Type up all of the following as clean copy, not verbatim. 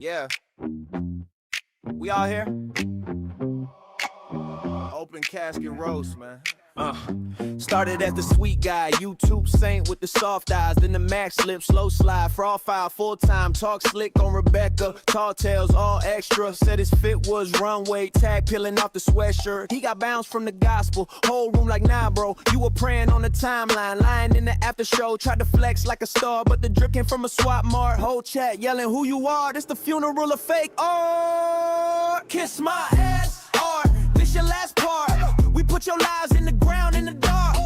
Yeah. We all here? Open casket roast, man. Started as the sweet guy, YouTube saint with the soft eyes, then the max slip, slow slide, fraud file, full time, talk slick on Rebecca, tall tales, all extra, said his fit was runway, tag peeling off the sweatshirt, he got bounced from the gospel, whole room like nah bro, you were praying on the timeline, lying in the after show, tried to flex like a star, but the drip came from a swap mart, whole chat yelling who you are, this the funeral of fake, oh, kiss my ass, or this your last part, we put your lives in the ground in the dark.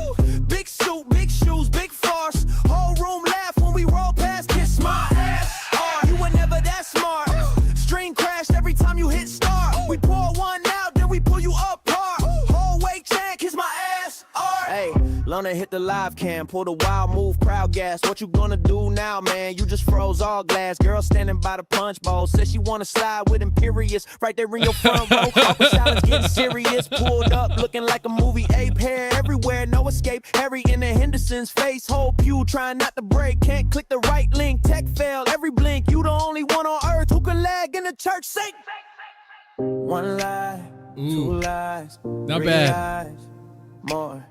Big suit, big shoes, big farce. Whole room laugh when we roll past. Kiss my ass. You were never that smart. String crashed every time you hit start. We pour one out, then we pull you apart. Whole weight check, kiss my ass. Hey, Luna hit the live cam, pull the wild move, crowd gas. What you gonna do now, man? You just froze all glass. Girl standing by the punch bowl, said she wanna slide with Imperious. Right there in your front row. Awkward silence getting serious. Pulled up, looking like a movie. Ape hair everywhere, no escape. Harry in the Henderson's face, whole pew trying not to break. Can't click the right link, tech fail every blink. You the only one on earth who can lag in the church sake. One lie, two lies, not three bad. lies, more.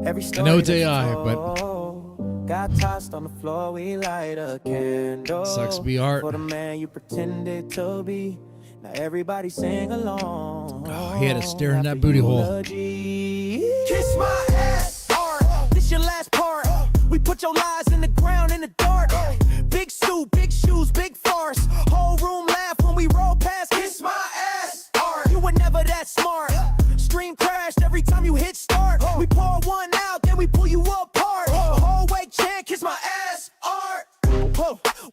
Every I know it's AI, but got tossed on the floor, we light a candle. Sucks to be Errt. For the man you pretended to be. Now everybody sing along. Oh, he had a stare in that booty hole. Kiss my ass, Errt. This your last part. We put your lies in the ground in the dark. Big suit, big shoes, big farce. Whole room laugh when we roll past. Kiss my ass, Errt. You were never that smart. Stream crashed every time you hit start. We pour one out, then we pull you apart. Whole weight chant, kiss my ass, Errt.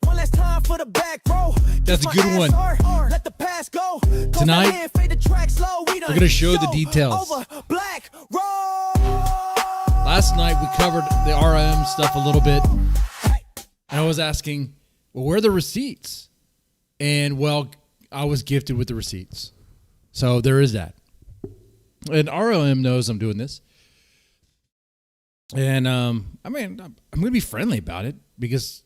One last time for the back row. That's a good one. Let the past go. Tonight, we're going to show the details. Last night, we covered the RLM stuff a little bit. And I was asking, well, where are the receipts? And, well, I was gifted with the receipts. So there is that. And RLM knows I'm doing this. And, I mean, I'm going to be friendly about it because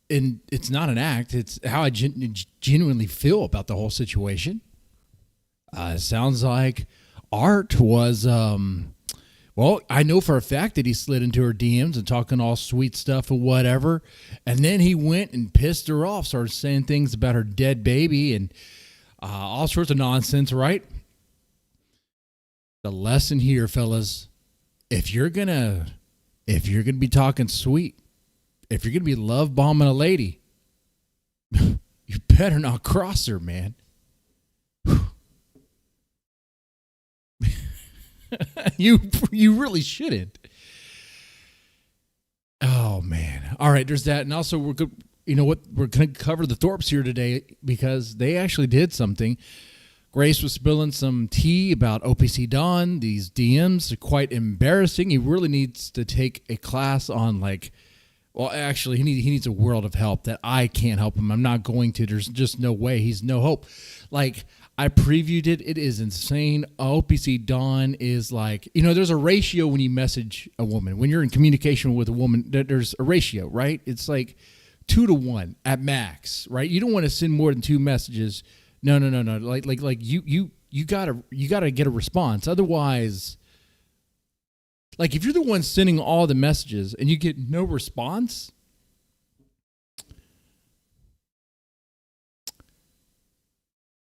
it's not an act. It's how I genuinely feel about the whole situation. It sounds like Errt was, well, I know for a fact that he slid into her DMs and talking all sweet stuff and whatever. And then he went and pissed her off, started saying things about her dead baby and all sorts of nonsense, right? The lesson here, fellas, if you're gonna be talking sweet, if you're gonna be love bombing a lady, you better not cross her, man. you really shouldn't. Oh man! All right, there's that, and also we're good. You know what? We're gonna cover the Thorps here today because they actually did something. Grace was spilling some tea about OPCDon. These DMs are quite embarrassing. He really needs to take a class on well, actually, he needs a world of help that I can't help him. I'm not going to. There's just no way. He's no hope. I previewed it. It is insane. OPCDon is there's a ratio when you message a woman. When you're in communication with a woman, there's a ratio, right? It's 2 to 1 at max, right? You don't want to send more than 2 messages. No. You gotta get a response. Otherwise, if you're the one sending all the messages and you get no response,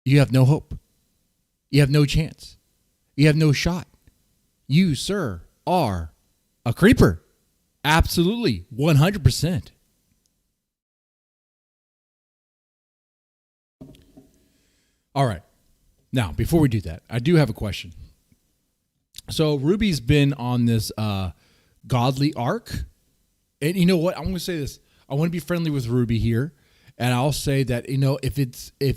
you have no hope. You have no chance. You have no shot. You, sir, are a creeper. Absolutely, 100%. All right. Now, before we do that, I do have a question. So Ruby's been on this godly arc. And you know what? I'm going to say this. I want to be friendly with Ruby here. And I'll say that, if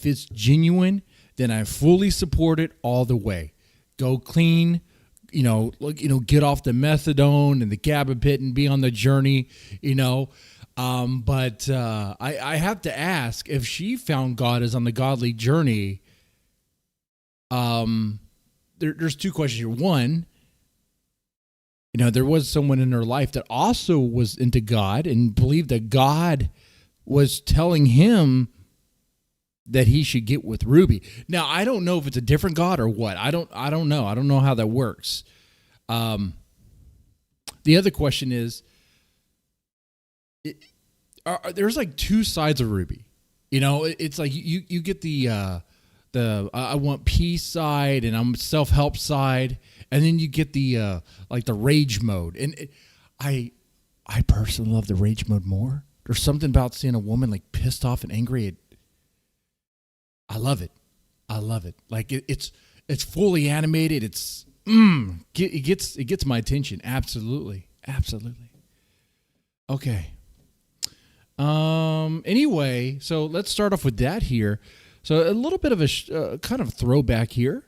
it's genuine, then I fully support it all the way. Go clean, get off the methadone and the gabapentin and be on the journey, But I have to ask, if she found God as on the godly journey, there's 2 questions here. One, there was someone in her life that also was into God and believed that God was telling him that he should get with Ruby. Now, I don't know if it's a different God or what. I don't know. I don't know how that works. The other question is, there's like two sides of Ruby. You know, it's like you get the I want peace side and I'm self-help side, and then you get the like the rage mode. And I personally love the rage mode more. There's something about seeing a woman like pissed off and angry. I love it. I love it. Like it's fully animated. It gets my attention. Absolutely. Okay. Anyway, so let's start off with that here. So a little bit of a kind of throwback here.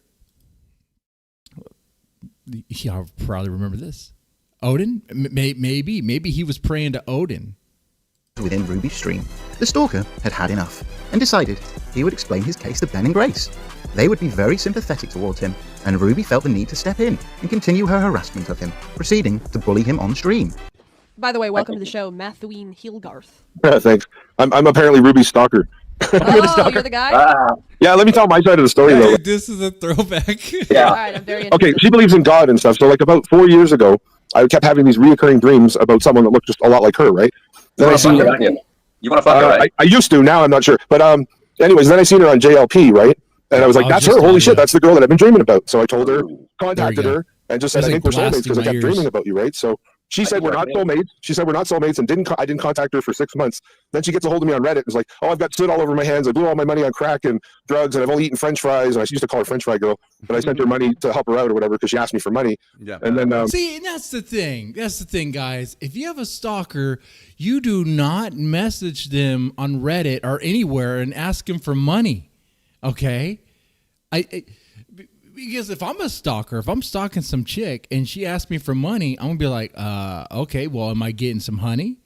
Y'all probably remember this. Odin? Maybe he was praying to Odin. Within Ruby's stream, the stalker had had enough and decided he would explain his case to Ben and Grace. They would be very sympathetic towards him, and Ruby felt the need to step in and continue her harassment of him, proceeding to bully him on stream. By the way, welcome to the show, Mathuine Hilgarth. Thanks. I'm apparently Ruby's stalker. Oh, you're the guy? Yeah, let me tell my side of the story, though. Dude, this is a throwback. Yeah. All right, I'm very interested. Okay, she believes in God and stuff. So, like, about 4 years ago, I kept having these reoccurring dreams about someone that looked just a lot like her, right? Then I seen her. You want to fuck her, right? I used to. Now I'm not sure. But anyways, then I seen her on JLP, right? And I was like, that's her. Holy shit, that's the girl that I've been dreaming about. So I told her, contacted her, and just said, I think we're soulmates because I kept dreaming about you, right? So she said we're not soulmates. She said we're not soulmates, and I didn't contact her for 6 months. Then she gets a hold of me on Reddit. It's like, oh, I've got soot all over my hands. I blew all my money on crack and drugs, and I've only eaten French fries. And I used to call her French fry girl, but I sent her money to help her out or whatever because she asked me for money. Yeah. And then see, and that's the thing. That's the thing, guys. If you have a stalker, you do not message them on Reddit or anywhere and ask them for money. Okay, because if I'm a stalker, if I'm stalking some chick and she asks me for money, I'm gonna be like, okay, well, am I getting some honey?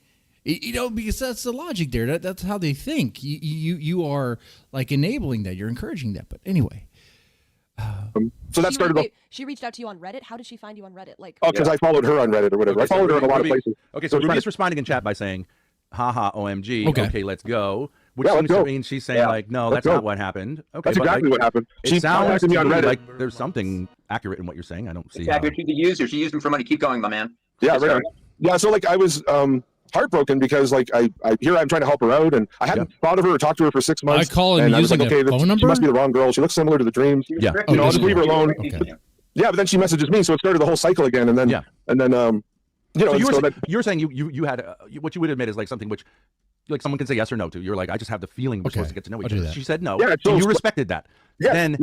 You know, because that's the logic there. That's how they think. You are like enabling that. You're encouraging that. But anyway, so that started. She reached out to you on Reddit. How did she find you on Reddit? Like, because I followed her on Reddit or whatever. Okay, I followed her in a lot of places. Okay, so Ruby's responding in chat by saying, haha, OMG, okay, let's go. Which Yeah, seems to mean she's saying, like, no, that's not what happened. Okay, That's exactly what happened. She sounds to me on me Reddit. like there's something accurate in what you're saying. I don't see It's accurate to the user. She used him for money. Keep going, my man. Yeah, right on. Yeah, so like I was heartbroken because like I'm trying to help her out, and I hadn't thought of her or talked to her for 6 months. I call him and I was using like, okay, a phone number? She must be the wrong girl. She looks similar to the dreams. Yeah. You know, I'll just leave her alone. Okay. Yeah, but then she messages me, so it started the whole cycle again, and then you know. So you're saying you had what you would admit is like something which, like, someone can say yes or no to. You're like, I just have the feeling we're supposed to get to know each other. She said no. Yeah, so you respected that. Yeah, then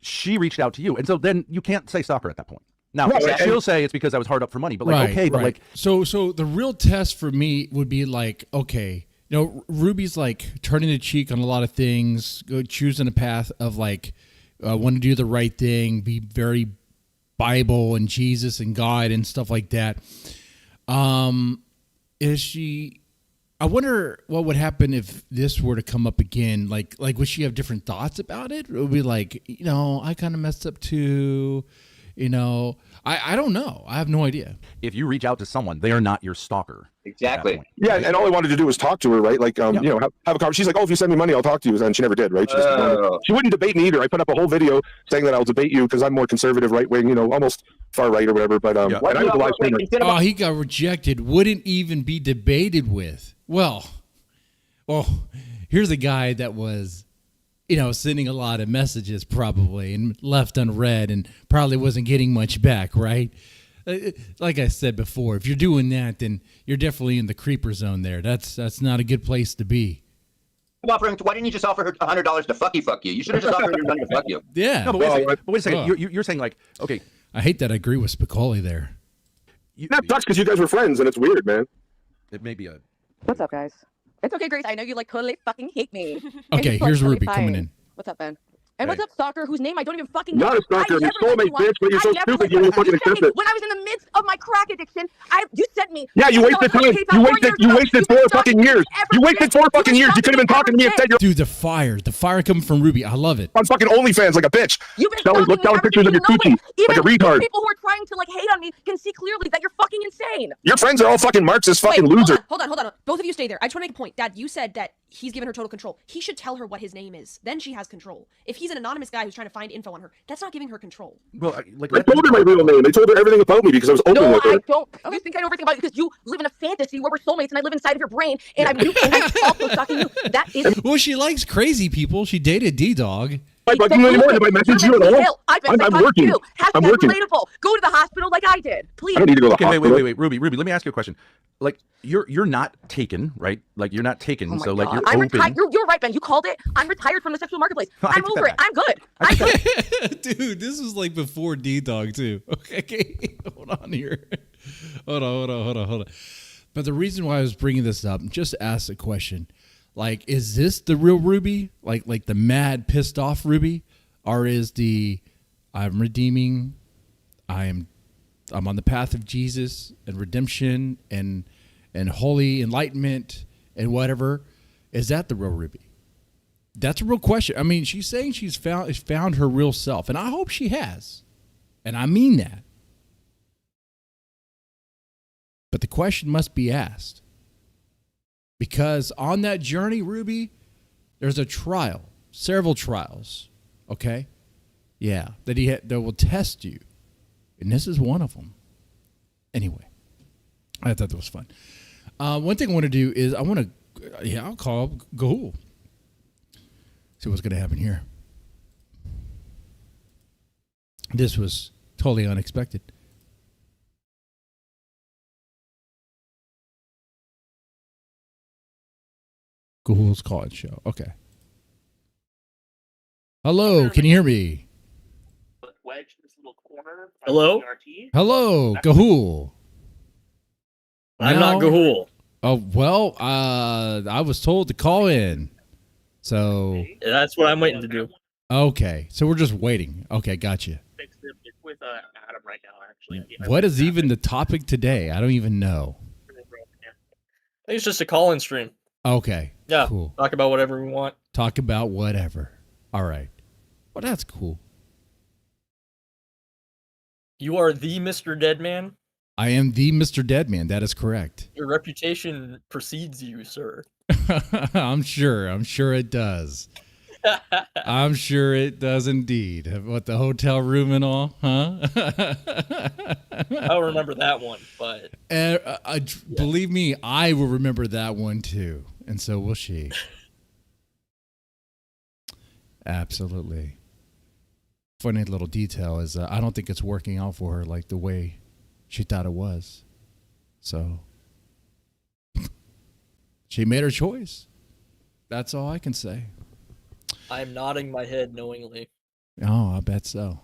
she reached out to you, and so then you can't say stalker at that point. Now she'll say it's because I was hard up for money, but like okay, but like so the real test for me would be like, okay, you know, Ruby's like turning the cheek on a lot of things, choosing a path of like want to do the right thing, be very Bible and Jesus and God and stuff like that. Is she? I wonder what would happen if this were to come up again. Like would she have different thoughts about it? It would be like, you know, I kind of messed up too. You know, I don't know. I have no idea. If you reach out to someone, they are not your stalker. Exactly. Yeah, and all I wanted to do was talk to her, right? Like, you know, have a conversation. She's like, oh, if you send me money, I'll talk to you. And she never did, right? She wouldn't debate me either. I put up a whole video saying that I'll debate you because I'm more conservative, right wing, you know, almost far right or whatever. But and I was a live streamer. Oh, he got rejected. Wouldn't even be debated with. Well, here's a guy that was, you know, sending a lot of messages probably and left unread and probably wasn't getting much back, right? Like I said before, if you're doing that, then you're definitely in the creeper zone there. That's not a good place to be. Why didn't you just offer her $100 to fuck you? You should have just offered her money to fuck you. Yeah. No, but wait a second. You're saying like, okay. I hate that I agree with Spicoli there. That sucks because you guys were friends and it's weird, man. It may be a... What's up, guys? It's okay, Grace. I know you like totally fucking hate me. Okay, here's Ruby coming in. What's up, Ben? And what's up, stalker, whose name I don't even fucking know? Not a stalker, you're soulmate, bitch, but you're so stupid you won't fucking accept it. When I was in the midst of my crack addiction, you sent me. Yeah, you wasted time. You wasted 4 fucking years. You wasted 4 fucking years. You could have been talking to me instead. Dude, the fire coming from Ruby. I love it. On fucking OnlyFans like a bitch. You've been selling pictures of your coochie like a retard. People who are trying to like hate on me can see clearly that you're fucking insane. Your friends are all fucking Marxist fucking losers. Hold on. Both of you stay there. I just want to make a point. Dad, you said that he's given her total control. He should tell her what his name is. Then she has control. If he's an anonymous guy who's trying to find info on her, that's not giving her control. Well, I told her my real name. I told her everything about me because I was open No, with her. I don't. You think I know everything about you because you live in a fantasy where we're soulmates and I live inside of your brain and I'm also stalking you. That is. Well, she likes crazy people. She dated D-Dog. Am I bugging you anymore? Did I message you at all? I've been I'm working. Too. I'm working. Relatable. Go to the hospital like I did, please. I don't need to go to the Okay, hospital. wait, Ruby, let me ask you a question. Like, you're not taken, right? Like, you're not taken, Oh my so like God. you're I'm open. retired. You're right, Ben. You called it. I'm retired from the sexual marketplace. I'm over it. I'm good. I'm good. Dude, this was like before D-Dog too. Okay, hold on here. Hold on. But the reason why I was bringing this up, just to ask the question, like, is this the real Ruby? Like the mad, pissed off Ruby? Or is the I'm redeeming, I'm on the path of Jesus and redemption and holy enlightenment and whatever? Is that the real Ruby? That's a real question. I mean, she's saying she's found her real self, and I hope she has. And I mean that. But the question must be asked. Because on that journey, Ruby, there's a trial, several trials. Okay? Yeah, that will test you. And this is one of them. Anyway, I thought that was fun. One thing I want to do is I'll call up Gahul. See what's going to happen here. This was totally unexpected. Gahul's call-in show. Okay. Hello, can you hear me? Hello? Hello, Gahul. I'm not Gahul. Oh, well, I was told to call in. So That's what I'm waiting to do. okay, so we're just waiting. Okay, gotcha. It's with Adam right now, actually. What is even the topic today? I don't even know. I think it's just a call-in stream. Okay, Yeah, cool. talk about whatever we want. Talk about whatever. All right. Well, that's cool. You are the Mr. Deadman. I am the Mr. Deadman. That is correct. Your reputation precedes you, sir. I'm sure it does. I'm sure it does indeed. What, the hotel room and all, huh? I don't remember that one, but believe me, I will remember that one too, and so will she. Absolutely. Funny little detail is I don't think it's working out for her like the way she thought it was. So she made her choice. That's all I can say. I'm nodding my head knowingly. Oh, I bet so.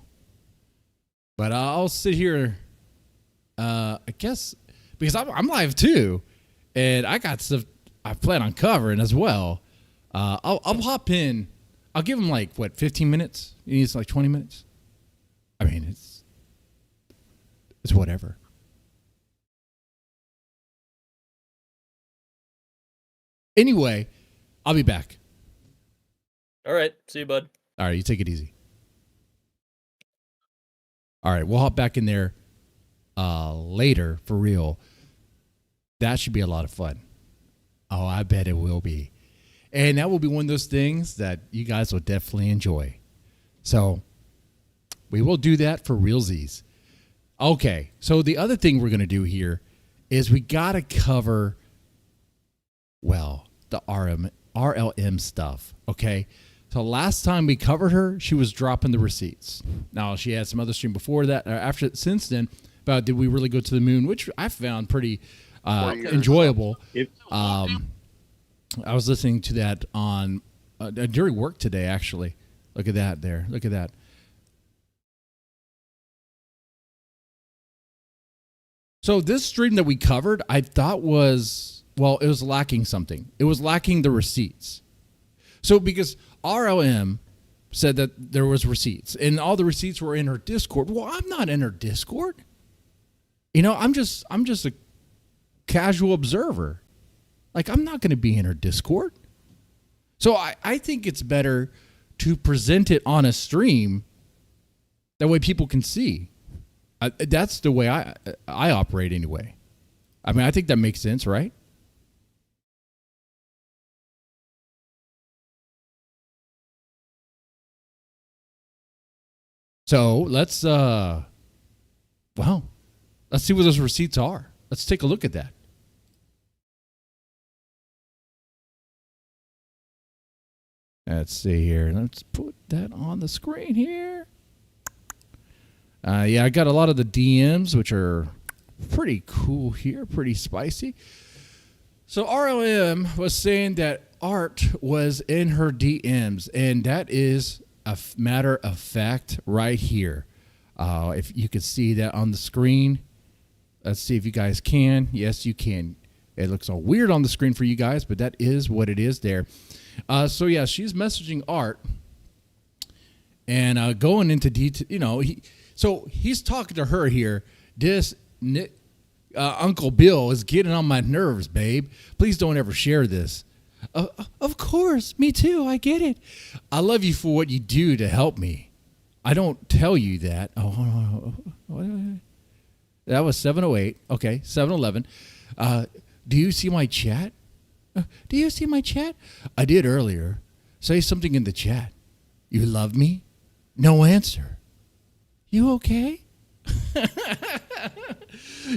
But I'll sit here, I guess, because I'm live too, and I got stuff I plan on covering as well. I'll hop in. I'll give him 15 minutes? He needs 20 minutes. I mean, it's whatever. Anyway, I'll be back. All right, see you, bud. All right, you take it easy. All right, we'll hop back in there later for real. That should be a lot of fun. Oh, I bet it will be. And that will be one of those things that you guys will definitely enjoy. So we will do that for realsies. Okay, so the other thing we're going to do here is we got to cover, well, the RLM stuff, okay? So last time we covered her, she was dropping the receipts. Now, she had some other stream before that, since then, about did we really go to the moon, which I found pretty enjoyable. I was listening to that on during work today, actually. Look at that there. Look at that. So this stream that we covered, I thought was, well, it was lacking something. It was lacking the receipts. So because RLM said that there was receipts, and all the receipts were in her Discord. Well, I'm not in her Discord. I'm just a casual observer. I'm not going to be in her Discord. So I think it's better to present it on a stream. That way people can see. That's the way I operate anyway. I mean, I think that makes sense, right? So let's see what those receipts are. Let's take a look at that. Let's see here. Let's put that on the screen here. Yeah, I got a lot of the DMs, which are pretty cool here, pretty spicy. So RLM was saying that Errt was in her DMs, and that is a matter of fact right here. If you could see that on the screen. Let's see if you guys can. Yes, you can. It looks all weird on the screen for you guys, but that is what it is there. So yeah, she's messaging Errt and going into detail. You know, he's talking to her here. This Uncle Bill is getting on my nerves, babe. Please don't ever share this. Of course, me too. I get it. I love you for what you do to help me. I don't tell you that. Oh, that was 7:08. Okay, 7:11. Do you see my chat? Do you see my chat? I did earlier. Say something in the chat. You love me? No answer. You okay?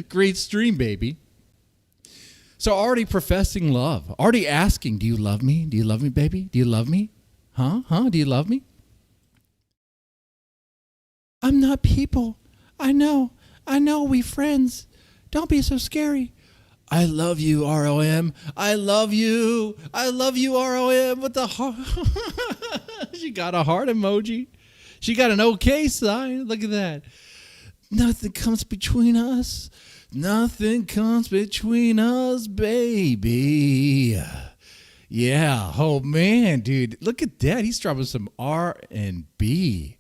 Great stream, baby. So already professing love. Already asking, do you love me? Do you love me, baby? Do you love me? Huh? Do you love me? I'm not people. I know. We friends. Don't be so scary. I love you, RLM. I love you, RLM, with the heart. She got a heart emoji. She got an okay sign. Look at that. Nothing comes between us. Nothing comes between us, baby. Yeah. Oh, man, dude. Look at that. He's dropping some R&B.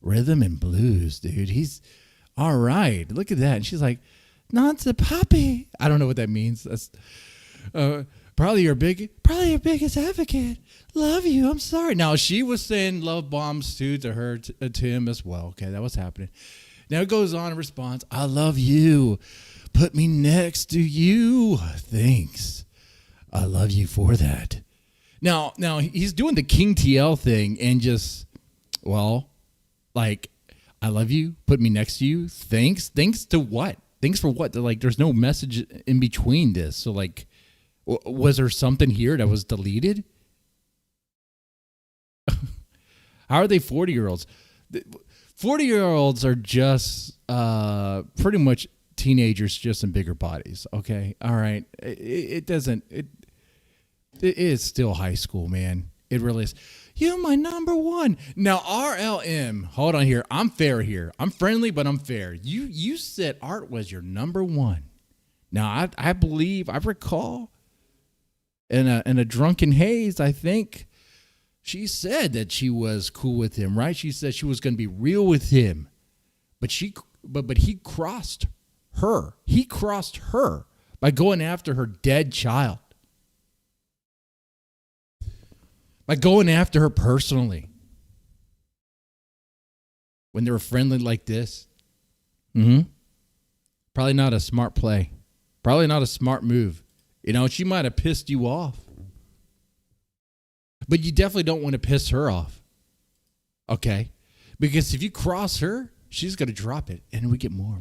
Rhythm and blues, dude. He's all right. Look at that. And she's like, not the puppy. I don't know what that means. That's probably your biggest advocate. Love you. I'm sorry. Now she was saying love bombs too to her, to him as well. Okay, that was happening. Now it goes on in response. I love you. Put me next to you. Thanks. I love you for that. Now he's doing the King TL thing and just, well, like, I love you. Put me next to you. Thanks. Thanks to what? Thanks for what? Like, there's no message in between this. So, like, was there something here that was deleted? How are they 40-year-olds? 40-year-olds are just pretty much teenagers, just in bigger bodies. Okay, all right. It is still high school, man. It really is. You're my number one. Now, RLM, hold on here. I'm fair here. I'm friendly, but I'm fair. You said Errt was your number one. Now, I believe, I recall in a drunken haze, I think she said that she was cool with him, right? She said she was going to be real with him. But he crossed her. He crossed her by going after her dead child. By going after her personally. When they were friendly like this. Probably not a smart play. Probably not a smart move. You know, she might have pissed you off. But you definitely don't want to piss her off. Okay? Because if you cross her, she's going to drop it. And we get more.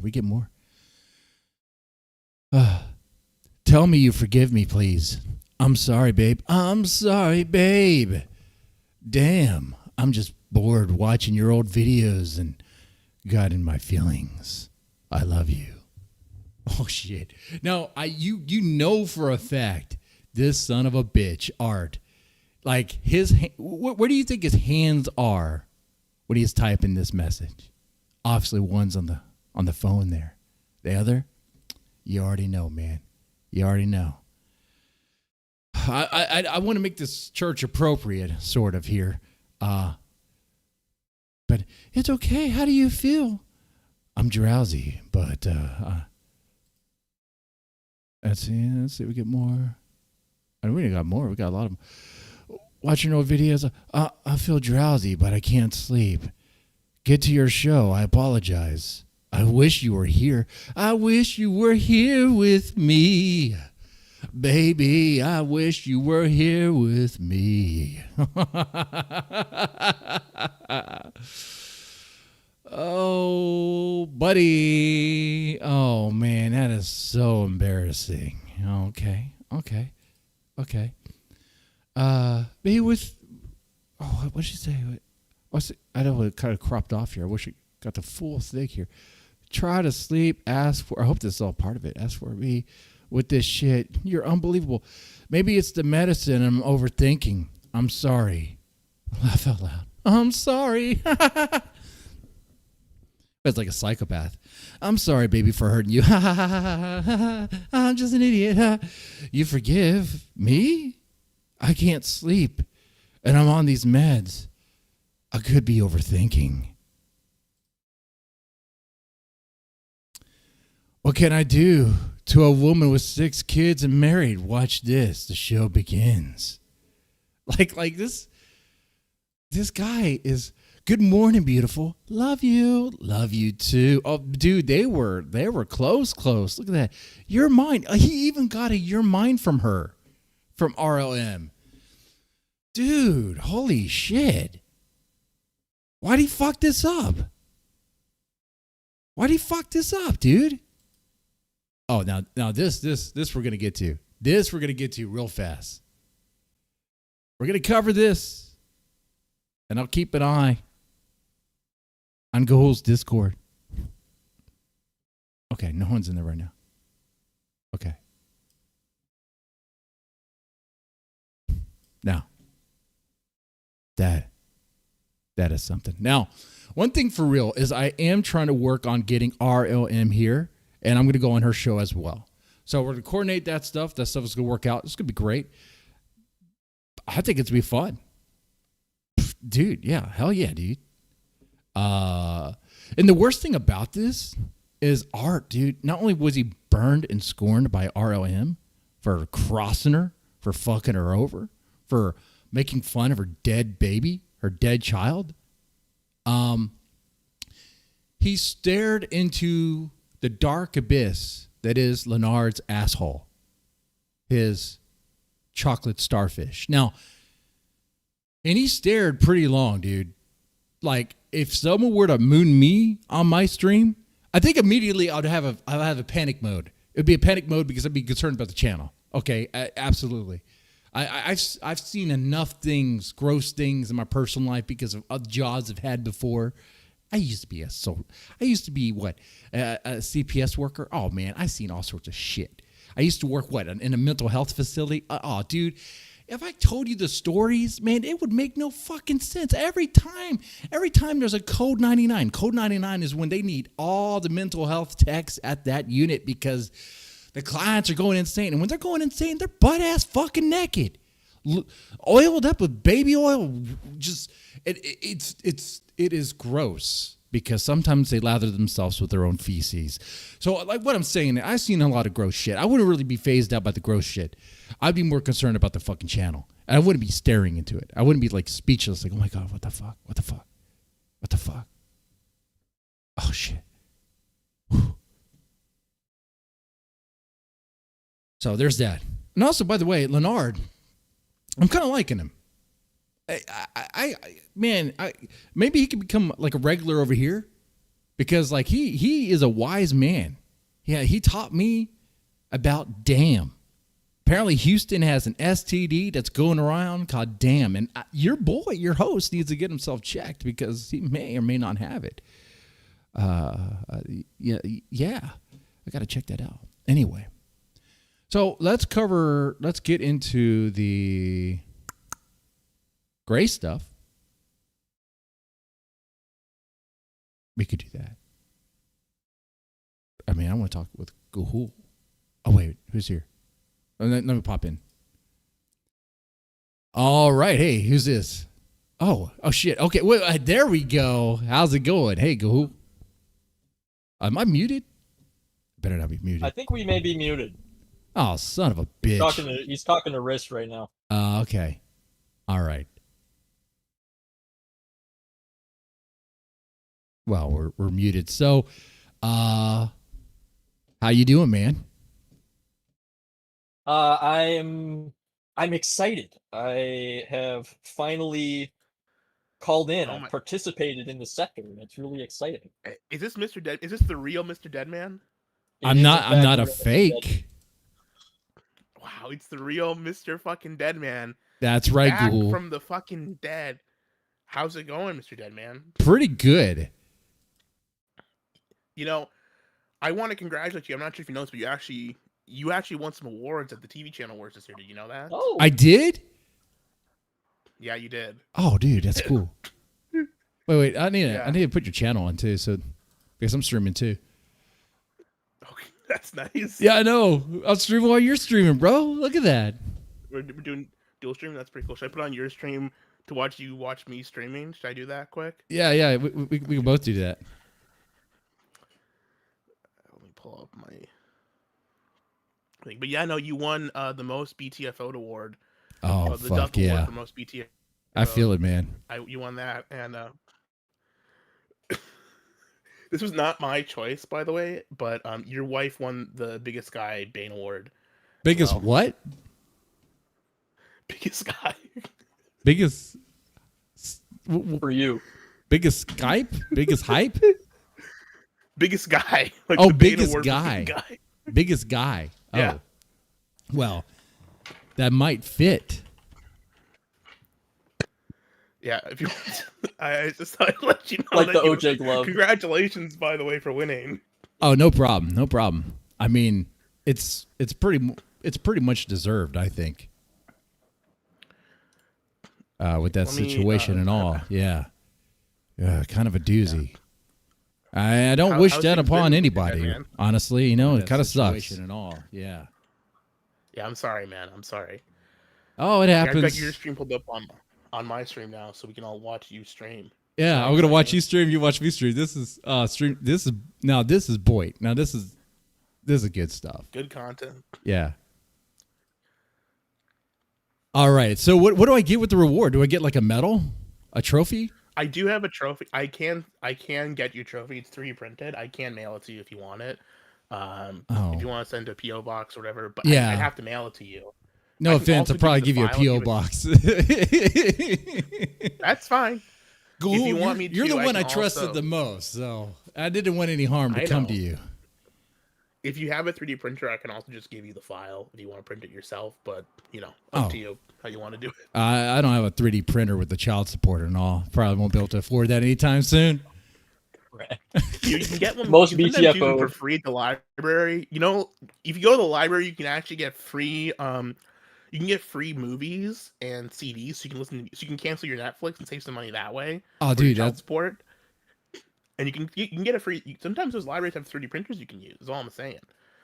Tell me you forgive me, please. I'm sorry, babe. Damn, I'm just bored watching your old videos and got in my feelings. I love you. Oh, shit. Now, you know for a fact this son of a bitch, Errt, like where do you think his hands are when he's typing this message? Obviously, one's on the phone there. The other, you already know, man. You already know. I want to make this church appropriate, sort of here. But it's okay. How do you feel? I'm drowsy, but let's see. We get more. I mean, we got more. We got a lot of them. Watching old videos. I feel drowsy, but I can't sleep. Get to your show. I apologize. I wish you were here. I wish you were here with me. Baby, I wish you were here with me. buddy. Oh man, that is so embarrassing. Okay. Maybe with. Oh, what did she say? What's it? I know it kind of cropped off here. I wish it got the full thing here. Try to sleep. Ask for. I hope this is all part of it. Ask for me with this shit. You're unbelievable. Maybe it's the medicine. I'm overthinking. I'm sorry. Laugh out loud. I'm sorry. It's like a psychopath. I'm sorry, baby, for hurting you. I'm just an idiot. You forgive me? I can't sleep, and I'm on these meds. I could be overthinking. What can I do to a woman with 6 kids and married? Watch this. The show begins. Like this guy is, good morning, beautiful. Love you. Love you too. Oh, dude, they were close. Look at that. You're mine. He even got a you're mine from her, from RLM. Dude, holy shit. Why'd he fuck this up? Dude? Oh, now this we're gonna get to. This we're gonna get to real fast. We're gonna cover this, and I'll keep an eye on Gahul's Discord. Okay, no one's in there right now. Okay. Now, that is something. Now, one thing for real is I am trying to work on getting RLM here, and I'm going to go on her show as well. So we're going to coordinate that stuff. That stuff is going to work out. It's going to be great. I think it's going to be fun. Dude, yeah. Hell yeah, dude. And the worst thing about this is Errt, dude. Not only was he burned and scorned by RLM for crossing her, for fucking her over, for making fun of her dead baby, her dead child. He stared into the dark abyss that is Leonard's asshole, his chocolate starfish. Now, and he stared pretty long, dude. Like, if someone were to moon me on my stream, I think immediately I'd have a panic mode. It would be a panic mode because I'd be concerned about the channel. Okay, absolutely. I've seen enough things, gross things in my personal life because of jobs I've had before. I used to be a CPS worker. Oh man, I've seen all sorts of shit. I used to work in a mental health facility. Oh dude, if I told you the stories, man, it would make no fucking sense. Every time there's a code 99. Code 99 is when they need all the mental health techs at that unit because the clients are going insane. And when they're going insane, they're butt-ass fucking naked. Oiled up with baby oil. Just, it is gross because sometimes they lather themselves with their own feces. So like what I'm saying, I've seen a lot of gross shit. I wouldn't really be phased out by the gross shit. I'd be more concerned about the fucking channel. And I wouldn't be staring into it. I wouldn't be like speechless, like, oh my God, what the fuck? What the fuck? What the fuck? Oh shit. Whew. So there's that. And also, by the way, Leonard, I'm kind of liking him. Maybe he could become like a regular over here because like he is a wise man. Yeah, he taught me about damn. Apparently Houston has an STD that's going around called damn. And your host needs to get himself checked because he may or may not have it. Yeah, I got to check that out. Anyway. So let's get into the gray stuff. We could do that. I mean, I want to talk with Gahul. Oh, wait, who's here? Let me pop in. All right. Hey, who's this? Oh, shit. Okay, wait, there we go. How's it going? Hey, Gahul. Am I muted? Better not be muted. I think we may be muted. Oh, son of a bitch. He's talking to Wrist right now. Okay. All right. Well, we're muted. So, how you doing, man? I'm excited. I have finally called in. Oh I my- participated in the sector, and it's really exciting. Is this Mr. Dead? Is this the real Mr. Deadman? It I'm is, in not. fact, I'm not a real Mr. fake. Wow, it's the real Mr. fucking Deadman. That's right, Back Ghoul. from the fucking dead. How's it going, Mr. Deadman? Pretty good. You know, I want to congratulate you. I'm not sure if you noticed, but you actually won some awards at the TV channel awards this year. Did you know that? Oh, I did. Yeah, you did. Oh, dude, that's cool. Wait. I need Yeah. to put your channel on too, so because I'm streaming too. Okay, that's nice. Yeah, I know. I'm streaming while you're streaming, bro. Look at that. We're doing dual stream. That's pretty cool. Should I put on your stream to watch you watch me streaming? Should I do that quick? Yeah. We can both do that. Let me pull up my thing. But yeah, no, you won the most BTFO award. Oh, The fuck Duff yeah. Award for most BTFO. I feel it, man. You won that, and this was not my choice, by the way. But your wife won the Biggest Guy Bane Award. Biggest Well, what? Biggest Guy. Biggest. for you. Biggest Skype? Biggest hype? Biggest Guy. Like Oh, the Bane biggest Award for guy. guy. Biggest guy. Oh. Yeah. Well, that might fit. Yeah, if you I just thought I'd let you know Like that the you- OJ glove. Congratulations, by the way, for winning. Oh, no problem. No problem. I mean, it's pretty much deserved, I think. With that Let me, situation and all. Yeah. Yeah, kind of a doozy. I don't wish how's that things been upon with you, anybody. man? Honestly, you know, With it that kind of sucks. situation and all. Yeah. Yeah, I'm sorry, man. I'm sorry. Oh, it Yeah, I've got happens. your stream pulled up on my stream now, so we can all watch you stream. Yeah, Sorry, I'm gonna watch sorry. you stream. You watch me stream. This is stream. This is Boyd. Now this is good stuff. Good content. Yeah. All right. So what do I get with the reward? Do I get like a medal, a trophy? I do have a trophy. I can get you a trophy. It's 3D printed. I can mail it to you if you want it. If you want to send a PO box or whatever, but Yeah. I'd have to mail it to you. No I can offense. also I'll probably the give you a file and PO give box. That's fine. Ghoul, If you want me you're to, the I one I can trusted also- the most, so I didn't want any harm to I come to know. you. If you have a 3D printer, I can also just give you the file if you want to print it yourself. But up Oh. to you how you want to do it. I don't have a 3D printer with the child support and all. Probably won't be able to afford that anytime soon. You can get one. Most you can sometimes use them BTFO. for free at the library. You know, if you go to the library, you can actually get free. You can get free movies and CDs, so you can listen. So you can cancel your Netflix and save some money that way. Oh, for your dude, child that's support. And you can get a free. Sometimes those libraries have 3D printers you can use. Is all I'm saying.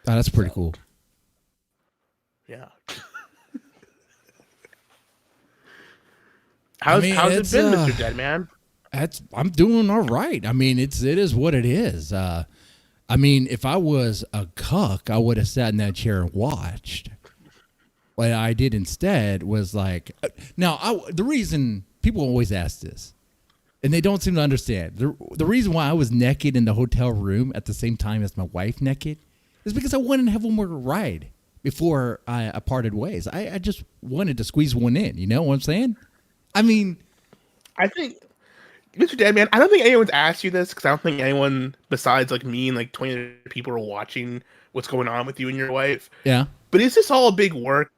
that's pretty cool. Yeah. How's mean, it it's, been, Mr. Deadman? I'm doing all right. I mean, it is what it is. I mean, if I was a cuck, I would have sat in that chair and watched. What I did instead was like, the reason people always ask this, and they don't seem to understand the reason why I was naked in the hotel room at the same time as my wife naked is because I wanted to have one more ride before I parted ways. I just wanted to squeeze one in. You know what I'm saying? I mean, I think, Mr. Deadman, I don't think anyone's asked you this because I don't think anyone besides like me and like 20 other people are watching what's going on with you and your wife. yeah. But is this all a big work?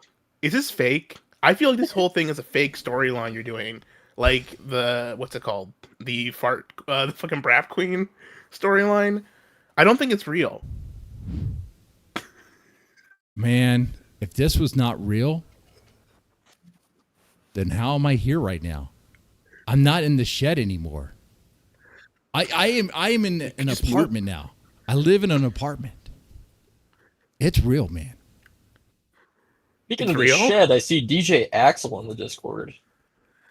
Is this fake? I feel like this whole thing is a fake storyline you're doing. Like what's it called? The fucking Brap Queen storyline. I don't think it's real. Man, if this was not real, then how am I here right now? I'm not in the shed anymore. I am in an apartment now. I live in an apartment. It's real, man. Speaking It's of the real? shed, I see DJ Axel on the Discord.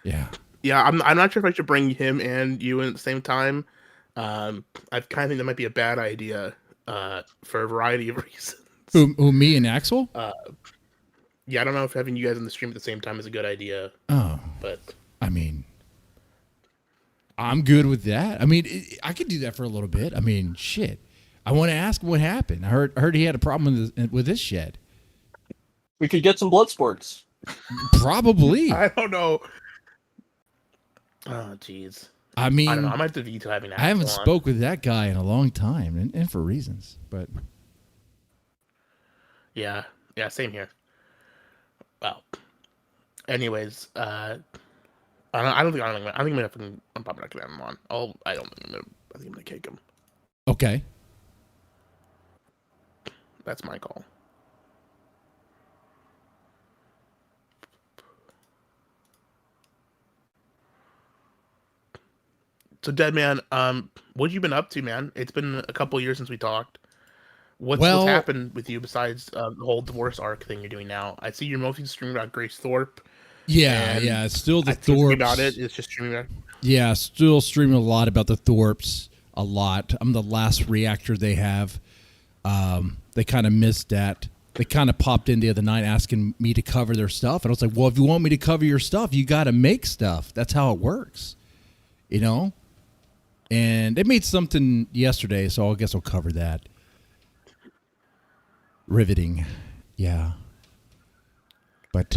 Yeah. Yeah, I'm not sure if I should bring him and you in at the same time. I kind of think that might be a bad idea for a variety of reasons. Who me and Axel? Yeah, I don't know if having you guys in the stream at the same time is a good idea. Oh, But I mean, I'm good with that. I mean, I could do that for a little bit. I mean, shit. I want to ask him what happened. I heard he had a problem with his shed. We could get some blood sports. Probably. I don't know. Oh, jeez. I mean, I don't know. I might have to veto having that. I haven't spoke with that guy in a long time, and for reasons. But yeah, same here. Well, anyways, I think I'm gonna I'm probably not gonna have him on. I think I'm gonna kick him. Okay, that's my call. So, Dead Man, what have you been up to, man? It's been a couple years since we talked. What's happened with you besides the whole divorce arc thing you're doing now? I see you're mostly streaming about Grace Thorp. Yeah, it's still the Thorps. About it, it's just streaming about. Yeah, still streaming a lot about the Thorps. A lot. I'm the last reactor they have. They kind of missed that. They kind of popped in the other night asking me to cover their stuff, and I was like, "Well, if you want me to cover your stuff, you got to make stuff. That's how it works, you know." And they made something yesterday, so I guess I'll cover that. Riveting, yeah. But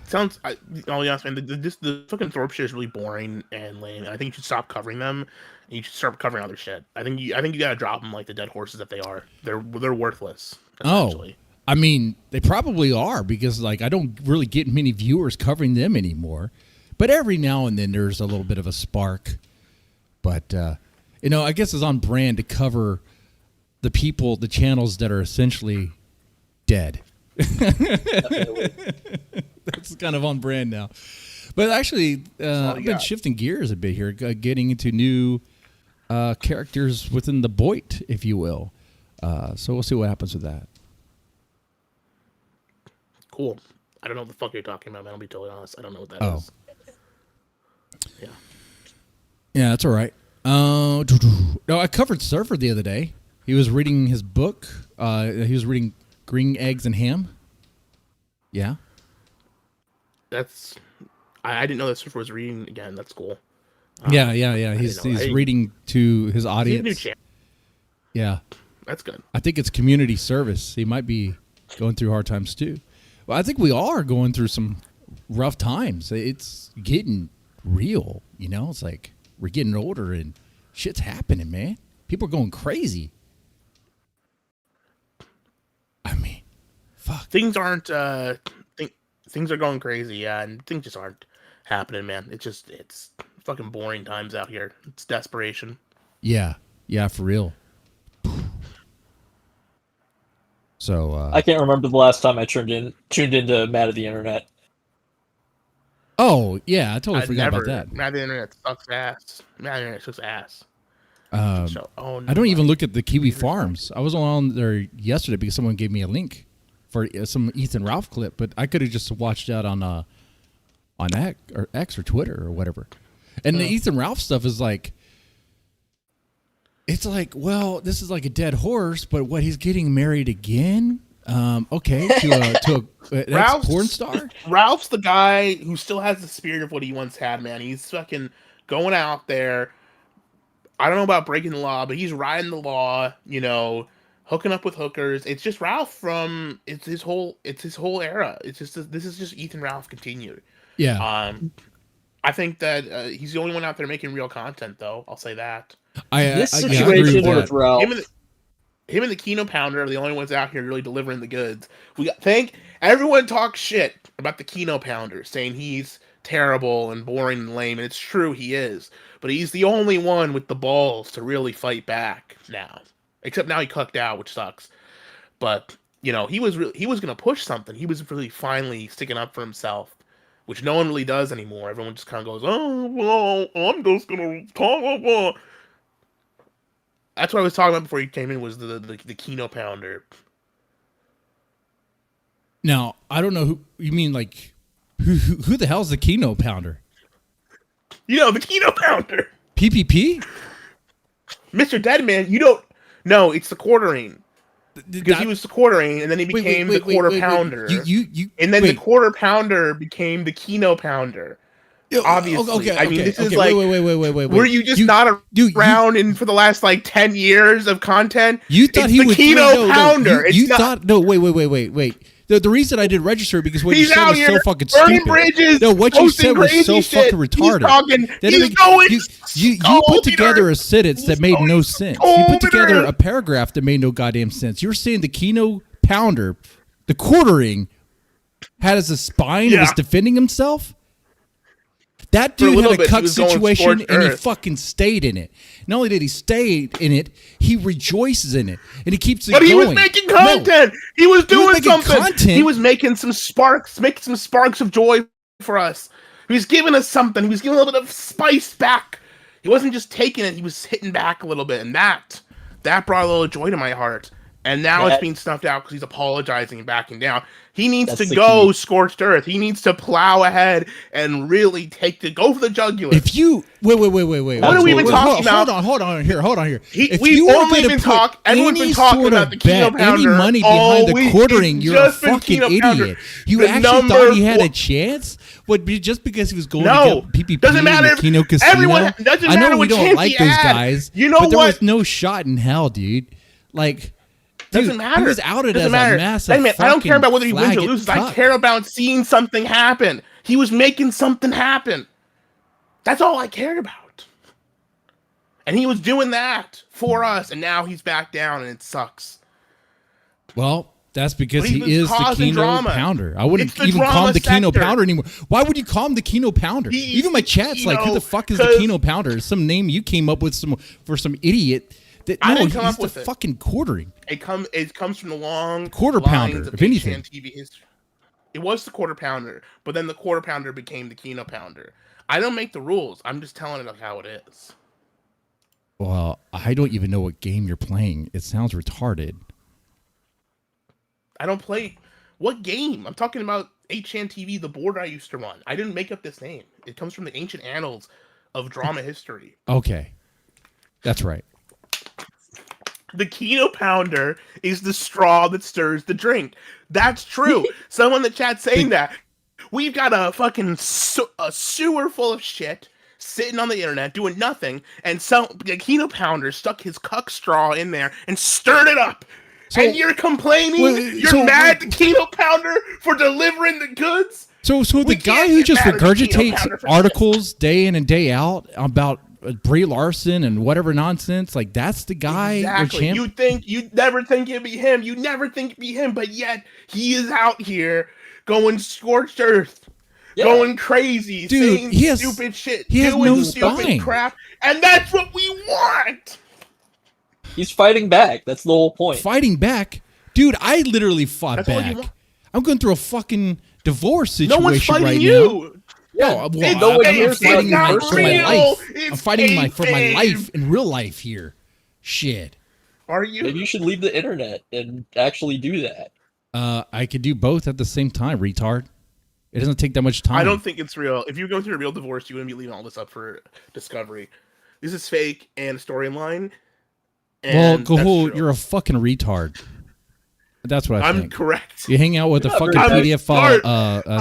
sounds. I'll be honest, man. The fucking Thorpe shit is really boring and lame. I think you should stop covering them. And you should start covering other shit. I think you gotta drop them like the dead horses that they are. They're worthless. Oh, I mean, they probably are because like I don't really get many viewers covering them anymore. But every now and then there's a little bit of a spark. But you know, I guess it's on brand to cover the channels that are essentially dead. That's kind of on brand now. But actually, I've been shifting gears a bit here, getting into new characters within the Boit, if you will. So we'll see what happens with that. Cool. I don't know what the fuck you're talking about, man. I'll be totally honest. I don't know what that is. Yeah. Yeah, that's all right. No, I covered Surfer the other day. He was reading his book. He was reading Green Eggs and Ham. Yeah. I didn't know that Surfer was reading again. That's cool. Yeah. He's reading to his audience. He's a new champ. Yeah. That's good. I think it's community service. He might be going through hard times too. Well, I think we all are going through some rough times. It's getting real, you know? It's like we're getting older and shit's happening, man. People are going crazy. I mean, fuck. Things aren't things are going crazy, yeah, and things just aren't happening, man. It's fucking boring times out here. It's desperation. Yeah, for real. So I can't remember the last time I tuned into Mad at the Internet. Oh yeah, I totally forgot about that. Mad at the Internet sucks ass. Mad at the Internet sucks ass. I don't even look at the Kiwi Farms. I was on there yesterday because someone gave me a link for some Ethan Ralph clip, but I could have just watched that on X or Twitter or whatever. And the Ethan Ralph stuff is like, it's like, well, this is like a dead horse, but what, he's getting married again? Okay, to a porn star. Ralph's the guy who still has the spirit of what he once had, man. He's fucking going out there. I don't know about breaking the law, but he's riding the law, you know, hooking up with hookers. It's just Ralph from his whole era. This is just Ethan Ralph continued. Yeah. I think that he's the only one out there making real content, though. I'll say that. This situation with Ralph. Him and the Kino Pounder are the only ones out here really delivering the goods. Everyone talks shit about the Kino Pounder, saying he's terrible and boring and lame, and it's true, he is. But he's the only one with the balls to really fight back now. Except now he cucked out, which sucks. But, you know, he was going to push something. He was really finally sticking up for himself, which no one really does anymore. Everyone just kind of goes, oh, well, I'm just going to talk. That's what I was talking about before you came in, was the Kino Pounder. Now, I don't know who you mean, like, who the hell's the Kino Pounder? You know, the Kino Pounder. PPP? Mr. Deadman, you don't... No, it's the quartering. Because he was the quartering, and then he became the quarter pounder. And then the quarter pounder became the Kino Pounder. Obviously. Okay, I mean, this is like... Wait. Were you just not around for the last, like, 10 years of content? You thought he would... Kino Pounder. Wait. The reason I did register because what He's you said out was here so fucking burning stupid. bridges, No, what you said was posting so crazy fucking shit. retarded. He's talking. That He's didn't- going. you put together a sentence that made no sense. You put together a paragraph that made no goddamn sense. You were saying the Keno Pounder, the quartering, had as a spine and was defending himself. That dude had a cuck situation and he fucking stayed in it. Not only did he stay in it, he rejoices in it and he keeps it going. But he was making content. No, he was doing something. Content. He was making some sparks of joy for us. He was giving us something. He was giving a little bit of spice back. He wasn't just taking it. He was hitting back a little bit, and that brought a little joy to my heart. And now it's being snuffed out because he's apologizing and backing down. He needs to go scorched earth. He needs to plow ahead and really go for the jugular. If you wait. What are we even talking about? Hold on here. We've only been talking. Everyone's been talking about the Keno Pounder. Any money behind the quartering, you're a fucking idiot. You actually thought he had a chance? But just because he was going to get PPP doesn't matter. in the Keno Casino? Everyone doesn't I know matter we what don't chance like he those had. guys. You know but there what? was no shot in hell, dude. Like. Doesn't matter. He was outed Doesn't as matter. a massive I don't care about whether he wins or faggot loses. cuck. I care about seeing something happen. He was making something happen. That's all I cared about. And he was doing that for us, and now he's back down, and it sucks. Well, that's because But he he is the causing Keno drama. Pounder. I wouldn't It's the even call drama him the Keno sector. Pounder anymore. Why would you call him the Keno Pounder? Even my chat's like, who the fuck is the Keno Pounder? Some name you came up with for some idiot. I didn't come he's up with the it. fucking quartering. It comes from the long Quarter pounder, lines of if anything. HN TV history. It was the quarter pounder, but then the quarter pounder became the Keno Pounder. I don't make the rules. I'm just telling it how it is. Well, I don't even know what game you're playing. It sounds retarded. I don't play. What game? I'm talking about HN TV, the board I used to run. I didn't make up this name. It comes from the ancient annals of drama history. Okay. That's right. The Keno Pounder is the straw that stirs the drink. That's true. Someone in the chat saying that. We've got a fucking a sewer full of shit sitting on the internet doing nothing, and the Keno Pounder stuck his cuck straw in there and stirred it up. And you're complaining? You're mad at the Keno Pounder for delivering the goods? So the guy who just regurgitates articles day in and day out about Brie Larson and whatever nonsense, like that's the guy. Exactly. You'd never think it'd be him. You never think it'd be him, but yet he is out here going scorched earth, going crazy, dude, saying stupid shit, he has doing no stupid spine. crap, and that's what we want. He's fighting back. That's the whole point. Fighting back, dude. I literally fought back. I'm going through a fucking divorce situation No one's fighting right you. now. No, well, I'm fighting for my life. It's I'm fighting for my game. life in real life here. Shit. Are you? Maybe you should leave the internet and actually do that. I could do both at the same time, retard. It doesn't take that much time. I don't think it's real. If you're going through a real divorce, you wouldn't be leaving all this up for discovery. This is fake and a storyline. Well, Gahul, you're a fucking retard. That's what I think. I'm correct. You hang out with a fucking PDF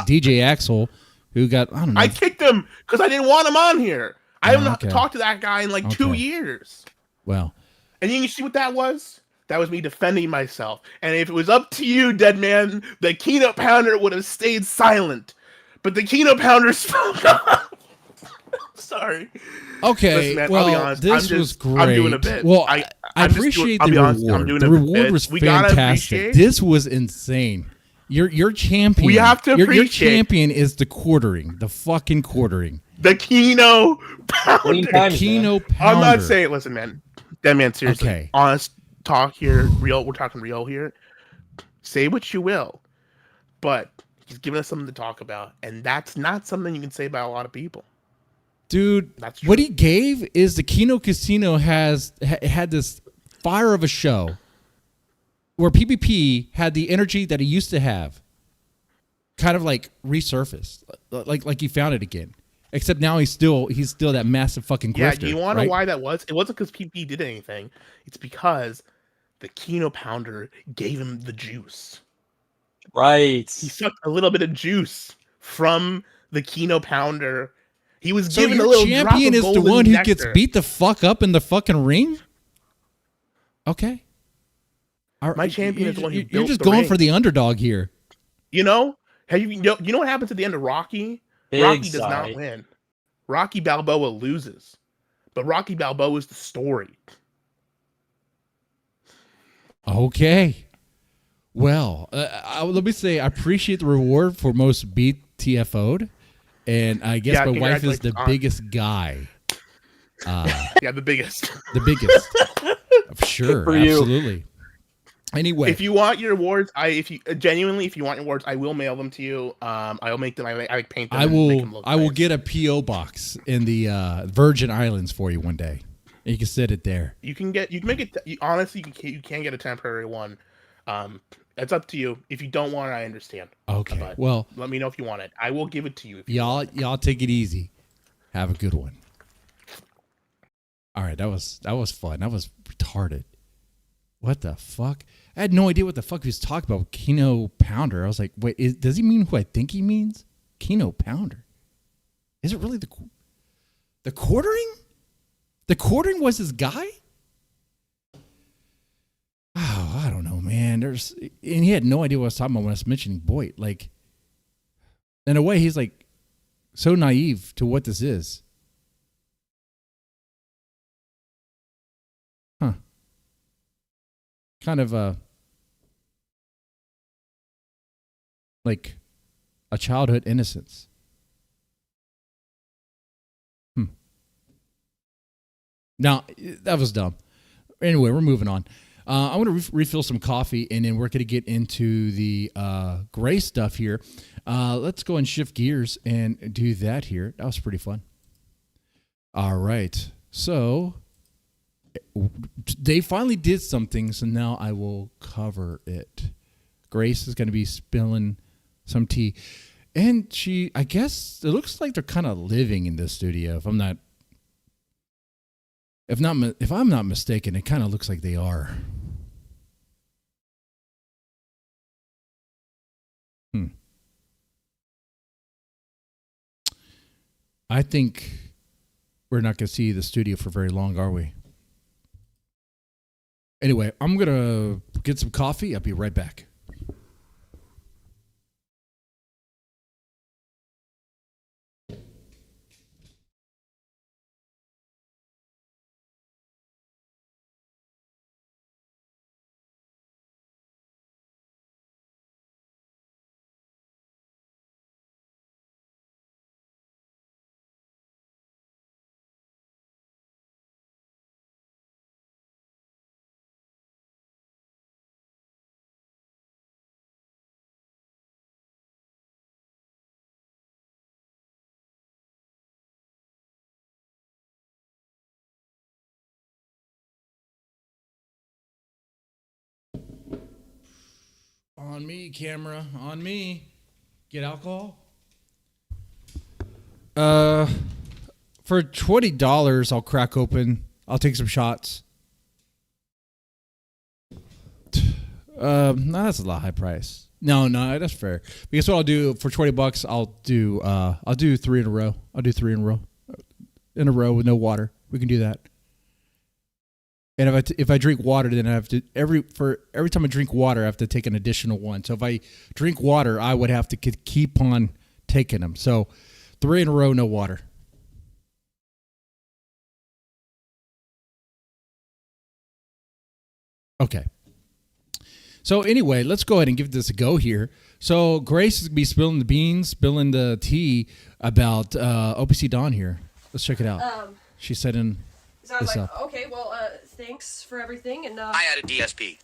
DJ Axel, who got, I don't know. I kicked him because I didn't want him on here. I haven't talked to that guy in like 2 years. Well. And you see what that was? That was me defending myself. And if it was up to you, dead man, the Keno Pounder would have stayed silent. But the Keno Pounder spoke up. Sorry. Okay, Listen, man, well, I'll be honest. this was great. I'm doing a bit. Well, I appreciate the reward. The reward was fantastic. This was insane. Your champion. We have to appreciate. Your champion is the quartering, the fucking quartering. The Keno Pounder. The Keno Pounder. I'm not saying. Listen, man. Dead man, seriously. Okay. Honest talk here. Real. We're talking real here. Say what you will, but he's giving us something to talk about, and that's not something you can say about a lot of people. Dude, what he gave is the Keno Casino had this fire of a show where PPP had the energy that he used to have kind of like resurfaced, like he found it again. Except now he's still that massive fucking grifter. Yeah, do you want to know right? why that was? It wasn't because PP did anything. It's because the Keno Pounder gave him the juice. Right. He sucked a little bit of juice from the Keno Pounder. He was So given a your little champion drop of is the golden one who nectar. gets beat the fuck up in the fucking ring? Okay. My champion is the one who You're built just the going ring. for the underdog here. You know? You know what happens at the end of Rocky? Big Rocky does sigh. not win. Rocky Balboa loses. But Rocky Balboa is the story. Okay. Well, let me say I appreciate the reward for most BTFO'd. And I guess my wife is the biggest guy. Yeah, the biggest. The biggest. Sure, For you. absolutely. Anyway, if you want your awards, if you want your awards, I will mail them to you. I'll make them. I paint them. I will. Make them look I will nice. get a PO box in the Virgin Islands for you one day. And you can sit it there. You can make it. Honestly, you can get a temporary one. It's up to you. If you don't want it, I understand. Okay. But well, let me know if you want it. I will give it to you. If y'all take it easy. Have a good one. All right, that was fun. That was retarded. What the fuck? I had no idea what the fuck he was talking about. Keno Pounder. I was like, wait, does he mean who I think he means? Keno Pounder. Is it really the quartering? The quartering was his guy? Oh, I don't know, man. And he had no idea what I was talking about when I was mentioning Boyd. Like, in a way, he's like so naive to what this is. Huh. Kind of like a childhood innocence. Now, that was dumb. Anyway, we're moving on. I want to refill some coffee, and then we're going to get into the gray stuff here. Let's go and shift gears and do that here. That was pretty fun. All right. So they finally did something, so now I will cover it. Grace is going to be spilling some tea. And I guess it looks like they're kind of living in this studio. If I'm not mistaken, it kind of looks like they are. I think we're not going to see the studio for very long, are we? Anyway, I'm going to get some coffee. I'll be right back. On me, camera. On me. Get alcohol. For $20, I'll crack open. I'll take some shots. No, that's a lot high price. No, that's fair. Because what I'll do for $20, I'll do 3 in a row. I'll do 3 in a row with no water. We can do that. And if I drink water, then I have to every time I drink water, I have to take an additional one. So if I drink water, I would have to keep on taking them. So 3 in a row, no water. Okay. So anyway, let's go ahead and give this a go here. So Grace is going to be spilling the beans, spilling the tea about OPCDon here. Let's check it out. She said in. So I was like, okay, well, thanks for everything, and I had a DSP.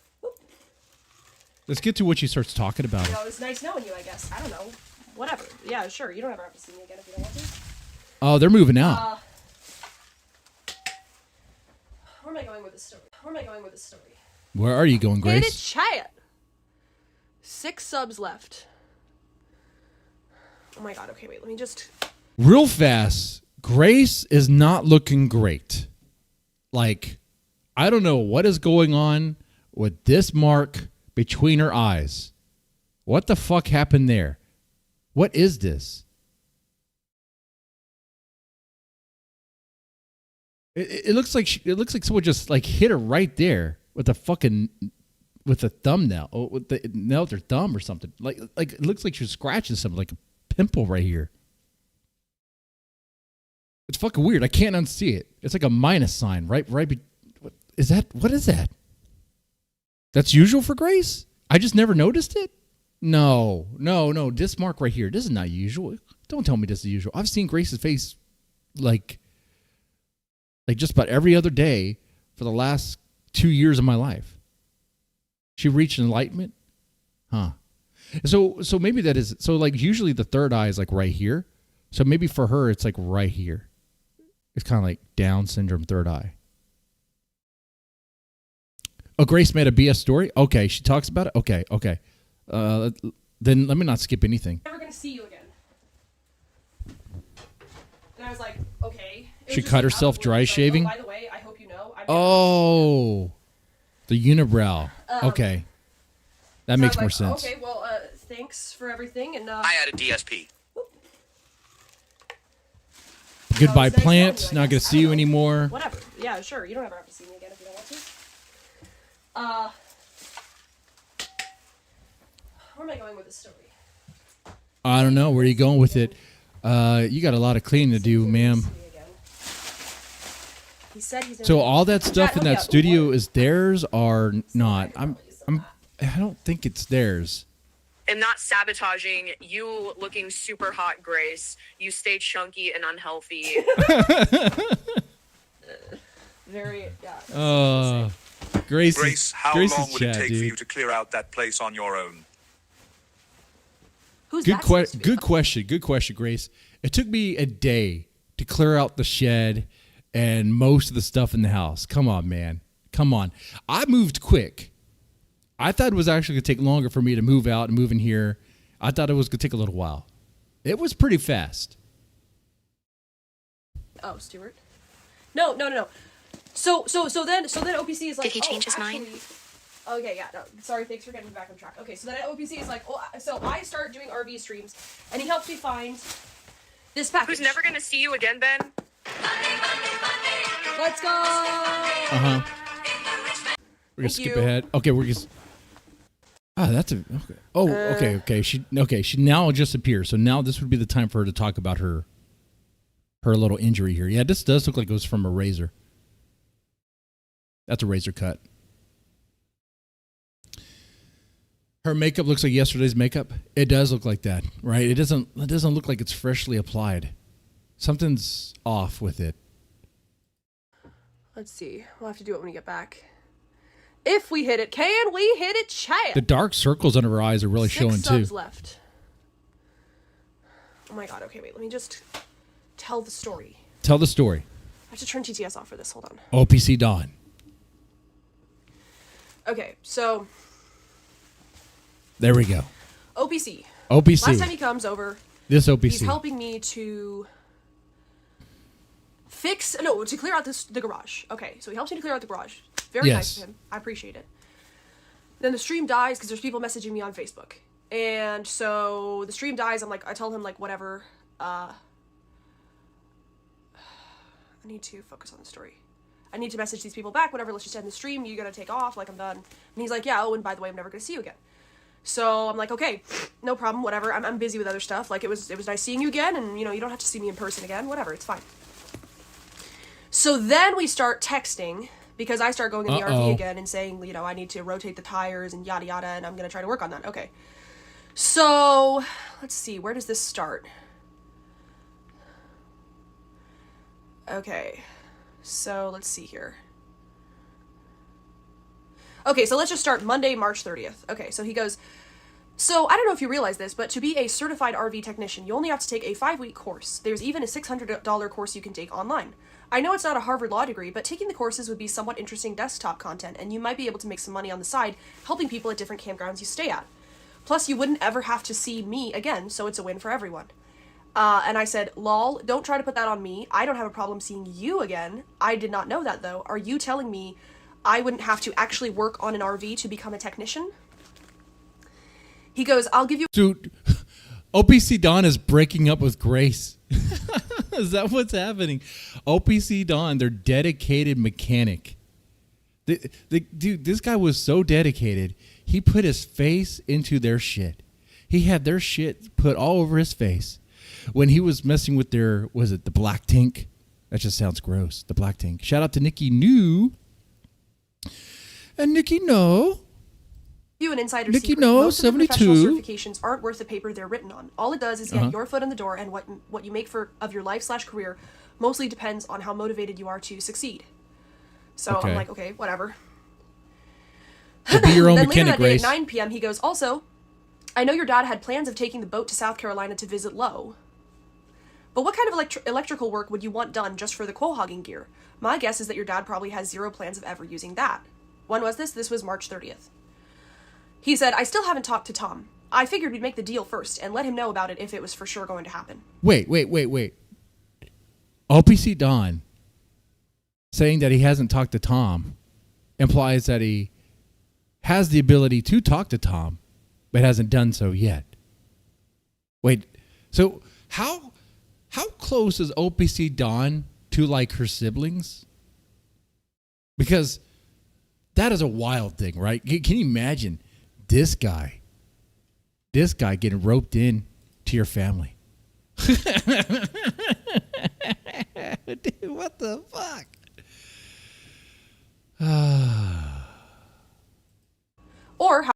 Let's get to what she starts talking about. it was nice knowing you, I guess. I don't know. Whatever. Yeah, sure. You don't ever have to see me again if you don't want to. Oh, they're moving out. Where am I going with this story? Where are you going, Hey, Grace? chat. 6 subs left. Oh my god. Okay, wait. Let me just. Real fast, Grace is not looking great. Like, I don't know what is going on with this mark between her eyes. What the fuck happened there? What is this? It looks like someone just like hit her right there with a fucking with a thumbnail, or with the nail with her thumb or something. Like it looks like she's scratching something, like a pimple right here. It's fucking weird. I can't unsee it. It's like a minus sign, right? What is that? What is that? That's usual for Grace? I just never noticed it? No. This mark right here. This is not usual. Don't tell me this is usual. I've seen Grace's face like just about every other day for the last 2 years of my life. She reached enlightenment? Huh. So maybe that is, so like usually the third eye is like right here. So maybe for her it's like right here. It's kind of like Down syndrome third eye. Oh, Grace made a BS story? Okay, she talks about it? Okay. Then let me not skip anything. Never gonna see you again. And I was like, okay. She cut herself dry shaving? By the way, I hope you know. The unibrow. Okay. That makes more sense. Okay, well, thanks for everything. And I had a DSP. Goodbye, plant. Not going to see you anymore. Whatever. Yeah, sure. You don't ever have to see me again if you don't want to. Where am I going with this story? I don't know. Where are you going with it? You got a lot of cleaning to do, ma'am. He said he's So all that stuff in that studio is theirs or not? I don't think it's theirs. I'm not sabotaging you looking super hot, Grace. You stay chunky and unhealthy. Very, yeah. Grace, how long would it take for you to clear out that place on your own? Good question, Grace. It took me a day to clear out the shed and most of the stuff in the house. Come on, man. Come on. I moved quick. I thought it was actually going to take longer for me to move out and move in here. I thought it was going to take a little while. It was pretty fast. Oh, Stuart? No. So then OPC is like, Did he change his mind? Okay, yeah, no, sorry, thanks for getting me back on track. Okay, so then OPC is like, so I start doing RV streams, and he helps me find this package. Who's never gonna see you again, Ben? Let's go! Uh-huh. We're gonna skip ahead. Okay, we're just... that's a... Okay. Oh, okay. She now just appears, so now this would be the time for her to talk about her little injury here. Yeah, this does look like it was from a razor. That's a razor cut. Her makeup looks like yesterday's makeup. It does look like that, right? It doesn't look like it's freshly applied. Something's off with it. Let's see. We'll have to do it when we get back. If we hit it, can we hit it, chat? The dark circles under her eyes are really 6 showing subs too. Left. Oh my god. Okay, wait. Let me just tell the story. Tell the story. I have to turn TTS off for this. Hold on. OPCDon. Okay, so there we go. OPC. OPC. Last time he comes over, this OPC. He's helping me to to clear out the garage. Okay, so he helps me to clear out the garage. Very nice of him. I appreciate it. Then the stream dies because there's people messaging me on Facebook. And so the stream dies. I tell him whatever. I need to focus on the story. I need to message these people back, whatever, let's just end the stream, you gotta take off, I'm done. And he's like, yeah, oh, and by the way, I'm never gonna see you again. So I'm like, okay, no problem, whatever, I'm busy with other stuff, it was nice seeing you again, and, you don't have to see me in person again, whatever, it's fine. So then we start texting, because I start going in the RV again and saying, I need to rotate the tires and yada yada, and I'm gonna try to work on that, okay. So, let's see, where does this start? Okay. So, let's see here. Okay, so let's just start Monday, March 30th. Okay, so he goes, so I don't know if you realize this, but to be a certified RV technician, you only have to take a 5-week course. There's even a $600 course you can take online. I know it's not a Harvard Law degree, but taking the courses would be somewhat interesting desktop content, and you might be able to make some money on the side, helping people at different campgrounds you stay at. Plus, you wouldn't ever have to see me again, so it's a win for everyone. And I said, lol, don't try to put that on me. I don't have a problem seeing you again. I did not know that, though. Are you telling me I wouldn't have to actually work on an RV to become a technician? He goes, I'll give you... Dude, OPCDon is breaking up with Grace. Is that what's happening? OPCDon, their dedicated mechanic. Dude, this guy was so dedicated. He put his face into their shit. He had their shit put all over his face. When he was messing with their, was it the black tank? That just sounds gross. The black tank. Shout out to Nikki New. And Nikki No. You an insider Nikki secret. No, Most of the 72. professional certifications aren't worth the paper they're written on. All it does is get your foot in the door, and what you make of your life/career mostly depends on how motivated you are to succeed. So I'm like, okay, whatever. Be your own Then later mechanic, that day Grace. at 9 p.m. he goes, also, I know your dad had plans of taking the boat to South Carolina to visit Lowe. But what kind of electrical work would you want done just for the quoll hogging gear? My guess is that your dad probably has zero plans of ever using that. When was this? This was March 30th. He said, I still haven't talked to Tom. I figured we'd make the deal first and let him know about it if it was for sure going to happen. Wait. OPCDon saying that he hasn't talked to Tom implies that he has the ability to talk to Tom, but hasn't done so yet. Wait, so how close is OPCDon to like her siblings? Because that is a wild thing, right? Can you imagine this guy getting roped in to your family? Dude, what the fuck?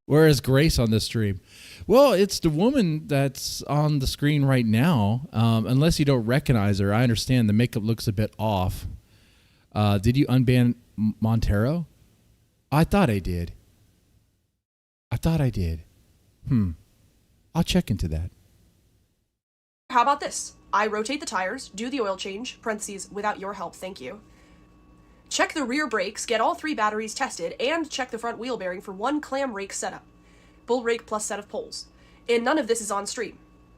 Where is Grace on this stream? Well, it's the woman that's on the screen right now. Unless you don't recognize her, I understand the makeup looks a bit off. Did you unban Montero? I thought I did. I'll check into that. How about this? I rotate the tires, do the oil change, parentheses, without your help, thank you. Check the rear brakes, get all 3 batteries tested, and check the front wheel bearing for 1 clam rake setup. Bull rake plus set of poles. And none of this is on stream.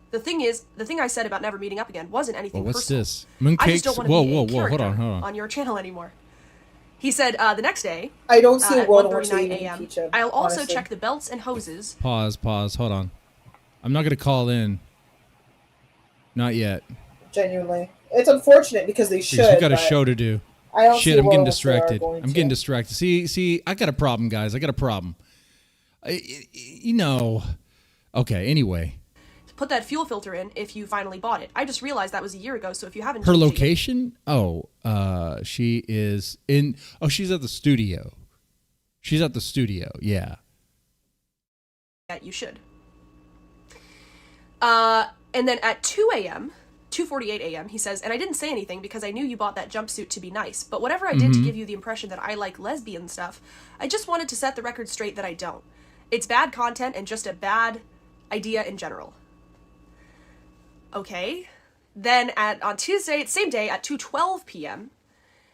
The thing I said about never meeting up again wasn't anything what's personal. this? Mooncakes? I just don't want to be a character hold on. on your channel anymore. He said the next day, I don't see a at world in which 1:39 they a.m., teach it, I'll also honestly. check the belts and hoses. Pause, hold on. I'm not going to call in. Not yet. Genuinely. It's unfortunate because they should. Because we got a but show to do. I don't see Shit, a I'm world getting in which they are distracted. going I'm to. getting distracted. See, I got a problem, guys. I got a problem. Okay, anyway. Put that fuel filter in if you finally bought it. I just realized that was a year ago, so if you haven't Her changed it location? She is in... she's at the studio. Yeah. yet, you should. And then at 2 a.m., 2:48 a.m., he says, and I didn't say anything because I knew you bought that jumpsuit to be nice, but whatever I did to give you the impression that I like lesbian stuff, I just wanted to set the record straight that I don't. It's bad content and just a bad idea in general. Okay. Then on Tuesday, same day, at 2:12 p.m.,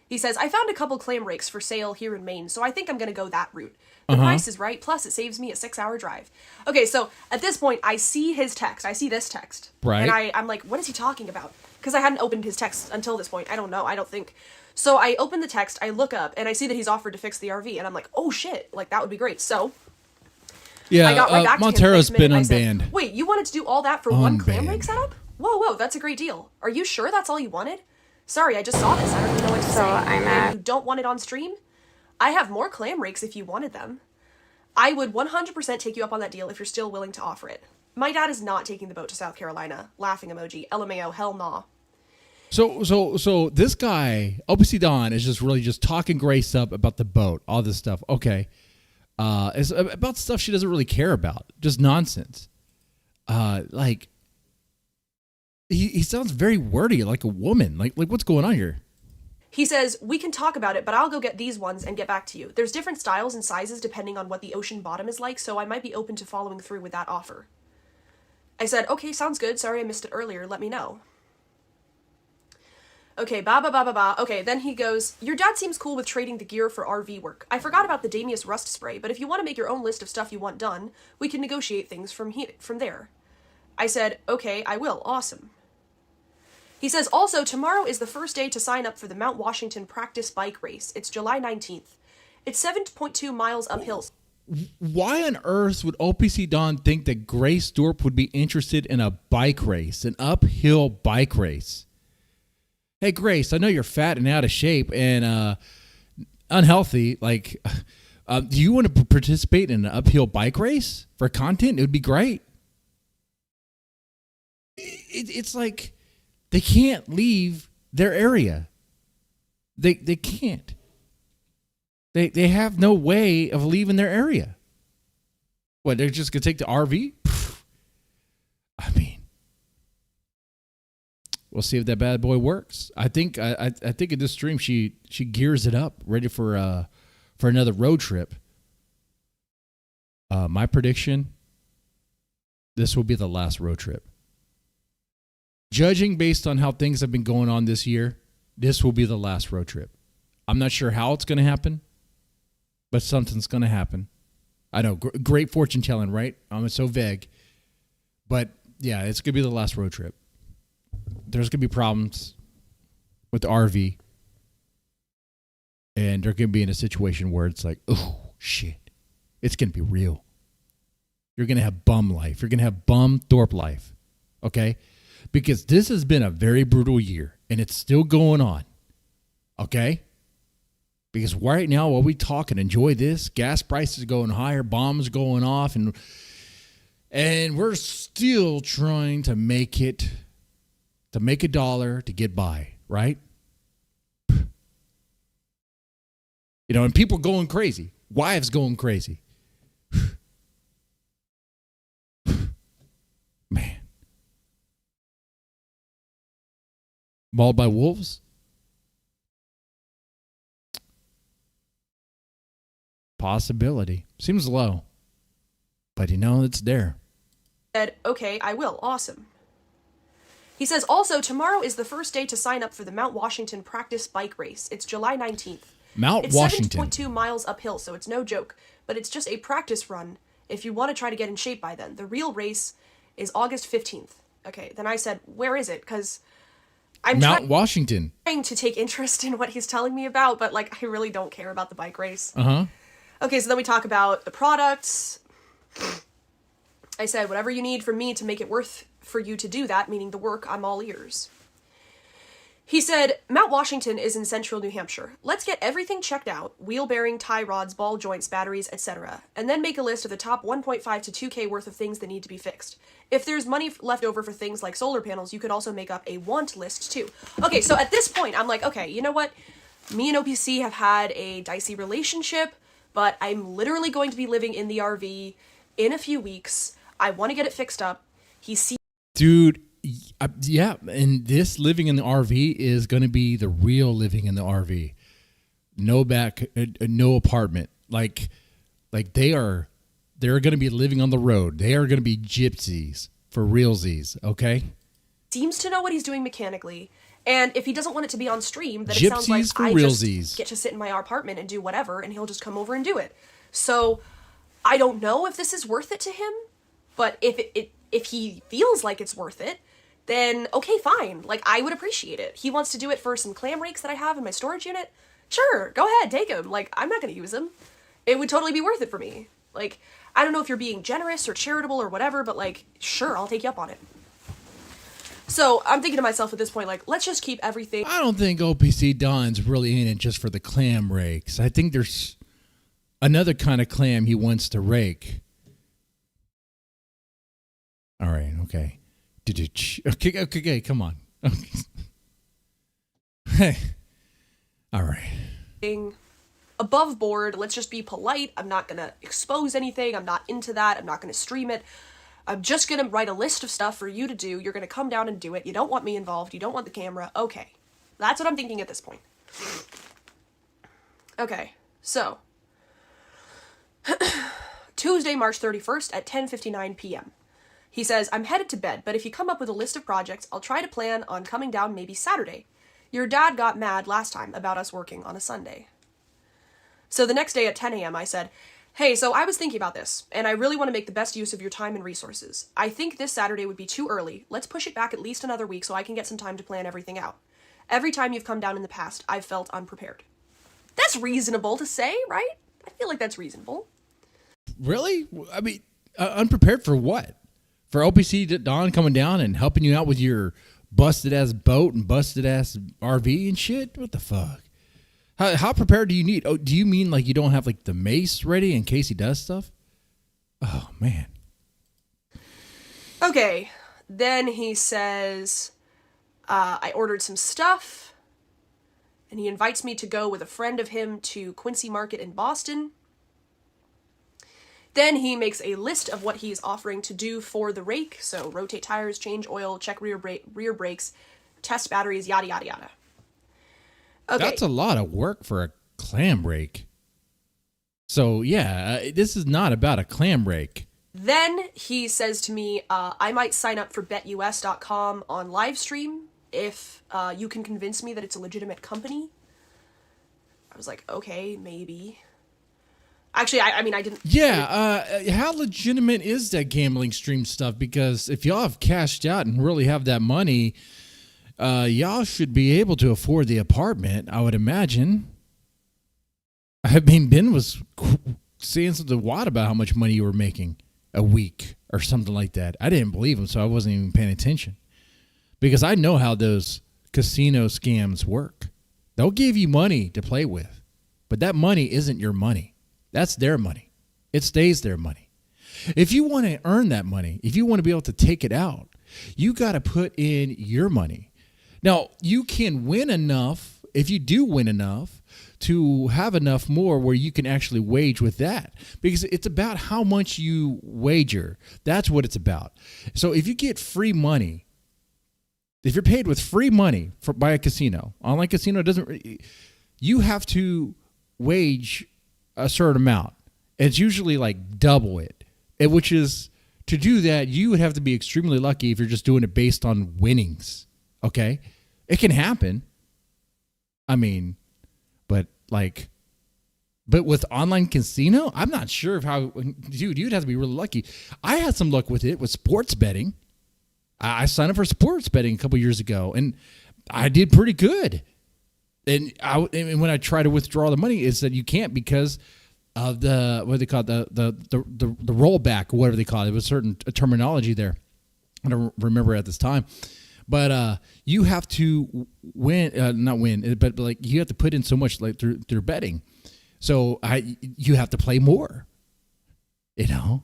he says, I found a couple clam rakes for sale here in Maine, so I think I'm going to go that route. The price is right, plus it saves me a 6-hour drive. Okay, so at this point, I see his text. I see this text. Right. And I'm like, what is he talking about? Because I hadn't opened his text until this point. I don't know. I don't think. So I open the text, I look up, and I see that he's offered to fix the RV. And I'm like, oh shit, like that would be great. So Yeah, I got right back Montero's to him. been I said, unbanned. wait, you wanted to do all that for one clam Unbanned. rake setup? Whoa, that's a great deal. Are you sure that's all you wanted? Sorry, I just saw this. I don't even know what to say. And you don't want it on stream? I have more clam rakes if you wanted them. I would 100% take you up on that deal if you're still willing to offer it. My dad is not taking the boat to South Carolina. Laughing emoji. LMAO. Hell nah. So this guy, OPCDon, is just really just talking Grace up about the boat, all this stuff. Okay. It's about stuff she doesn't really care about. Just nonsense. Like, he sounds very wordy, like a woman. Like what's going on here? He says, we can talk about it, but I'll go get these ones and get back to you. There's different styles and sizes depending on what the ocean bottom is like, so I might be open to following through with that offer. I said, okay, sounds good. Sorry I missed it earlier. Let me know. Okay, ba. Okay, then he goes, your dad seems cool with trading the gear for RV work. I forgot about the Damius rust spray, but if you want to make your own list of stuff you want done, we can negotiate things from there. I said, okay, I will. Awesome. He says, also, tomorrow is the first day to sign up for the Mount Washington practice bike race. It's July 19th. It's 7.2 miles uphill. Why on earth would OPCDon think that Grace Thorp would be interested in a bike race, an uphill bike race? Hey, Grace, I know you're fat and out of shape, and unhealthy. Like, do you want to participate in an uphill bike race for content? It would be great. It's like they can't leave their area. They can't. They have no way of leaving their area. What, they're just gonna take the RV? I mean, we'll see if that bad boy works. I think in this stream she gears it up, ready for another road trip. My prediction: this will be the last road trip. Judging based on how things have been going on this year, this will be the last road trip. I'm not sure how it's going to happen, but something's going to happen. I know, great fortune telling, right? It's so vague. But yeah, it's going to be the last road trip. There's going to be problems with the RV. And they're going to be in a situation where it's like, oh, shit. It's going to be real. You're going to have bum life. You're going to have bum Thorp life. Okay? Because this has been a very brutal year, and it's still going on. Okay? Because right now, while we talk and enjoy this, gas prices are going higher, bombs going off, and we're still trying to make a dollar to get by, right? You know, and people going crazy. Wives going crazy. Man. Mauled by wolves? Possibility. Seems low. But you know, it's there. Said, okay, I will. Awesome. He says, also, tomorrow is the first day to sign up for the Mount Washington practice bike race. It's July 19th. Mount Washington. It's 7.2 miles uphill, so it's no joke. But it's just a practice run if you want to try to get in shape by then. The real race is August 15th. Okay, then I said, where is it? Because I'm Washington. Trying to take interest in what he's telling me about, but like I really don't care about the bike race. Uh-huh. Okay, so then we talk about the products. I said, whatever you need from me to make it worth for you to do that, meaning the work, I'm all ears. He said, Mount Washington is in central New Hampshire. Let's get everything checked out, wheel bearing, tie rods, ball joints, batteries, etc. And then make a list of the top 1.5 to 2K worth of things that need to be fixed. If there's money left over for things like solar panels, you could also make up a want list too. Okay, so at this point, I'm like, okay, you know what? Me and OPC have had a dicey relationship, but I'm literally going to be living in the RV in a few weeks. I want to get it fixed up. Dude, yeah, and this living in the RV is going to be the real living in the RV. No apartment. Like they're going to be living on the road. They are going to be gypsies for realsies, okay? Seems to know what he's doing mechanically. And if he doesn't want it to be on stream, then gypsies it sounds like for I realsies. Just get to sit in my apartment and do whatever, and he'll just come over and do it. So I don't know if this is worth it to him, but if he feels like it's worth it, then okay, fine. Like, I would appreciate it. He wants to do it for some clam rakes that I have in my storage unit. Sure, go ahead, take him. Like, I'm not going to use him. It would totally be worth it for me. Like, I don't know if you're being generous or charitable or whatever, but like, sure, I'll take you up on it. So I'm thinking to myself at this point, like, let's just keep everything. I don't think OPCDon's really in it just for the clam rakes. I think there's another kind of clam he wants to rake. All right, okay. Okay, come on. Hey. All right. Above board, let's just be polite. I'm not going to expose anything. I'm not into that. I'm not going to stream it. I'm just going to write a list of stuff for you to do. You're going to come down and do it. You don't want me involved. You don't want the camera. Okay. That's what I'm thinking at this point. Okay, so Tuesday, March 31st at 10:59 p.m. He says, I'm headed to bed, but if you come up with a list of projects, I'll try to plan on coming down maybe Saturday. Your dad got mad last time about us working on a Sunday. So the next day at 10 a.m. I said, hey, so I was thinking about this, and I really want to make the best use of your time and resources. I think this Saturday would be too early. Let's push it back at least another week so I can get some time to plan everything out. Every time you've come down in the past, I've felt unprepared. That's reasonable to say, right? I feel like that's reasonable. Really? I mean, unprepared for what? For OPCDon coming down and helping you out with your busted-ass boat and busted-ass RV and shit? What the fuck? How prepared do you need? Oh, do you mean like you don't have like the mace ready in case he does stuff? Oh, man. Okay. Then he says, I ordered some stuff, and he invites me to go with a friend of him to Quincy Market in Boston. Then he makes a list of what he's offering to do for the rake. So rotate tires, change oil, check rear brakes, test batteries, yada, yada, yada. Okay. That's a lot of work for a clam rake. So, yeah, this is not about a clam rake. Then he says to me, I might sign up for betus.com on live stream if you can convince me that it's a legitimate company. I was like, okay, maybe. Actually, I mean, I didn't. Yeah, how legitimate is that gambling stream stuff? Because if y'all have cashed out and really have that money, y'all should be able to afford the apartment, I would imagine. I mean, Ben was saying something wild about how much money you were making a week or something like that. I didn't believe him, so I wasn't even paying attention. Because I know how those casino scams work. They'll give you money to play with, but that money isn't your money. That's their money. It stays their money. If you want to earn that money, if you want to be able to take it out, you got to put in your money. Now, you can win enough, if you do win enough, to have enough more where you can actually wage with that. Because it's about how much you wager. That's what it's about. So if you get free money, if you're paid with free money by a casino, online casino doesn't, you have to wage a certain amount. It's usually like double it, which is, to do that, you would have to be extremely lucky if you're just doing it based on winnings. Okay? It can happen. I mean, but with online casino, I'm not sure of how, dude, you'd have to be really lucky. I had some luck with it with sports betting. I signed up for sports betting a couple years ago, and I did pretty good. And when I try to withdraw the money, it said you can't because of the, what do they call it, the rollback, or whatever they call it. There was certain terminology there. I don't remember at this time. But you have to not win, but like you have to put in so much like through betting. So you have to play more. You know,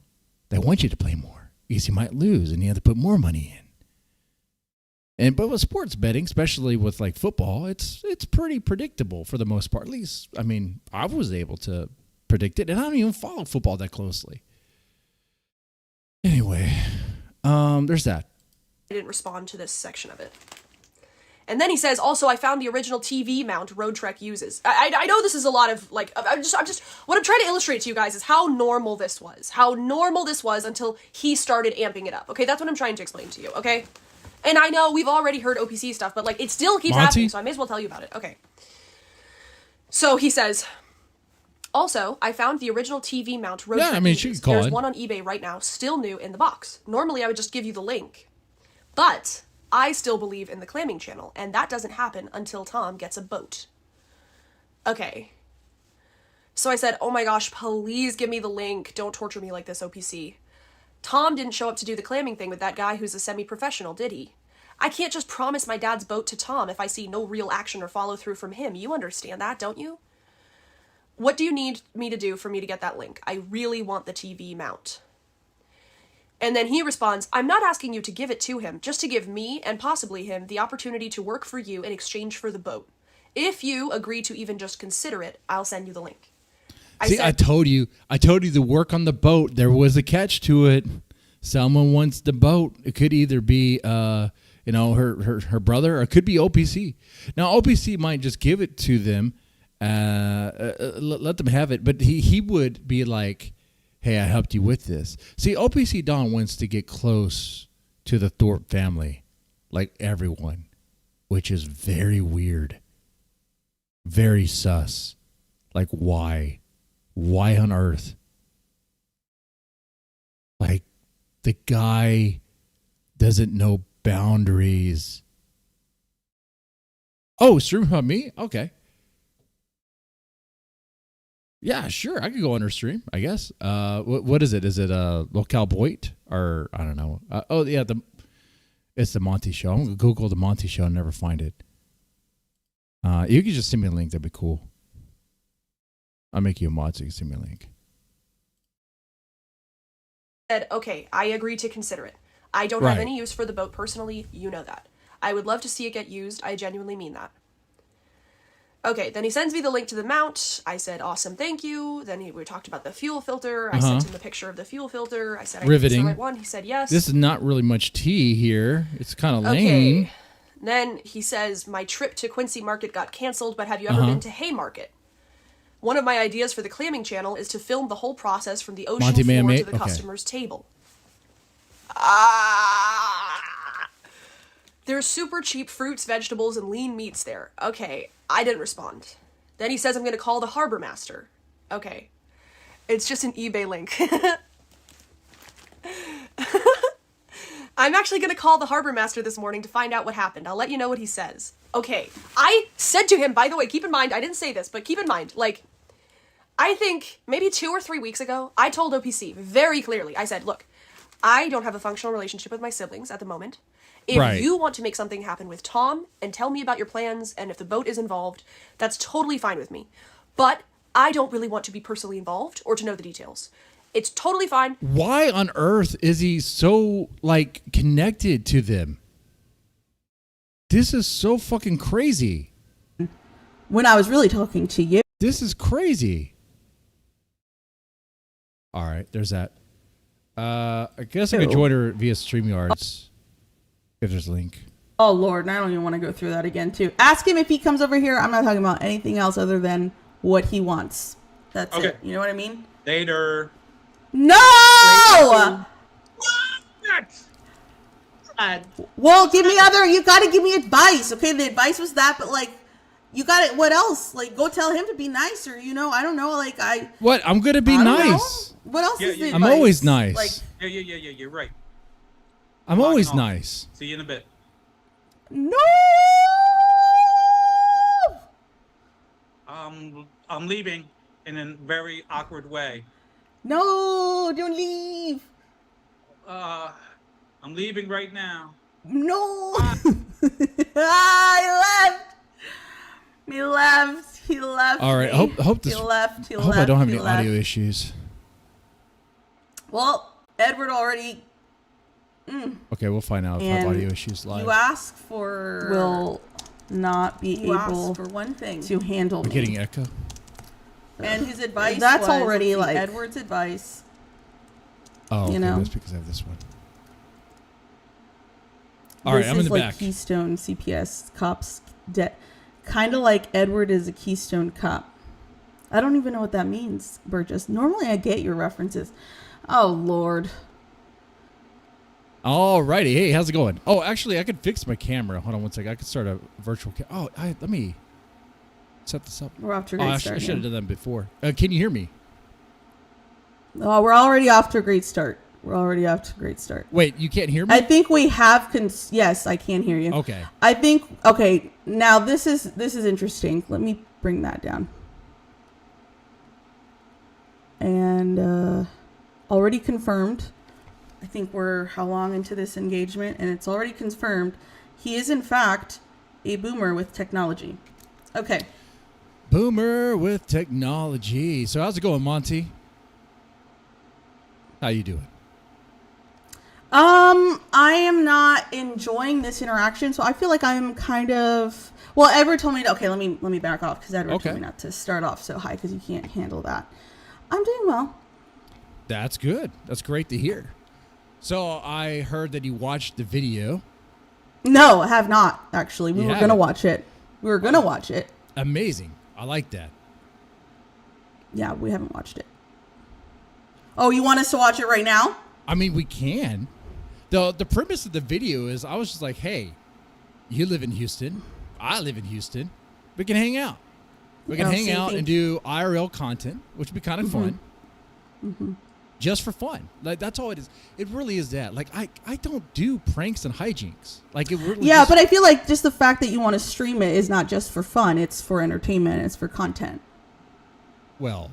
they want you to play more because you might lose, and you have to put more money in. But with sports betting, especially with like football, it's pretty predictable for the most part. At least, I mean, I was able to predict it, and I don't even follow football that closely. Anyway, there's that. I didn't respond to this section of it. And then he says, also, I found the original TV mount Road Trek uses. I know this is a lot of, like, I'm just, what I'm trying to illustrate to you guys is how normal this was. How normal this was until he started amping it up. Okay, that's what I'm trying to explain to you, okay? And I know we've already heard OPC stuff, but, like, it still keeps happening, so I may as well tell you about it. Okay. So he says, also, I found the original TV mount Road Trek uses. There's one on eBay right now, still new in the box. Normally, I would just give you the link. But I still believe in the clamming channel, and that doesn't happen until Tom gets a boat. Okay. So I said, oh my gosh, please give me the link. Don't torture me like this, OPC. Tom didn't show up to do the clamming thing with that guy who's a semi-professional, did he? I can't just promise my dad's boat to Tom if I see no real action or follow-through from him. You understand that, don't you? What do you need me to do for me to get that link? I really want the TV mount. And then he responds, I'm not asking you to give it to him, just to give me, and possibly him, the opportunity to work for you in exchange for the boat. If you agree to even just consider it, I'll send you the link. I told you the work on the boat, there was a catch to it. Someone wants the boat. It could either be, her brother, or it could be OPC. Now, OPC might just give it to them, let them have it, but he would be like, hey, I helped you with this. See, OPCDon wants to get close to the Thorp family, like everyone, which is very weird. Very sus. Like, why? Why on earth? Like, the guy doesn't know boundaries. Oh, stream about me? Okay. Yeah, sure. I could go on her stream, I guess. What is it? Is it Locale Boit? Or, I don't know. It's the Monty Show. I'm going to Google the Monty Show and never find it. You could just send me a link. That'd be cool. I'll make you a mod so you can see my link. Said, okay, I agree to consider it. I don't have any use for the boat personally. You know that. I would love to see it get used. I genuinely mean that. Okay, then he sends me the link to the mount. I said, awesome, thank you. Then we talked about the fuel filter. I sent him the picture of the fuel filter. I said, I think it's the right one. He said, yes. This is not really much tea here. It's kind of lame. Okay. Then he says, my trip to Quincy Market got canceled, but have you ever been to Haymarket? One of my ideas for the clamming channel is to film the whole process from the ocean floor to the customer's table. There's super cheap fruits, vegetables, and lean meats there. Okay, I didn't respond. Then he says I'm going to call the harbor master. Okay. It's just an eBay link. I'm actually going to call the harbor master this morning to find out what happened. I'll let you know what he says. Okay. I said to him, by the way, keep in mind, I didn't say this, but keep in mind, like, I think maybe 2 or 3 weeks ago, I told OPC very clearly, I said, look, I don't have a functional relationship with my siblings at the moment. If you want to make something happen with Tom and tell me about your plans, and if the boat is involved, that's totally fine with me. But I don't really want to be personally involved or to know the details. It's totally fine. Why on earth is he so, like, connected to them? This is so fucking crazy. When I was really talking to you. This is crazy. All right, there's that. I guess I could join her via StreamYards. If there's a link. Oh, Lord, and I don't even want to go through that again, too. Ask him if he comes over here. I'm not talking about anything else other than what he wants. That's it. You know what I mean? Later. No! Well, you got to give me advice. Okay, the advice was that, but, like, you got it. What else? Like, go tell him to be nicer, you know? I don't know. Like, What? I'm going to be nice. What else is the advice? I'm always nice. Like, Yeah, you're right. I'm always nice. See you in a bit. No! I'm leaving in a very awkward way. No, don't leave. I'm leaving right now. No. He left. All right. Hope this. He left. I hope I don't have any audio issues. Well, Edward already. Okay, we'll find out if I have audio issues live. You ask for. Will not be able for one thing to handle. We're getting echo. And his advice. That's already like Edward's advice. Oh, okay, that's because I have this one. All right, I'm in the back. Keystone CPS cops debt, kind of like Edward is a Keystone cop. I don't even know what that means, Burgess. Normally, I get your references. Oh Lord. All righty. Hey, how's it going? Oh, actually, I could fix my camera. Hold on one second. I could start a virtual camera. Let me set this up. We're off to a great start. I should have done that before. Can you hear me? Oh, we're already off to a great start. Wait, you can't hear me? I think we have. Yes, I can hear you. Okay. I think. Okay. Now this is interesting. Let me bring that down. And already confirmed. I think we're how long into this engagement, and it's already confirmed. He is in fact a boomer with technology. Okay. Boomer with technology. So how's it going, Monty? How you doing? I am not enjoying this interaction, so I feel like I'm kind of. Well, Edward told me to. Okay, let me back off because Edward told me not to start off so high because you can't handle that. I'm doing well. That's good. That's great to hear. So I heard that you watched the video. No, I have not actually. We were gonna watch it. Watch it. Amazing. I like that. Yeah, we haven't watched it. Oh, you want us to watch it right now? I mean, we can. The premise of the video is I was just like, hey, you live in Houston. I live in Houston. We can hang out. We can hang out and do IRL content, which would be kind of fun. Mm-hmm. Just for fun. Like, that's all it is. It really is that. Like, I don't do pranks and hijinks. Like, it really but I feel like just the fact that you want to stream it is not just for fun. It's for entertainment. It's for content. Well,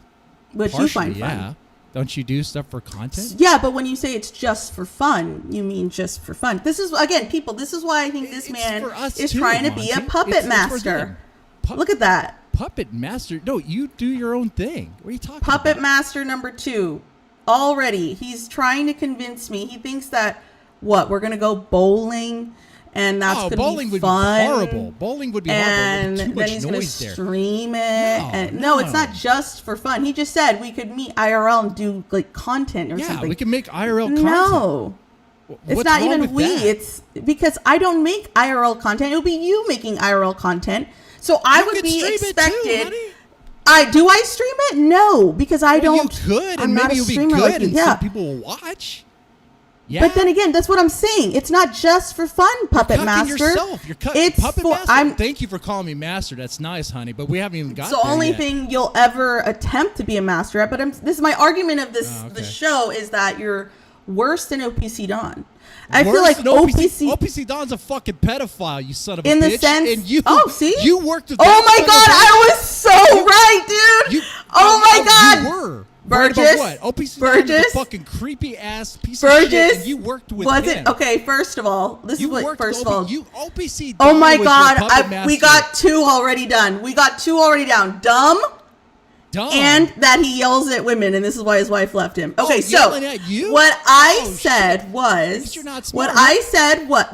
which you find fun. Don't you do stuff for content? Yeah, but when you say it's just for fun, you mean just for fun. This is, again, people, this is why I think this man is trying to be a puppet master. Look at that. Puppet Master. No, you do your own thing. What are you talking Puppet about? Master number 2. Already, he's trying to convince me. He thinks that, we're going to go bowling, and that's going to be fun. Bowling would be horrible. Bowling would be horrible. And Too much then he's going to noise there. stream it. And no, it's not just for fun. He just said we could meet IRL and do like content or something. Yeah, we can make IRL content. No. It's not even we. That? It's because I don't make IRL content. It would be you making IRL content. So I would be expected. Do I stream it? No, because I don't. You could, I'm and not maybe a you'll be streamer good, like and you. some people will watch. Yeah. But then again, that's what I'm saying. It's not just for fun, Puppet Master. Yourself. You're it's Puppet for. Master. Thank you for calling me Master. That's nice, honey. But we haven't even got. It's the only thing you'll ever attempt to be a master at. But this is my argument of this. The show is that you're worse than OPCDon. I feel like OPCDon's a fucking pedophile, you son of a bitch. In the sense, and you, see, you worked with. Oh my god, I was so right, dude. Oh my god, you were. Burgess. What? OPCDon is a fucking creepy ass piece of shit. And you worked with him. Okay, first of all, this is what. First of all, OPCDon. Oh my god, we got 2 already done. We got 2 already down. Dumb. And that he yells at women, and this is why his wife left him. Okay, so what I said was,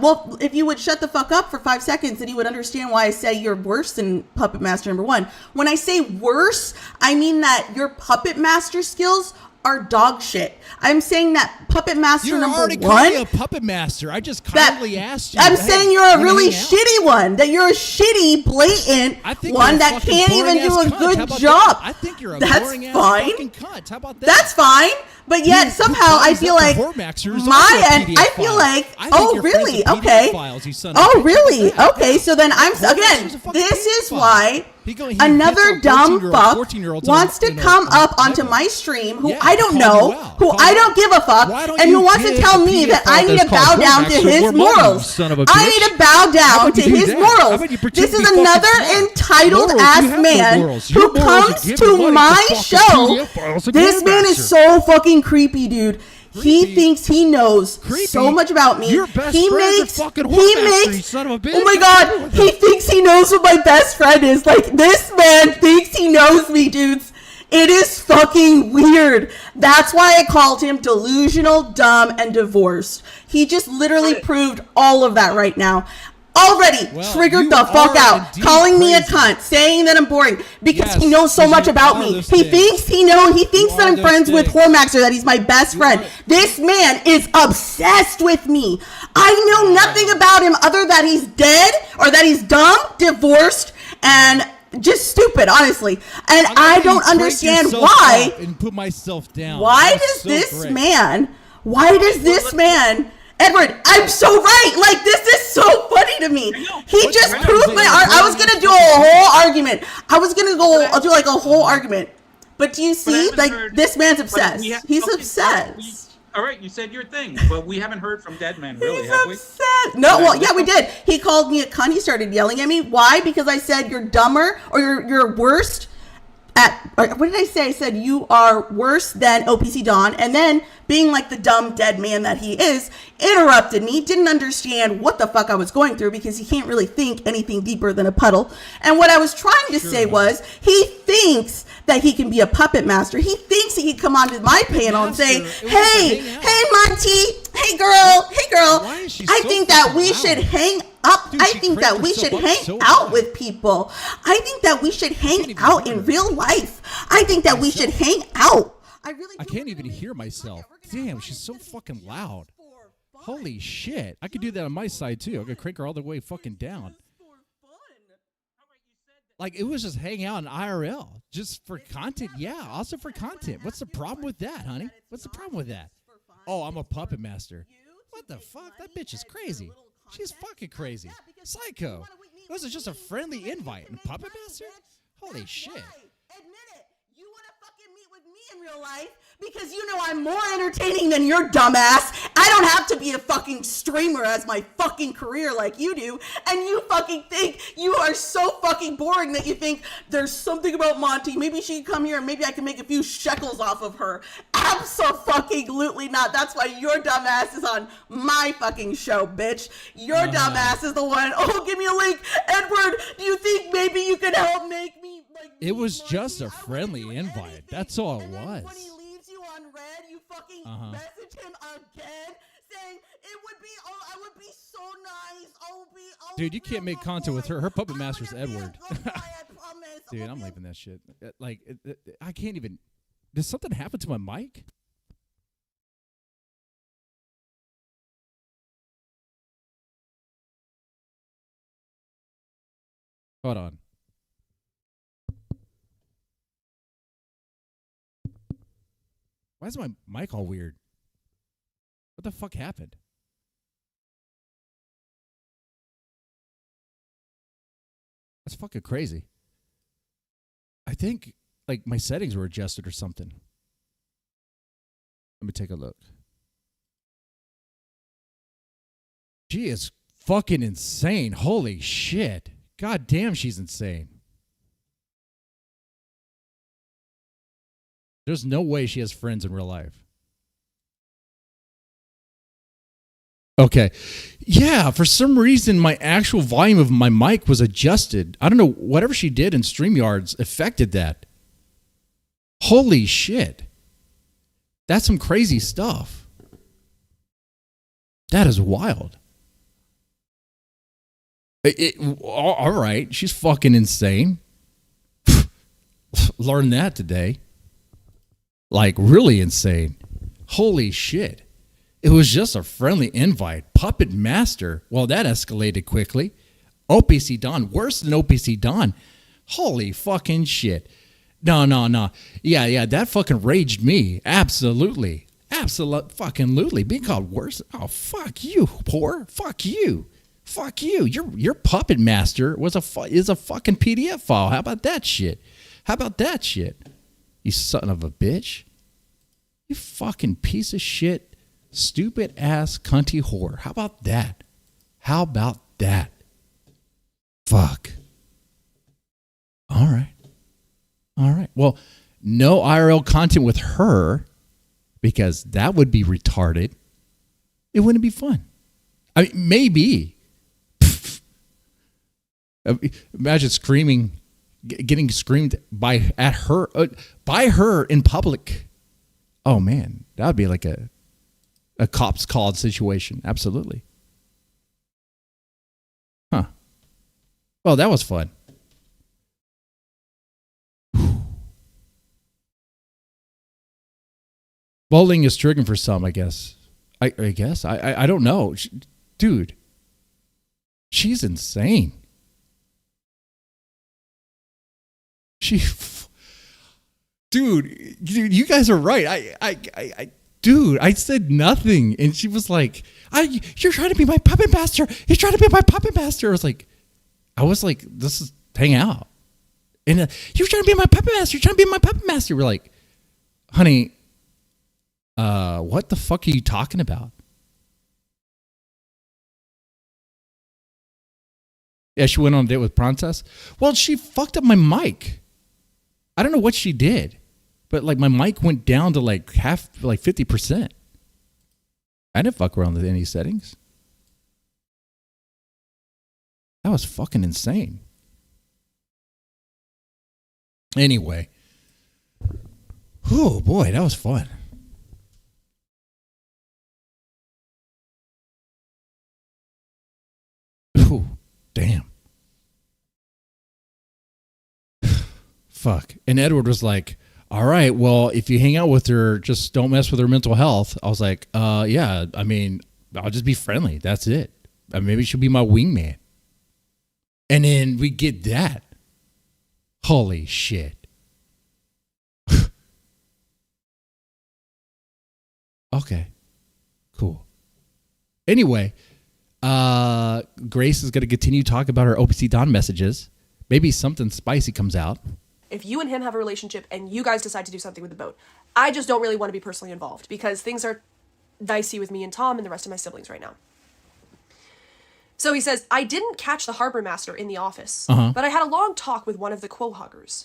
well, if you would shut the fuck up for 5 seconds, then you would understand why I say you're worse than Puppet Master number 1. When I say worse, I mean that your Puppet Master skills are dog shit. I'm saying that Puppet Master number 1. You're already calling me a Puppet Master. I just kindly asked you. I'm saying you're a really shitty one. That you're a shitty, blatant one that can't even do a good job. I think you're a boring ass fucking cunt. How about that? That's fine. But yet somehow I feel like my end. I feel like, oh really? Okay. Oh really? Okay. So then again. This is why another dumb fuck wants to come up onto my stream who I don't know, who I don't give a fuck, and who wants to tell me that I need to bow down to his morals. I need to bow down to his morals. This is another entitled ass man who comes to my show. This man is so fucking creepy, dude. He thinks he knows so much about me. He makes, oh my god, he thinks he knows what my best friend is. Like, this man thinks he knows me, dudes. It is fucking weird. That's why I called him delusional, dumb, and divorced. He just literally proved all of that right now. Already triggered the fuck out, calling me a cunt, saying that I'm boring because he knows so much about me. He thinks that I'm friends with Hormaxer, that he's my best friend. This man is obsessed with me. I know nothing about him other than he's dead or that he's dumb, divorced, and just stupid, honestly. And I don't understand why. And put myself down. Why does this man? Edward, I'm so right. Like, this is so funny to me. He just proved my I was gonna do a whole argument. I'll do like a whole argument. But do you see? Like, this man's obsessed. He's obsessed. All right, you said your thing, but we haven't heard from Dead Man, really, have we? No, well, yeah, we did. He called me a cunt. He started yelling at me. Why? Because I said you're dumber or you're worst at, what did I say? I said you are worse than OPCDon, and then being like the dumb dead man that he is, interrupted me, didn't understand what the fuck I was going through because he can't really think anything deeper than a puddle. And what I was trying to say was, he thinks that he can be a puppet master. He thinks he can come onto my panel and say, hey Monty, hey girl, I think that we should hang up. I think that we should hang out with people. I think that we should hang out in real life. I think that we should hang out. I can't even hear myself. Damn, she's so fucking loud. Holy shit. I could do that on my side too. I could crank her all the way fucking down. Like, it was just hang out in IRL. Just for content. Yeah, also for content. What's the problem with that, honey? What's the problem with that? Oh, I'm a puppet master. What the fuck? That bitch is crazy. She's fucking crazy. Psycho. It was just a friendly invite. And puppet master? Holy shit. Admit it. You want to fucking meet with me in real life? Because you know I'm more entertaining than your dumbass. I don't have to be a fucking streamer as my fucking career like you do. And you fucking think you are so fucking boring that you think there's something about Monty. Maybe she can come here and maybe I can make a few shekels off of her. Abso-fucking-lutely not. That's why your dumbass is on my fucking show, bitch. Your dumbass is the one. Oh, give me a link. Edward, do you think maybe you could help make me like It was just a friendly invite. That's all it was. When he leaves you on red, you fucking message him again, saying it would be. Oh, I would be so nice. Dude, you can't make content with her. Her puppet master's Edward. Dude, I'm leaving that shit. Like, I can't even. Did something happen to my mic? Hold on. Why is my mic all weird? What the fuck happened? That's fucking crazy. I think, like, my settings were adjusted or something. Let me take a look. She is fucking insane. Holy shit. God damn, she's insane. There's no way she has friends in real life. Okay. Yeah, for some reason, my actual volume of my mic was adjusted. I don't know. Whatever she did in StreamYards affected that. Holy shit. That's some crazy stuff. That is wild. All right. She's fucking insane. Learned that today. Like, really insane. Holy shit. It was just a friendly invite. Puppet Master. Well, that escalated quickly. OPCDon. Worse than OPCDon. Holy fucking shit. No. Yeah. That fucking raged me. Absolutely. Fucking-lutely. Being called worse. Oh, fuck you, poor. Fuck you. Fuck you. Your Puppet Master is a fucking PDF file. How about that shit? You son of a bitch. You fucking piece of shit. Stupid ass cunty whore. How about that? Fuck. All right. Well, no IRL content with her because that would be retarded. It wouldn't be fun. I mean, maybe. Imagine screaming, getting screamed at her by her in public. Oh man, that would be like a cops called situation. Absolutely. Huh. Well, that was fun. Bowling is triggering for some, I guess. I guess. I don't know. Dude, she's insane. Dude, you guys are right. Dude, I said nothing. And she was like, you're trying to be my puppet master. You're trying to be my puppet master. I was like, this is hang out. And you're trying to be my puppet master. You're trying to be my puppet master. We're like, honey, what the fuck are you talking about? Yeah, she went on a date with Princess. Well, she fucked up my mic. I don't know what she did. But like my mic went down to like 50%. I didn't fuck around with any settings. That was fucking insane. Anyway. Oh boy, that was fun. Oh, damn. Fuck. And Edward was like, all right, well, if you hang out with her, just don't mess with her mental health. I was like, yeah, I mean, I'll just be friendly. That's it. Maybe she'll be my wingman. And then we get that. Holy shit. Okay, cool. Anyway, Grace is going to continue to talk about her OPCDon messages. Maybe something spicy comes out. If you and him have a relationship and you guys decide to do something with the boat, I just don't really want to be personally involved because things are dicey with me and Tom and the rest of my siblings right now. So he says, I didn't catch the harbor master in the office, but I had a long talk with one of the quohuggers.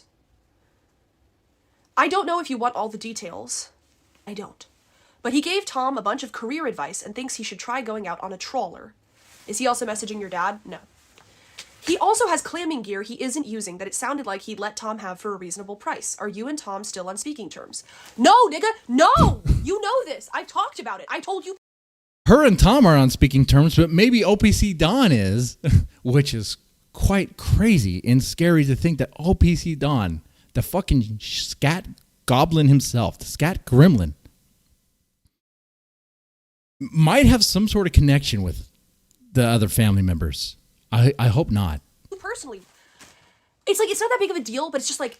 I don't know if you want all the details. I don't. But he gave Tom a bunch of career advice and thinks he should try going out on a trawler. Is he also messaging your dad? No. He also has clamming gear he isn't using that it sounded like he'd let Tom have for a reasonable price. Are you and Tom still on speaking terms? No, nigga, no! You know this. I've talked about it. I told you. Her and Tom are on speaking terms, but maybe OPCDon is, which is quite crazy and scary to think that OPCDon, the fucking scat goblin himself, the scat gremlin, might have some sort of connection with the other family members. I hope not. Personally, it's like, it's not that big of a deal, but it's just like,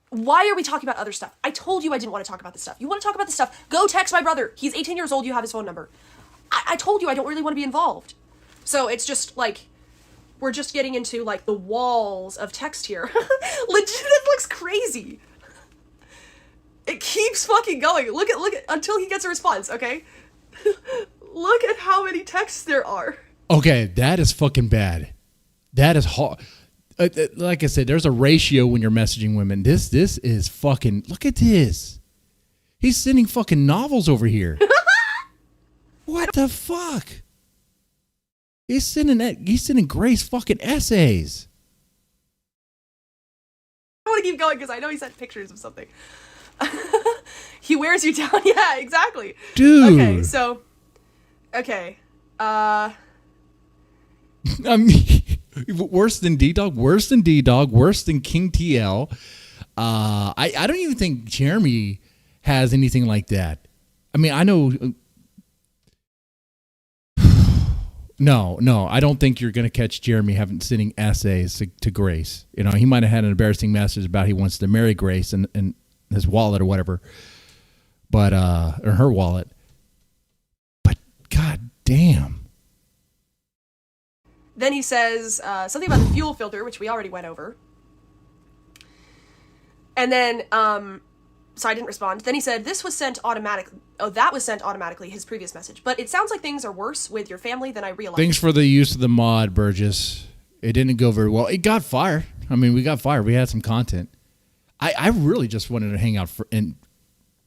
why are we talking about other stuff? I told you I didn't want to talk about this stuff. You want to talk about this stuff? Go text my brother. He's 18 years old. You have his phone number. I told you I don't really want to be involved. So it's just like, we're just getting into like the walls of text here. Legit, it looks crazy. It keeps fucking going. Look at until he gets a response, okay? Look at how many texts there are. Okay, that is fucking bad. That is hard. Like I said, there's a ratio when you're messaging women. This is fucking. Look at this. He's sending fucking novels over here. What the fuck? He's sending Grace fucking essays. I want to keep going because I know he sent pictures of something. He wears you down. Yeah, exactly. Dude. Okay, so. Okay. I mean, worse than D-Dog, worse than D-Dog, worse than King TL. I don't even think Jeremy has anything like that. I mean, I know. No, I don't think you're going to catch Jeremy sending essays to Grace. You know, he might have had an embarrassing message about he wants to marry Grace and his wallet or whatever, but or her wallet. But god damn. Then he says something about the fuel filter, which we already went over. And then, so I didn't respond. Then he said, this was sent automatically. Oh, that was sent automatically, his previous message. But it sounds like things are worse with your family than I realized. Thanks for the use of the mod, Burgess. It didn't go very well. It got fired. I mean, we got fired. We had some content. I really just wanted to hang out in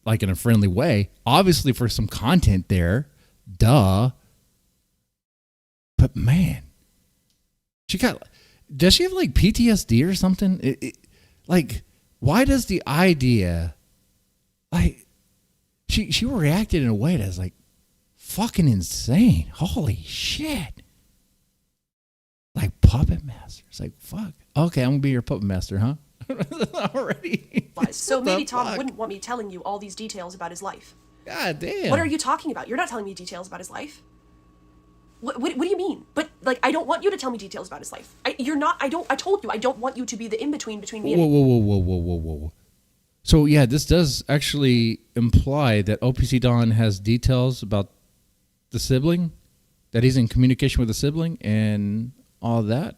a friendly way. Obviously for some content there. Duh. But man. Does she have like PTSD or something? Like, why does the idea, like, she reacted in a way that's like fucking insane. Holy shit. Like puppet master. It's like, fuck. Okay, I'm gonna be your puppet master, huh? Already. So maybe Tom wouldn't want me telling you all these details about his life. God damn. What are you talking about? You're not telling me details about his life. What do you mean? But like, I don't want you to tell me details about his life. I told you I don't want you to be the in-between between me and Whoa. So yeah, this does actually imply that OPCDon has details about the sibling, that he's in communication with the sibling and all that.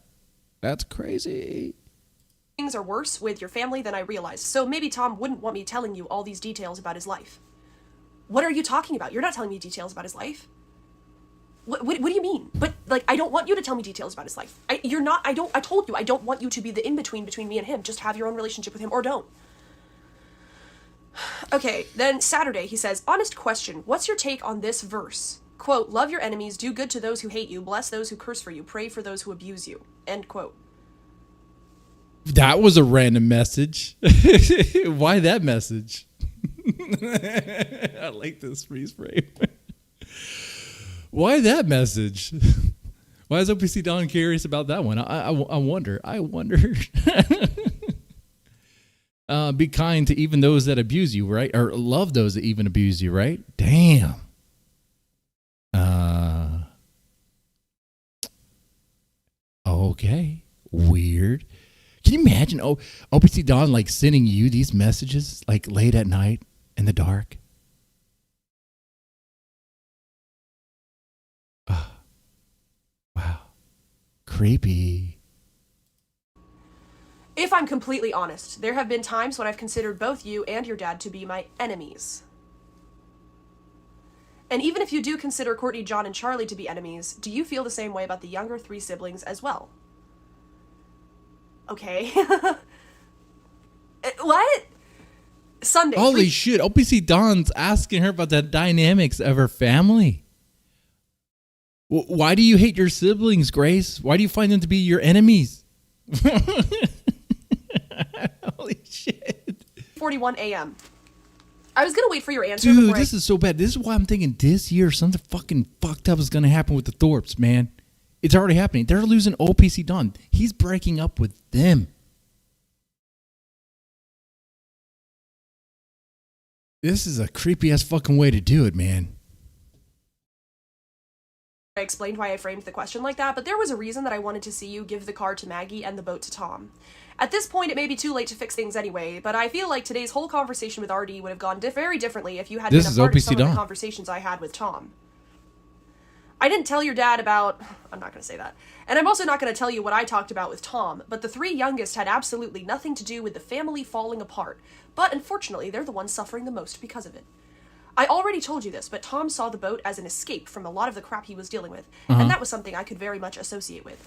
That's crazy. Things are worse with your family than I realized. So maybe Tom wouldn't want me telling you all these details about his life. What are you talking about? You're not telling me details about his life. What do you mean? But like, I don't want you to tell me details about his life. I told you I don't want you to be the in-between between me and him. Just have your own relationship with him or don't. Okay, then Saturday he says, honest question, what's your take on this verse? Quote, love your enemies, do good to those who hate you, bless those who curse for you, pray for those who abuse you. End quote. That was a random message. Why that message? I like this freeze frame. Why that message? Why is OPCDon curious about that one? I wonder. Be kind to even those that abuse you, right? Or love those that even abuse you, right? Damn. Okay. Weird. Can you imagine OPCDon like sending you these messages like late at night in the dark? Wow. Creepy. If I'm completely honest, there have been times when I've considered both you and your dad to be my enemies. And even if you do consider Courtney, John, and Charlie to be enemies, do you feel the same way about the younger 3 siblings as well? Okay. What? Sunday. Holy shit. OPCDon's asking her about the dynamics of her family. Why do you hate your siblings, Grace? Why do you find them to be your enemies? Holy shit. 41 a.m. I was going to wait for your answer. Dude, this is so bad. This is why I'm thinking this year something fucking fucked up is going to happen with the Thorps, man. It's already happening. They're losing OPCDon. He's breaking up with them. This is a creepy ass fucking way to do it, man. I explained why I framed the question like that, but there was a reason that I wanted to see you give the car to Maggie and the boat to Tom. At this point, it may be too late to fix things anyway, but I feel like today's whole conversation with RD would have gone very differently if you had been a part of some of the conversations I had with Tom. I didn't tell your dad about... I'm not going to say that. And I'm also not going to tell you what I talked about with Tom, but the three youngest had absolutely nothing to do with the family falling apart. But unfortunately, they're the ones suffering the most because of it. I already told you this, but Tom saw the boat as an escape from a lot of the crap he was dealing with, and that was something I could very much associate with.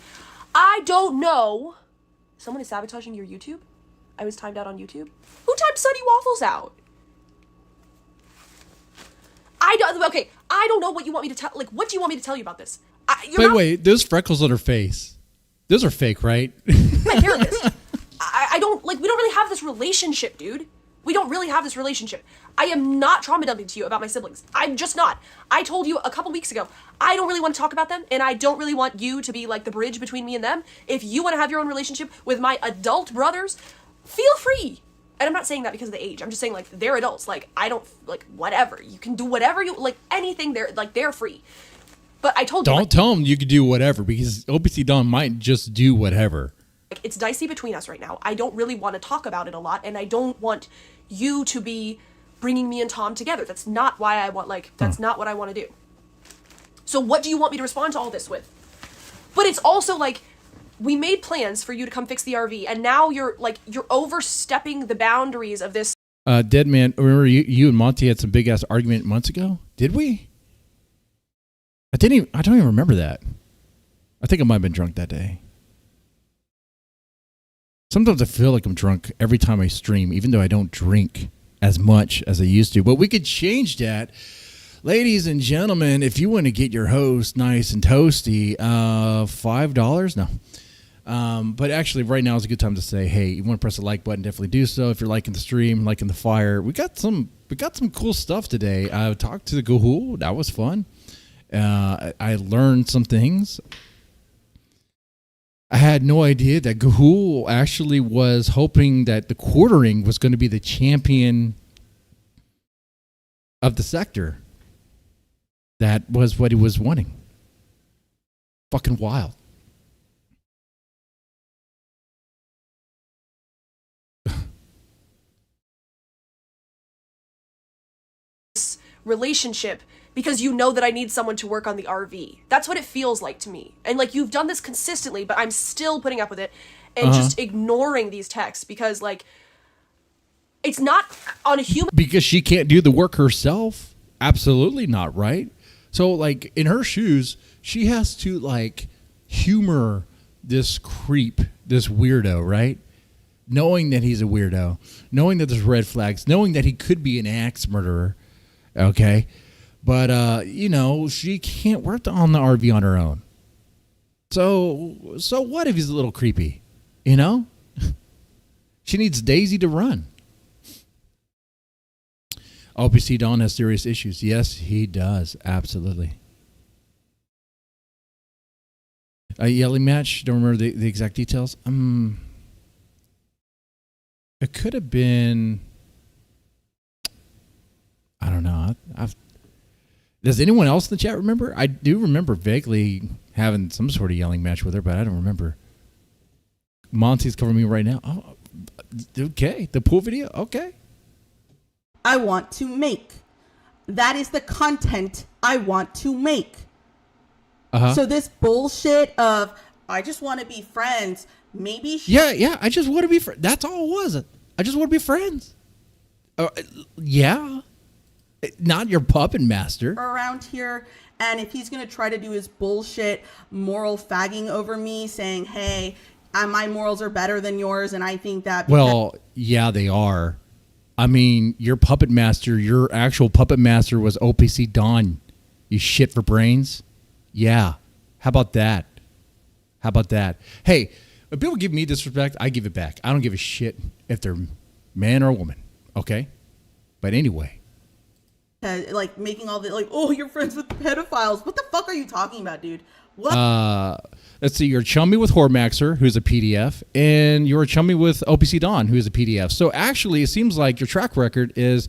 I don't know... Someone is sabotaging your YouTube? I was timed out on YouTube? Who timed Sunny Waffles out? I don't know what you want me to tell. Like, what do you want me to tell you about this? Wait, those freckles on her face. Those are fake, right? My therapist. I don't, like, we don't really have this relationship, dude. We don't really have this relationship. I am not trauma dumping to you about my siblings. I'm just not. I told you a couple weeks ago, I don't really want to talk about them, and I don't really want you to be like the bridge between me and them. If you want to have your own relationship with my adult brothers, feel free. And I'm not saying that because of the age. I'm just saying, like, they're adults. Like, I don't, like, whatever. You can do whatever you, like, anything. They're free. But I told you. Don't tell them you can do whatever, because OPCDon might just do whatever. Like, it's dicey between us right now. I don't really want to talk about it a lot, and I don't want you to be bringing me and Tom together. That's not why I want, like, that's not what I want to do. So what do you want me to respond to all this with? But it's also, like, we made plans for you to come fix the RV, and now you're overstepping the boundaries of this. Dead man, remember you and Monty had some big ass argument months ago? Did we? I don't even remember that. I think I might have been drunk that day. Sometimes I feel like I'm drunk every time I stream, even though I don't drink as much as I used to. But we could change that. Ladies and gentlemen, if you want to get your host nice and toasty, $5? No. But actually, right now is a good time to say, hey, you want to press the like button, definitely do so. If you're liking the stream, liking the fire. We got some cool stuff today. I talked to the Gahul. That was fun. I learned some things. I had no idea that Gahul actually was hoping that the quartering was going to be the champion of the sector. That was what he was wanting. Fucking wild. Relationship because you know that I need someone to work on the RV. That's what it feels like to me. And, like, you've done this consistently, but I'm still putting up with it and just ignoring these texts because, like, it's not on a human... Because she can't do the work herself? Absolutely not, right? So, like, in her shoes, she has to, like, humor this creep, this weirdo, right? Knowing that he's a weirdo, knowing that there's red flags, knowing that he could be an axe murderer, okay? But, you know, she can't work on the RV on her own. So what if he's a little creepy? You know? She needs Daisy to run. OPCDon has serious issues. Yes, he does. Absolutely. A yelling match. Don't remember the exact details. It could have been... I don't know. Does anyone else in the chat remember? I do remember vaguely having some sort of yelling match with her, but I don't remember. Monty's covering me right now. Oh, okay. The pool video? Okay. I want to make. That is the content I want to make. So this bullshit of, I just want to be friends. Maybe Yeah, I just want to be friends. That's all it was. I just want to be friends. Yeah. Not your puppet master. Around here, and if he's going to try to do his bullshit moral fagging over me, saying, hey, my morals are better than yours, and I think that... Well, yeah, they are. I mean, your puppet master, your actual puppet master was OPCDon. You shit for brains. Yeah. How about that? How about that? Hey, when people give me disrespect, I give it back. I don't give a shit if they're man or woman. Okay? But anyway. Like making all the like, oh, you're friends with pedophiles. What the fuck are you talking about, dude? What? Let's see. You're chummy with Hormaxer, who's a PDF, and you're chummy with OPCDon, who's a PDF. So actually, it seems like your track record is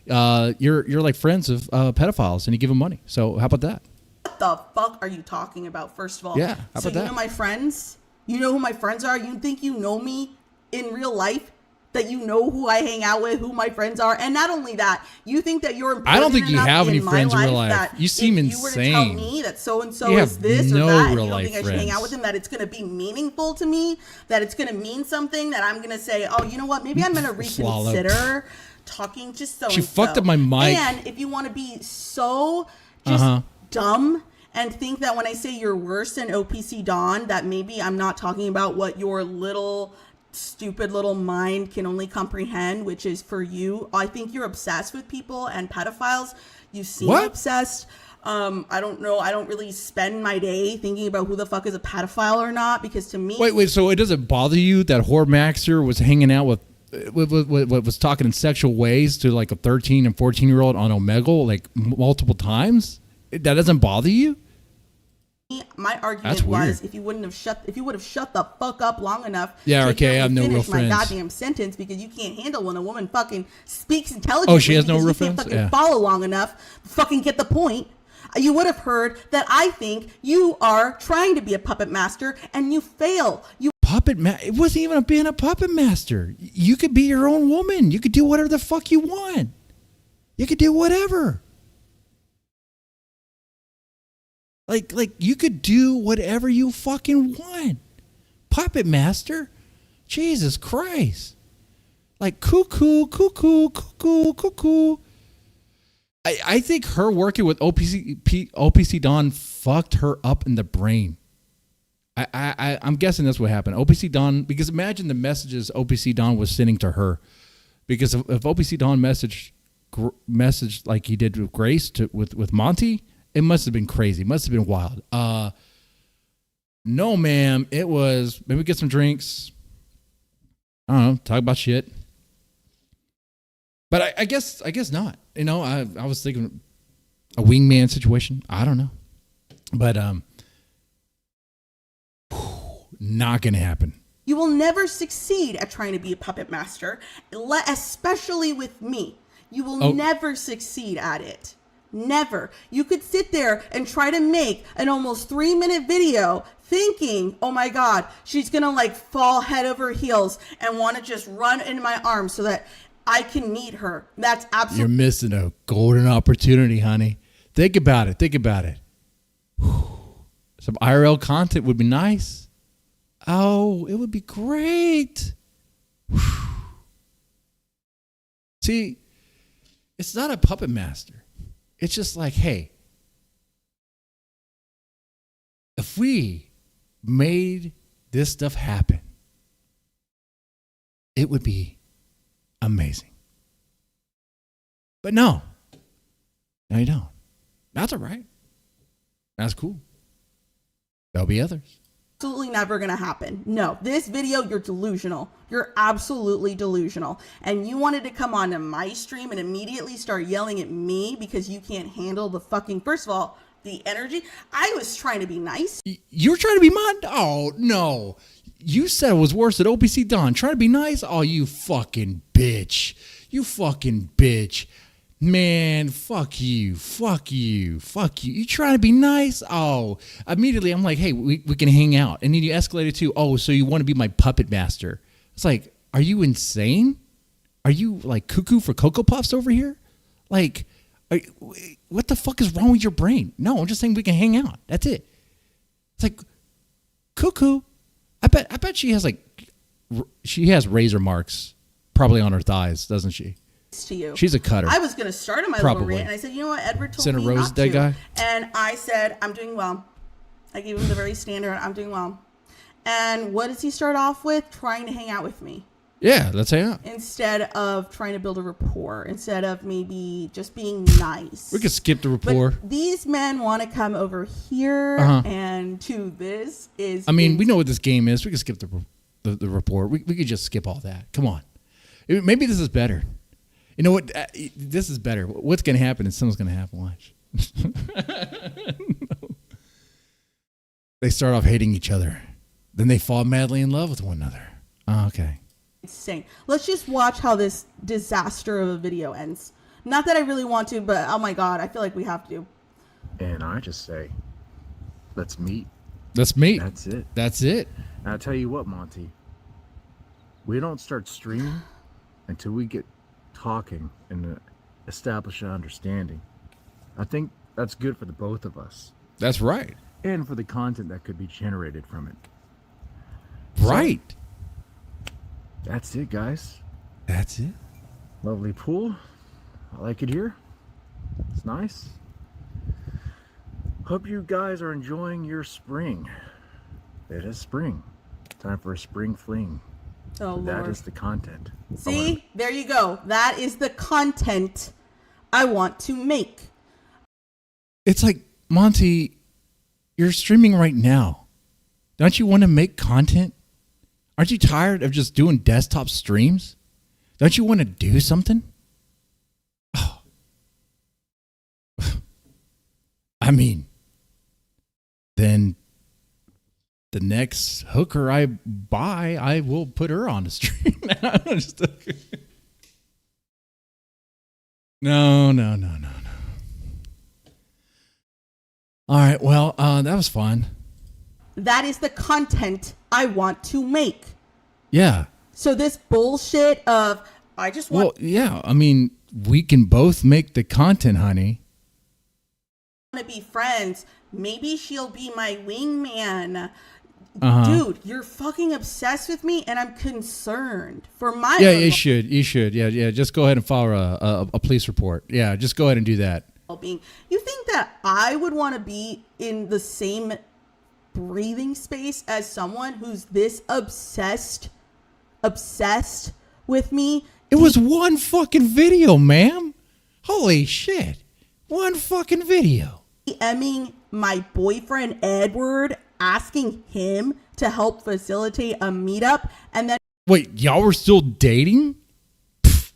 you're like friends of pedophiles, and you give them money. So how about that? What the fuck are you talking about? First of all, yeah. How about so that? You know my friends. You know who my friends are. You think you know me in real life? That you know who I hang out with, who my friends are, and not only that, you think that you're important. I don't think you have any friends in real life. You seem insane. You were to tell me that so and so is this or that, and you don't think I should hang out with him, that it's going to be meaningful to me, that it's going to mean something, that I'm going to say, oh, you know what, maybe I'm going to reconsider talking to so and so. She fucked up my mic. And if you want to be so just dumb and think that when I say you're worse than OPCDon, that maybe I'm not talking about what your little stupid little mind can only comprehend, which is for you. I think you're obsessed with people and pedophiles. You seem obsessed. I don't know. I don't really spend my day thinking about who the fuck is a pedophile or not, because to me... Wait. So it doesn't bother you that Hormaxer was hanging out with was talking in sexual ways to like a 13 and 14-year-old on Omegle like multiple times? That doesn't bother you? My argument was if you would have shut the fuck up long enough. Yeah, okay, I have no real friends. My goddamn sentence, because you can't handle when a woman fucking speaks intelligently. Oh, she has no real friends. You can't fucking follow long enough. Fucking get the point. You would have heard that I think you are trying to be a puppet master and you fail. It wasn't even being a puppet master. You could be your own woman. You could do whatever the fuck you want. You could do whatever. Like you could do whatever you fucking want. Puppet master? Jesus Christ. Like cuckoo. I think her working with OPCDon fucked her up in the brain. I'm guessing that's what happened. OPCDon, because imagine the messages OPCDon was sending to her. Because if OPCDon messaged like he did with Grace with Monty, it must have been crazy. It must have been wild. No, ma'am. It was maybe get some drinks. I don't know. Talk about shit. But I guess not. You know, I was thinking a wingman situation. I don't know. But not gonna happen. You will never succeed at trying to be a puppet master, especially with me. You will never succeed at it. Never. You could sit there and try to make an almost 3-minute video thinking, oh my God, she's going to like fall head over heels and want to just run in my arms so that I can meet her. That's absolutely... You're missing a golden opportunity, honey. Think about it. Some IRL content would be nice. Oh, it would be great. See, it's not a puppet master. It's just like, hey, if we made this stuff happen, it would be amazing. But no, you don't. That's all right. That's cool. There'll be others. Absolutely never going to happen. No, this video, you're delusional. You're absolutely delusional. And you wanted to come onto my stream and immediately start yelling at me because you can't handle the fucking, first of all, the energy. I was trying to be nice. You're trying to be mine? Oh, no. You said it was worse than OPCDon. Trying to be nice? Oh, you fucking bitch. You fucking bitch. Man, fuck you. You trying to be nice? Oh, immediately I'm like, hey, we can hang out. And then you escalated to, oh, so you want to be my puppet master. It's like, are you insane? Are you like cuckoo for Cocoa Puffs over here? Like, what the fuck is wrong with your brain? No, I'm just saying we can hang out. That's it. It's like, cuckoo. I bet she has razor marks probably on her thighs, doesn't she? To you. She's a cutter. I was going to start on my little rant, and I said, you know what, Edward told me not to. Guy? And I said, I'm doing well. I gave him the very standard, I'm doing well. And what does he start off with? Trying to hang out with me. Yeah, let's hang out. Instead of trying to build a rapport, instead of maybe just being nice. We could skip the rapport. But these men want to come over here and do this. I mean, we know what this game is. We could skip the rapport. We could just skip all that. Come on. Maybe this is better. You know what? This is better. What's going to happen is something's going to happen. Watch. No. They start off hating each other. Then they fall madly in love with one another. Oh, okay. Insane. Let's just watch how this disaster of a video ends. Not that I really want to, but oh my God, I feel like we have to. And I just say, let's meet. Let's meet. That's it. That's it. And I'll tell you what, Monty. We don't start streaming until we get talking and establish an understanding. I think that's good for the both of us. That's right. And for the content that could be generated from it. Right. So, that's it, guys. That's it. Lovely pool. I like it here. It's nice. Hope you guys are enjoying your spring. It is spring. Time for a spring fling. Oh, Lord. That is the content. See? There you go. That is the content I want to make. It's like, Monty, you're streaming right now. Don't you want to make content? Aren't you tired of just doing desktop streams? Don't you want to do something? Oh. I mean, then the next hooker I buy, I will put her on the stream. No. All right, well, that was fun. That is the content I want to make. Yeah. So this bullshit of, I just want... Well, yeah, I mean, we can both make the content, honey. To be friends. Maybe she'll be my wingman. Dude, you're fucking obsessed with me, and I'm concerned for my... Yeah, you should. Yeah. Just go ahead and file a police report. Yeah, just go ahead and do that. Well-being. You think that I would want to be in the same breathing space as someone who's this obsessed with me? It was one fucking video, ma'am. Holy shit. One fucking video. DMing my boyfriend Edward, asking him to help facilitate a meetup, and then... Wait, y'all were still dating? Pfft.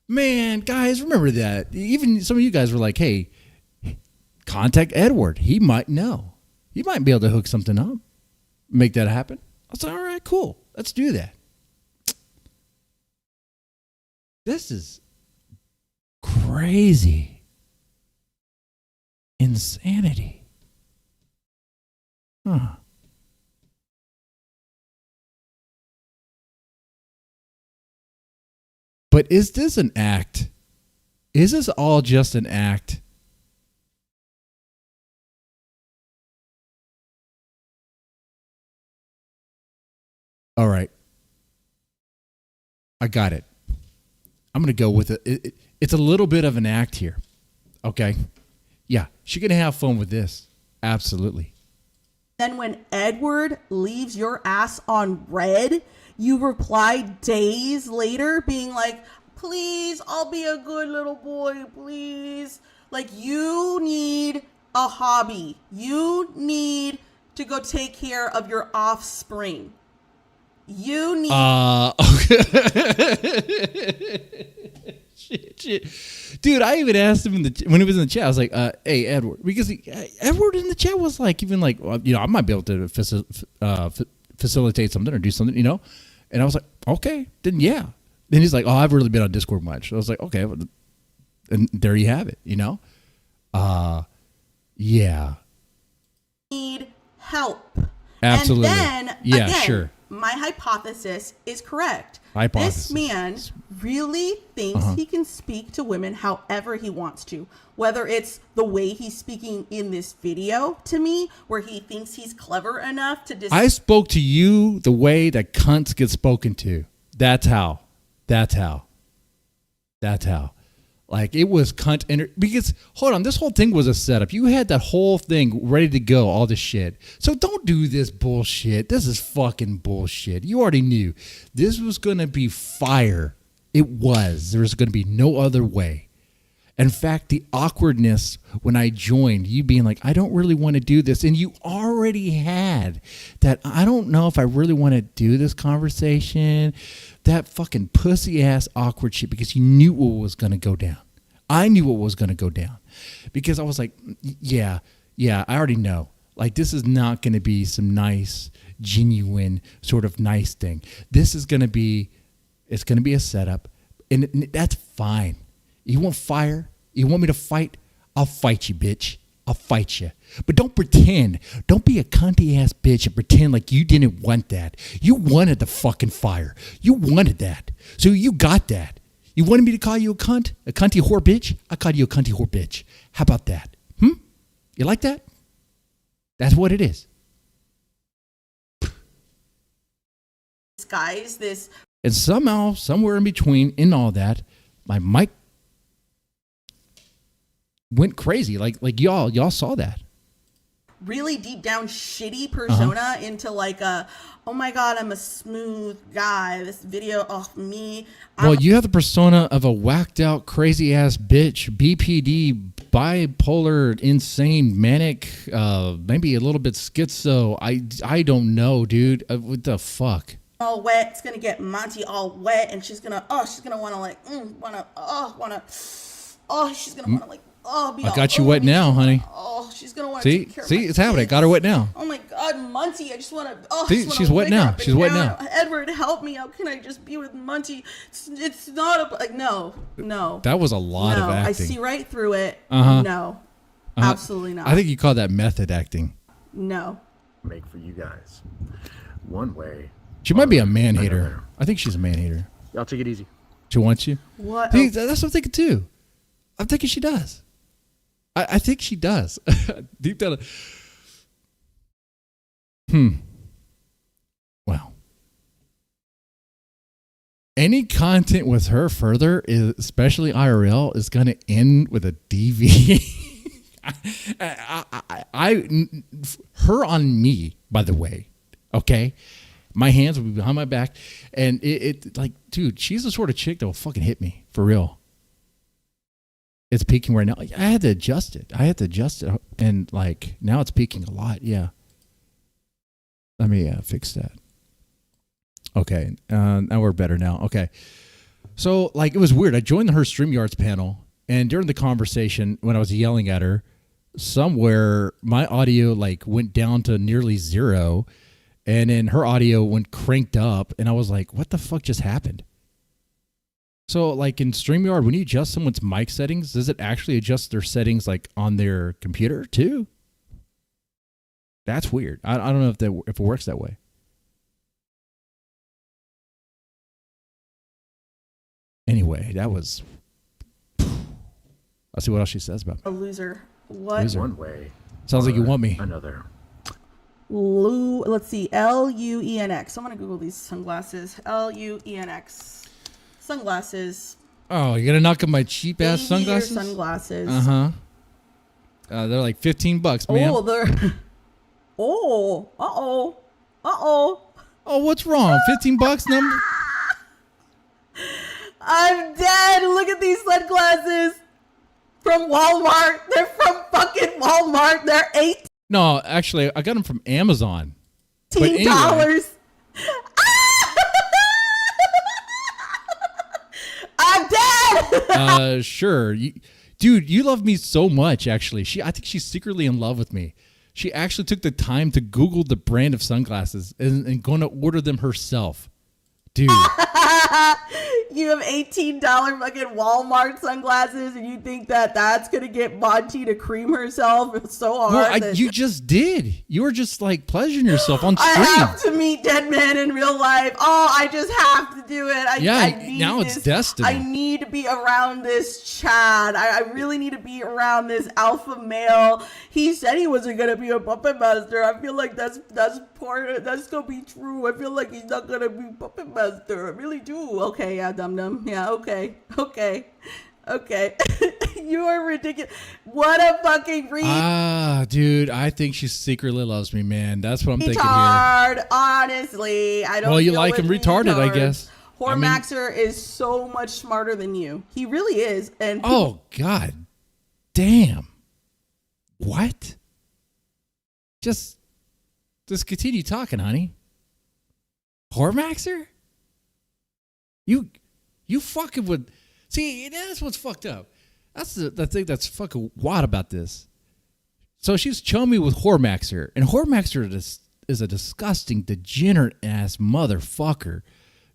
Man, guys, remember that. Even some of you guys were like, hey, contact Edward. He might know. He might be able to hook something up. Make that happen. I was like, all right, cool. Let's do that. This is crazy. Insanity. Huh. But is this an act? Is this all just an act? All right. I got it. I'm going to go with it. It's a little bit of an act here. Okay. Yeah. She's going to have fun with this. Absolutely. Then when Edward leaves your ass on red, you reply days later being like, please, I'll be a good little boy, please. Like, you need a hobby. You need to go take care of your offspring. You need... Okay. shit. Dude, I even asked him when he was in the chat, I was like, hey, Edward. Because Edward in the chat was like, even like, well, I might be able to facilitate something or do something, And I was like, okay, then yeah. Then he's like, oh, I've really been on Discord much. So I was like, okay. And there you have it, Yeah. Need help. Absolutely. And then, yeah, again, sure. My hypothesis is correct. Hypothesis. This man really thinks he can speak to women however he wants to. Whether it's the way he's speaking in this video to me, where he thinks he's clever enough to... I spoke to you the way that cunts get spoken to. That's how. Like it was cunt because hold on, this whole thing was a setup. You had that whole thing ready to go, all this shit. So don't do this bullshit. This is fucking bullshit. You already knew this was gonna be fire. It was. There was gonna be no other way. In fact, the awkwardness when I joined, you being like, I don't really want to do this, and you already had that. I don't know if I really want to do this conversation. That fucking pussy ass awkward shit because you knew what was going to go down. I knew what was going to go down because I was like, yeah, I already know. Like, this is not going to be some nice, genuine sort of nice thing. This is going to be, it's going to be a setup, and that's fine. You want fire? You want me to fight? I'll fight you, bitch. I'll fight you. But don't pretend. Don't be a cunty ass bitch and pretend like you didn't want that. You wanted the fucking fire. You wanted that. So you got that. You wanted me to call you a cunt? A cunty whore bitch? I called you a cunty whore bitch. How about that? You like that? That's what it is. Guys, this. And somehow, somewhere in between, in all that, my mic went crazy. Like y'all saw that. Really deep down shitty persona into like a, oh my God, I'm a smooth guy. This video of me. Well, you have the persona of a whacked out, crazy ass bitch, BPD, bipolar, insane, manic, maybe a little bit schizo. I don't know, dude. What the fuck? All wet. It's gonna get Monty all wet, and she's gonna want to like, she's gonna want to like. I got you wet now, honey. She's gonna want to take care of my it's happening. Got her wet now. Oh my God, Monty! I just want to. See, she's wet now. She's wet now. Edward, help me! How can I just be with Monty? It's not like no. That was a lot of acting. I see right through it. No, absolutely not. I think you call that method acting. No. Make for you guys. One way. She might be a man hater. I think she's a man hater. Y'all take it easy. She wants you. What? See, that's what I'm thinking too. I'm thinking she does. I think she does. Deep down. Well. Any content with her further, especially IRL, is going to end with a DV. Her on me, by the way. Okay? My hands will be behind my back. And it like, dude, she's the sort of chick that will fucking hit me. For real. It's peaking right now. I had to adjust it. And like, now it's peaking a lot. Yeah. Let me fix that. Okay. Now we're better now. Okay. So like, it was weird. I joined her StreamYards panel, and during the conversation, when I was yelling at her, somewhere my audio like went down to nearly 0, and then her audio went cranked up, and I was like, what the fuck just happened? So, like in StreamYard, when you adjust someone's mic settings, does it actually adjust their settings like on their computer too? That's weird. I don't know if it works that way. Anyway, that was. I'll see what else she says about me. A loser. What? Loser. One way. Sounds like you want me. Another. Let's see. LUENX. I'm gonna Google these sunglasses. LUENX. Sunglasses. Oh, you're gonna knock up my cheap ass sunglasses? Sunglasses. They're like $15, man. Oh, they're. Oh, what's wrong? $15 number? I'm dead. Look at these sunglasses from Walmart. They're from fucking Walmart. They're No, actually, I got them from Amazon. $18. I'm dead. Sure. Dude, you love me so much, actually. I think she's secretly in love with me. She actually took the time to Google the brand of sunglasses and going to order them herself. Dude. You have $18 fucking Walmart sunglasses, and you think that that's gonna get Monty to cream herself? It's so hard. Well, you just did. You were just like pleasuring yourself on stream. I have to meet dead men in real life. Oh, I just have to do it. I need now this. It's destiny. I need to be around this Chad. I really need to be around this alpha male. He said he wasn't gonna be a puppet master. I feel like that's gonna be true. I feel like he's not gonna be puppet master. I really do. Okay, yeah, dum dum. Yeah, okay. Okay. You are ridiculous. What a fucking Dude, I think she secretly loves me, man. That's what I'm thinking here. retard. Honestly, I don't. Well, you deal like with him retarded, I retards. guess. Hormaxer is so much smarter than you. He really is. And Oh, God damn. What? Just continue talking, honey. Hormaxer? You fucking would. See, that's what's fucked up. That's the thing that's fucking wild about this. So she's chummy with Hormaxer, and Hormaxer is a disgusting, degenerate ass motherfucker.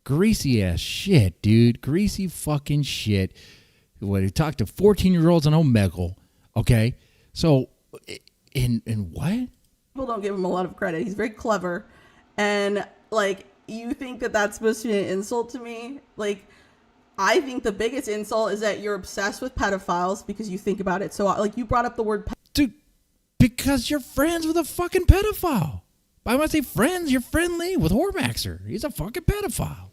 Greasy ass shit, dude. Greasy fucking shit. When he talked to 14-year-olds on Omegle, okay? So, in what? people don't give him a lot of credit. He's very clever. And, like, you think that that's supposed to be an insult to me? Like, I think the biggest insult is that you're obsessed with pedophiles because you think about it. So, like, you brought up the word Dude, because you're friends with a fucking pedophile. When I say friends, you're friendly with Hormaxer. He's a fucking pedophile.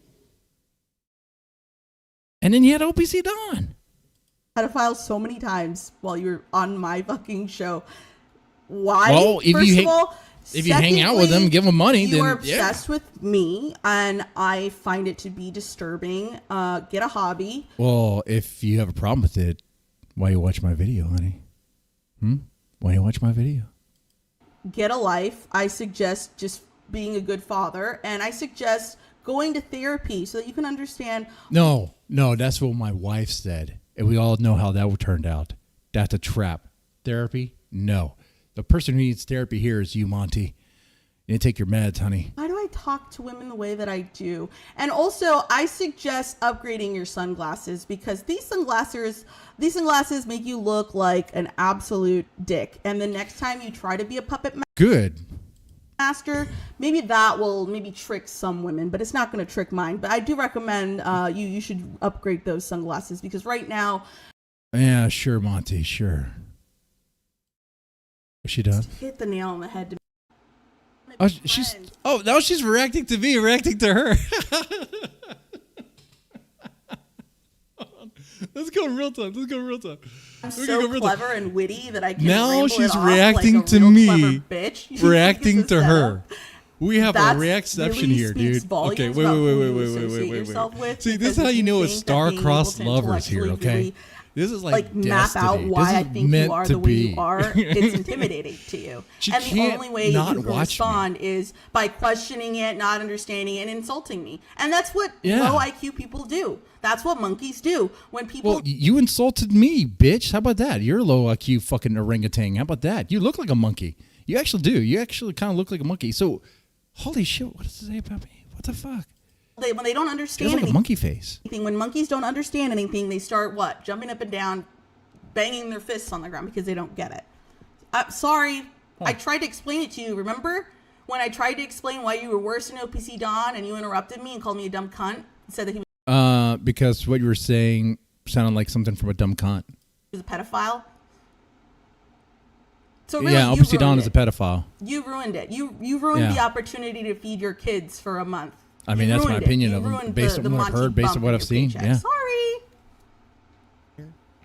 And then you had OPCDon. pedophiles so many times while you're on my fucking show. Why? Well, if First you of all, if you hang out with them, give them money, you then are obsessed with me, and I find it to be disturbing. Get a hobby. Well, if you have a problem with it, why you watch my video, honey? Why you watch my video? Get a life. I suggest just being a good father, and I suggest going to therapy so that you can understand. No, that's what my wife said, and we all know how that turned out. That's a trap. Therapy? No. The person who needs therapy here is you, Monty. You need to take your meds, honey. Why do I talk to women the way that I do? And also, I suggest upgrading your sunglasses because these sunglasses make you look like an absolute dick. And the next time you try to be a puppet master, maybe that will trick some women, but it's not going to trick mine. But I do recommend you should upgrade those sunglasses because right now. Yeah, sure, Monty, sure. Is she done? Hit the nail on the head. Now she's reacting to me, reacting to her. Let's go real time. I'm so clever and witty that I can. Now she's off reacting like a to real me, clever bitch. reacting to her. We have That a reaction really here, speaks dude. Okay, volumes about who you associate wait. yourself with, See, this is because how if you know you it's think that being star-crossed able to lovers here, intellectually okay? really, This is like map out destiny. why This I is think meant you are to the way be. you are. It's intimidating to you. She And the can't only way not that you can watch me. respond is by questioning it, not understanding it, and insulting me. And that's what Yeah. low IQ people do. That's what monkeys do. When people Well, you insulted me, bitch. How about that? You're a low IQ fucking orangutan. How about that? You look like a monkey. You actually do. You actually kind of look like a monkey. So, holy shit, what does it say about me? What the fuck? when they don't understand She has like a anything, monkey face. when monkeys don't understand anything, they start what? Jumping up and down, banging their fists on the ground because they don't get it. Sorry, I tried to explain it to you. Remember when I tried to explain why you were worse than OPCDon and you interrupted me and called me a dumb cunt and said that he Because what you were saying sounded like something from a dumb cunt. was a pedophile. So really, Yeah, you OPCDon ruined is a it. pedophile. You ruined it. You ruined Yeah. the opportunity to feed your kids for a month. I mean, You that's my ruined it. opinion You of him, ruined based on the what I've Monty heard, based bump on what in I've your seen. paycheck. Yeah. Sorry.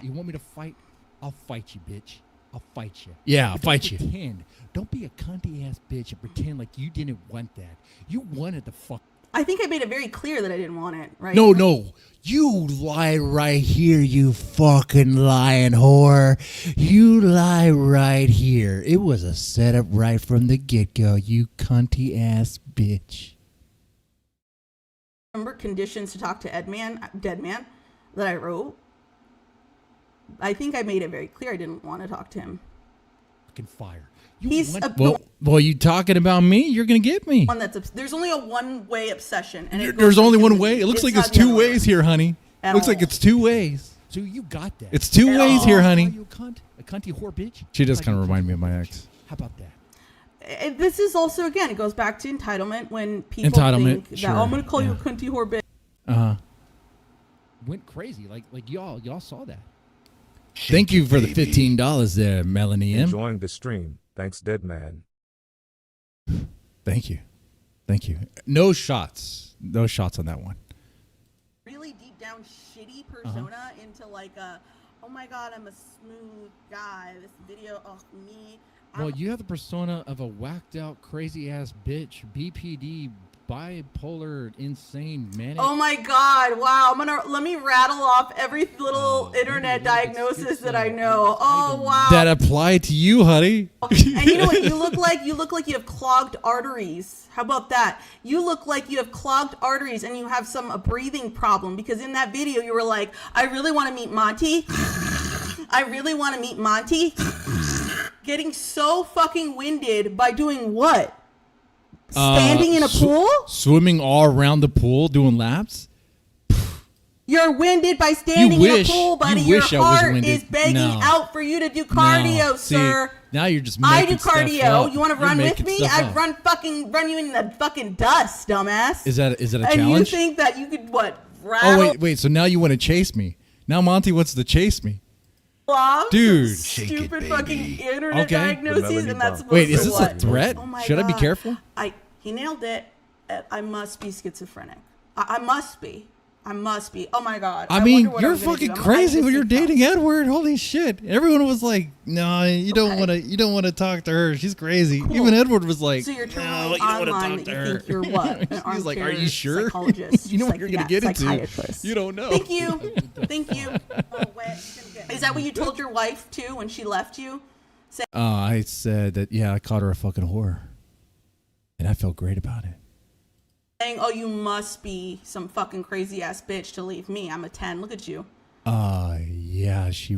You want me to fight? I'll fight you, bitch. I'll fight you. Yeah, I'll But fight don't you. Pretend. Don't be a cunty ass bitch and pretend like you didn't want that. You wanted the fuck. I think I made it very clear that I didn't want it, right? No. You lie right here, you fucking lying whore. You lie right here. It was a setup right from the get-go, you cunty ass bitch. Remember Conditions to Talk to Dead Man that I wrote? I think I made it very clear I didn't want to talk to him. Fucking fire. He's Well, you talking about me? You're gonna get me. one that's there's only a one-way obsession, and it There's goes only to one me. way. It looks like not it's the two other way. ways here, honey. At Looks all. like it's two ways. So you got that. It's two ways here, honey. You a cunt? A cunty whore bitch? She does Like kind you of a remind cunty me of my whore ex. bitch. How about that? This is also, again, it goes back to entitlement when people Entitlement, think sure, that, oh, I'm going to call you a yeah. cunty whore bitch. Went crazy. Like y'all saw that. Thank you for the $15 there, Melanie M. Enjoying the stream. Thanks, Dead Man. Thank you. No shots on that one. Really deep down shitty persona into like a, oh my god, I'm a smooth guy. This video of me. Well, you have the persona of a whacked out, crazy ass bitch, BPD, bipolar, insane, manic. Oh my god, wow. Let me rattle off every little internet diagnosis that I know. Oh wow. That apply to you, honey. And you know what you look like? You look like you have clogged arteries. How about that? You look like you have clogged arteries and you have a breathing problem, because in that video you were like, I really want to meet Monty. I really want to meet Monty. Getting so fucking winded by doing what? Standing in a pool? Swimming all around the pool, doing laps? You're winded by standing in a pool, buddy. Your heart is begging out for you to do cardio, sir. Now you're just making I do stuff cardio. up. You want to run with me? I'd run you in the fucking dust, dumbass. Is that a challenge? And you think that you could rattle? Oh wait. So now you want to chase me? Now Monty wants to chase me. Dude, stupid fucking internet diagnoses, and that's wait. Is this a threat? Oh my Should I be God. careful? He nailed it. I must be schizophrenic. I must be. Oh my God. I mean, you're fucking crazy when you're dating Edward. Holy shit! Everyone was like, "No, you don't want to. You don't want to talk to her. She's crazy." Cool. Even Edward was like, "So you're "No, telling me you don't want online to talk that to you her." think you're what? An He's like, "Are you armchair sure? psychologist?" You know She's what you're like, gonna "Yeah, get into? psychiatrist." You don't know." Thank you. Thank you. Is that what you told your wife too when she left you? I said that. Yeah, I called her a fucking whore, and I felt great about it. Saying, "Oh, you must be some fucking crazy ass bitch to leave me. I'm a 10. Look at you." Yeah, she.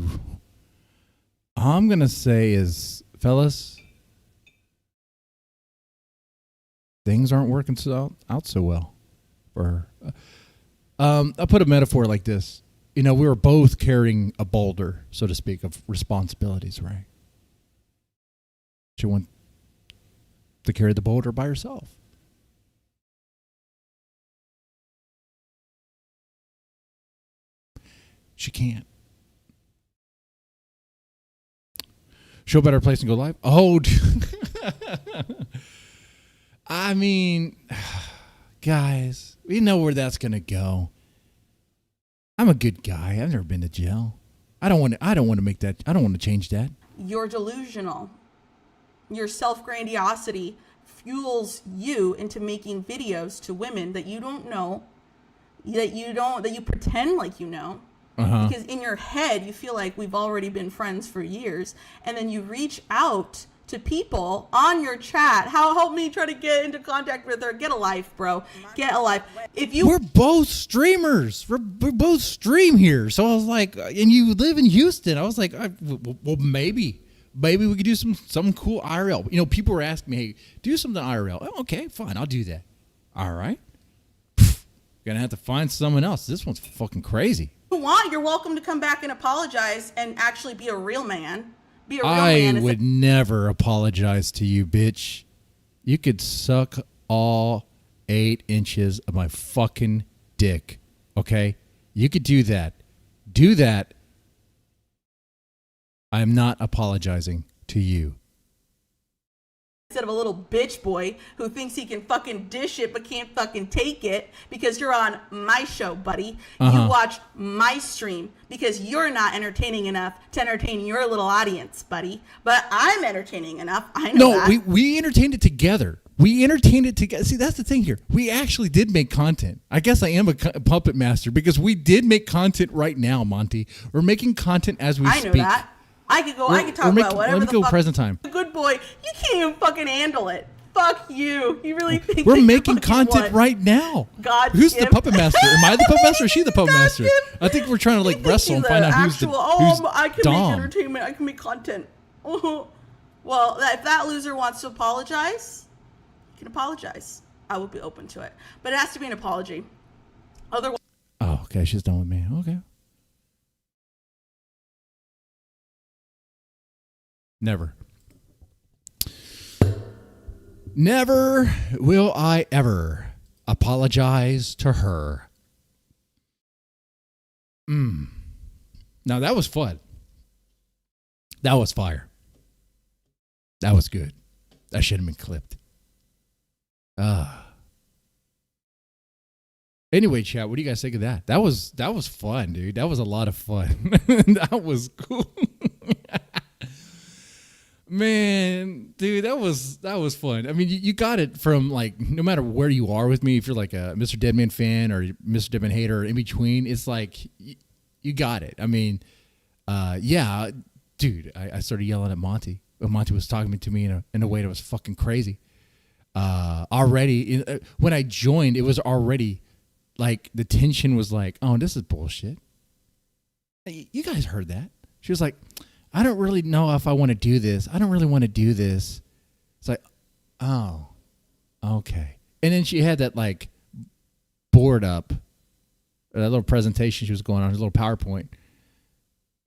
All I'm gonna say is, fellas, things aren't working out so well for her. I'll put a metaphor like this. You know, we were both carrying a boulder, so to speak, of responsibilities, right? She went to carry the boulder by herself. She can't. Show Better Place and Go Live? Oh, I mean, guys, we know where that's going to go. I'm a good guy. I've never been to jail. I don't want to make that. I don't want to change that. You're delusional. Your self-grandiosity fuels you into making videos to women that you don't know, that you pretend like you know. Because in your head, you feel like we've already been friends for years. And then you reach out to people on your chat. Help me try to get into contact with her. Get a life, bro. Get a life. We're both streamers. We're both stream here. So I was like, and you live in Houston. I was like, well, maybe we could do some cool IRL. You know, people were asking me, hey, do something IRL. Oh, okay, fine. I'll do that. All right. Gonna have to find someone else. This one's fucking crazy. If you want, you're welcome to come back and apologize and actually be a real man. Be a real man. I would never apologize to you, bitch. You could suck all 8 inches of my fucking dick. Okay? You could do that. Do that. I'm not apologizing to you. Instead of a little bitch boy who thinks he can fucking dish it but can't fucking take it because you're on my show, buddy. You watch my stream because you're not entertaining enough to entertain your little audience, buddy. But I'm entertaining enough. I know that. No, we entertained it together. We entertained it together. See, that's the thing here. We actually did make content. I guess I am a puppet master because we did make content right now, Monty. We're making content as we speak. I know that. I could talk about whatever let me the go fuck. present time. Good boy, you can't even fucking handle it. Fuck you. You really think we're that making you fucking content what? right now? God, who's the puppet master? Am I the puppet master or is she the puppet master? I think we're trying to like wrestle and find out who's I can Dom. make entertainment. I can make content. Well, if that loser wants to apologize, he can apologize. I will be open to it, but it has to be an apology. Otherwise. Oh, okay. She's done with me. Okay. Never. Never will I ever apologize to her. Now that was fun. That was fire. That was good. That should have been clipped. Anyway, chat, what do you guys think of that? That was fun, dude. That was a lot of fun. That was cool. Man, dude, that was fun. I mean, you got it from like no matter where you are with me, if you're like a Mr. Deadman fan or Mr. Deadman hater or in between, it's like you got it. I mean, yeah, dude, I started yelling at Monty. Monty was talking to me in a way that was fucking crazy. Already, when I joined, it was already like the tension was like, oh, this is bullshit. You guys heard that. She was like, I don't really know if I want to do this. I don't really want to do this. It's like, oh, okay. And then she had that like board up, that little presentation she was going on, her little PowerPoint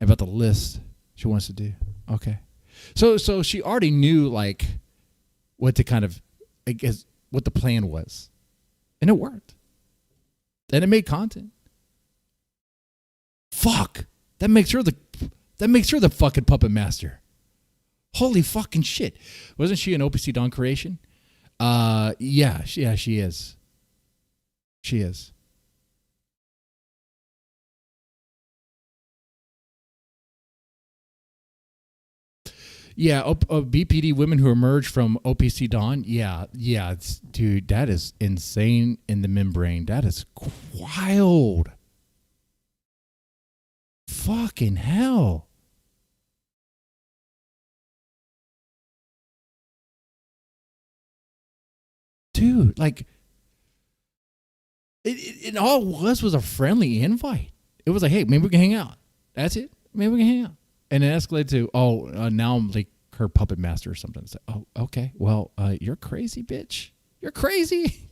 about the list she wants to do. Okay. So she already knew like what to kind of, I guess, what the plan was. And it worked. And it made content. Fuck. That makes her the fucking puppet master. Holy fucking shit. Wasn't she an OPCDon creation? Yeah, she is. She is. Yeah, BPD women who emerged from OPCDon. Yeah, dude, that is insane in the membrane. That is wild. Fucking hell. Dude, like, it all was a friendly invite. It was like, hey, maybe we can hang out. That's it. Maybe we can hang out. And it escalated to, now I'm like her puppet master or something. It's like, oh, okay. Well, you're crazy, bitch. You're crazy.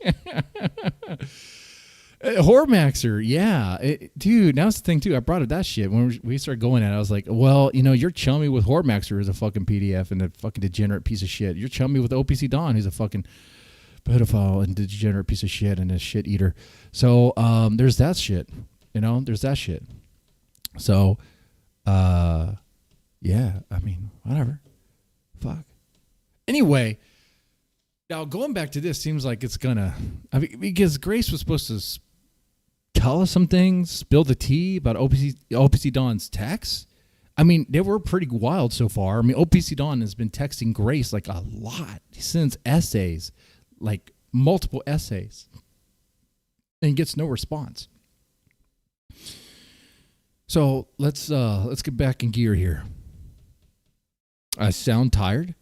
Hormaxer, yeah. Dude, now it's the thing, too. I brought up that shit. When we started going at it, I was like, well, you're chummy with Hormaxer as a fucking PDF and a fucking degenerate piece of shit. You're chummy with OPCDon, who's a fucking pedophile and degenerate piece of shit and a shit eater. So there's that shit. There's that shit. So, yeah, I mean, whatever. Fuck. Anyway, now going back to this seems like it's gonna, because Grace was supposed to tell us some things, spill the tea about OPCDon's texts. I mean, they were pretty wild so far. I mean, OPCDon has been texting Grace like a lot. He sends essays, like multiple essays, and gets no response. So let's get back in gear here. I sound tired.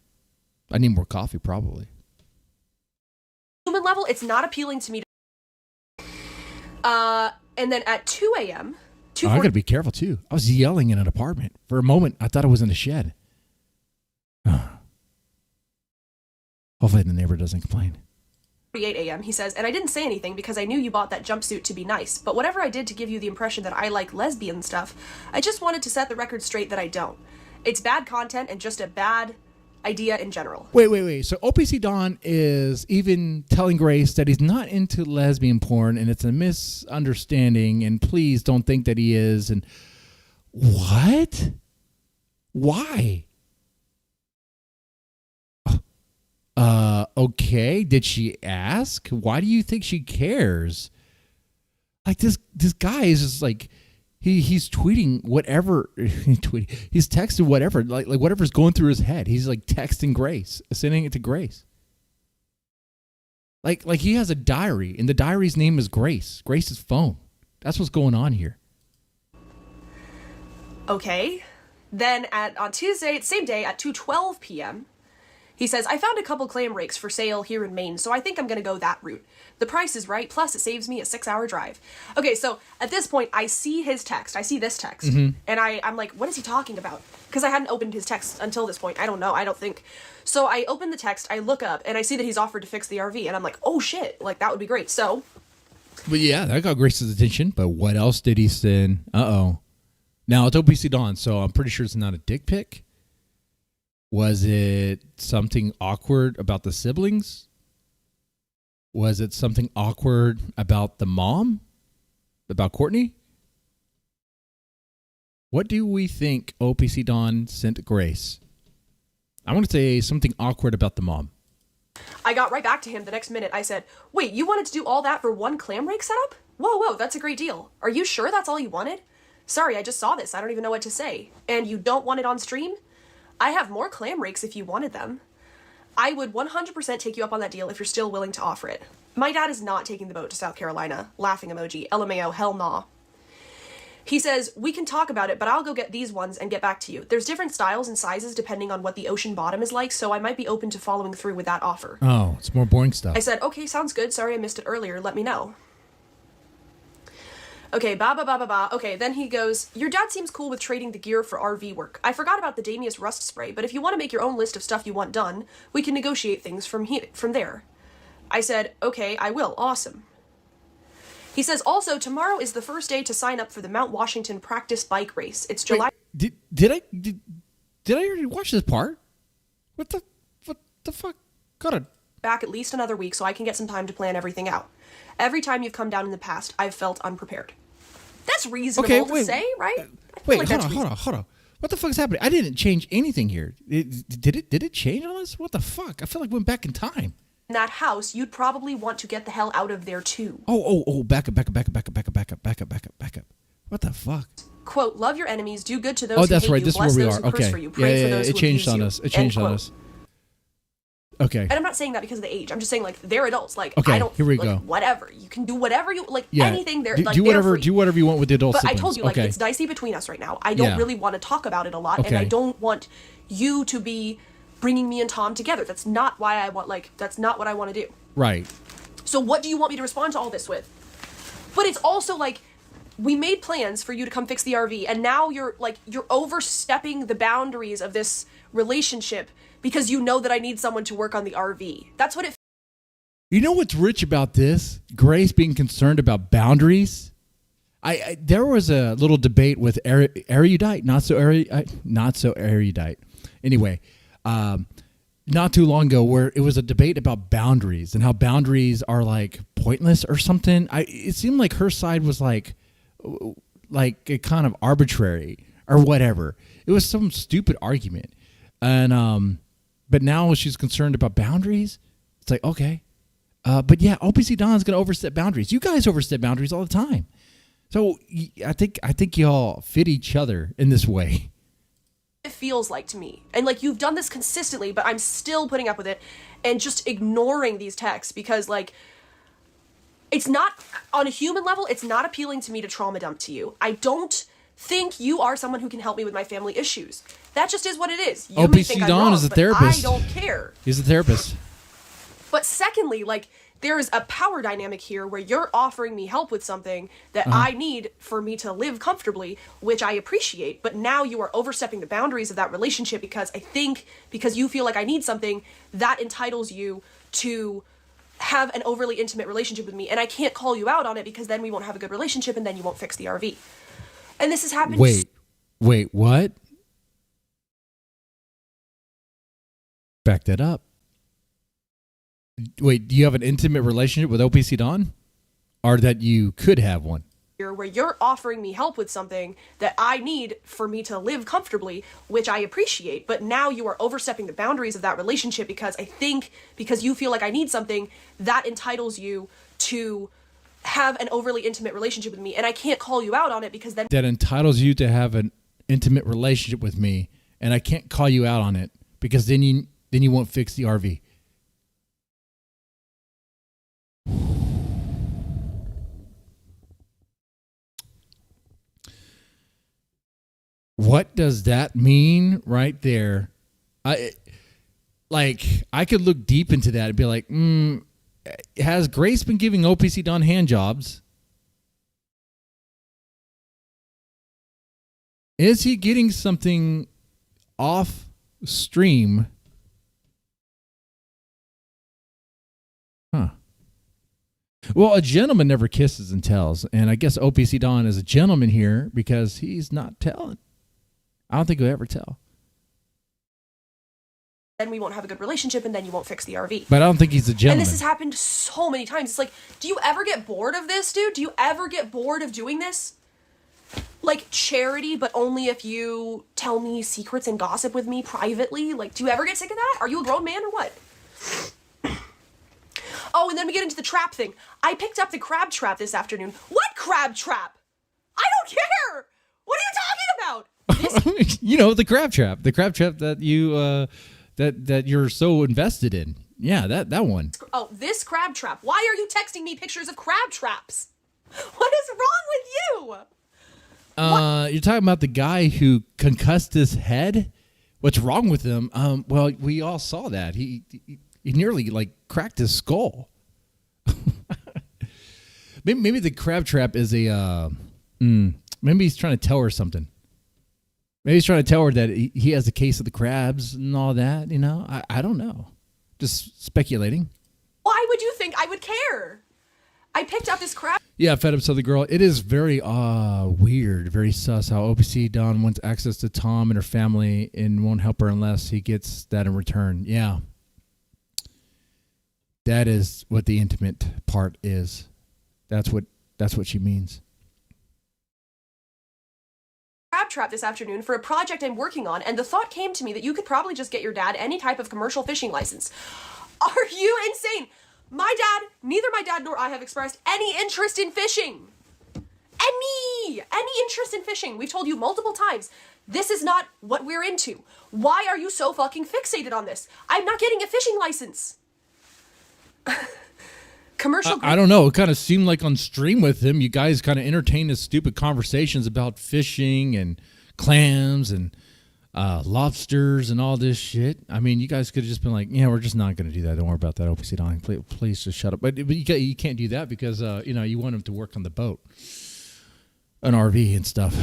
I need more coffee, probably. Human level, it's not appealing to me. And then at 2 a.m. I gotta be careful too. I was yelling in an apartment. For a moment, I thought I was in a shed. Hopefully the neighbor doesn't complain. 8 a.m. he says, and I didn't say anything because I knew you bought that jumpsuit to be nice, but whatever I did to give you the impression that I like lesbian stuff, I just wanted to set the record straight that I don't. It's bad content and just a bad idea in general. Wait. So OPCDon is even telling Grace that he's not into lesbian porn and it's a misunderstanding and please don't think that he is. And what? Why? Okay. Did she ask? Why do you think she cares? Like this guy is just like, he's tweeting whatever, he's texting whatever, like whatever's going through his head. He's like texting Grace, sending it to Grace. Like he has a diary and the diary's name is Grace. Grace's phone. That's what's going on here. Okay. Then on Tuesday, same day at 2:12 p.m., he says, I found a couple clam rakes for sale here in Maine, so I think I'm going to go that route. The price is right, plus it saves me a 6-hour drive. Okay, so at this point, I see his text. I see this text. Mm-hmm. And I'm like, what is he talking about? Because I hadn't opened his text until this point. I don't know. I don't think. So I open the text, I look up, and I see that he's offered to fix the RV. And I'm like, oh, shit. Like, that would be great. So. But yeah, that got Grace's attention. But what else did he send? Uh-oh. Now, it's OPCDon, so I'm pretty sure it's not a dick pic. Was it something awkward about the siblings? Was it something awkward about the mom? About Courtney? What do we think OPCDon sent Grace? I want to say something awkward about the mom. I got right back to him the next minute. I said, wait, you wanted to do all that for one clam rake setup? Whoa, that's a great deal. Are you sure that's all you wanted? Sorry, I just saw this. I don't even know what to say. And you don't want it on stream? I have more clam rakes if you wanted them. I would 100% take you up on that deal if you're still willing to offer it. My dad is not taking the boat to South Carolina. Laughing emoji. LMAO, hell nah. He says, we can talk about it, but I'll go get these ones and get back to you. There's different styles and sizes depending on what the ocean bottom is like, so I might be open to following through with that offer. Oh, it's more boring stuff. I said, okay, sounds good. Sorry I missed it earlier. Let me know. Okay, ba. Okay, then he goes, your dad seems cool with trading the gear for RV work. I forgot about the Damius rust spray, but if you want to make your own list of stuff you want done, we can negotiate things from there. I said, okay, I will. Awesome. He says, also, tomorrow is the first day to sign up for the Mount Washington practice bike race. It's July. Wait, did I already watch this part? What the fuck? Gotta back at least another week so I can get some time to plan everything out. Every time you've come down in the past, I've felt unprepared. That's reasonable to say, right? Wait, hold on. What the fuck is happening? I didn't change anything here. Did it change on us? What the fuck? I feel like we went back in time. In that house, you'd probably want to get the hell out of there too. Oh, back up. What the fuck? Quote, love your enemies, do good to those Oh, who that's hate right. you, This is bless where we those are. who curse Okay. for you, pray for those It who changed abuse on you. us. It End changed on quote. us. Okay. And I'm not saying that because of the age. I'm just saying, like, they're adults. Like, Okay, I don't. here we like, go. Whatever. You can do whatever you like. Yeah. Anything. They're do like whatever. they're free. Do whatever you want with the adult But siblings. I told you, like, okay. it's dicey between us right now. I don't Yeah. really want to talk about it a lot, and I Okay. don't want you to be bringing me and Tom together. That's not why I want. Like, that's not what I want to do. Right. So what do you want me to respond to all this with? But it's also like, we made plans for you to come fix the RV, and now you're overstepping the boundaries of this relationship because you know that I need someone to work on the RV. That's what it. You know what's rich about this? Grace being concerned about boundaries. There was a little debate with erudite, not so erudite. Anyway, not too long ago, where it was a debate about boundaries and how boundaries are like pointless or something. It seemed like her side was like a kind of arbitrary or whatever. It was some stupid argument, and but now she's concerned about boundaries. It's like, okay. But yeah, OPCDon is going to overstep boundaries. You guys overstep boundaries all the time. So I think y'all fit each other in this way. It feels like to me. And like, you've done this consistently, but I'm still putting up with it and just ignoring these texts because, like, it's not, on a human level, it's not appealing to me to trauma dump to you. I don't think you are someone who can help me with my family issues. That just is what it is. You may think I'm wrong, is a but therapist. I don't care. He's a therapist. But secondly, like, there is a power dynamic here where you're offering me help with something that I need for me to live comfortably, which I appreciate. But now you are overstepping the boundaries of that relationship because you feel like I need something that entitles you to have an overly intimate relationship with me. And I can't call you out on it because then we won't have a good relationship and then you won't fix the RV. And this has happened. Wait, what? Back that up. Wait, do you have an intimate relationship with OPCDon? Or that you could have one? Where you're offering me help with something that I need for me to live comfortably, which I appreciate, but now you are overstepping the boundaries of that relationship because you feel like I need something that entitles you to have an overly intimate relationship with me, and I can't call you out on it because then... That entitles you to have an intimate relationship with me, and I can't call you out on it because then you won't fix the RV. What does that mean right there? I could look deep into that and be like, has Grace been giving OPCDon hand jobs? Is he getting something off stream? Huh. Well, a gentleman never kisses and tells, and I guess OPCDon is a gentleman here because he's not telling. I don't think he'll ever tell. Then we won't have a good relationship and then you won't fix the RV. But I don't think he's a gentleman. And this has happened so many times. It's like, do you ever get bored of this, dude? Do you ever get bored of doing this? Like charity, but only if you tell me secrets and gossip with me privately? Like, do you ever get sick of that? Are you a grown man or what? Oh, and then we get into the trap thing. I picked up the crab trap this afternoon. What crab trap? I don't care. What are you talking about? You know, the crab trap that you that you're so invested in. Yeah, that one. Oh, this crab trap. Why are you texting me pictures of crab traps? What is wrong with you? You're talking about the guy who concussed his head? What's wrong with him? Well, we all saw that. He nearly like cracked his skull. maybe the crab trap is a maybe he's trying to tell her something. Maybe he's trying to tell her that he has a case of the crabs and all that, you know? I don't know. Just speculating. Why would you think I would care? I picked up this crab. Yeah, Fed Up Southern Girl. It is very weird, very sus how OPCDon wants access to Tom and her family and won't help her unless he gets that in return. Yeah. That is what the intimate part is. That's what she means. Crab trap this afternoon for a project I'm working on, and the thought came to me that you could probably just get your dad any type of commercial fishing license. Are you insane? Neither my dad nor I have expressed any interest in fishing. Any interest in fishing. We've told you multiple times, this is not what we're into. Why are you so fucking fixated on this? I'm not getting a fishing license. Commercial. I don't know. It kind of seemed like on stream with him, you guys kind of entertained his stupid conversations about fishing and clams and lobsters and all this shit. I mean, you guys could have just been like, yeah, we're just not going to do that. Don't worry about that, OPCDon. Please just shut up. But you can't do that because, you want him to work on the boat, an RV and stuff.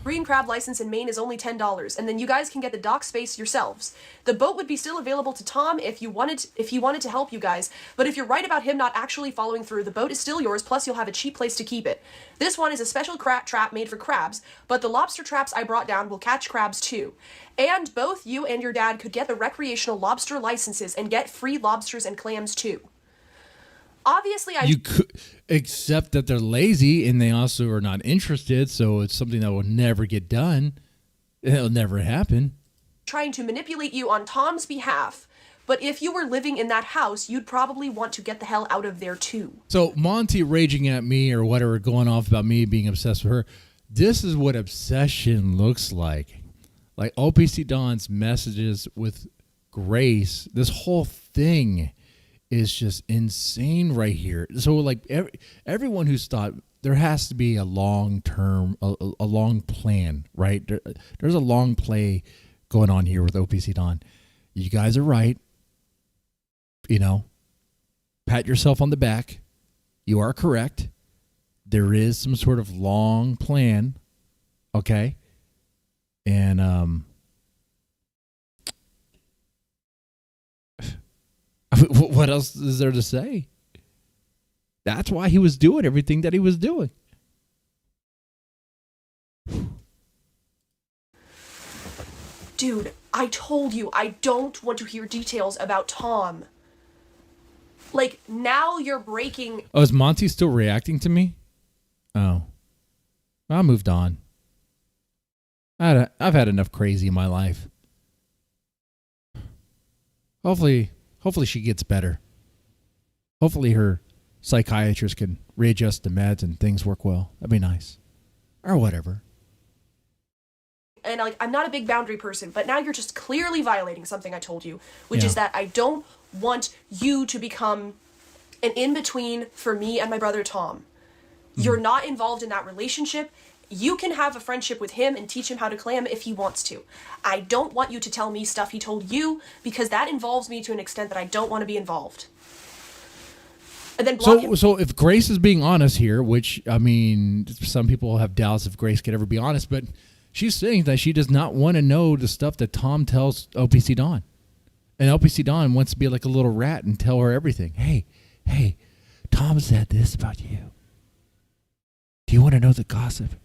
Green crab license in Maine is only $10, and then you guys can get the dock space yourselves. The boat would be still available to Tom if he wanted to help you guys, but if you're right about him not actually following through, the boat is still yours, plus you'll have a cheap place to keep it. This one is a special trap made for crabs, but the lobster traps I brought down will catch crabs too. And both you and your dad could get the recreational lobster licenses and get free lobsters and clams too. Obviously, you could, except that they're lazy and they also are not interested, so it's something that will never get done. It'll never happen. Trying to manipulate you on Tom's behalf, but if you were living in that house, you'd probably want to get the hell out of there too. So Monty raging at me or whatever, going off about me being obsessed with her. This is what obsession looks like. Like OPCDon's messages with Grace, this whole thing is just insane right here. So like everyone who's thought there has to be a long-term, a long plan, right? There's a long play going on here with OPCDon. You guys are right. Pat yourself on the back. You are correct. There is some sort of long plan. Okay. And, what else is there to say? That's why he was doing everything that he was doing. Dude, I told you I don't want to hear details about Tom. Like, now you're breaking... Oh, is Monty still reacting to me? Oh. I moved on. I've had enough crazy in my life. Hopefully she gets better. Hopefully her psychiatrist can readjust the meds and things work well. That'd be nice. Or whatever. And I'm not a big boundary person, but now you're just clearly violating something I told you, which is that I don't want you to become an in-between for me and my brother Tom. You're not involved in that relationship. You can have a friendship with him and teach him how to clam if he wants to. I don't want you to tell me stuff he told you because that involves me to an extent that I don't want to be involved. And then block him. So if Grace is being honest here, which, I mean, some people have doubts if Grace could ever be honest, but she's saying that she does not want to know the stuff that Tom tells OPCDon. And OPCDon wants to be like a little rat and tell her everything. Hey, Tom said this about you. Do you want to know the gossip?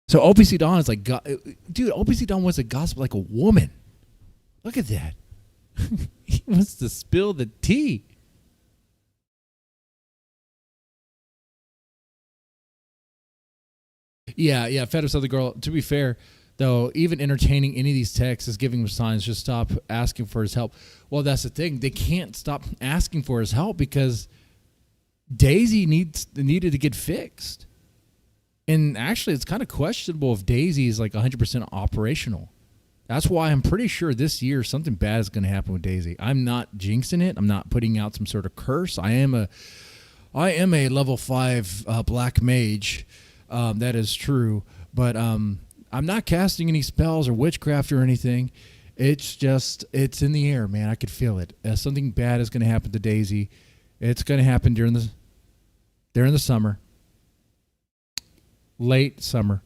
So OPCDon is like, dude, OPCDon wants to gossip like a woman. Look at that. He wants to spill the tea. Yeah, Fed Up Southern Girl. To be fair, though, even entertaining any of these texts is giving him signs. Just stop asking for his help. Well, that's the thing. They can't stop asking for his help because Daisy needed to get fixed. And actually, it's kind of questionable if Daisy is like 100% operational. That's why I'm pretty sure this year something bad is going to happen with Daisy. I'm not jinxing it. I'm not putting out some sort of curse. I am a level 5 black mage. That is true. But I'm not casting any spells or witchcraft or anything. It's just, it's in the air, man. I could feel it. Something bad is going to happen to Daisy. It's going to happen during the summer. Late summer.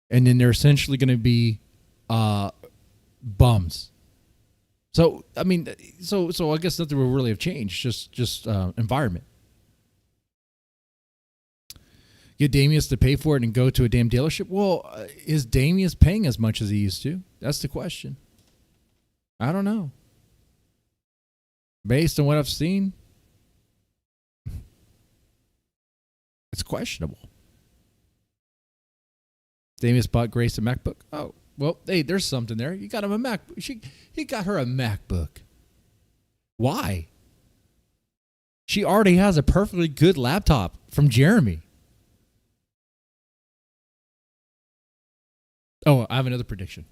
And then they're essentially going to be bums. So, I mean, so I guess nothing will really have changed. Just environment. Get Damius to pay for it and go to a damn dealership? Well, is Damius paying as much as he used to? That's the question. I don't know. Based on what I've seen, it's questionable. Damius bought Grace a MacBook. Oh, well, hey, there's something there. You got him a MacBook. He got her a MacBook. Why? She already has a perfectly good laptop from Jeremy. Oh, I have another prediction.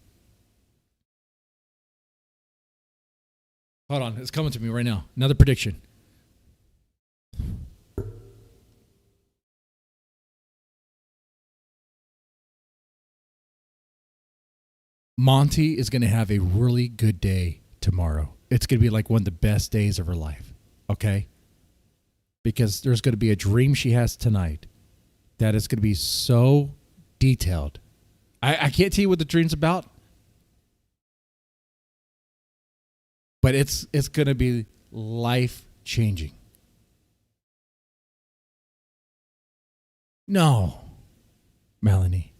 Hold on. It's coming to me right now. Another prediction. Monty is going to have a really good day tomorrow. It's going to be like one of the best days of her life. Okay? Because there's going to be a dream she has tonight that is going to be so detailed. I can't tell you what the dream's about, but it's going to be life-changing. No, Melanie.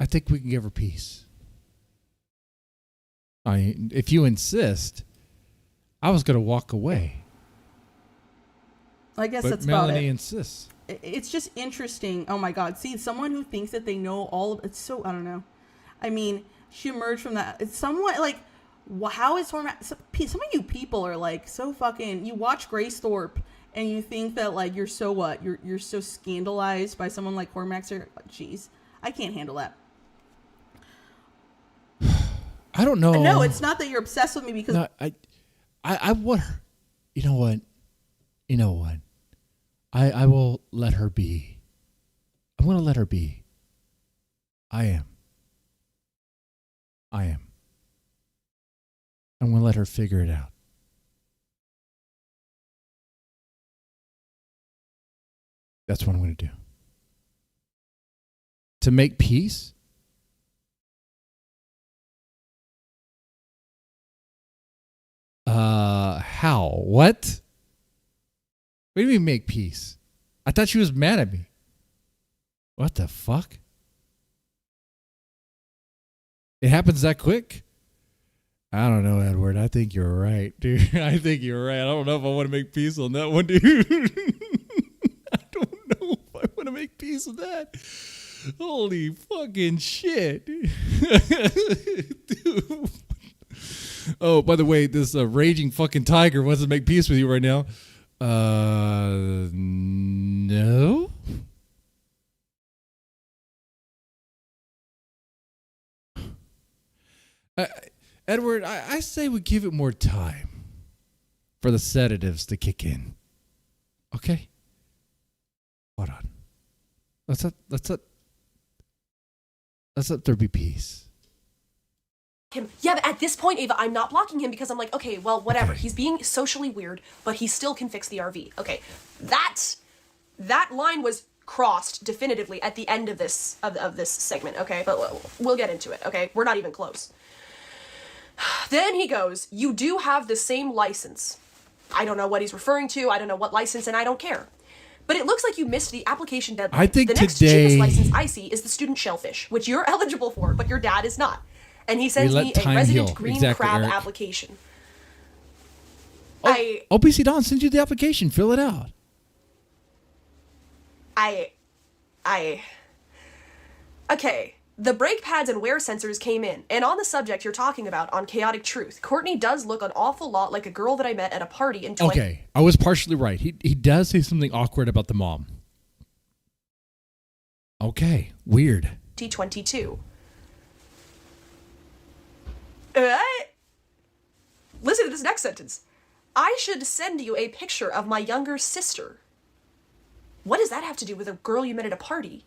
I think we can give her peace. If you insist, I was going to walk away. I guess but that's about it. Melanie insists. It's just interesting. Oh my God. See, someone who thinks that they know all of it's so, I don't know. I mean, she emerged from that. It's somewhat like, how is Thorp? Some of you people are like so fucking, you watch Grace Thorp and you think that like, you're so what? You're so scandalized by someone like Cormax or, jeez, I can't handle that. I don't know. No, it's not that you're obsessed with me because no, I want her. You know what? I will let her be. I'm going to let her be. I am. I'm going to let her figure it out. That's what I'm going to do. To make peace? How? What? What do you mean make peace? I thought she was mad at me. What the fuck? It happens that quick? I don't know, Edward. I think you're right, dude. I think you're right. I don't know if I want to make peace on that one, dude. I don't know if I want to make peace with that. Holy fucking shit. Dude. Oh, by the way, this raging fucking tiger wants to make peace with you right now. No? Edward, I say we give it more time for the sedatives to kick in. Okay? Hold on. Let's let there be peace. Him. Yeah, but at this point, Ava, I'm not blocking him because I'm like, okay, well, whatever. Okay. He's being socially weird, but he still can fix the RV. Okay, that line was crossed definitively at the end of this this segment. Okay, but we'll get into it. Okay, we're not even close. Then he goes, "You do have the same license." I don't know what he's referring to. I don't know what license, and I don't care. But it looks like you missed the application deadline. I think the next today cheapest license I see is the student shellfish, which you're eligible for, but your dad is not. And he sends me a resident green crab Errt. application. OPCDon sends you the application. Fill it out. Okay, the brake pads and wear sensors came in, and on the subject you're talking about on Chaotic Truth, Courtney does look an awful lot like a girl that I met at a party in Okay, I was partially right. He does say something awkward about the mom. Okay, weird. 2022. Listen to this next sentence. I should send you a picture of my younger sister. What does that have to do with a girl you met at a party?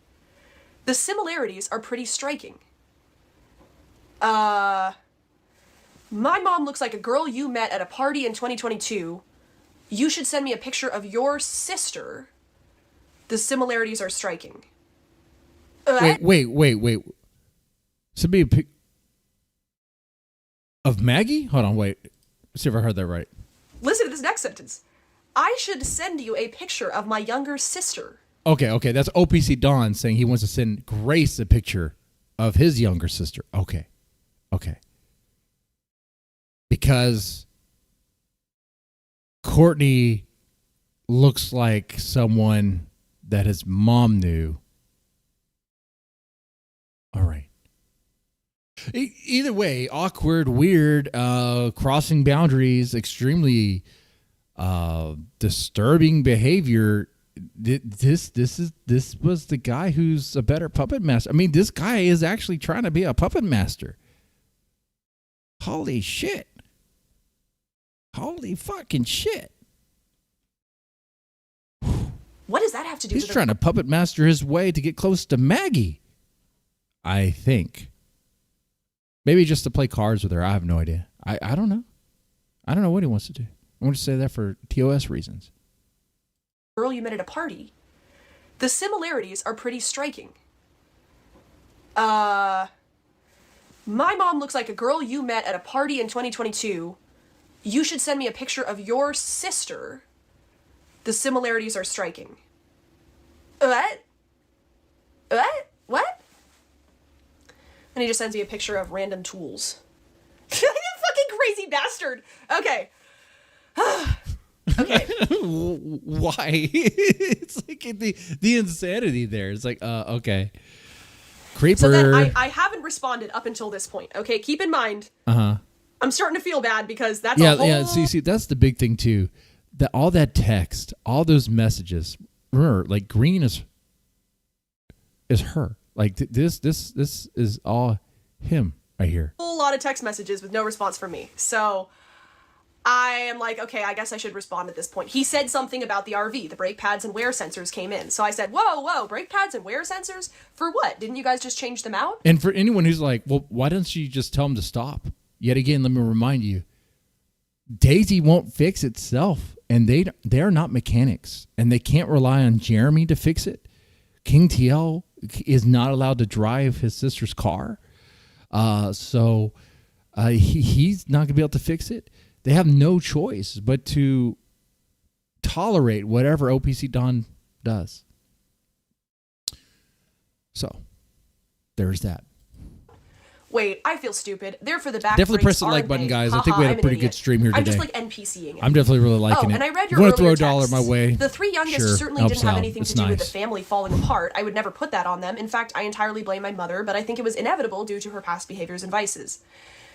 The similarities are pretty striking. My mom looks like a girl you met at a party in 2022. You should send me a picture of your sister. The similarities are striking. Wait. Send me a pic of Maggie? Hold on, wait. Let's see if I heard that right. Listen to this next sentence. I should send you a picture of my younger sister. Okay. That's OPCDon saying he wants to send Grace a picture of his younger sister. Okay. Because Courtney looks like someone that his mom knew. All right. Either way, awkward, weird, crossing boundaries, extremely disturbing behavior. This was the guy who's a better puppet master. I mean, this guy is actually trying to be a puppet master. Holy shit. Holy fucking shit. What does that have to do He's with trying to puppet master his way to get close to Maggie, I think. Maybe just to play cards with her. I have no idea. I don't know. I don't know what he wants to do. I want to say that for TOS reasons. girl you met at a party? The similarities are pretty striking. My mom looks like a girl you met at a party in 2022. You should send me a picture of your sister. The similarities are striking. What? And he just sends me a picture of random tools. You fucking crazy bastard. Okay. Okay. Why? It's like the insanity there. It's like, okay. Creeper. So then I haven't responded up until this point. Okay, keep in mind. I'm starting to feel bad because that's a whole... Yeah. See, that's the big thing too. That all that text, all those messages, remember, like green is her. Like this is all him right here. Whole lot of text messages with no response from me. So I am like, okay, I guess I should respond at this point. He said something about the RV, the brake pads and wear sensors came in. So I said, whoa, brake pads and wear sensors? For what? Didn't you guys just change them out? And for anyone who's like, well, why don't you just tell him to stop? Yet again, let me remind you, Daisy won't fix itself. And they are not mechanics. And they can't rely on Jeremy to fix it. King TL is not allowed to drive his sister's car. So he's not going to be able to fix it. They have no choice but to tolerate whatever OPCDon does. So there's that. Wait, I feel stupid. They're for the back. Definitely press the like button, guys. I think we had a pretty good stream here today. I'm just like NPCing it. I'm definitely really liking it. And I read your want to earlier throw $1 my way? The three youngest certainly didn't have anything to do with the family falling apart. I would never put that on them. In fact, I entirely blame my mother, but I think it was inevitable due to her past behaviors and vices.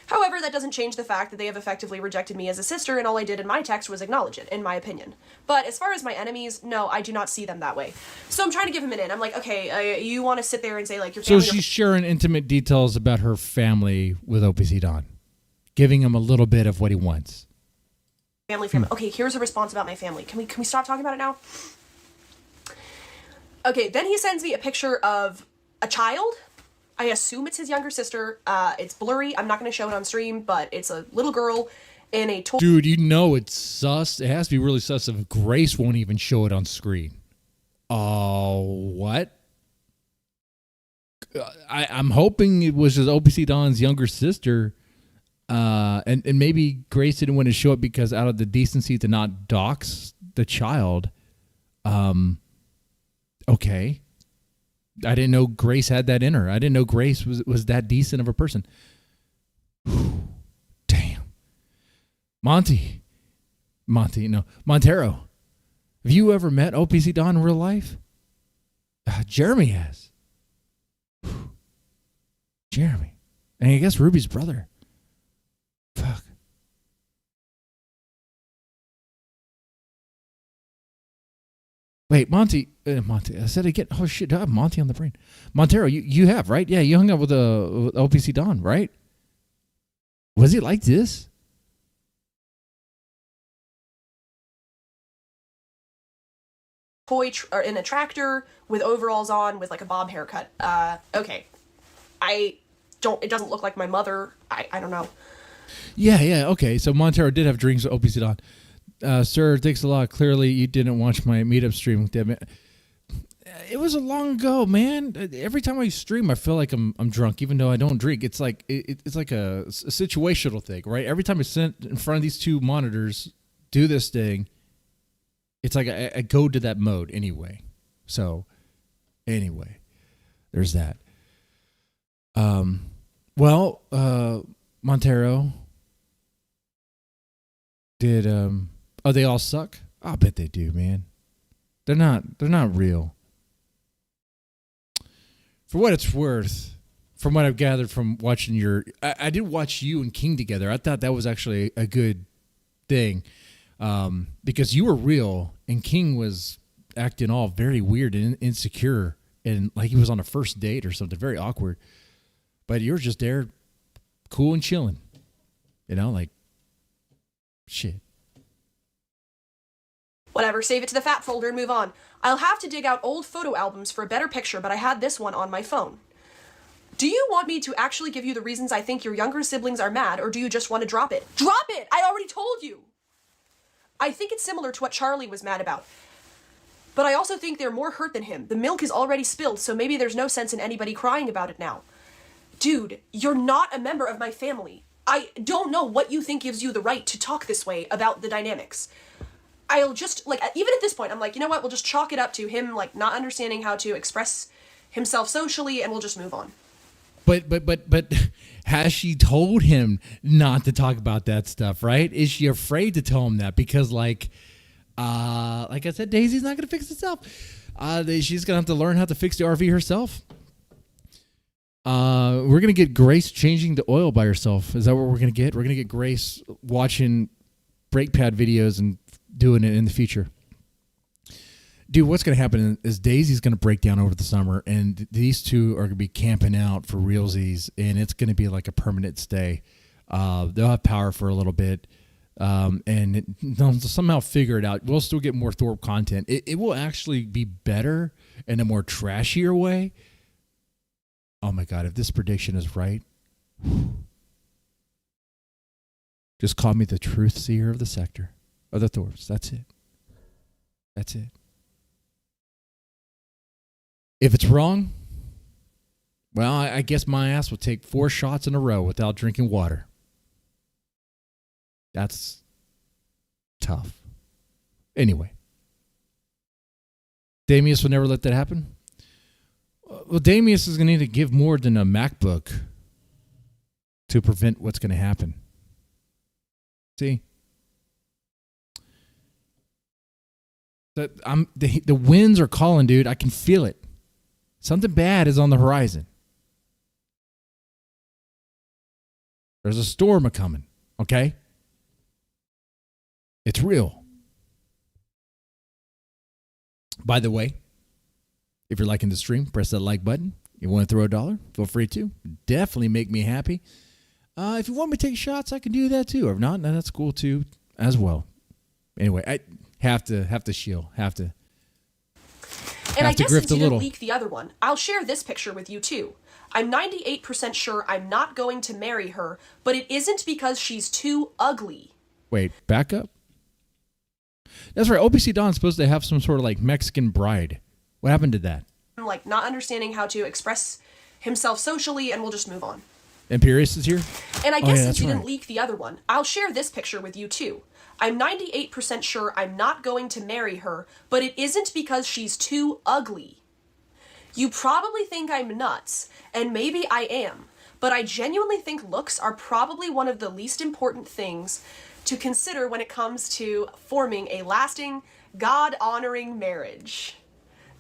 However, that doesn't change the fact that they have effectively rejected me as a sister, and all I did in my text was acknowledge it, in my opinion. But as far as my enemies, no, I do not see them that way. So I'm trying to give him an in. I'm like, okay, you want to sit there and say, like, your family... So she's sharing intimate details about her family with OPCDon, giving him a little bit of what he wants. Family. Okay, here's a response about my family. Can we stop talking about it now? Okay, then he sends me a picture of a child. I assume it's his younger sister. It's blurry. I'm not going to show it on stream, but it's a little girl in a toy. Dude, you know it's sus. It has to be really sus if Grace won't even show it on screen. Oh, what? I'm hoping it was just OPCDon's younger sister. And maybe Grace didn't want to show it because out of the decency to not dox the child. Okay. I didn't know Grace had that in her. I didn't know Grace was that decent of a person. Whew, damn. Montero. Have you ever met OPCDon in real life? Jeremy has. Jeremy. And I guess Ruby's brother. Fuck. Wait, Monty. I said again. Oh shit! I have Monty on the brain. Montero, you have, right? Yeah, you hung out with OPCDon, right? Was he like this? Toy or in a tractor with overalls on with like a bob haircut. Okay. It doesn't look like my mother. I don't know. Yeah. Okay, so Montero did have drinks with OPCDon. Sir, thanks a lot. Clearly, you didn't watch my meetup stream with them. It was a long ago, man. Every time I stream, I feel like I'm drunk, even though I don't drink. It's like it's like a situational thing, right? Every time I sit in front of these two monitors, do this thing, it's like I go to that mode anyway. So, anyway, there's that. Well, Montero did. Oh, they all suck? I bet they do, man. They're not real. For what it's worth, from what I've gathered from watching I did watch you and King together. I thought that was actually a good thing, because you were real and King was acting all very weird and insecure and like he was on a first date or something, very awkward. But you were just there, cool and chilling, like shit. Whatever, save it to the fat folder and move on. I'll have to dig out old photo albums for a better picture, but I had this one on my phone. Do you want me to actually give you the reasons I think your younger siblings are mad, or do you just want to drop it? Drop it! I already told you! I think it's similar to what Charlie was mad about. But I also think they're more hurt than him. The milk is already spilled, so maybe there's no sense in anybody crying about it now. Dude, you're not a member of my family. I don't know what you think gives you the right to talk this way about the dynamics. I'll just, even at this point, I'm like, you know what, we'll just chalk it up to him, not understanding how to express himself socially, and we'll just move on. But has she told him not to talk about that stuff, right? Is she afraid to tell him that? Because, like I said, Daisy's not going to fix itself. She's going to have to learn how to fix the RV herself. We're going to get Grace changing the oil by herself. Is that what we're going to get? We're going to get Grace watching brake pad videos and doing it in the future. Dude, what's going to happen is Daisy's going to break down over the summer, and these two are going to be camping out for realsies, and it's going to be like a permanent stay. They'll have power for a little bit, and they'll somehow figure it out. We'll still get more Thorp content. It will actually be better in a more trashier way. Oh my God, if this prediction is right, just call me the truth seer of the sector. Of the Thorps. That's it. That's it. If it's wrong, well, I guess my ass will take 4 shots in a row without drinking water. That's tough. Anyway. Damius will never let that happen. Well, Damius is going to need to give more than a MacBook to prevent what's going to happen. See? The winds are calling, dude. I can feel it. Something bad is on the horizon. There's a storm a-coming, okay? It's real. By the way, if you're liking the stream, press that like button. You want to throw $1? Feel free to. Definitely make me happy. If you want me to take shots, I can do that too. Or if not, that's cool too as well. Anyway, I have to shield. Have to. And I guess since you didn't leak the other one, I'll share this picture with you too. I'm 98% sure I'm not going to marry her, but it isn't because she's too ugly. Wait, back up. That's right. OPCDon's supposed to have some sort of Mexican bride. What happened to that? I'm not understanding how to express himself socially, and we'll just move on. Imperius is here? And I guess since you didn't leak the other one, I'll share this picture with you too. I'm 98% sure I'm not going to marry her, but it isn't because she's too ugly. You probably think I'm nuts, and maybe I am, but I genuinely think looks are probably one of the least important things to consider when it comes to forming a lasting, God-honoring marriage.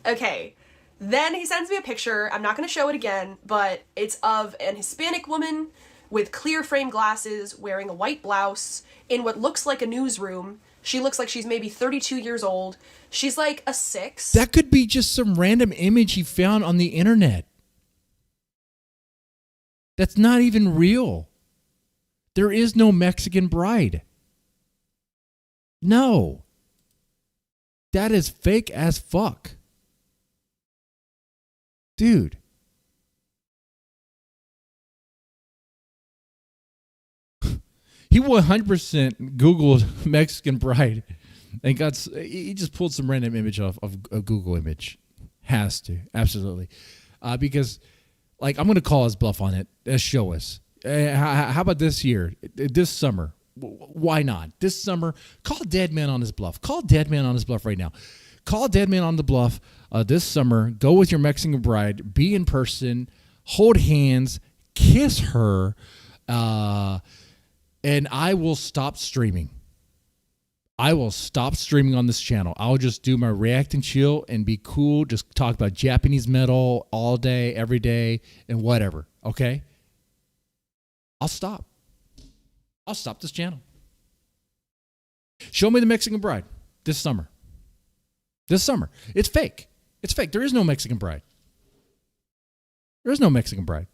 Okay, Then he sends me a picture. I'm not going to show it again, but it's of an Hispanic woman with clear frame glasses, wearing a white blouse, in what looks like a newsroom. She looks like she's maybe 32 years old. She's like a 6. That could be just some random image he found on the internet. That's not even real. There is no Mexican bride. No. That is fake as fuck. Dude. He 100% Googled Mexican bride and he just pulled some random image off of a Google image. Has to. Absolutely. Because, like, I'm going to call his bluff on it. Show us. How about this year? This summer? Why not? This summer, call Dead Man on his bluff. Call Dead Man on his bluff right now. Call Dead Man on the bluff this summer. Go with your Mexican bride. Be in person. Hold hands. Kiss her. And I will stop streaming. I will stop streaming on this channel. I'll just do my react and chill and be cool. Just talk about Japanese metal all day, every day, and whatever. Okay? I'll stop. I'll stop this channel. Show me the Mexican bride this summer. This summer. It's fake. It's fake. There is no Mexican bride. There is no Mexican bride.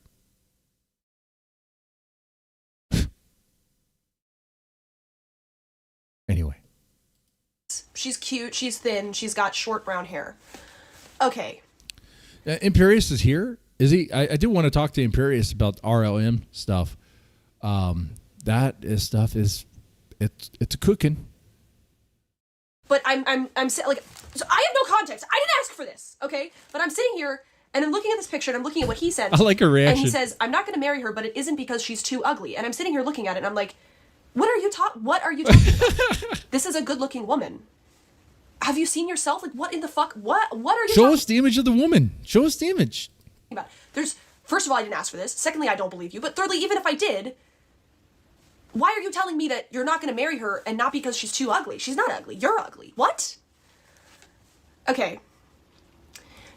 Anyway. She's cute. She's thin. She's got short brown hair. Okay. Imperius is here. Is he? I do want to talk to Imperius about RLM stuff. That is stuff is it's a cooking. But I'm like, so I have no context. I didn't ask for this, okay? But I'm sitting here and I'm looking at this picture and I'm looking at what he sent. I like her reaction. And he says, "I'm not going to marry her, but it isn't because she's too ugly." And I'm sitting here looking at it and I'm like, What are you talking about? This is a good-looking woman. Have you seen yourself? Like, what in the fuck? What are you Show us the image of the woman. Show us the image. About? First of all, I didn't ask for this. Secondly, I don't believe you. But thirdly, even if I did, why are you telling me that you're not going to marry her and not because she's too ugly? She's not ugly. You're ugly. What? Okay.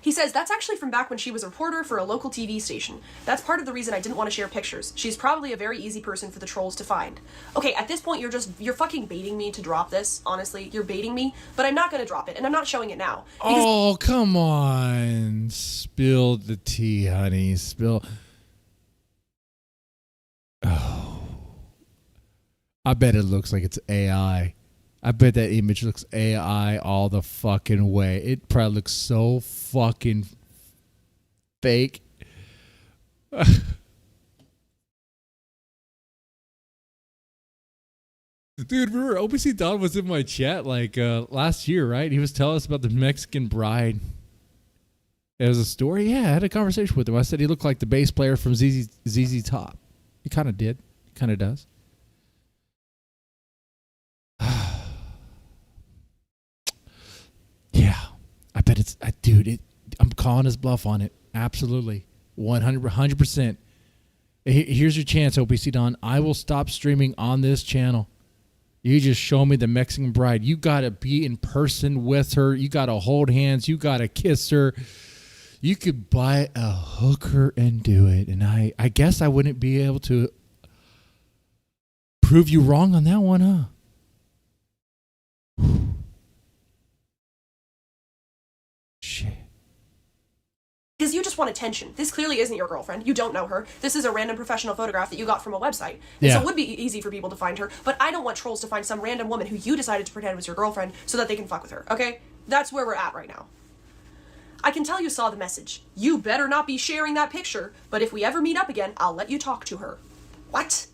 He says, that's actually from back when she was a reporter for a local TV station. That's part of the reason I didn't want to share pictures. She's probably a very easy person for the trolls to find. Okay, at this point, you're fucking baiting me to drop this. Honestly, you're baiting me, but I'm not going to drop it, and I'm not showing it now. Oh, come on. Spill the tea, honey. Spill. Oh. I bet it looks like it's AI. I bet that image looks AI all the fucking way. It probably looks so fucking fake. Dude, remember OPCDon was in my chat like last year, right? He was telling us about the Mexican bride. It was a story. Yeah, I had a conversation with him. I said he looked like the bass player from ZZ Top. He kind of did. He kind of does. Yeah, I bet it's, dude, I'm calling his bluff on it. Absolutely. 100%. Here's your chance, OPCDon. I will stop streaming on this channel. You just show me the Mexican bride. You got to be in person with her. You got to hold hands. You got to kiss her. You could buy a hooker and do it. And I guess I wouldn't be able to prove you wrong on that one, huh? Shit. Because you just want attention. This clearly isn't your girlfriend. You don't know her. This is a random professional photograph that you got from a website. And so it would be easy for people to find her, but I don't want trolls to find some random woman who you decided to pretend was your girlfriend so that they can fuck with her, okay? That's where we're at right now. I can tell you saw the message. You better not be sharing that picture, but if we ever meet up again, I'll let you talk to her. What?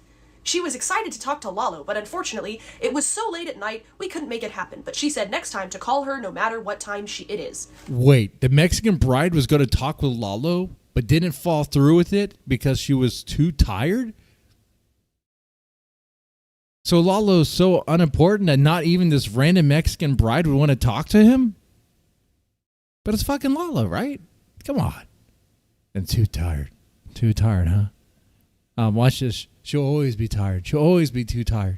She was excited to talk to Lalo, but unfortunately, it was so late at night, we couldn't make it happen. But she said next time to call her no matter what time it is. Wait, the Mexican bride was going to talk with Lalo, but didn't fall through with it because she was too tired? So Lalo's so unimportant that not even this random Mexican bride would want to talk to him? But it's fucking Lalo, right? Come on. And too tired. Too tired, huh? Watch this. She'll always be tired. She'll always be too tired.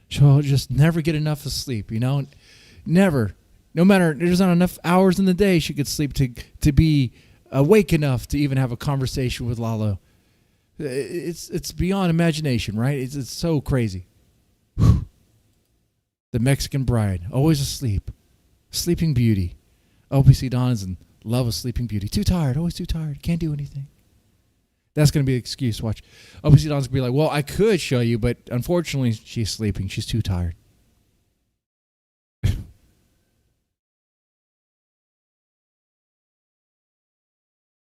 She'll just never get enough of sleep, you know? Never. No matter, there's not enough hours in the day she could sleep to be awake enough to even have a conversation with Lalo. It's beyond imagination, right? It's so crazy. Whew. The Mexican Bride, always asleep. Sleeping Beauty. OPCDon is in love with Sleeping Beauty. Too tired, always too tired. Can't do anything. That's going to be the excuse. Watch. OPCDon's going to be like, well, I could show you, but unfortunately, she's sleeping. She's too tired.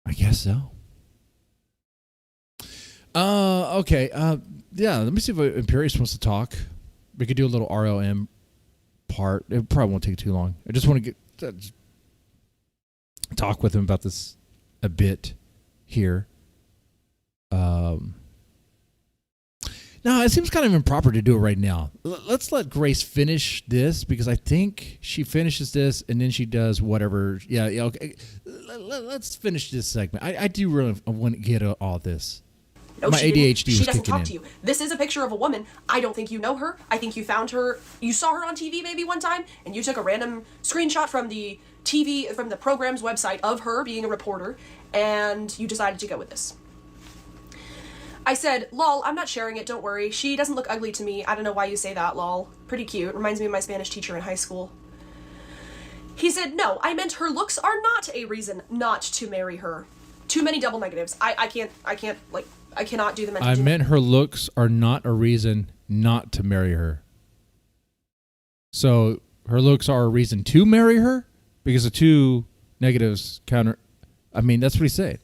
I guess so. Okay. Yeah, let me see if Imperius wants to talk. We could do a little RLM part. It probably won't take too long. I just want to get talk with him about this a bit here. No, it seems kind of improper to do it right now. Let's let Grace finish this because I think she finishes this and then she does whatever. Yeah, okay. Let's finish this segment. I do really want to get all this. No, my ADHD was she doesn't kicking talk in. to you. This is a picture of a woman. I don't think you know her. I think you found her. You saw her on TV maybe one time, and you took a random screenshot from the TV, from the program's website of her being a reporter, and you decided to go with this. I said, lol, I'm not sharing it, don't worry. She doesn't look ugly to me. I don't know why you say that, lol. Pretty cute. Reminds me of my Spanish teacher in high school. He said, no, I meant her looks are not a reason not to marry her. Too many double negatives. I cannot do the mental. I meant her looks are not a reason not to marry her. So her looks are a reason to marry her because the two negatives counter. I mean, that's what he said.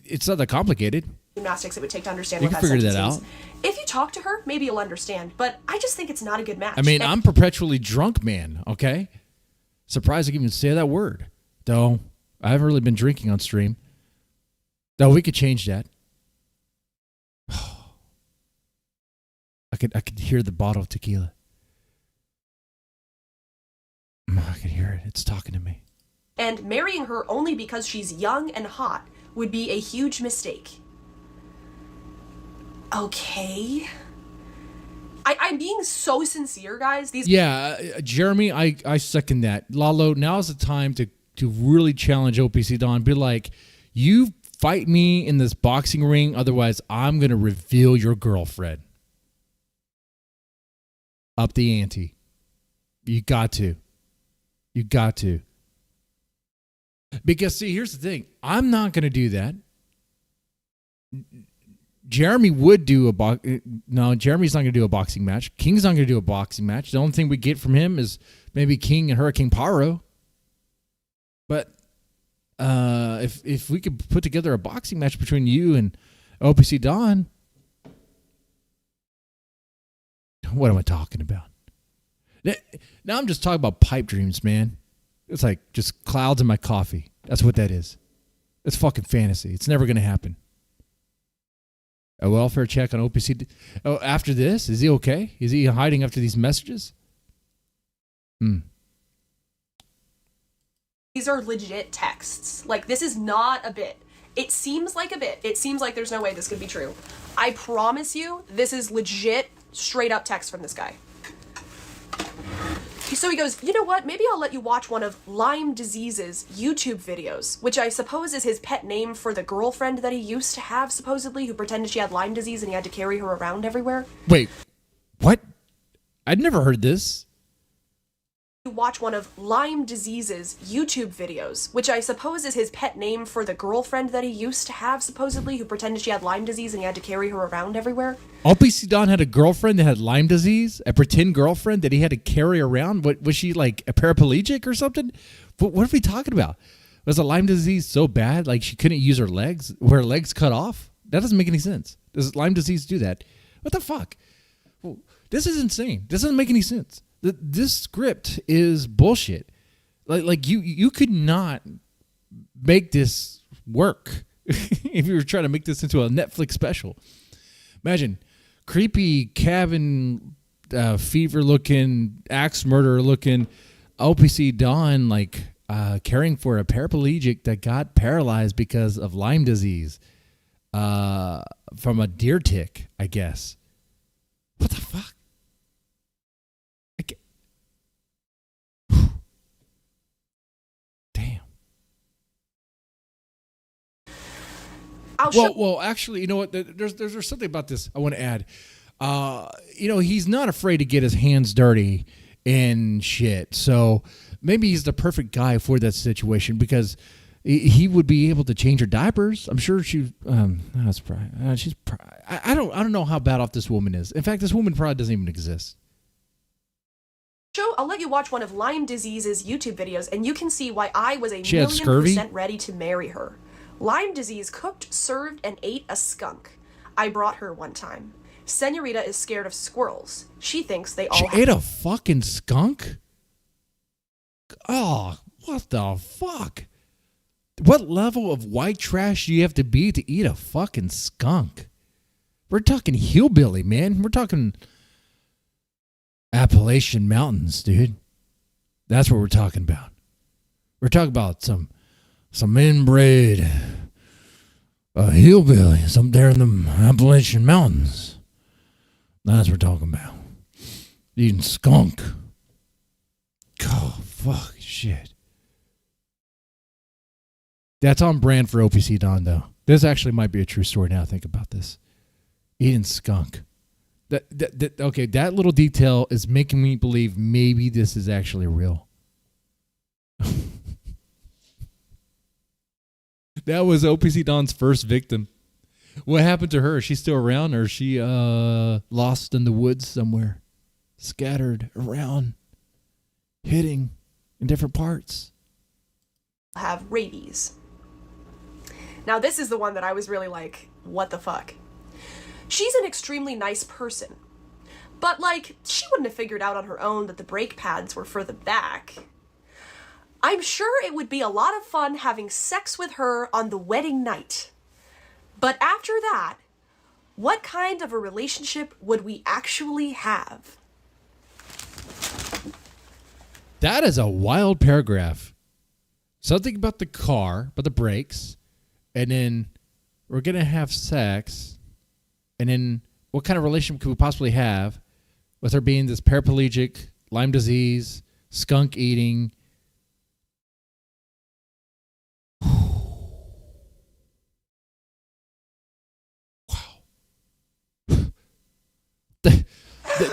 It's not that complicated. Gymnastics it would take to understand You what can that figure sentence that means. out. If you talk to her, maybe you'll understand. But I just think it's not a good match. I mean, And I'm perpetually drunk, man. Okay, surprised I can even say that word. Though I haven't really been drinking on stream. Though we could change that. I could hear the bottle of tequila. I can hear it. It's talking to me. And marrying her only because she's young and hot would be a huge mistake. Okay. I'm being so sincere, guys. Jeremy, I second that. Lalo, now's the time to really challenge OPCDon. Be like, you fight me in this boxing ring, otherwise I'm going to reveal your girlfriend. Up the ante. You got to. You got to. Because, see, here's the thing. I'm not going to do that. Jeremy would do No, Jeremy's not going to do a boxing match. King's not going to do a boxing match. The only thing we get from him is maybe King and Hurricane Paro. But if we could put together a boxing match between you and OPCDon, what am I talking about? Now I'm just talking about pipe dreams, man. It's like just clouds in my coffee. That's what that is. It's fucking fantasy. It's never going to happen. A welfare check on OPC. Oh, after this? Is he okay? Is he hiding after these messages? These are legit texts. Like, this is not a bit. It seems like a bit. It seems like there's no way this could be true. I promise you, this is legit, straight up text from this guy. So he goes, you know what? Maybe I'll let you watch one of Lyme disease's YouTube videos, which I suppose is his pet name for the girlfriend that he used to have, supposedly, who pretended she had Lyme disease and he had to carry her around everywhere. Wait, what? I'd never heard this. Watch one of Lyme disease's YouTube videos, which I suppose is his pet name for the girlfriend that he used to have, supposedly, who pretended she had Lyme disease and he had to carry her around everywhere. OPCDon had a girlfriend that had Lyme disease, a pretend girlfriend that he had to carry around. What was she, like a paraplegic or something? What are we talking about? Was the Lyme disease so bad, like she couldn't use her legs, her legs cut off? That doesn't make any sense. Does Lyme disease do that? What the fuck? Well, this is insane. This doesn't make any sense. This script is bullshit. Like you could not make this work if you were trying to make this into a Netflix special. Imagine creepy cabin fever looking, axe murderer looking OPCDon like caring for a paraplegic that got paralyzed because of Lyme disease from a deer tick, I guess. What the fuck? Well, actually, you know what? There's something about this I want to add. He's not afraid to get his hands dirty and shit. So maybe he's the perfect guy for that situation because he would be able to change her diapers. I'm sure she. That's probably. She's. I don't know how bad off this woman is. In fact, this woman probably doesn't even exist. I'll let you watch one of Lyme disease's YouTube videos, and you can see why I was She had scurvy? 1,000,000% ready to marry her. Lyme disease cooked, served, and ate a skunk. I brought her one time. Senorita is scared of squirrels. She thinks they all. She ate a fucking skunk? Oh, what the fuck? What level of white trash do you have to be to eat a fucking skunk? We're talking hillbilly, man. We're talking Appalachian Mountains, dude. That's what we're talking about. We're talking about some inbred hillbillies up there in the Appalachian Mountains. That's what we're talking about. Eating skunk. Oh, fuck, shit. That's on brand for OPCDon, though. This actually might be a true story now I think about this. Eating skunk. Okay, that little detail is making me believe maybe this is actually real. That was OPCDon's first victim. What happened to her? Is she still around, or is she lost in the woods somewhere? Scattered around, hitting in different parts. Have rabies. Now, this is the one that I was really like, what the fuck? She's an extremely nice person. But, like, she wouldn't have figured out on her own that the brake pads were further back. I'm sure it would be a lot of fun having sex with her on the wedding night. But after that, what kind of a relationship would we actually have? That is a wild paragraph. Something about the car, about the brakes, and then we're going to have sex, and then what kind of relationship could we possibly have with her being this paraplegic, Lyme disease, skunk eating?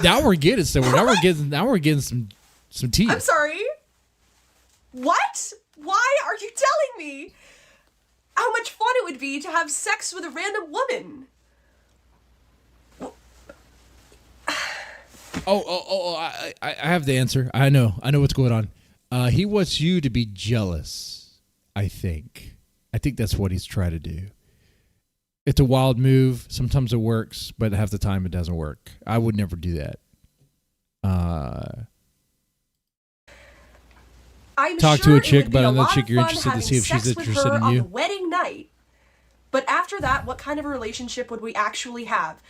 Now we're getting somewhere. Now we're getting some tea. I'm sorry. What? Why are you telling me how much fun it would be to have sex with a random woman? I have the answer. I know what's going on. He wants you to be jealous, I think. I think that's what he's trying to do. It's a wild move. Sometimes it works, but half the time it doesn't work. I would never do that. Talk to a chick about another chick you're interested to see if she's interested in you. On the wedding night. But after that, what kind of a relationship would we actually have?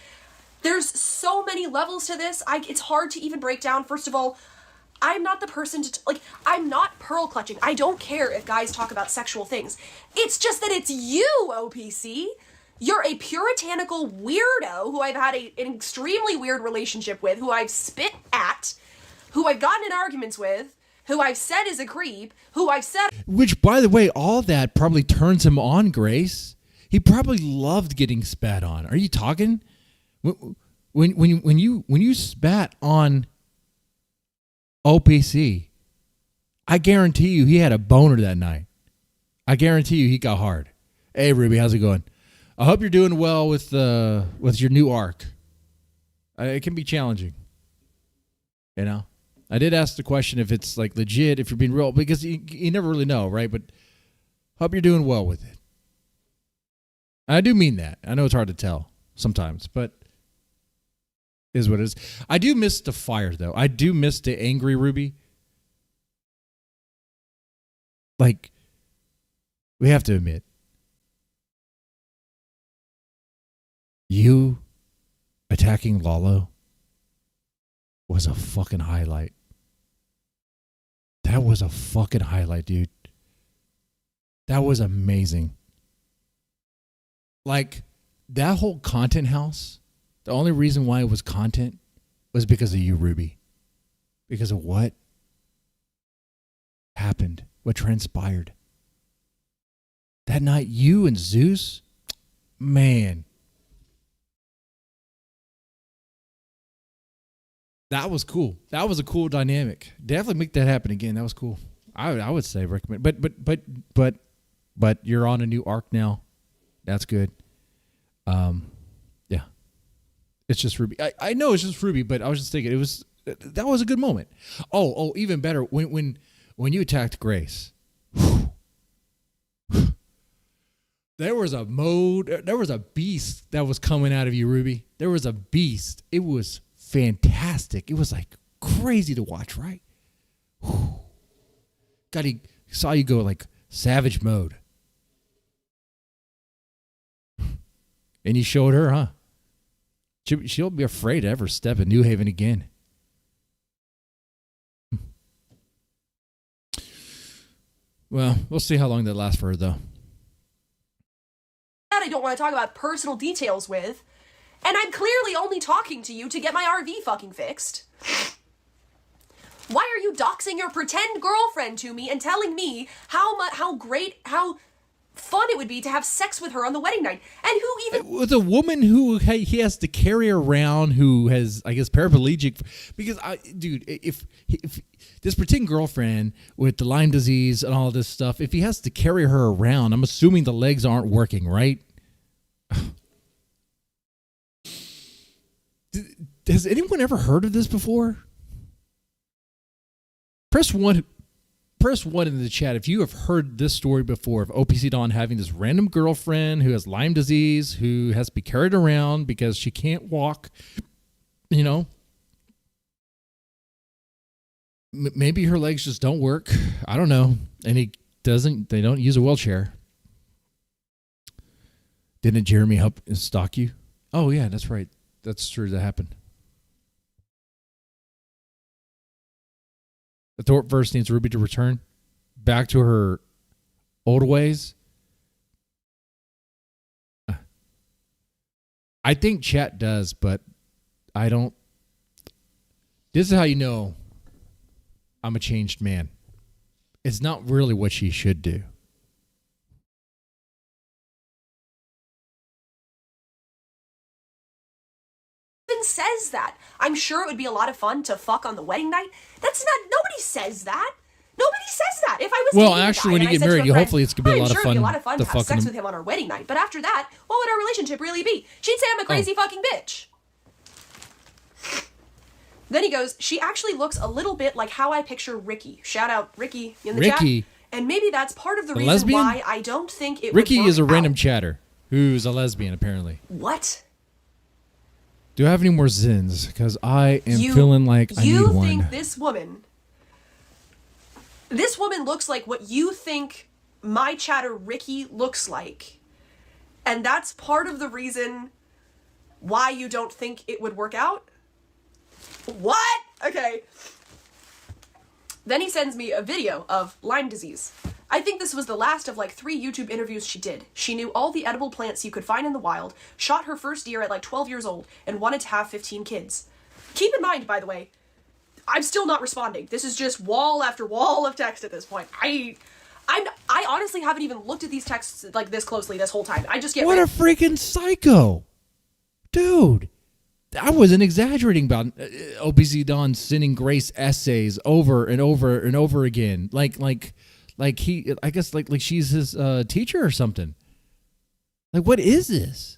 There's so many levels to this. It's hard to even break down. First of all, I'm not the person to, I'm not pearl clutching. I don't care if guys talk about sexual things. It's just that it's you, OPC. You're a puritanical weirdo who I've had an extremely weird relationship with, who I've spit at, who I've gotten in arguments with, who I've said is a creep, who I've said... Which, by the way, all that probably turns him on, Grace. He probably loved getting spat on. Are you talking? When you spat on OPC, I guarantee you he had a boner that night. I guarantee you he got hard. Hey, Ruby, how's it going? I hope you're doing well with your new arc. It can be challenging. You know? I did ask the question if it's like legit, if you're being real, because you never really know, right? But hope you're doing well with it. I do mean that. I know it's hard to tell sometimes, but it is what it is. I do miss the fire, though. I do miss the angry Ruby. Like, we have to admit, you attacking Lalo was a fucking highlight. That was a fucking highlight, dude. That was amazing. Like, that whole content house, the only reason why it was content was because of you, Ruby. Because of what happened, what transpired. That night, you and Zeus, Man. That was cool. That was a cool dynamic. Definitely make that happen again. That was cool. I would say recommend. But you're on a new arc now. That's good. Yeah. It's just Ruby. I know it's just Ruby, but I was just thinking that was a good moment. Oh, even better when you attacked Grace. There was a beast that was coming out of you, Ruby. There was a beast. It was fantastic. It was like crazy to watch, right? God, he saw you go like savage mode. And you showed her, huh? She'll be afraid to ever step in New Haven again. Well, we'll see how long that lasts for her, though. That I don't want to talk about personal details with, and I'm clearly only talking to you to get my RV fucking fixed. Why are you doxing your pretend girlfriend to me and telling me how great, how fun it would be to have sex with her on the wedding night? And who even... With a woman who he has to carry around, who has, I guess, paraplegic. Because, dude, if this pretend girlfriend with the Lyme disease and all this stuff, if he has to carry her around, I'm assuming the legs aren't working, right? Has anyone ever heard of this before? Press one in the chat if you have heard this story before of OPCDon having this random girlfriend who has Lyme disease, who has to be carried around because she can't walk, you know. Maybe her legs just don't work. I don't know. And they don't use a wheelchair. Didn't Jeremy help stalk you? Oh, yeah, that's right. That's true. That happened. The Thorp verse needs Ruby to return back to her old ways. I think chat does, but I don't. This is how you know I'm a changed man. It's not really what she should do. says that? I'm sure it would be a lot of fun to fuck on the wedding night. That's not, nobody says that. Nobody says that. If I was well, dating a actually, guy when you and I get said to married, a you friend, hopefully it's gonna be a lot of fun. It'd be a lot of fun to have sex fucking with him on our wedding night. But after that, what would our relationship really be? She'd say I'm a crazy fucking bitch. Then he goes, she actually looks a little bit like how I picture Ricky. Shout out Ricky in the chat. And maybe that's part of the reason lesbian? why I don't think it Ricky would work is a random out. chatter who's a lesbian, apparently. What? Do I have any more zins? Because I am feeling like I need You one. think this woman looks like what you think my chatter Ricky looks like. And that's part of the reason why you don't think it would work out? What? Okay. Then he sends me a video of Lyme disease. I think this was the last of like 3 YouTube interviews she did. She knew all the edible plants you could find in the wild, shot her first deer at like 12 years old, and wanted to have 15 kids. Keep in mind, by the way, I'm still not responding. This is just wall after wall of text at this point. I honestly haven't even looked at these texts like this closely this whole time. I just get What a freaking psycho. Dude. I wasn't exaggerating about OPCDon sending Grace essays over and over and over again. Like he, I guess like she's his teacher or something. Like, what is this?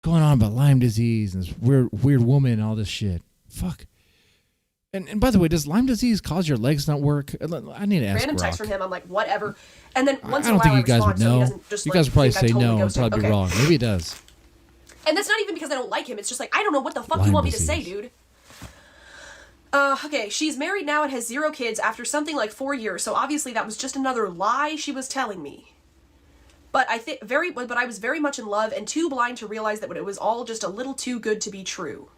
Going on about Lyme disease and this weird woman and all this shit. Fuck. And by the way, does Lyme disease cause your legs not work? I need to ask random Grok. text from him. I'm like, whatever. And then once I in a don't while think you guys would respond, so he know. doesn't just, You like, guys would probably think I say totally no and ghosted. probably be Okay. wrong. Maybe it does. And that's not even because I don't like him. It's just like, I don't know what the fuck Lyme you want me disease. to say, dude. Okay, she's married now and has 0 kids after something like 4 years, so obviously that was just another lie she was telling me. But I was very much in love and too blind to realize that it was all just a little too good to be true.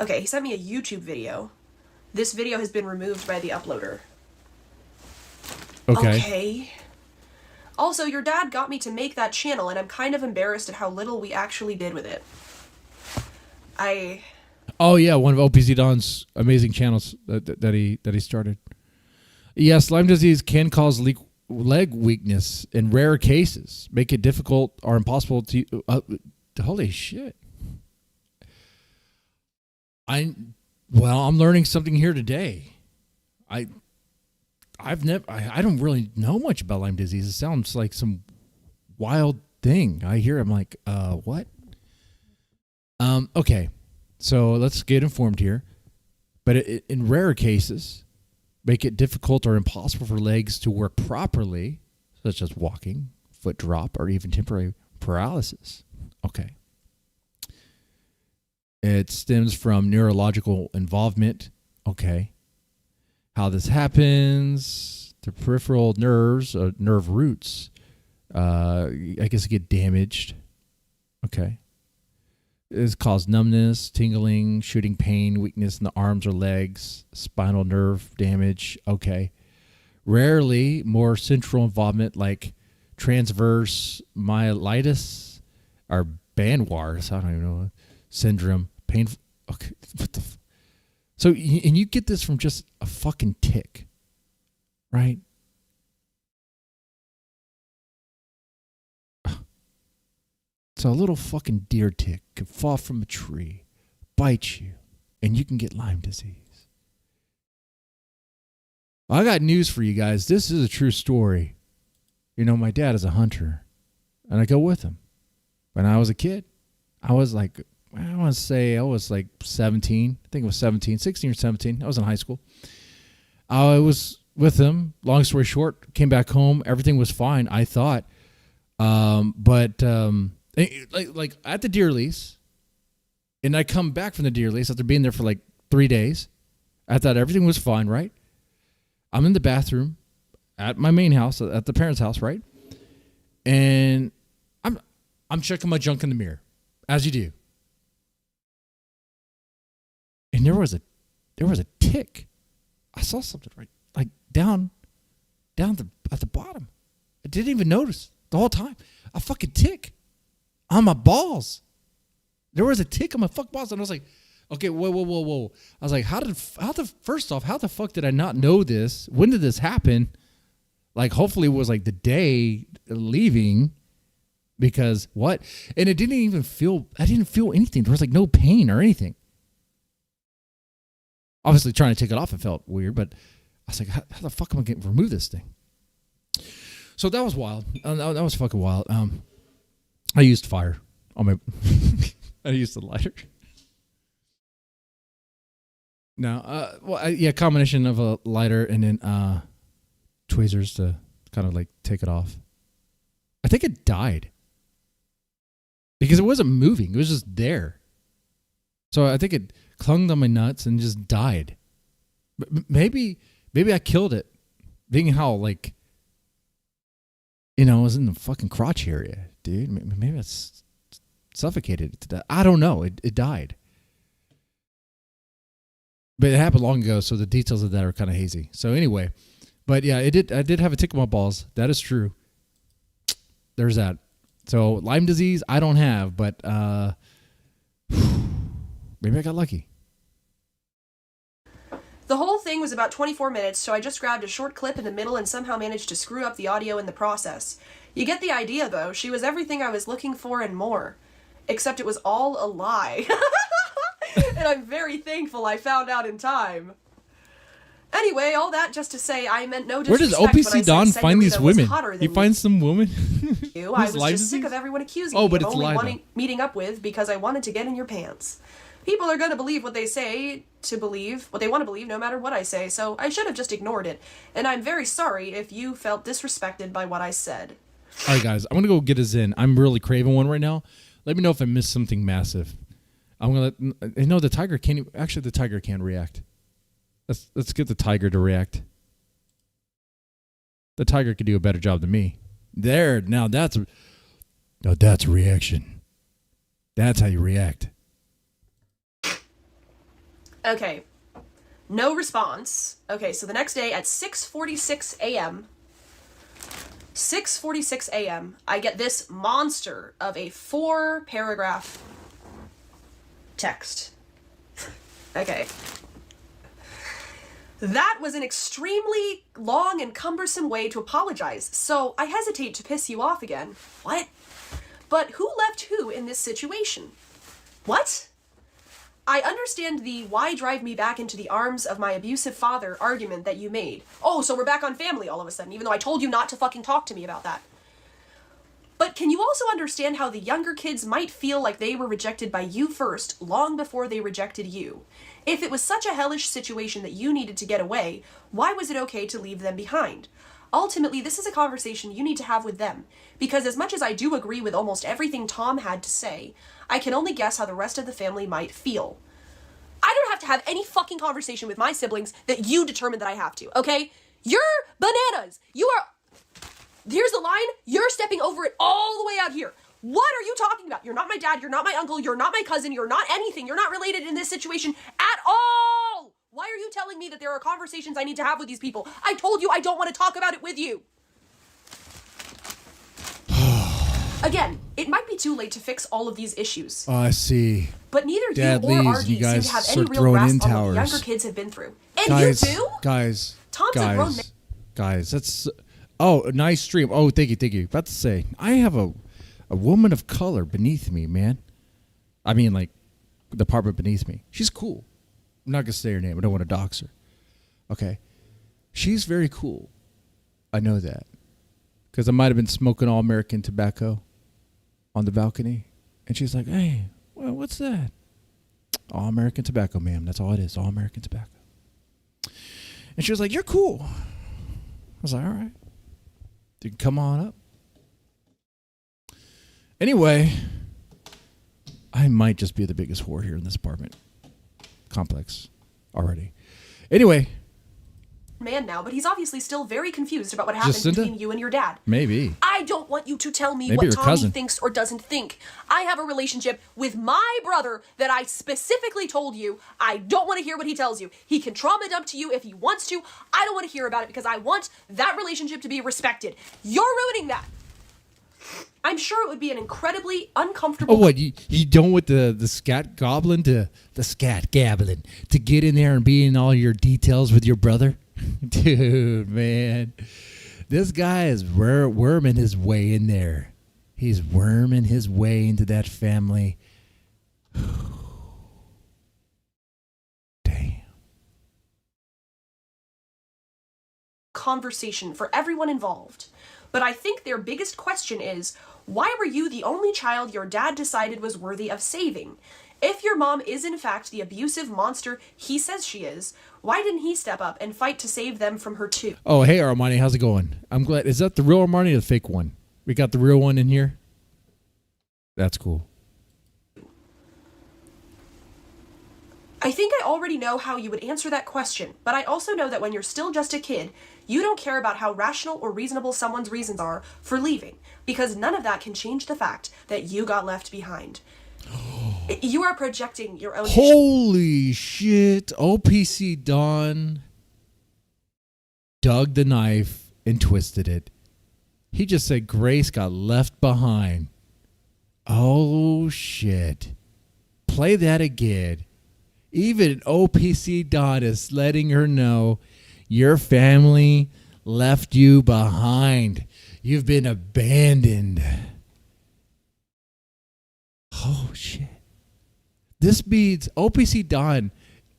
Okay, he sent me a YouTube video. This video has been removed by the uploader. Okay. Also, your dad got me to make that channel, and I'm kind of embarrassed at how little we actually did with it. Oh yeah, one of OPCDon's amazing channels that he started. Yes, Lyme disease can cause leg weakness in rare cases make it difficult or impossible to holy shit. I'm learning something here today. I don't really know much about Lyme disease. It sounds like some wild thing. I hear, I'm like, what? Okay, so let's get informed here. But in rare cases, make it difficult or impossible for legs to work properly, such as walking, foot drop, or even temporary paralysis. Okay. It stems from neurological involvement. Okay. How this happens, the peripheral nerves, nerve roots, I guess get damaged. Okay. It's caused numbness, tingling, shooting pain, weakness in the arms or legs, spinal nerve damage. Okay. Rarely more central involvement like transverse myelitis or Banwars, I don't even know, syndrome, painful. Okay. What the So, and you get this from just a fucking tick, right? So a little fucking deer tick could fall from a tree, bite you, and you can get Lyme disease. I got news for you guys. This is a true story. You know, my dad is a hunter, and I go with him. When I was a kid, I was like, I want to say I was like 17. I think it was 16 or 17. I was in high school. I was with him. Long story short, came back home. Everything was fine, I thought. But like at the deer lease, and I come back from the deer lease after being there for like 3 days. I thought everything was fine, right? I'm in the bathroom at my main house, at the parents' house, right? And I'm checking my junk in the mirror, as you do. And there was a tick. I saw something right, like down at the bottom. I didn't even notice the whole time. A fucking tick on my balls. There was a tick on my fuck balls, and I was like, okay, whoa. I was like, first off, how the fuck did I not know this? When did this happen? Like, hopefully it was like the day leaving, because what? And it didn't even feel, I didn't feel anything. There was like no pain or anything. Obviously trying to take it off, it felt weird, but I was like, how the fuck am I going to remove this thing? So that was wild. That was fucking wild. I used fire on my, I used the lighter. No, combination of a lighter and then tweezers to kind of like take it off. I think it died because it wasn't moving. It was just there. So I think it clung on my nuts and just died. Maybe I killed it, being how like, you know, it was in the fucking crotch area, dude. Maybe it's suffocated it to death. I don't know. It died. But it happened long ago, so the details of that are kind of hazy. So anyway, but yeah, I did have a tick on my balls. That is true. There's that. So Lyme disease, I don't have, but maybe I got lucky. The whole thing was about 24 minutes, so I just grabbed a short clip in the middle and somehow managed to screw up the audio in the process. You get the idea, though. She was everything I was looking for and more. Except it was all a lie. And I'm very thankful I found out in time. Anyway, all that just to say I meant no disrespect. Where does OPCDon find these women? He finds some woman. I was just sick of everyone accusing me of only meeting up with because I wanted to get in your pants. People are going to believe what they say to believe, what they want to believe, no matter what I say, so I should have just ignored it. And I'm very sorry if you felt disrespected by what I said. All right, guys, I'm going to go get a Zen. I'm really craving one right now. Let me know if I missed something massive. I'm going to let, the tiger can't, actually the tiger can't react. Let's get the tiger to react. The tiger could do a better job than me. Now that's reaction. That's how you react. Okay. No response. Okay, so the next day at 6:46 a.m., 6:46 a.m., I get this monster of a 4-paragraph text. Okay. That was an extremely long and cumbersome way to apologize, so I hesitate to piss you off again. What? But who left who in this situation? What? I understand the why drive me back into the arms of my abusive father argument that you made. Oh, so we're back on family all of a sudden, even though I told you not to fucking talk to me about that. But can you also understand how the younger kids might feel like they were rejected by you first, long before they rejected you? If it was such a hellish situation that you needed to get away, why was it okay to leave them behind? Ultimately, this is a conversation you need to have with them, because as much as I do agree with almost everything Tom had to say, I can only guess how the rest of the family might feel. I don't have to have any fucking conversation with my siblings that you determine that I have to, okay? You're bananas! You are... Here's the line, you're stepping over it all the way out here. What are you talking about? You're not my dad, you're not my uncle, you're not my cousin, you're not anything, you're not related in this situation at all! Why are you telling me that there are conversations I need to have with these people? I told you I don't want to talk about it with you. Again, it might be too late to fix all of these issues. Oh, I see. But neither Dad you or leaves, RD you seem guys to have any start real throwing in grasp on what the towers. younger kids have been through. And Guys, you too? guys, Tom's a grown man. guys, that's... Oh, a nice stream. Oh, thank you. About to say, I have a woman of color beneath me, man. I mean, like, the apartment beneath me. She's cool. I'm not going to say her name. I don't want to dox her. Okay. She's very cool. I know that. Because I might have been smoking all-American tobacco on the balcony. And she's like, hey, well, what's that? All-American tobacco, ma'am. That's all it is. All-American tobacco. And she was like, you're cool. I was like, all right. You can come on up. Anyway, I might just be the biggest whore here in this apartment complex already. Anyway. Man now, but he's obviously still very confused about what happened Jacinta? between you and your dad. Maybe. I don't want you to tell me Maybe what your Tommy cousin. thinks or doesn't think. I have a relationship with my brother that I specifically told you. I don't want to hear what he tells you. He can trauma dump to you if he wants to. I don't want to hear about it because I want that relationship to be respected. You're ruining that. I'm sure it would be an incredibly uncomfortable... Oh, what? You don't want the scat goblin to... The scat goblin to get in there and be in all your details with your brother? Dude, man. This guy is worming his way in there. He's worming his way into that family. Conversation for everyone involved. But I think their biggest question is, why were you the only child your dad decided was worthy of saving? If your mom is in fact the abusive monster he says she is, why didn't he step up and fight to save them from her too? Oh, hey, Armani. How's it going? I'm glad. Is that the real Armani or the fake one? We got the real one in here? That's cool. I think I already know how you would answer that question, but I also know that when you're still just a kid, you don't care about how rational or reasonable someone's reasons are for leaving, because none of that can change the fact that you got left behind. You are projecting your own... Holy shit. OPCDon dug the knife and twisted it. He just said Grace got left behind. Oh, shit. Play that again. Even OPCDon is letting her know your family left you behind. You've been abandoned. Oh, shit. This means OPCDon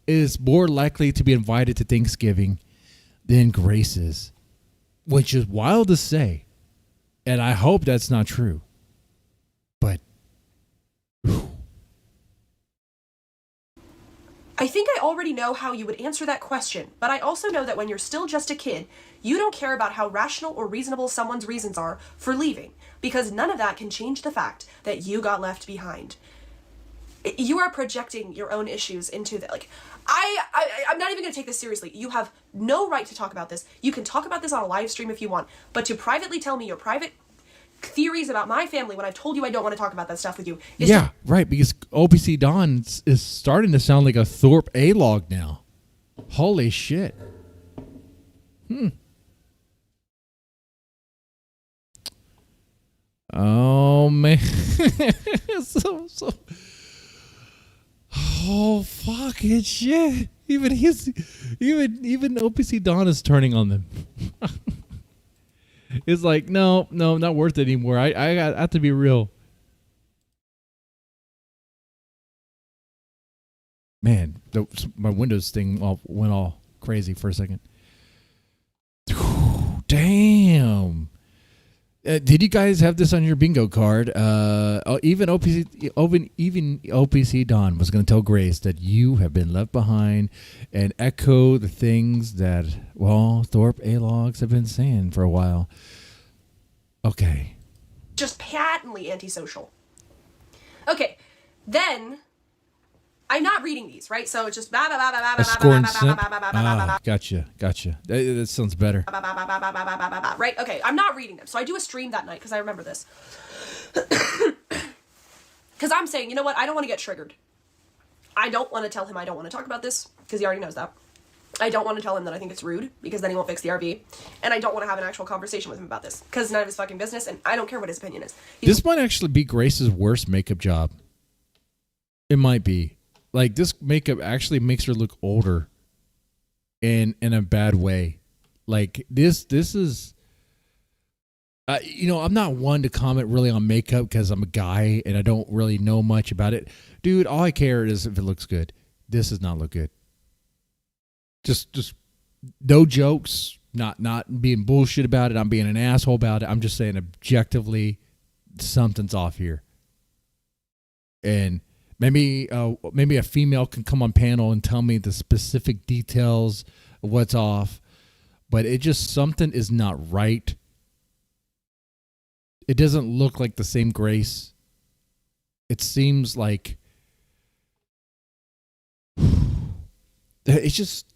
is more likely to be invited to Thanksgiving than Grace is, which is wild to say. And I hope that's not true. But I think I already know how you would answer that question, but I also know that when you're still just a kid, you don't care about how rational or reasonable someone's reasons are for leaving, because none of that can change the fact that you got left behind. You are projecting your own issues into that. Like, I'm not even going to take this seriously. You have no right to talk about this. You can talk about this on a live stream if you want, but to privately tell me your private theories about my family when I've told you I don't want to talk about that stuff with you. Yeah, right, because OPCDon is starting to sound like a Thorp A-log now. Holy shit. Oh, man. Oh, fucking shit. even OPCDon is turning on them. It's like, no, not worth it anymore. I have to be real. Man, my Windows thing went all crazy for a second. Damn. Did you guys have this on your bingo card? Even OPCDon was going to tell Grace that you have been left behind and echo the things that, well, Thorp A-logs have been saying for a while. Okay. Just patently antisocial. Okay, then I'm not reading these, right? So it's just A scorn simp? Gotcha. That sounds better. Right? Okay, I'm not reading them. So I do a stream that night because I remember this. Because I'm saying, you know what? I don't want to get triggered. I don't want to tell him I don't want to talk about this because he already knows that. I don't want to tell him that I think it's rude because then he won't fix the RV. And I don't want to have an actual conversation with him about this because it's none of his fucking business and I don't care what his opinion is. This might actually be Grace's worst makeup job. It might be. Like, this makeup actually makes her look older in a bad way. Like, this is... I'm not one to comment really on makeup because I'm a guy and I don't really know much about it. Dude, all I care is if it looks good. This does not look good. Just no jokes, not being bullshit about it. I'm being an asshole about it. I'm just saying objectively something's off here. And maybe a female can come on panel and tell me the specific details of what's off. But something is not right. It doesn't look like the same Grace. It seems like it's just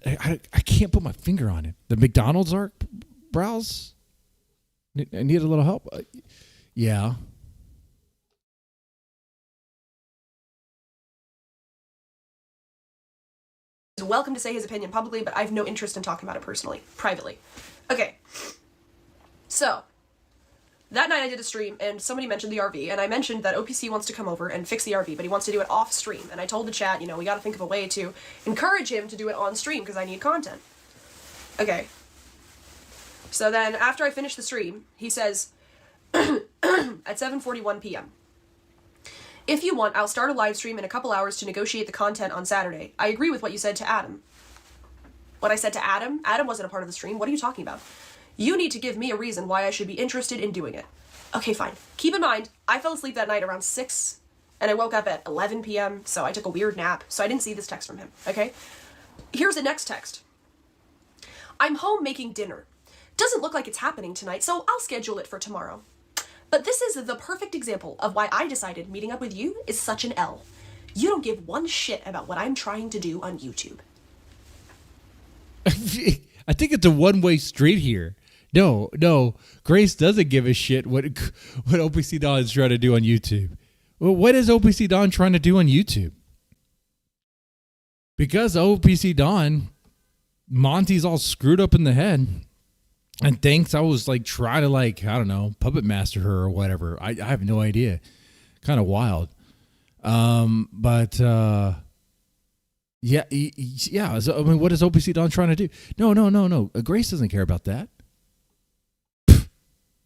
I can't put my finger on it. The McDonald's brows. I need a little help. Yeah. He's welcome to say his opinion publicly, but I have no interest in talking about it privately. Okay. So, that night I did a stream, and somebody mentioned the RV, and I mentioned that OPC wants to come over and fix the RV, but he wants to do it off stream. And I told the chat, we gotta think of a way to encourage him to do it on stream, because I need content. Okay. So then, after I finish the stream, he says, at 7:41 p.m., if you want, I'll start a live stream in a couple hours to negotiate the content on Saturday. I agree with what you said to Adam. What I said to Adam? Adam wasn't a part of the stream. What are you talking about? You need to give me a reason why I should be interested in doing it. Okay, fine. Keep in mind, I fell asleep that night around 6, and I woke up at 11 p.m., so I took a weird nap, so I didn't see this text from him, okay? Here's the next text. I'm home making dinner. Doesn't look like it's happening tonight, so I'll schedule it for tomorrow. But this is the perfect example of why I decided meeting up with you is such an L. You don't give one shit about what I'm trying to do on YouTube. I think it's a one-way street here. No, Grace doesn't give a shit what OPCDon is trying to do on YouTube. Well, what is OPCDon trying to do on YouTube? Because OPCDon, Monty's all screwed up in the head and thinks I was trying to puppet master her or whatever. I have no idea. Kind of wild. But yeah. So, what is OPCDon trying to do? No. Grace doesn't care about that.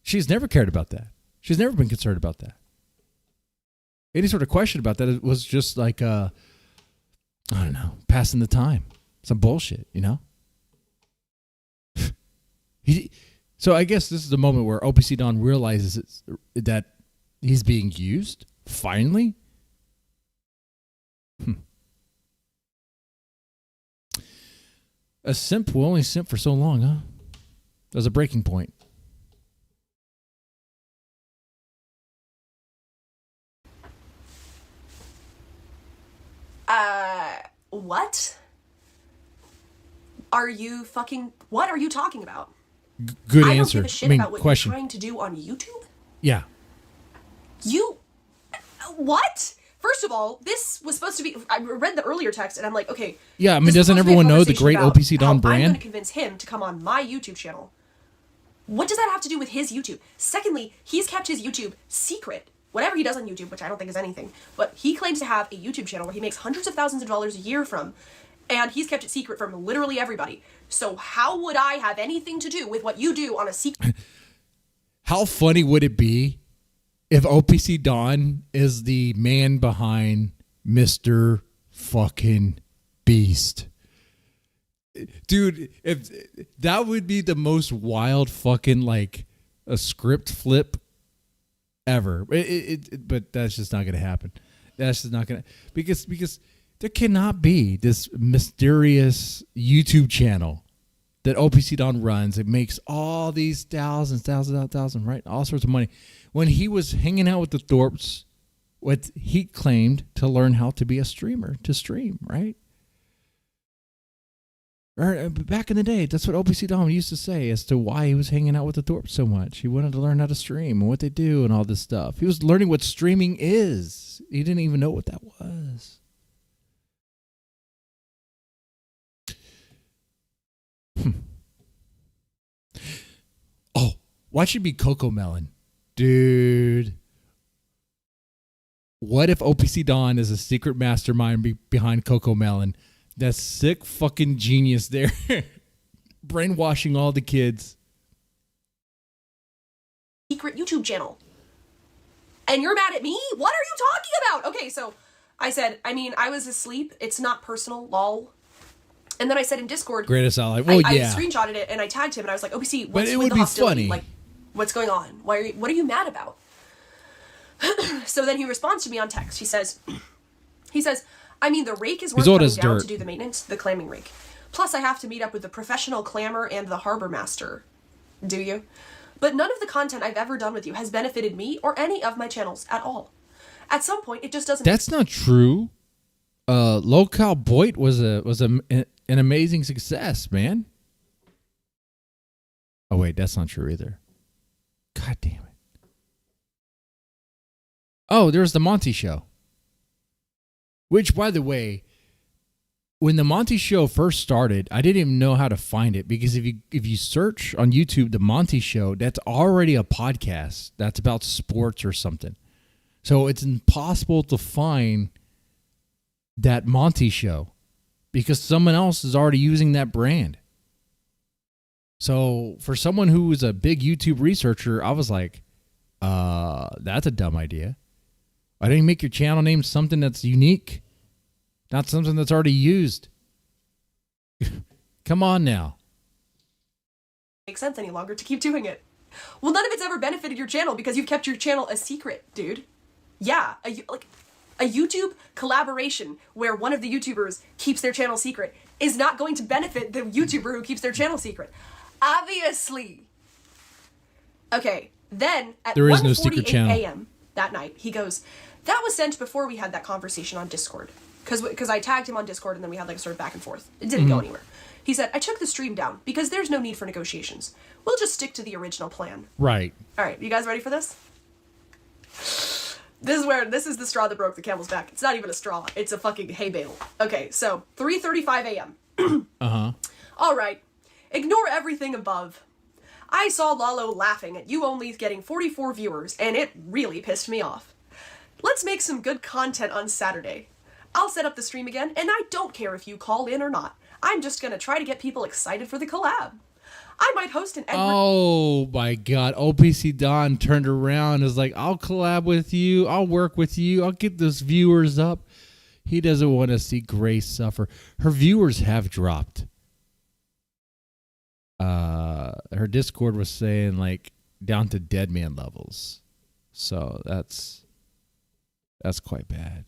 She's never cared about that. She's never been concerned about that. Any sort of question about that was just I don't know, passing the time. Some bullshit, So I guess this is the moment where OPCDon realizes that he's being used, finally. A simp will only simp for so long, huh? There's a breaking point. What? What are you talking about? Good I answer. don't give a shit about what question. you're trying to do on YouTube? Yeah. What? First of all, this was supposed to be, I read the earlier text and I'm like, okay. Yeah, I mean, doesn't everyone know the great OPCDon brand? I'm going to convince him to come on my YouTube channel. What does that have to do with his YouTube? Secondly, he's kept his YouTube secret. Whatever he does on YouTube, which I don't think is anything, but he claims to have a YouTube channel where he makes hundreds of thousands of dollars a year from, And he's kept it secret from literally everybody. So how would I have anything to do with what you do on a secret? How funny would it be if OPCDon is the man behind Mr. fucking Beast? Dude, if that would be the most wild fucking like a script flip ever. But that's just not going to happen. That's just not going to, because there cannot be this mysterious YouTube channel that OPCDon runs. It makes all these thousands, right? All sorts of money. When he was hanging out with the Thorps, what he claimed to learn how to be a streamer, to stream, right? Or back in the day, that's what OPCDon used to say as to why he was hanging out with the Thorps so much. He wanted to learn how to stream and what they do and all this stuff. He was learning what streaming is. He didn't even know what that was. Oh, watch it be Coco Melon. Dude. What if OPCDon is a secret mastermind behind Coco Melon? That's sick fucking genius there. Brainwashing all the kids. Secret YouTube channel. And you're mad at me? What are you talking about? Okay, so I said, I was asleep. It's not personal, lol. And then I said in Discord, greatest ally. Well, I yeah. screenshotted it and I tagged him and I was like, OPC, But what's it with would the be hostility? funny. Like, what's going on? What are you mad about? So then he responds to me on text. He says, the rake is worth old coming as down dirt. to do the maintenance, the clamming rake. Plus I have to meet up with the professional clammer and the harbor master. Do you? But none of the content I've ever done with you has benefited me or any of my channels at all. At some point, it just doesn't. That's not true. Local Boyd was an amazing success, man. Oh wait, that's not true either. God damn it. Oh, there's the Monty Show. Which, by the way, when the Monty Show first started, I didn't even know how to find it, because if you search on YouTube the Monty Show, that's already a podcast that's about sports or something. So it's impossible to find that Monty Show because someone else is already using that brand. So for someone who was a big YouTube researcher, I was like, that's a dumb idea. Why don't you make your channel name something that's unique, not something that's already used? Come on now. Makes sense any longer to keep doing it. Well, none of it's ever benefited your channel because you've kept your channel a secret, dude. Yeah, a YouTube collaboration where one of the YouTubers keeps their channel secret is not going to benefit the YouTuber who keeps their channel secret. Obviously. Okay, then at 1:48 a.m. that night, he goes, that was sent before we had that conversation on Discord. Because I tagged him on Discord and then we had like a sort of back and forth. It didn't go anywhere. He said, I took the stream down because there's no need for negotiations. We'll just stick to the original plan. Right. All right, you guys ready for this? This is the straw that broke the camel's back. It's not even a straw. It's a fucking hay bale. Okay, so 3:35 a.m. Uh-huh. All right. Ignore everything above. I saw Lalo laughing at you only getting 44 viewers, and it really pissed me off. Let's make some good content on Saturday. I'll set up the stream again, and I don't care if you call in or not. I'm just gonna try to get people excited for the collab. I might host an Edward. Oh my God. OPCDon turned around and was like, I'll collab with you. I'll work with you. I'll get those viewers up. He doesn't want to see Grace suffer. Her viewers have dropped. Her Discord was saying like down to dead man levels. So that's quite bad.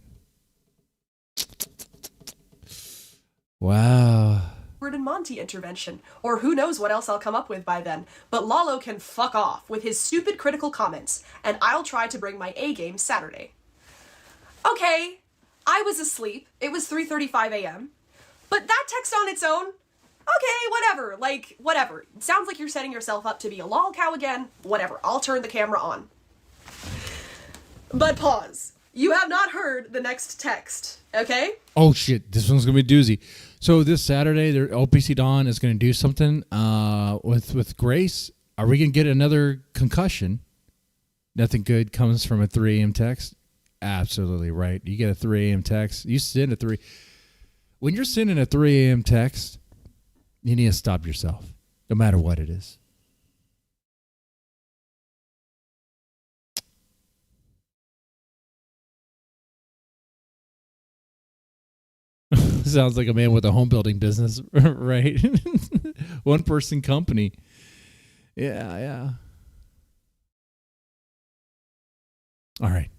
Wow. And Monty intervention, or who knows what else I'll come up with by then, but Lalo can fuck off with his stupid critical comments, and I'll try to bring my A game Saturday. Okay, I was asleep. It was 3:35 a.m. But that text on its own, okay, whatever, whatever. It sounds like you're setting yourself up to be a lol cow again, whatever, I'll turn the camera on. But pause. You have not heard the next text, okay? Oh shit, this one's gonna be a doozy. So this Saturday, OPCDon is gonna do something with Grace. Are we gonna get another concussion? Nothing good comes from a 3 a.m. text. Absolutely right. You get a 3 a.m. text. You send a 3. When you're sending a 3 a.m. text, you need to stop yourself, no matter what it is. Sounds like a man with a home building business, right? One person company. Yeah. All right.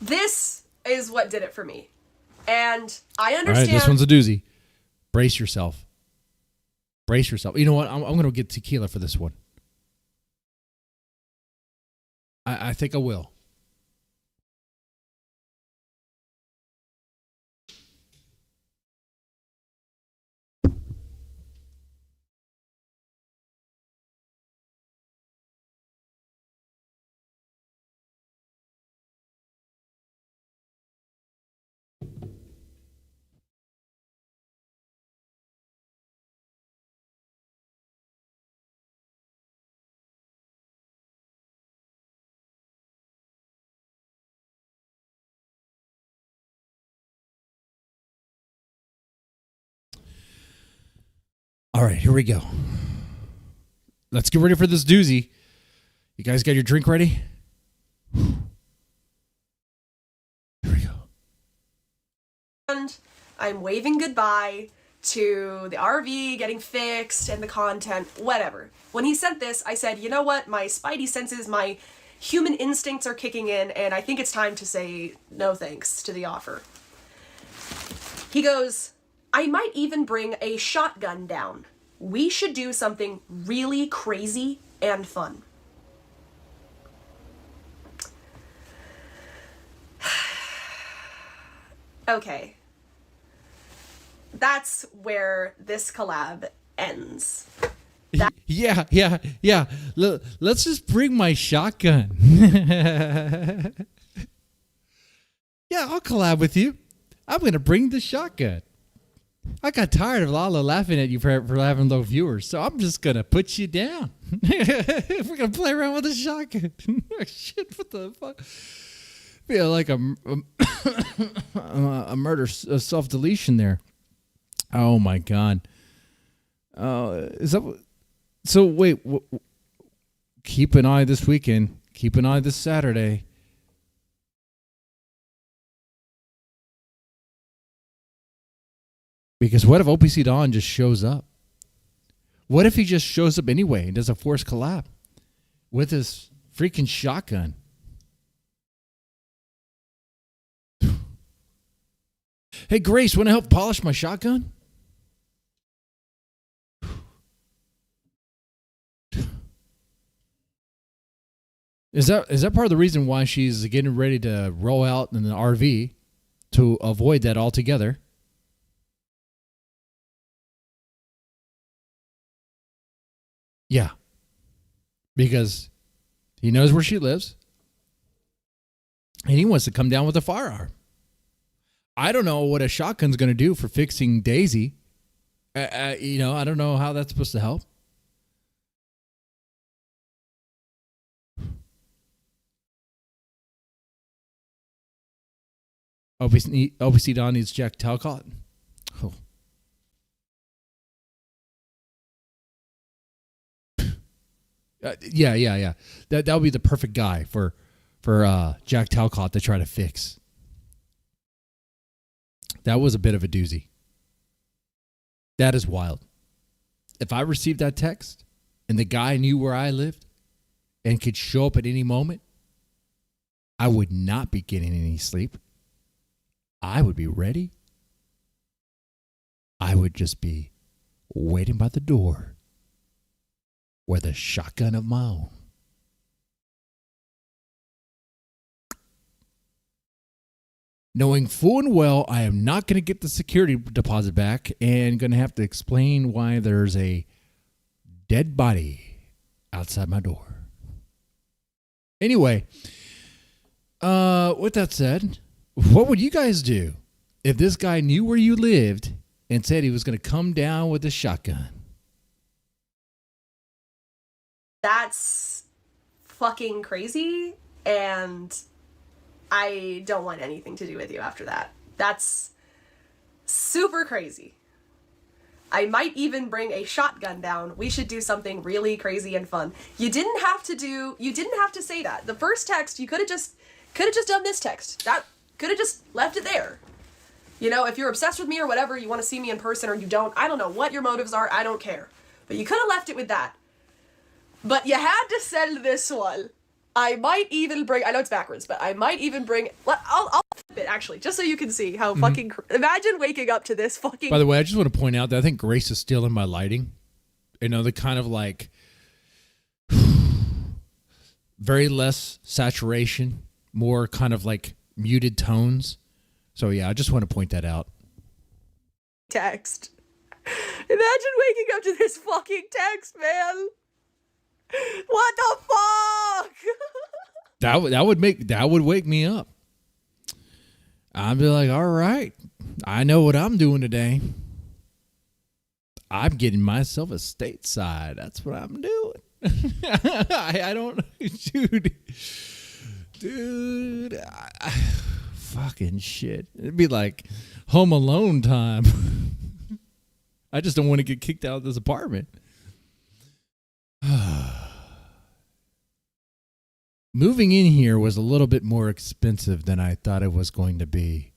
This is what did it for me. And I understand. All right, this one's a doozy. Brace yourself. You know what? I'm going to get tequila for this one. I think I will. All right, here we go. Let's get ready for this doozy. You guys got your drink ready? Here we go. And I'm waving goodbye to the RV getting fixed and the content, whatever. When he sent this, I said, you know what? My spidey senses, my human instincts are kicking in, and I think it's time to say no thanks to the offer. He goes, I might even bring a shotgun down. We should do something really crazy and fun. Okay. That's where this collab ends. Yeah. Let's just bring my shotgun. Yeah, I'll collab with you. I'm going to bring the shotgun. I got tired of Lala laughing at you for having low viewers, so I'm just going to put you down. We're going to play around with a shotgun. Shit, what the fuck? Feel like a murder, a self-deletion there. Oh, my God. Is that... So, wait. Keep an eye this weekend. Keep an eye this Saturday. Because what if OPCDon just shows up? What if he just shows up anyway and does a forced collab with his freaking shotgun? Hey, Grace, want to help polish my shotgun? Is that part of the reason why she's getting ready to roll out in an RV to avoid that altogether? Yeah. Because he knows where she lives. And he wants to come down with a firearm. I don't know what a shotgun's going to do for fixing Daisy. I don't know how that's supposed to help. OPCDon needs Jack Talcott. Oh. Yeah. That would be the perfect guy for Jack Talcott to try to fix. That was a bit of a doozy. That is wild. If I received that text and the guy knew where I lived and could show up at any moment, I would not be getting any sleep. I would be ready. I would just be waiting by the door with a shotgun of my own. Knowing full and well I am not going to get the security deposit back and going to have to explain why there's a dead body outside my door. Anyway, with that said, what would you guys do if this guy knew where you lived and said he was going to come down with a shotgun? That's fucking crazy, and I don't want anything to do with you after that. That's super crazy. I might even bring a shotgun down. We should do something really crazy and fun. You didn't have to say that. The first text, you could have just done this text. That could have just left it there. You know, if you're obsessed with me or whatever, you want to see me in person or you don't, I don't know what your motives are, I don't care. But you could have left it with that. But you had to send this one. I might even bring, I know it's backwards, but I might even bring, I'll flip it actually, just so you can see how fucking, imagine waking up to this fucking. By the way, I just want to point out that I think Grace is stealing my lighting. You know, the kind of like, very less saturation, more kind of like muted tones. So yeah, I just want to point that out. Text. Imagine waking up to this fucking text, man. What the fuck? That would wake me up. I'd be like, all right, I know what I'm doing today. I'm getting myself a stateside. That's what I'm doing. I don't, dude. Fucking shit. It'd be like Home Alone time. I just don't want to get kicked out of this apartment. Moving in here was a little bit more expensive than I thought it was going to be,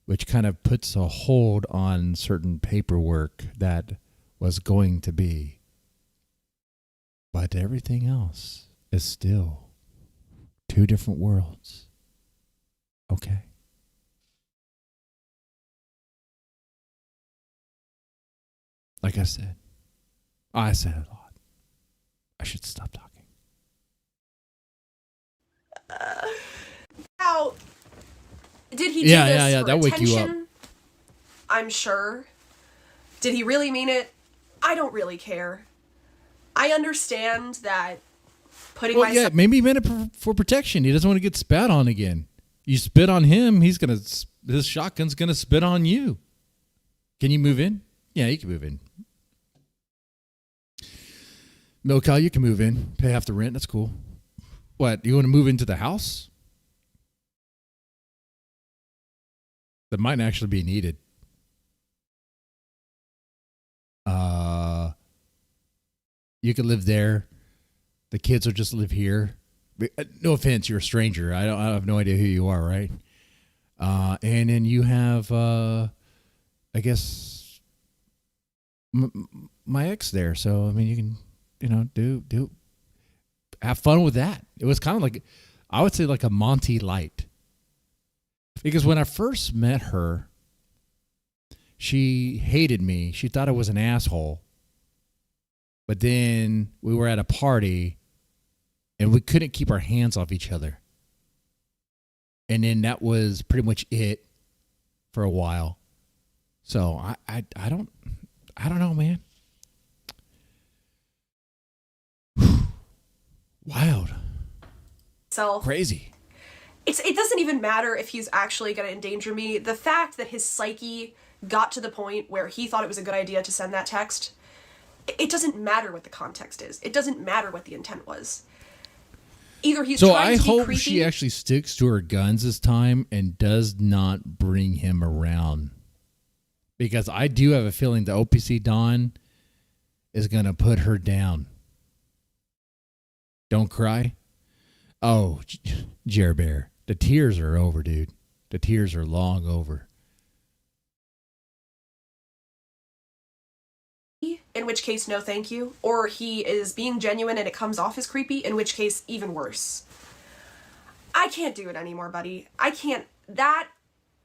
which kind of puts a hold on certain paperwork that was going to be. But everything else is still two different worlds. Okay. Like I said a lot. I should stop talking. Now, did he do this for that'll wake you up. attention? I'm sure. Did he really mean it? I don't really care. I understand that putting myself... yeah, maybe he meant it for protection. He doesn't want to get spat on again. You spit on him, his shotgun's gonna spit on you. Can you move in? Yeah, you can move in. Milcow, you can move in. Pay half the rent. That's cool. What, you want to move into the house? That might actually be needed. You could live there. The kids will just live here. No offense, you're a stranger. I have no idea who you are, right? And then you have, I guess, my ex there. So I mean, you can, do have fun with that. It was kind of like, I would say, like a Monty Light. Because when I first met her, she hated me. She thought I was an asshole. But then we were at a party and we couldn't keep our hands off each other. And then that was pretty much it for a while. So I don't know, man. Wild. Crazy. It doesn't even matter if he's actually going to endanger me. The fact that his psyche got to the point where he thought it was a good idea to send that text, it doesn't matter what the context is. It doesn't matter what the intent was. Either he's trying to be hope creepy. She actually sticks to her guns this time and does not bring him around. Because I do have a feeling the OPCDon is going to put her down. Don't cry. Oh, Jer Bear. The tears are over, dude. The tears are long over. In which case, no thank you. Or he is being genuine and it comes off as creepy, in which case, even worse. I can't do it anymore, buddy. I can't. That,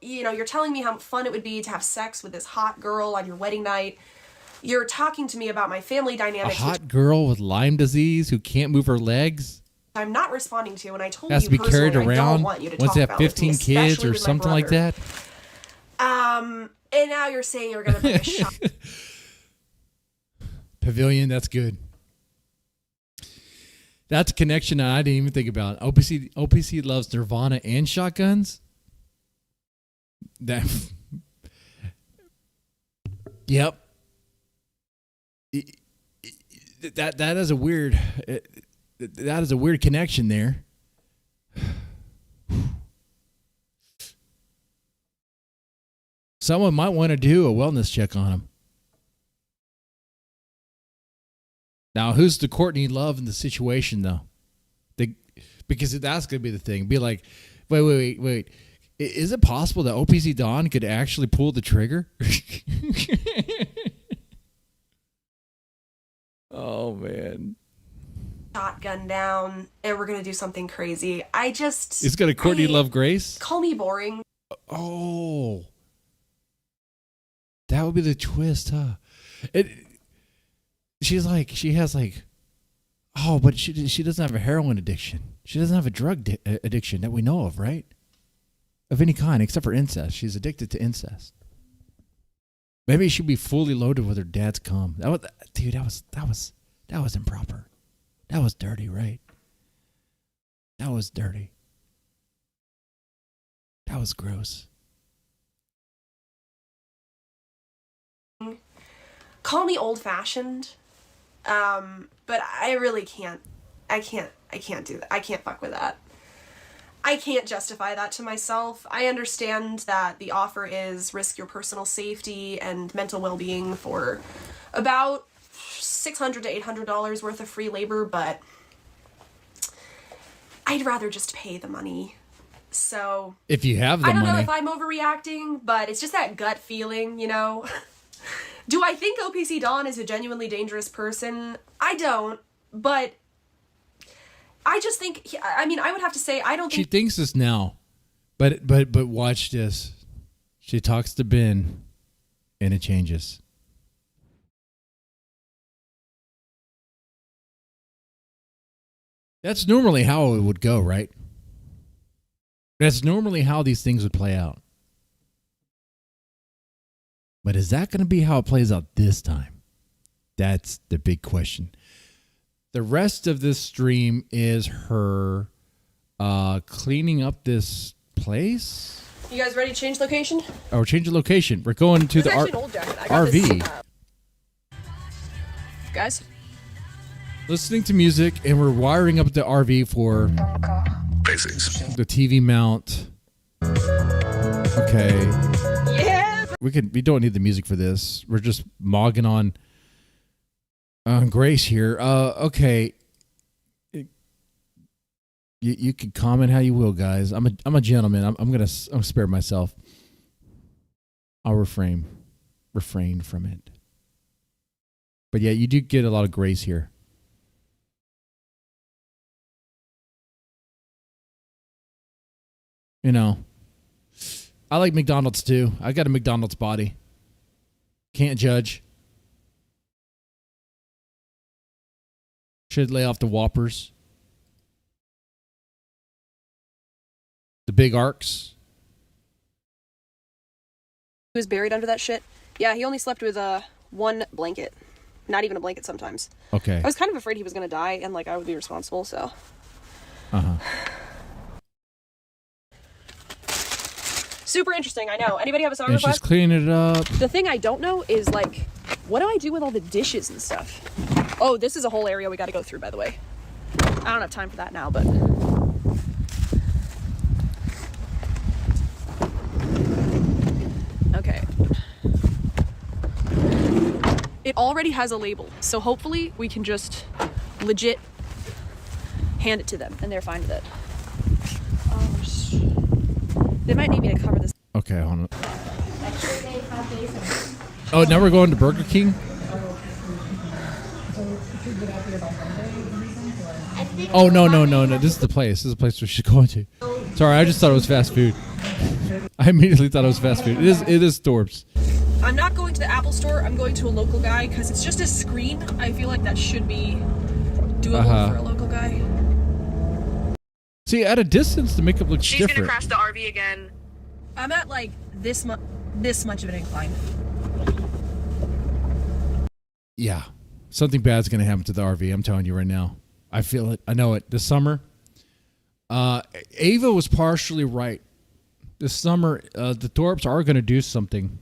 you're telling me how fun it would be to have sex with this hot girl on your wedding night. You're talking to me about my family dynamics. A hot girl with Lyme disease who can't move her legs? I'm not responding to, and I told has you to be carried personally, around I don't want you to once talk they have about with me, 15 kids especially or with my something like brother. that. And now you're saying you're going to bring a shot. Pavilion, that's good. That's a connection I didn't even think about. OPC loves Nirvana and shotguns. That. Yep. That is a weird. That is a weird connection there. Someone might want to do a wellness check on him. Now, who's the Courtney Love in the situation, though? Because that's going to be the thing. Be like, wait. Is it possible that OPCDon could actually pull the trigger? Oh, man. Shotgun down, and we're going to do something crazy. It's got a Courtney Love Grace? Call me boring. Oh. That would be the twist, huh? She has but she doesn't have a heroin addiction. She doesn't have a drug addiction that we know of, right? Of any kind, except for incest. She's addicted to incest. Maybe she'd be fully loaded with her dad's cum. That was improper. That was dirty, right? That was dirty. That was gross. Call me old-fashioned, but I really can't. I can't do that. I can't fuck with that. I can't justify that to myself. I understand that the offer is risk your personal safety and mental well-being for about $600 to $800 worth of free labor, but I'd rather just pay the money. So if you have the money. I don't money. know if I'm overreacting, but it's just that gut feeling, you know. Do I think OPCDon is a genuinely dangerous person? I don't, but I just think, I would have to say, I don't think... She thinks this now, but watch this. She talks to Ben, and it changes. That's normally how it would go, right? That's normally how these things would play out. But is that going to be how it plays out this time? That's the big question. The rest of this stream is her cleaning up this place. You guys ready to change location? Oh, we're changing location. We're going to the RV. Guys? Listening to music, and we're wiring up the RV for basics. The TV mount. Okay. Yeah. We don't need the music for this. We're just mogging on Grace here. Okay. You can comment how you will, guys. I'm a gentleman. I'm gonna spare myself. I'll refrain from it. But yeah, you do get a lot of grace here. You know, I like McDonald's too. I got a McDonald's body. Can't judge. Should lay off the Whoppers. The big arcs. He was buried under that shit. Yeah, he only slept with one blanket. Not even a blanket sometimes. Okay. I was kind of afraid he was going to die and I would be responsible, so. Uh-huh. Super interesting, I know. Anybody have a song And she's request? cleaning it up. The thing I don't know is what do I do with all the dishes and stuff? Oh, this is a whole area we got to go through, by the way. I don't have time for that now, but. Okay. It already has a label, so hopefully we can just legit hand it to them and they're fine with it. They might need me to cover this. Okay, hold on. Oh, now we're going to Burger King? Oh, no. This is the place. This is the place we should go to. Sorry, I just thought it was fast food. I immediately thought it was fast food. It is Thorp's. I'm not going to the Apple store. I'm going to a local guy because it's just a screen. I feel like that should be doable for a local guy. See, at a distance, the makeup looks She's different. gonna crash the RV again. I'm at this much of an incline. Yeah. Something bad's going to happen to the RV. I'm telling you right now. I feel it. I know it. This summer, Ava was partially right. This summer, the Thorps are going to do something.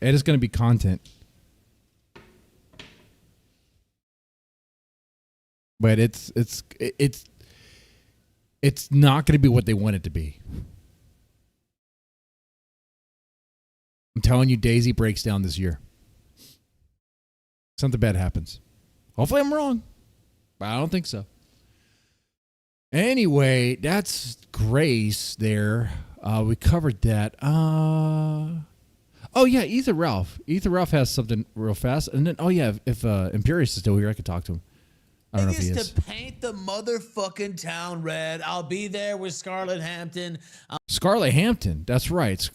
It is going to be content. But it's not going to be what they want it to be. I'm telling you, Daisy breaks down this year. Something bad happens. Hopefully I'm wrong, but I don't think so. Anyway, that's Grace there. We covered that. Oh yeah, Ethan Ralph. Ethan Ralph has something real fast. And then, oh yeah, if Imperius is still here, I could talk to him. I don't know if he is. To paint the motherfucking town red. I'll be there with Scarlett Hampton. Scarlett Hampton. That's right.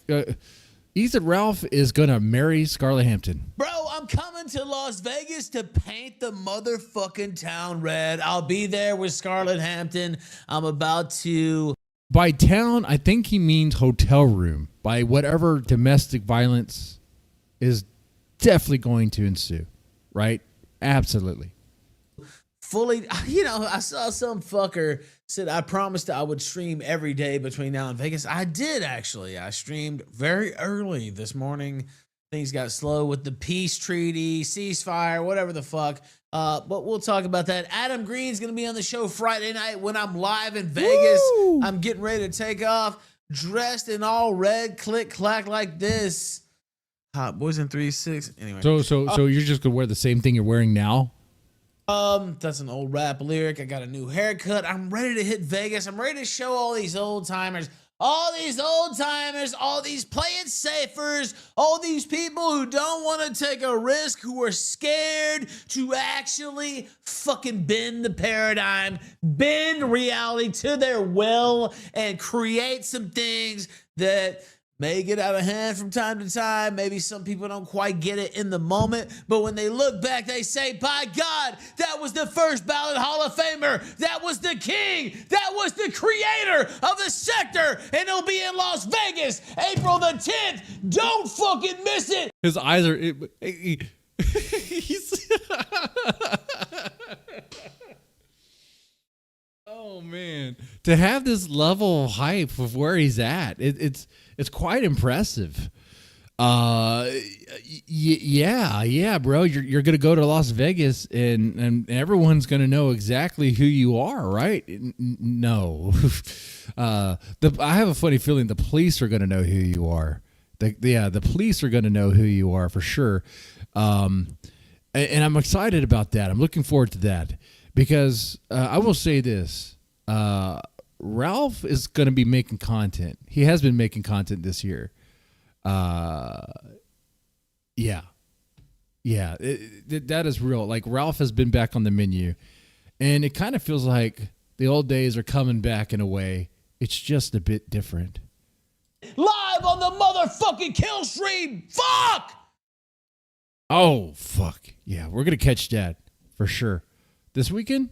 Ethan Ralph is gonna marry Scarlett Hampton. Bro, I'm coming to Las Vegas to paint the motherfucking town red. I'll be there with Scarlett Hampton. I'm about to... By town, I think he means hotel room. By whatever domestic violence is definitely going to ensue. Right? Absolutely. Fully, I saw some fucker said I promised I would stream every day between now and Vegas. I did, actually. I streamed very early this morning. Things got slow with the peace treaty, ceasefire, whatever the fuck. But we'll talk about that. Adam Green's going to be on the show Friday night when I'm live in Vegas. Woo! I'm getting ready to take off, dressed in all red, click, clack like this. Hot Boys in 3-6. Anyway. So you're just going to wear the same thing you're wearing now? That's an old rap lyric. I got a new haircut. I'm ready to hit Vegas. I'm ready to show all these old timers, all these play it safers, all these people who don't want to take a risk, who are scared to actually fucking bend the paradigm, bend reality to their will, and create some things that may get out of hand from time to time. Maybe some people don't quite get it in the moment, but when they look back, they say, by God, that was the first ballot Hall of Famer. That was the king. That was the creator of the sector. And it'll be in Las Vegas, April the 10th. Don't fucking miss it. His eyes are... Oh, man. To have this level of hype of where he's at, it's quite impressive. Yeah, bro. You're gonna go to Las Vegas and everyone's gonna know exactly who you are, right? No. I have a funny feeling the police are gonna know who you are. The police are gonna know who you are for sure. And I'm excited about that. I'm looking forward to that because I will say this. Ralph is going to be making content. He has been making content this year. Yeah, that is real. Like, Ralph has been back on the menu, and it kind of feels like the old days are coming back in a way. It's just a bit different. Live on the motherfucking kill stream. Fuck! Oh, fuck. Yeah, we're going to catch that for sure. This weekend?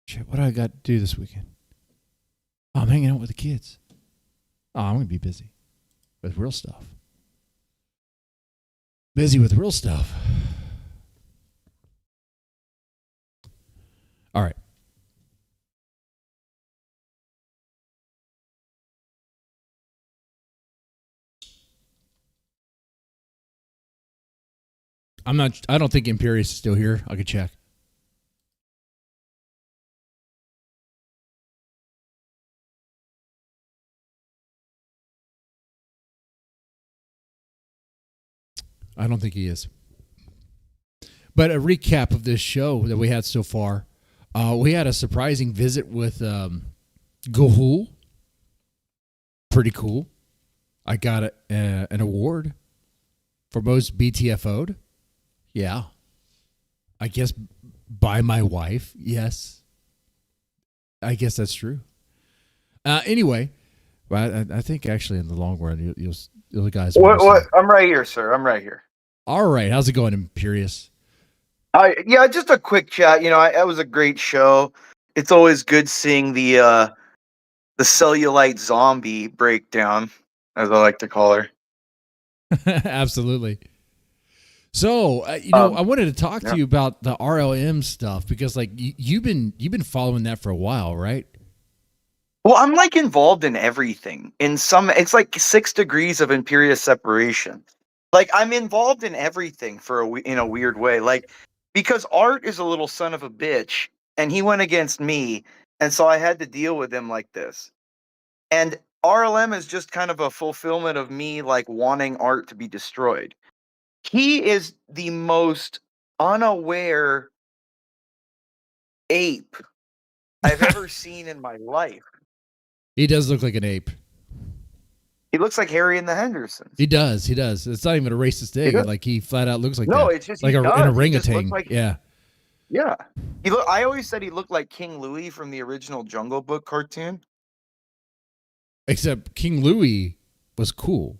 Shit, what do I got to do this weekend? Oh, I'm hanging out with the kids. Oh, I'm going to be busy with real stuff. Busy with real stuff. All right. I don't think Imperius is still here. I could check. I don't think he is. But a recap of this show that we had so far. We had a surprising visit with Gahul. Pretty cool. I got an award for most BTFO'd. Yeah. I guess by my wife. Yes. I guess that's true. Anyway, I think actually in the long run, you'll guys. What? I'm right here, sir. I'm right here. All right. How's it going, Imperius? Yeah, just a quick chat. That was a great show. It's always good seeing the cellulite zombie breakdown, as I like to call her. Absolutely. So, I wanted to talk to you about the RLM stuff because, like, you've been following that for a while, right? Well, I'm like involved in everything. It's like 6 degrees of Imperius separation. Like, I'm involved in everything in a weird way. Like, because Errt is a little son of a bitch, and he went against me, and so I had to deal with him like this. And RLM is just kind of a fulfillment of me like wanting art to be destroyed. He is the most unaware ape I've ever seen in my life. He does look like an ape. He looks like Harry and the Hendersons. He does. He does. It's not even a racist thing. Like he flat out looks like no, that. it's just like an orangutan. Like, yeah. Yeah. I always said he looked like King Louie from the original Jungle Book cartoon. Except King Louie was cool.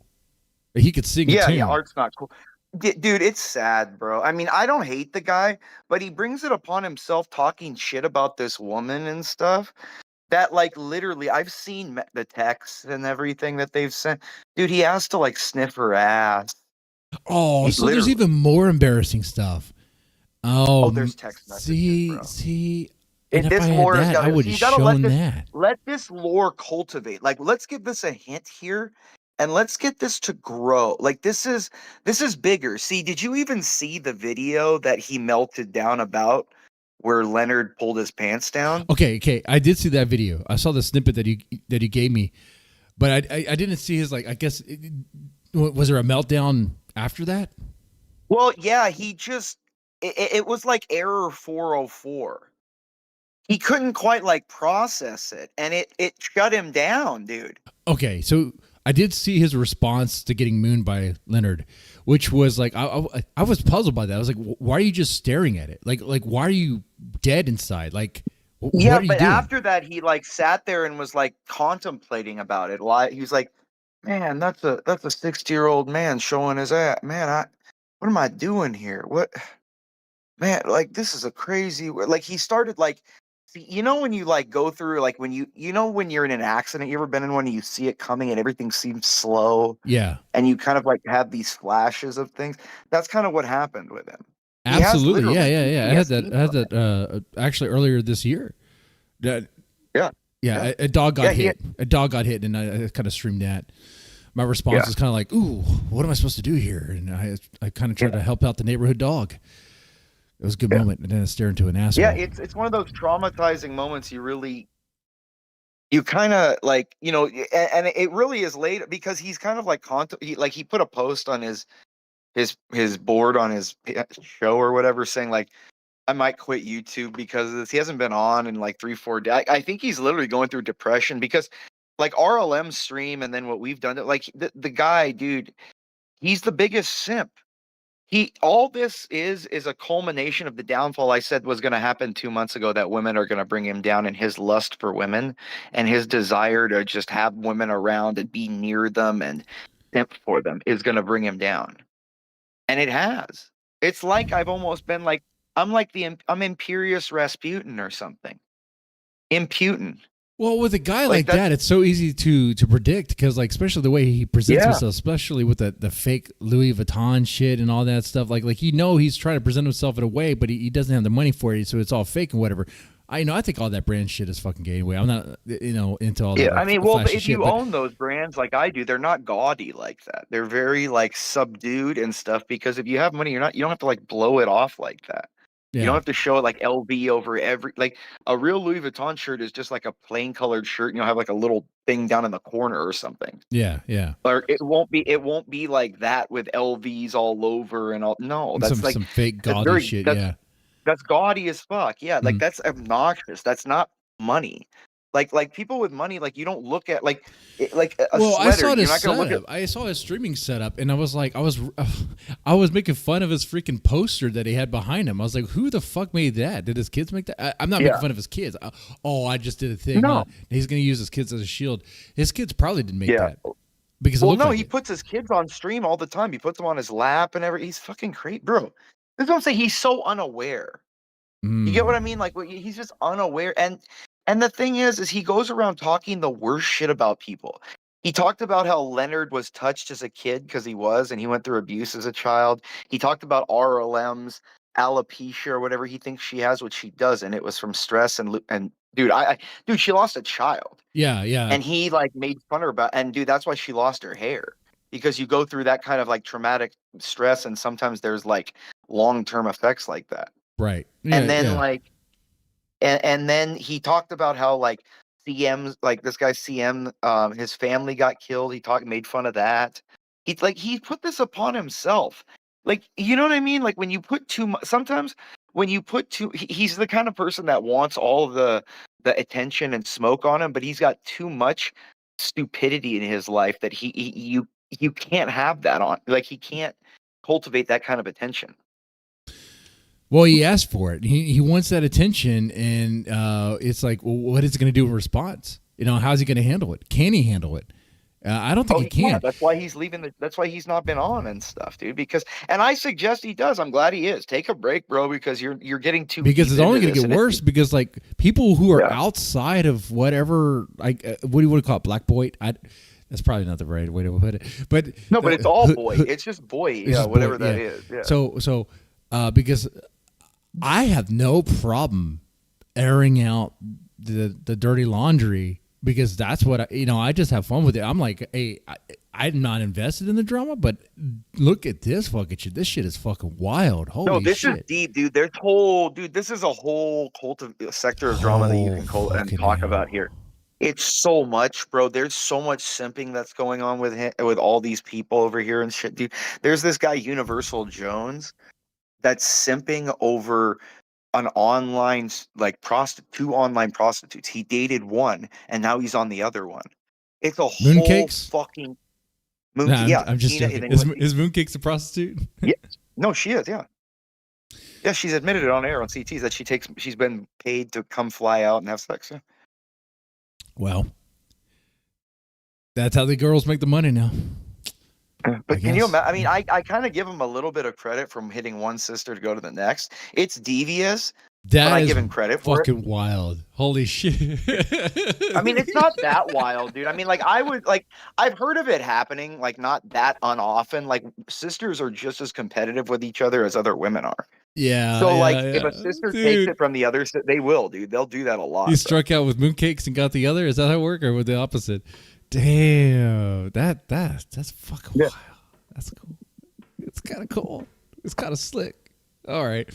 He could sing. Yeah, Art's not cool. Dude, it's sad, bro. I mean, I don't hate the guy, but he brings it upon himself talking shit about this woman and stuff. That, like, literally, I've seen the texts and everything that they've sent. Dude, he has to, like, sniff her ass. Oh, so there's even more embarrassing stuff. Oh, there's text messages, See. And if this I had lore that, I would have shown that. Let this lore cultivate. Like, let's give this a hint here, and let's get this to grow. Like, this is bigger. See, did you even see the video that he melted down about where Leonard pulled his pants down? Okay. I did see that video. I saw the snippet that he gave me, but I didn't see his, like, I guess was there a meltdown after that? Well, yeah, he just it was like error 404. He couldn't quite like process it, and it shut him down, dude. Okay, so I did see his response to getting mooned by Leonard, which was like I was puzzled by that. I was like, why are you just staring at it? Like why are you dead inside? Like, yeah, what are you but doing? after that, he like sat there and was like contemplating about it. He was like, man, that's a 60-year-old man showing his ass. Man, what am I doing here? What, man? Like, this is a crazy. Like, he started like. You know when you like go through like when when you're in an accident, you ever been in one and you see it coming and everything seems slow? Yeah. And you kind of like have these flashes of things. That's kind of what happened with him. Absolutely. Yeah. I had that actually earlier this year. Yeah. A dog got hit. A dog got hit, and I kind of streamed that. My response is kind of like, "Ooh, what am I supposed to do here?" And I kind of tried to help out the neighborhood dog. It was a good moment, and then I stared into an asshole. Yeah, it's one of those traumatizing moments. You kind of like, and it really is late because he's kind of like he put a post on his board on his show or whatever saying like, I might quit YouTube because of this. He hasn't been on in like 3-4 days. I think he's literally going through depression because like RLM stream and then what we've done, like the guy, dude, he's the biggest simp. All this is a culmination of the downfall I said was going to happen 2 months ago, that women are going to bring him down, and his lust for women and his desire to just have women around and be near them and simp for them is going to bring him down. And it has. It's like I've almost been like, I'm Imperious Rasputin or something. Imputin. Well, with a guy like that, it's so easy to predict because, like, especially the way he presents himself, especially with the fake Louis Vuitton shit and all that stuff. Like he's trying to present himself in a way, but he doesn't have the money for it, so it's all fake and whatever. I think all that brand shit is fucking gay anyway. I'm not, into all that. Yeah, I mean, well, if you own those brands like I do, they're not gaudy like that. They're very like subdued and stuff because if you have money, you don't have to like blow it off like that. Yeah. You don't have to show it like LV over like a real Louis Vuitton shirt is just like a plain colored shirt. And you'll have like a little thing down in the corner or something. Yeah. Or it won't be like that with LVs all over and all. No, that's some fake gaudy shit. That's gaudy as fuck. Yeah, like that's obnoxious. That's not money. Like people with money, like you don't look at like a sweater. I saw his setup. I saw his streaming setup, and I was like, I was making fun of his freaking poster that he had behind him. I was like, who the fuck made that? Did his kids make that? I'm not making fun of his kids. I just did a thing. No, he's gonna use his kids as a shield. His kids probably didn't make that because he puts his kids on stream all the time. He puts them on his lap and everything. He's fucking great, bro. That's what I'm saying. He's so unaware. You get what I mean? Like he's just unaware. And the thing is he goes around talking the worst shit about people. He talked about how Leonard was touched as a kid because he was, and he went through abuse as a child. He talked about RLM's alopecia or whatever he thinks she has, which she doesn't. It was from stress and dude, dude, she lost a child. Yeah. And he like made fun of her about, and dude, that's why she lost her hair, because you go through that kind of like traumatic stress, and sometimes there's like long-term effects like that. Right. And then and then he talked about how like CM's like this guy CM, his family got killed. He made fun of that. He put this upon himself. Like, you know what I mean? Like when you put too much, sometimes when you put he's the kind of person that wants all of the attention and smoke on him, but he's got too much stupidity in his life that you can't have that on. Like he can't cultivate that kind of attention. Well, he asked for it. He wants that attention, and it's like, well, what is it going to do in response? You know, how's he going to handle it? Can he handle it? I don't think he can. That's why he's leaving. That's why he's not been on and stuff, dude. And I suggest he does. I'm glad he is. Take a break, bro, because you're getting too. Because it's only going to get worse. Because like people who are Yeah. outside of whatever, like what do you call it, black boy? That's probably not the right way to put it. But No, but it's all boy. It's just boy. It's Yeah, just whatever boy, that yeah. is. Yeah. So because I have no problem airing out the dirty laundry because that's what I just have fun with it. I'm like, hey, I'm not invested in the drama, but look at this fucking shit. This shit is fucking wild. Holy No, this shit. is deep, dude. This is a whole sector of drama that you can talk about here. It's so much, bro. There's so much simping that's going on with all these people over here and shit, dude. There's this guy Universal Jones that's simping over an online two online prostitutes. He dated one and now he's on the other one. It's a Mooncakes? whole fucking Nah, yeah. I'm just Tina, joking. and then Is Mooncakes a prostitute? yeah. No, she is, yeah. Yeah, she's admitted it on air on CTs that she's been paid to come fly out and have sex. Yeah. Well, that's how the girls make the money now. But can you imagine? I mean, I kind of give him a little bit of credit from hitting one sister to go to the next. It's devious, but That I is give him credit for it. fucking wild. Holy shit. I mean, it's not that wild, dude. I mean, I've heard of it happening, like not that unoften. Like sisters are just as competitive with each other as other women are. Yeah. So yeah, if yeah. a sister Dude, takes it from the other, they will, dude. They'll do that a lot. you bro. struck out with Mooncakes and got the other? Is that how it worked, or with the opposite? Damn. That's fucking wild. That's cool. It's kind of cool. It's kind of slick. All right.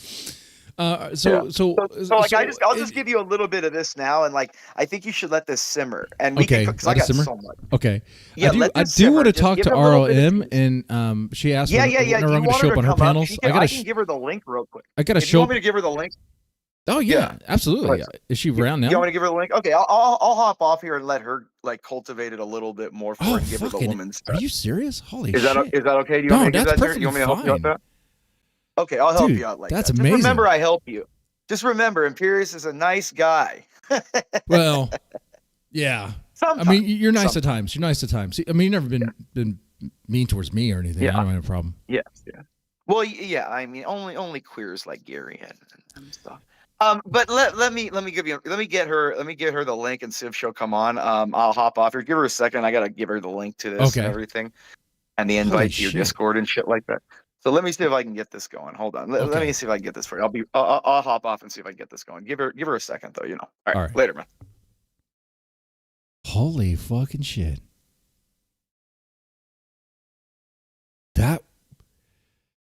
I'll just give you a little bit of this now, and like I think you should let this simmer, and because I got so much. Okay. Yeah, I do want to talk to RLM, and she asked Yeah. when Do I'm you going to want show her up to on her come up? panels. I can give her the link real quick. I gotta If show. you want me to give her the link? Oh yeah, absolutely. Is she around now? You want me to give her the link? Okay, I'll hop off here and let her like cultivate it a little bit more for her and give her the woman's stuff. Are you serious? Holy Is shit. that okay? Do you No, want me to that's give that to her? perfectly You want me to help you out with fine. that? Okay, I'll help Dude, you out like that's that. amazing. Just remember, I help you. Just remember, Imperius is a nice guy. Well, yeah. Sometimes. I mean, you're nice at times. You're nice at times. I mean, you've never been mean towards me or anything. Yeah. I don't have a problem. Yes, yeah. Well, yeah. I mean, only queers like Gary and stuff. But let me get her the link and see if she'll come on. I'll hop off here. Give her a second. I gotta give her the link to this and everything, and the invite to your Discord and shit like that. So let me see if I can get this going. Hold on. Let me see if I can get this for you. I'll hop off and see if I can get this going. Give her a second though. You know. All right. Later, man. Holy fucking shit.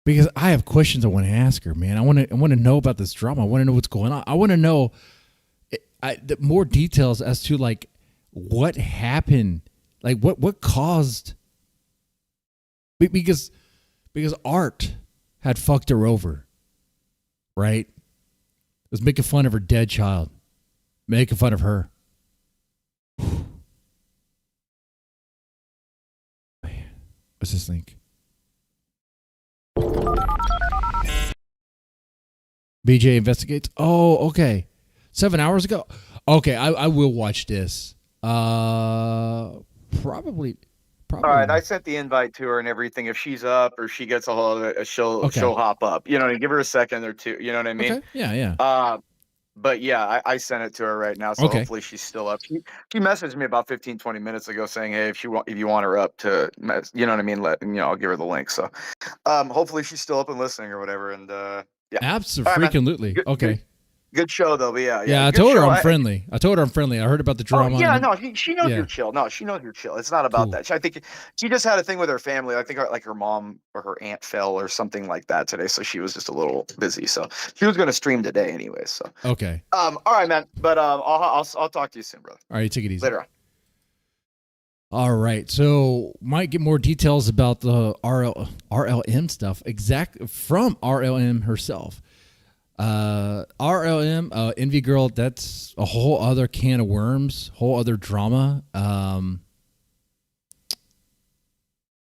Because I have questions I want to ask her, man. I want to know about this drama. I want to know what's going on. I want to know more details as to like what happened, like what caused. Because Errt had fucked her over, right? Was making fun of her dead child, making fun of her. Man, what's this link? BJ investigates. Oh, okay. 7 hours ago. Okay, I will watch this. Probably. All right, I sent the invite to her and everything. If she's up or she gets a hold of it, she'll hop up. You know, give her a second or two. You know what I mean? Okay. Yeah. But yeah, I sent it to her right now, so Okay. hopefully she's still up. She messaged me about 15-20 minutes ago saying, hey, if you want her up to, you know what I mean? I'll give her the link. So, hopefully she's still up and listening or whatever. And yeah, Absolutely. Okay. Good show though, but Yeah, I good told her show. I'm friendly. I told her I'm friendly. I heard about the drama. Oh, yeah, and- no, she knows yeah. you're chill. No, she knows you're chill. It's not about Cool. that. I think she just had a thing with her family. I think like her mom or her aunt fell or something like that today, so she was just a little busy. So she was going to stream today anyway. So Okay. all right, man. But I'll talk to you soon, brother. All right, take it easy. Later on. All right, so might get more details about the RLM stuff from RLM herself. RLM, Envy Girl, that's a whole other can of worms, whole other drama.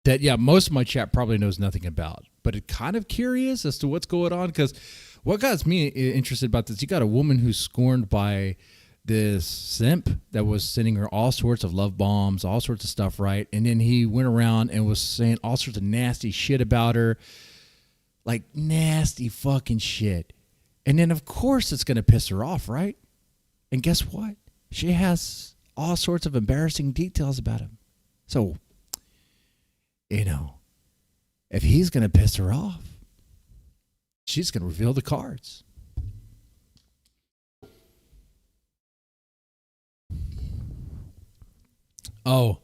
That most of my chat probably knows nothing about, but it kind of curious as to what's going on, because what got me interested about this, you got a woman who's scorned by this simp that was sending her all sorts of love bombs, all sorts of stuff, right? And then he went around and was saying all sorts of nasty shit about her, like nasty fucking shit. And then, of course, it's going to piss her off, right? And guess what? She has all sorts of embarrassing details about him. So, if he's going to piss her off, she's going to reveal the cards. Oh,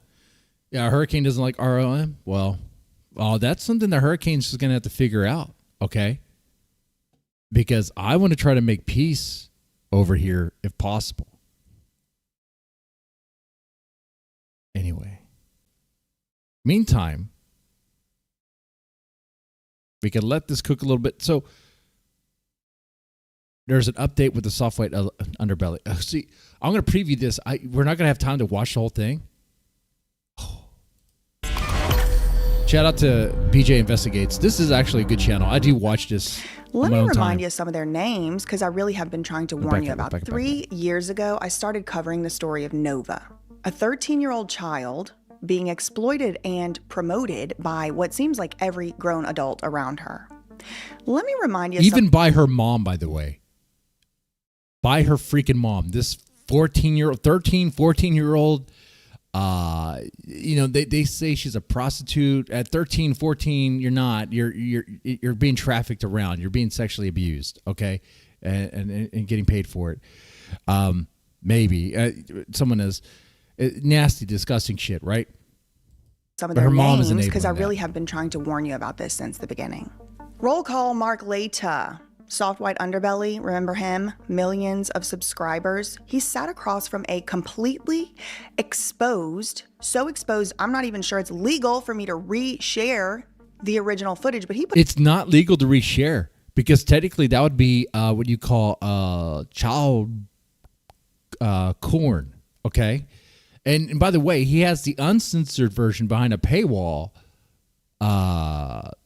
yeah, Hurricane doesn't like RLM? Well, that's something that Hurricane's just going to have to figure out, okay? Because I want to try to make peace over here if possible. Anyway. Meantime, we can let this cook a little bit. So, there's an update with the soft white underbelly. See, I'm going to preview this. We're not going to have time to watch the whole thing. Shout out to BJ Investigates. This is actually a good channel. I do watch this. Let me remind you of some of their names, because I really have been trying to warn you about. 3 years ago, I started covering the story of Nova, a 13-year-old child being exploited and promoted by what seems like every grown adult around her. Let me remind you. Even by her mom, by the way. By her freaking mom. This 14-year-old. They say she's a prostitute. At 13, 14, you're not. You're being trafficked around. You're being sexually abused, okay? And getting paid for it. Maybe. Someone is nasty, disgusting shit, right? Some of their names, because I really have been trying to warn you about this since the beginning. Roll call Mark Leta. Soft white underbelly, remember him? Millions of subscribers. He sat across from a completely exposed, so exposed, I'm not even sure it's legal for me to re-share the original footage, but It's not legal to re-share, because technically that would be what you call child corn, okay? And by the way, he has the uncensored version behind a paywall.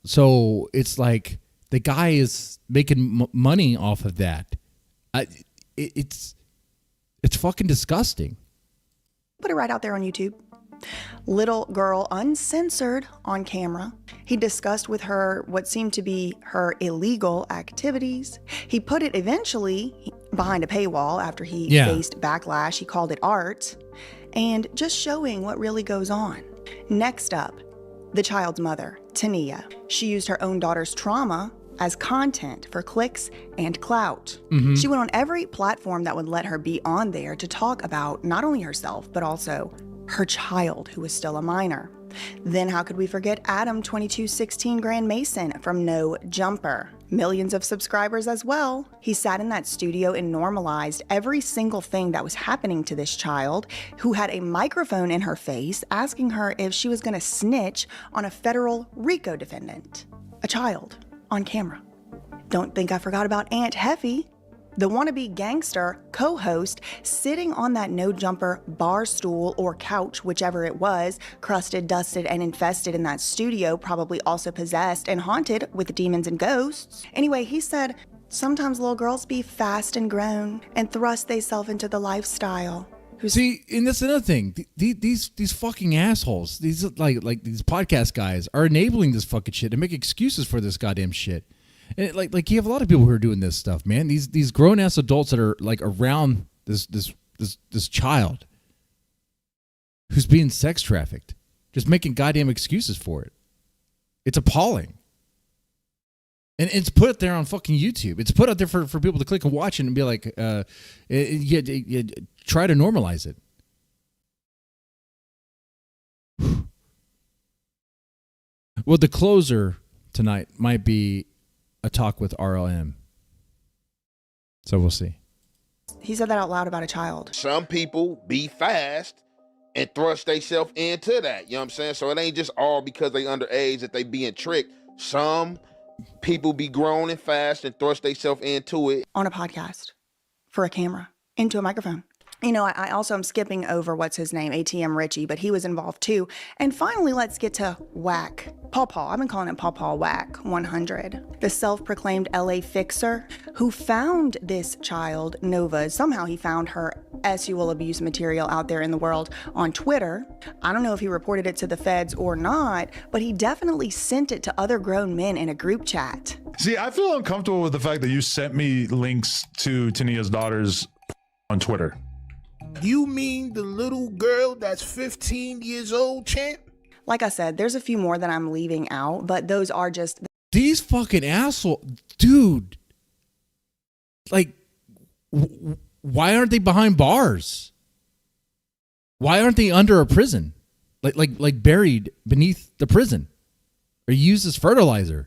So it's like the guy is making money off of that. It's fucking disgusting. Put it right out there on YouTube. Little girl uncensored on camera. He discussed with her what seemed to be her illegal activities. He put it eventually behind a paywall after he faced backlash. He called it art, and just showing what really goes on. Next up, the child's mother, Tania. She used her own daughter's trauma as content for clicks and clout. Mm-hmm. She went on every platform that would let her be on there to talk about not only herself, but also her child, who was still a minor. Then how could we forget Adam 2216 Grand Mason from No Jumper? Millions of subscribers as well. He sat in that studio and normalized every single thing that was happening to this child, who had a microphone in her face asking her if she was gonna snitch on a federal RICO defendant. A child on camera. Don't think I forgot about Aunt Heffy, the wannabe gangster co-host, sitting on that No Jumper bar stool or couch, whichever it was, crusted, dusted, and infested in that studio, probably also possessed and haunted with demons and ghosts. Anyway, he said, sometimes little girls be fast and grown and thrust theyself into the lifestyle. See, and that's another thing. These fucking assholes, these like these podcast guys are enabling this fucking shit and make excuses for this goddamn shit. And like you have a lot of people who are doing this stuff, man. These grown ass adults that are like around this child who's being sex trafficked, just making goddamn excuses for it. It's appalling. And it's put there on fucking YouTube. It's put out there for people to click and watch it and be like, try to normalize it. Well, the closer tonight might be a talk with RLM. So we'll see. He said that out loud about a child. Some people be fast and thrust themselves into that. You know what I'm saying? So it ain't just all because they underage that they being tricked. Some people be grown and fast and thrust themselves into it. On a podcast. For a camera. Into a microphone. You know, I also am skipping over what's his name, ATM Richie, but he was involved too. And finally, let's get to Whack. Paw Paw. I've been calling him Paw Paw Whack 100. The self-proclaimed LA fixer who found this child, Nova. Somehow he found her sexual abuse material out there in the world on Twitter. I don't know if he reported it to the feds or not, but he definitely sent it to other grown men in a group chat. See, I feel uncomfortable with the fact that you sent me links to Tania's daughters on Twitter. You mean the little girl that's 15 years old, champ? Like I said, there's a few more that I'm leaving out, but those are just... These fucking asshole... Dude. Like, why aren't they behind bars? Why aren't they under a prison? Like buried beneath the prison? Or used as fertilizer?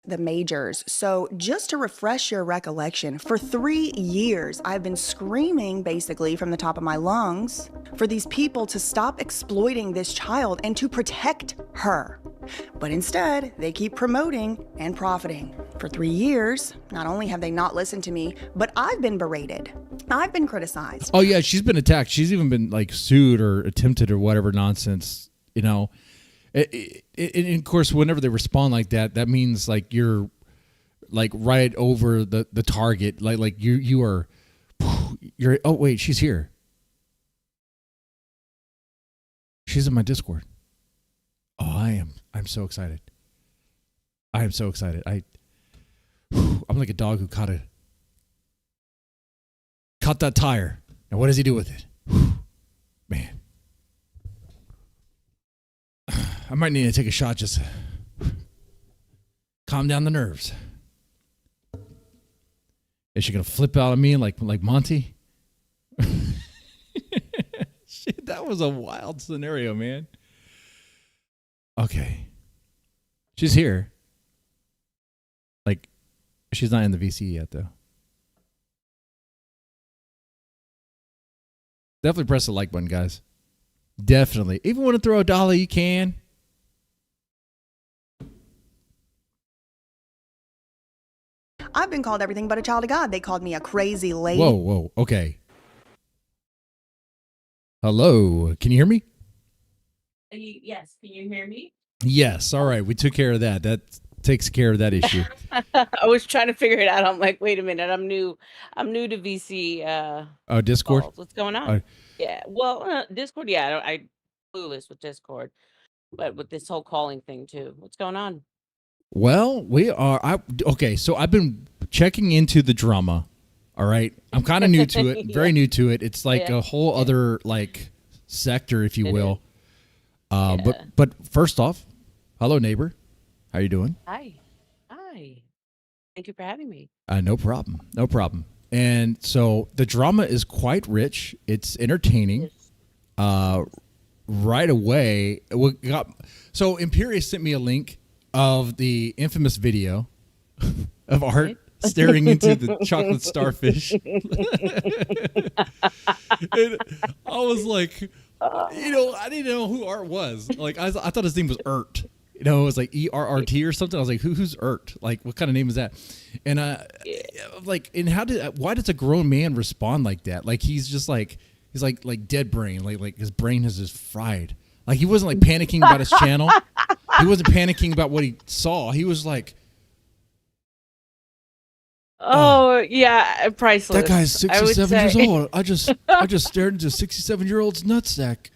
The majors. So just to refresh your recollection, for 3 years, I've been screaming basically from the top of my lungs for these people to stop exploiting this child and to protect her. But instead, they keep promoting and profiting. For 3 years, not only have they not listened to me, but I've been berated. I've been criticized. Oh yeah, she's been attacked. She's even been like sued or attempted or whatever nonsense, you know. And of course, whenever they respond like that, that means like you're like right over the target. Like you're. Oh wait, she's here. She's in my Discord. Oh, I'm so excited. I am so excited. I'm like a dog who caught that tire. Now what does he do with it? Man. I might need to take a shot just to calm down the nerves. Is she gonna flip out on me like Monty? Shit, that was a wild scenario, man. Okay. She's here. Like, she's not in the VC yet, though. Definitely press the like button, guys. Definitely. Even want to throw a dollar, you can. I've been called everything but a child of God. They called me a crazy lady. Whoa. Okay. Hello. Can you hear me? Yes. Can you hear me? Yes. All right. We took care of that. That takes care of that issue. I was trying to figure it out. I'm like, wait a minute. I'm new to VC. Discord. Calls. What's going on? Yeah. Well, Discord. Yeah. I'm clueless with Discord, but with this whole calling thing too. What's going on? Well, we are. Okay. So I've been checking into the drama. All right. I'm kind of new to it. Very new to it. It's like a whole other like sector, if you will. But first off, hello neighbor. How you doing? Hi. Thank you for having me. No problem. And so the drama is quite rich. It's entertaining. Right away, so Imperius sent me a link of the infamous video of Errt staring into the chocolate starfish. And I was like, I didn't know who Errt was. Like, I thought his name was Errt. It was like ERRT or something. I was like, who's Errt? Like, what kind of name is that? And why does a grown man respond like that? Like, he's like dead brain. Like his brain is just fried. Like, he wasn't like panicking about his channel. He wasn't panicking about what he saw. He was like, oh yeah, priceless. that guy's 67 years old. I just stared into a 67-year-old's nutsack.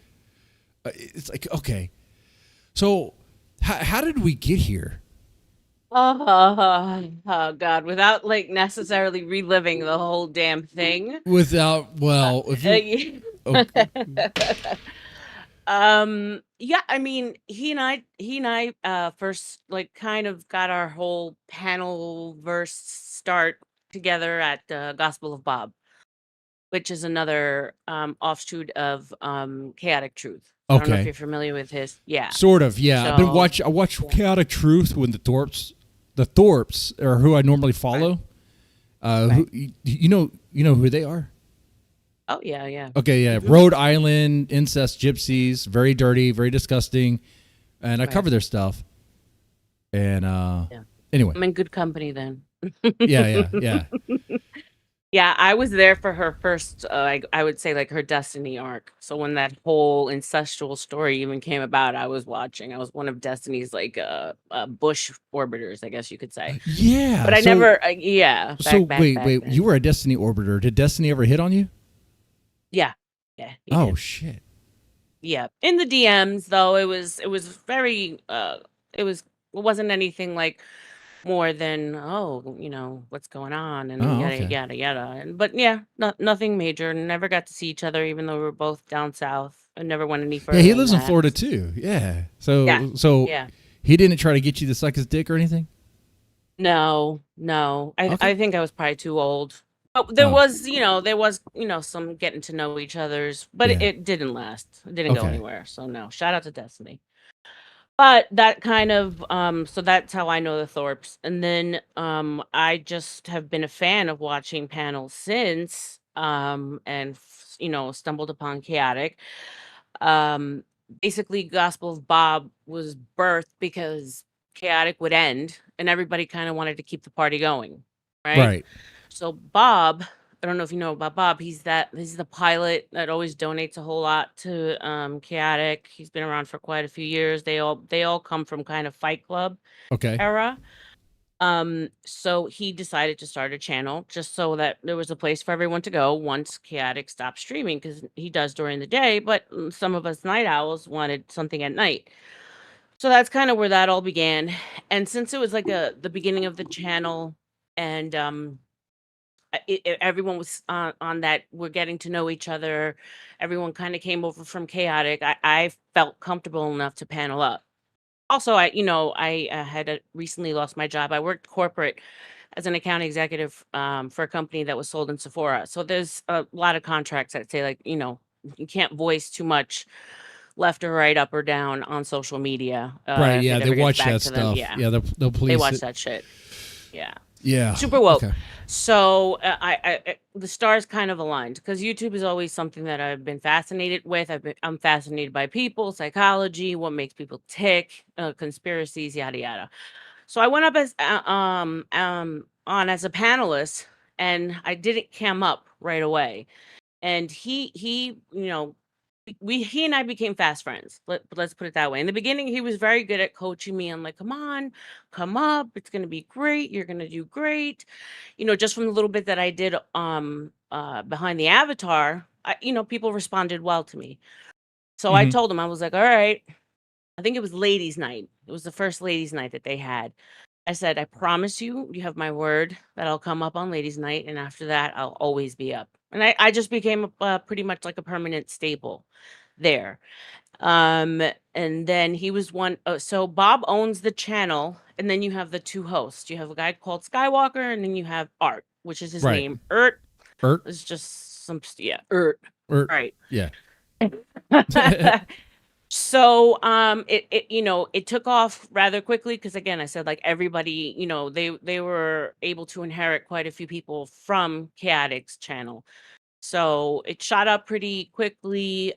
It's like, okay. So how did we get here? Oh God! Without like necessarily reliving the whole damn thing. If you, okay. Yeah, I mean, he and I first like kind of got our whole panel verse start together at Gospel of Bob, which is another offshoot of Chaotic Truth. I don't know if Okay. you're familiar with his. Yeah. Sort of, yeah. I've been So watch. I watch Chaotic Truth when the Thorps are who I normally follow. Who you know who they are? oh yeah, yeah. Okay, yeah. Rhode Island incest gypsies, very dirty, very disgusting, and I cover their stuff. And anyway, I'm in good company then. yeah. Yeah, I was there for her first, I would say like her Destiny arc. So when that whole incestual story even came about, I was watching. I was one of Destiny's like bush orbiters, I guess you could say. Yeah. But I so, never, yeah. So back wait, then. you were a Destiny orbiter. Did Destiny ever hit on you? Yeah, yeah. he Oh did. shit. Yeah, in the DMs though, it was very it wasn't anything like more than what's going on and Oh, yada okay. yada yada. And but yeah, nothing major. Never got to see each other, even though we were both down south. I never went any Yeah, further he than lives in that. Florida too. Yeah. Yeah, So yeah. he didn't try to get you to suck his dick or anything? No. I Okay. think I was probably too old. But there was some getting to know each other's, but Yeah. it didn't last. It didn't go Okay. anywhere. So no. Shout out to Destiny. But that kind of so that's how I know the Thorpes. And then I just have been a fan of watching panels since and stumbled upon Chaotic. Um Basically Gospel of Bob was birthed because Chaotic would end and everybody kind of wanted to keep the party going, right? Right. So Bob, I don't know if you know about Bob. He's the pilot that always donates a whole lot to Chaotic. He's been around for quite a few years. They all come from kind of Fight Club Okay. era. So he decided to start a channel just so that there was a place for everyone to go once Chaotic stopped streaming, because he does during the day, but some of us night owls wanted something at night. So that's kind of where that all began. And since it was like the beginning of the channel, and everyone was on that, we're getting to know each other, everyone kind of came over from Chaotic, I felt comfortable enough to panel up. Also, I had recently lost my job. I worked corporate as an account executive for a company that was sold in Sephora. So there's a lot of contracts that say, like, you can't voice too much left or right, up or down on social media. Right. If Yeah. it They ever gets watch back that to them. stuff. Yeah, Yeah. They'll they police watch it. that shit. Yeah. Yeah. Super woke. Okay. So the stars kind of aligned because YouTube is always something that I've been fascinated with. I'm fascinated by people, psychology, what makes people tick, conspiracies, yada yada. So I went up as on as a panelist, and I didn't cam up right away. And he he and I became fast friends. Let's put it that way. In the beginning, he was very good at coaching me. I'm like, come on, come up. It's gonna be great. You're gonna do great. Just from the little bit that I did behind the avatar, people responded well to me. So I Mhm. told him, I was like, all right. I think it was ladies' night. It was the first ladies' night that they had. I said, I promise you, you have my word that I'll come up on ladies' night, and after that, I'll always be up. And I just became pretty much like a permanent staple there. And then he was one. So Bob owns the channel, and then you have the two hosts. You have a guy called Skywalker, and then you have Art, which is his Right. name. Errt Errt. is just Errt. Errt. Right. Yeah. So it took off rather quickly because, again, I said, like, everybody, they were able to inherit quite a few people from Chaotic's channel. So it shot up pretty quickly.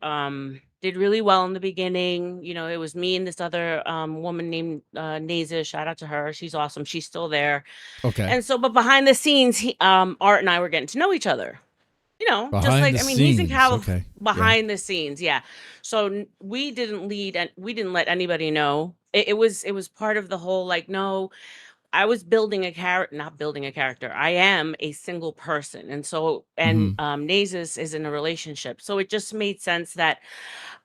Did really well in the beginning. It was me and this other woman named Naza. Shout out to her. She's awesome. She's still there. Okay. And so, but behind the scenes, Art and I were getting to know each other. Just Behind like, the I mean, he's in scenes. California. Okay. Yeah. Behind the scenes, yeah. So we didn't lead, and we didn't let anybody know. It was part of the whole, like, no, I was building a character, not building a character. I am a single person, and so Mhm. Nazus is in a relationship, so it just made sense that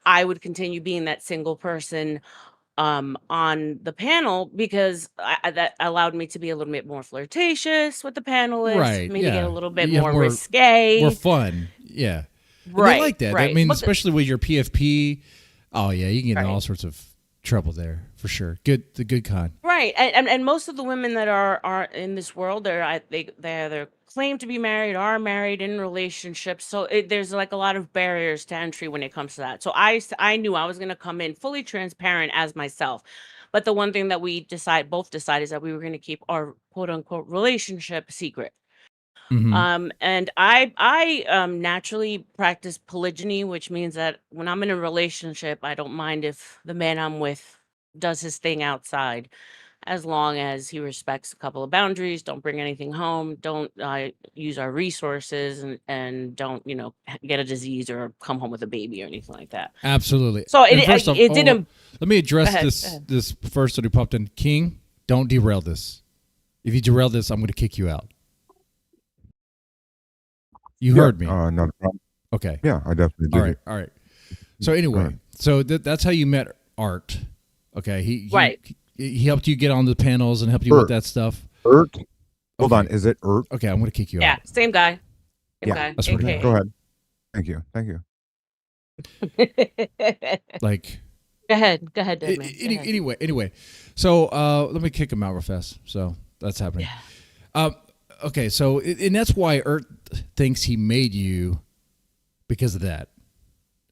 I would continue being that single person on the panel, because that allowed me to be a little bit more flirtatious with the panelists, Right. maybe get a Yeah. little bit You have more more risque. fun. Yeah. And they Right, like that. I right. mean, But especially with your PFP Oh yeah, you can get in Right. all sorts of trouble there for sure. The good kind. Right, and most of the women that are in this world, they either claim to be married, are married, in relationships. So there's like a lot of barriers to entry when it comes to that. So I knew I was going to come in fully transparent as myself, but the one thing that we both decided is that we were going to keep our quote unquote relationship secret. Mm-hmm. And I naturally practice polygyny, which means that when I'm in a relationship, I don't mind if the man I'm with does his thing outside, as long as he respects a couple of boundaries, don't bring anything home, don't use our resources, and don't get a disease or come home with a baby or anything like that. Absolutely. So And first off, it didn't. let me Go address ahead, go this ahead. this first that who popped in. King, don't derail this. If you derail this, I'm going to kick you out. You heard me. Not a problem. Okay. Yeah, I definitely did. All right. So anyway, so that's how you met Errt. Okay. He helped you get on the panels and helped you with that stuff. Errt. Hold on. Is it Errt? Okay, I'm going to kick you Yeah, out. same guy. Same Yeah, guy. that's what it is. AKA. Go ahead. Thank you. Thank you. Like. Go ahead, Deadman. Go ahead. Anyway. So let me kick him out real fast. So that's happening. Okay. So and that's why Errt thinks he made you because of that.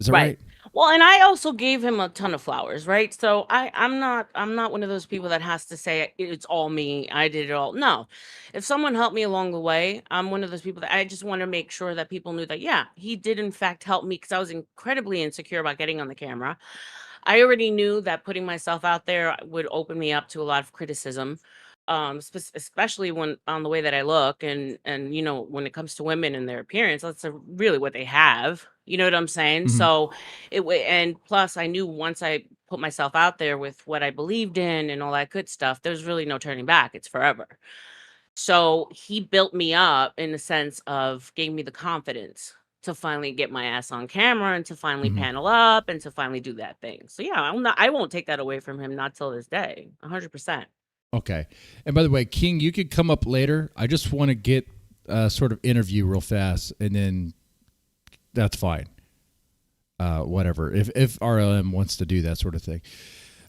Is that right? Well, and I also gave him a ton of flowers, right? So I'm not one of those people that has to say it's all me. I did it all. No. If someone helped me along the way, I'm one of those people that I just want to make sure that people knew that, yeah, he did in fact help me, because I was incredibly insecure about getting on the camera. I already knew that putting myself out there would open me up to a lot of criticism, especially when on the way that I look, and when it comes to women and their appearance, that's really what they have. You know what I'm saying? Mhm. So and plus I knew once I put myself out there with what I believed in and all that good stuff, there's really no turning back. It's forever. So he built me up in the sense of gave me the confidence to finally get my ass on camera and to finally Mhm. panel up and to finally do that thing. So yeah, I won't take that away from him, not till this day. 100%. Okay. And by the way, King, you could come up later. I just want to get a sort of interview real fast, and then that's fine. Whatever. If RLM wants to do that sort of thing.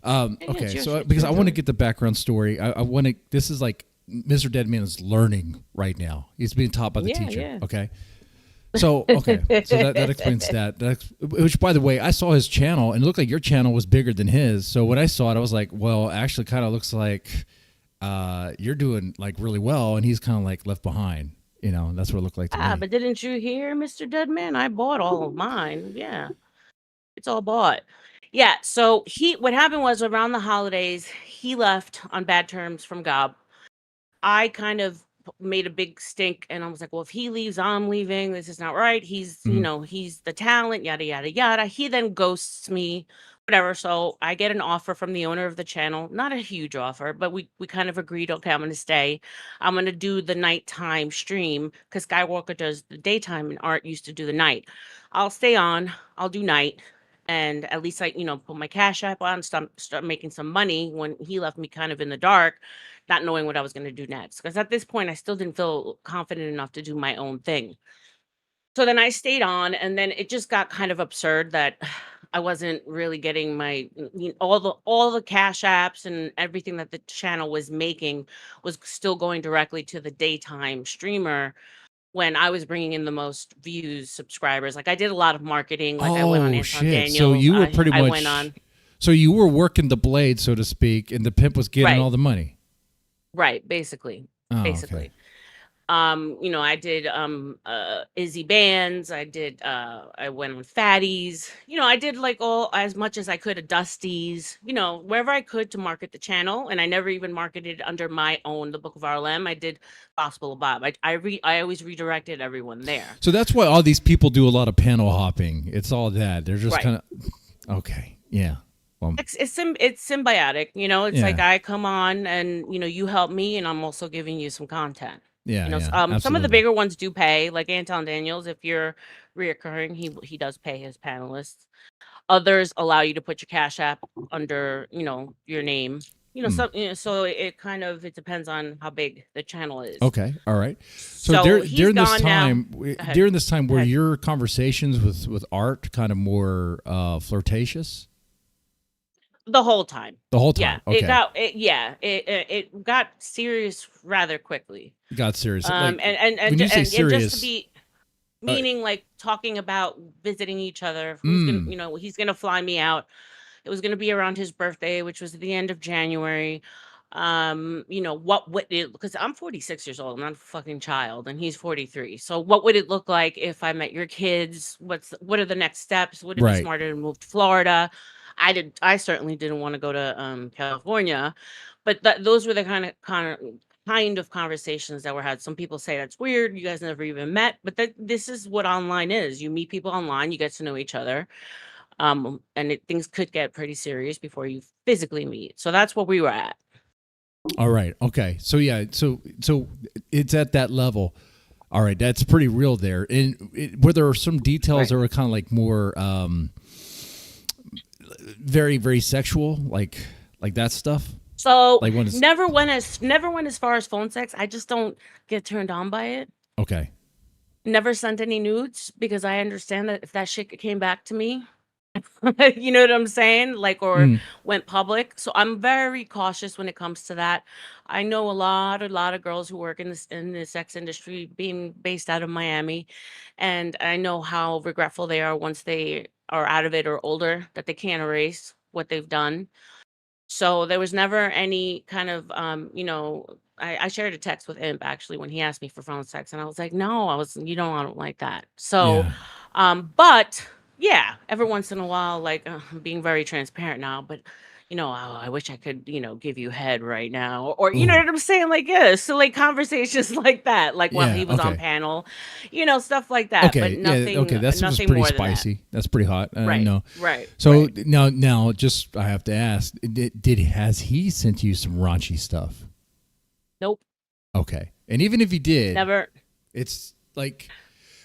Okay. So because I want to get the background story. I want to. This is like Mr. Deadman is learning right now. He's being taught by the teacher. Yeah. Okay. So that explains that. Which, by the way, I saw his channel and it looked like your channel was bigger than his. So when I saw it, I was like, well, actually, kind of looks like you're doing like really well, and he's kind of like left behind. That's what it looked like to me. But didn't you hear, Mr. Deadman? I bought all of mine. Yeah, it's all bought. Yeah. So what happened was around the holidays, he left on bad terms from Gob. I kind of made a big stink, and I was like, well, if he leaves, I'm leaving. This is not right. He's he's the talent, yada yada yada. He then ghosts me, whatever. So I get an offer from the owner of the channel, not a huge offer, but we kind of agreed, okay, I'm going to stay. I'm going to do the nighttime stream because Skywalker does the daytime and Errt used to do the night. I'll stay on, I'll do night, and at least I put my cash app on, start making some money. When he left me kind of in the dark, not knowing what I was going to do next, because at this point I still didn't feel confident enough to do my own thing. So then I stayed on, and then it just got kind of absurd that I wasn't really getting my all the cash apps, and everything that the channel was making was still going directly to the daytime streamer, when I was bringing in the most views, subscribers. Like I did a lot of marketing. Like I went on Anton shit! Daniels. So you were pretty I much. went on. So you were working the blade, so to speak, and the pimp was getting Right. all the money. Right, basically. Oh, Basically. I did Izzy bands, I went on fatties, I did like all as much as I could of Dusties, wherever I could to market the channel. And I never even marketed under my own, the Book of RLM. I did Gospel of Bob. I always redirected everyone there. So that's why all these people do a lot of panel hopping. It's all that. They're just Right. kind of okay. Yeah. Well, It's symbiotic, it's Yeah. like I come on and you help me, and I'm also giving you some content. yeah. Yeah. Some of the absolutely. bigger ones do pay, like Anton Daniels. If you're reoccurring, he does pay his panelists. Others allow you to put your cash app under your name. So it depends on how big the channel is. Okay. All right. So, So he's during this gone now. time, Go ahead. during this time, Go were ahead. your conversations with Errt kind of more flirtatious? The whole time. The whole Yeah, time. Okay. it got serious rather quickly. Got serious. And Like, when you say just to serious, be meaning like talking about visiting each other. Who's gonna, he's gonna fly me out. It was gonna be around his birthday, which was at the end of January. What would it, because I'm 46 years old, I'm not a fucking child, and he's 43. So what would it look like if I met your kids? What are the next steps? Would it be Right. smarter to move to Florida? I certainly didn't want to go to California, but those were the kind of conversations that were had. Some people say that's weird. You guys never even met, but this is what online is. You meet people online, you get to know each other. Things could get pretty serious before you physically meet. So that's where we were at. all right. Okay. So yeah. So it's at that level. All right. That's pretty real there. And were there some details that were kind of like more, very, very sexual, like that stuff? So Like when it's- never went as far as phone sex. I just don't get turned on by it. Okay. Never sent any nudes because I understand that if that shit came back to me, you know what I'm saying? Like, or went public. So I'm very cautious when it comes to that. I know a lot of girls who work in the sex industry, being based out of Miami, and I know how regretful they are once they are out of it or older, that they can't erase what they've done. So there was never any kind of I shared a text with Imp actually when he asked me for phone sex, and I was like, no, I don't like that. So but yeah, every once in a while, like I'm being very transparent now, but I wish I could, give you head right now, or you know what I'm saying? Like, yeah, so like conversations like that, like while he was on panel, stuff like that. Okay. But nothing, Yeah. Okay. That's nothing pretty more than that. spicy. That's pretty hot. Right, No. right, So now, just I have to ask: has he sent you some raunchy stuff? Nope. Okay. And even if he did, Never. it's like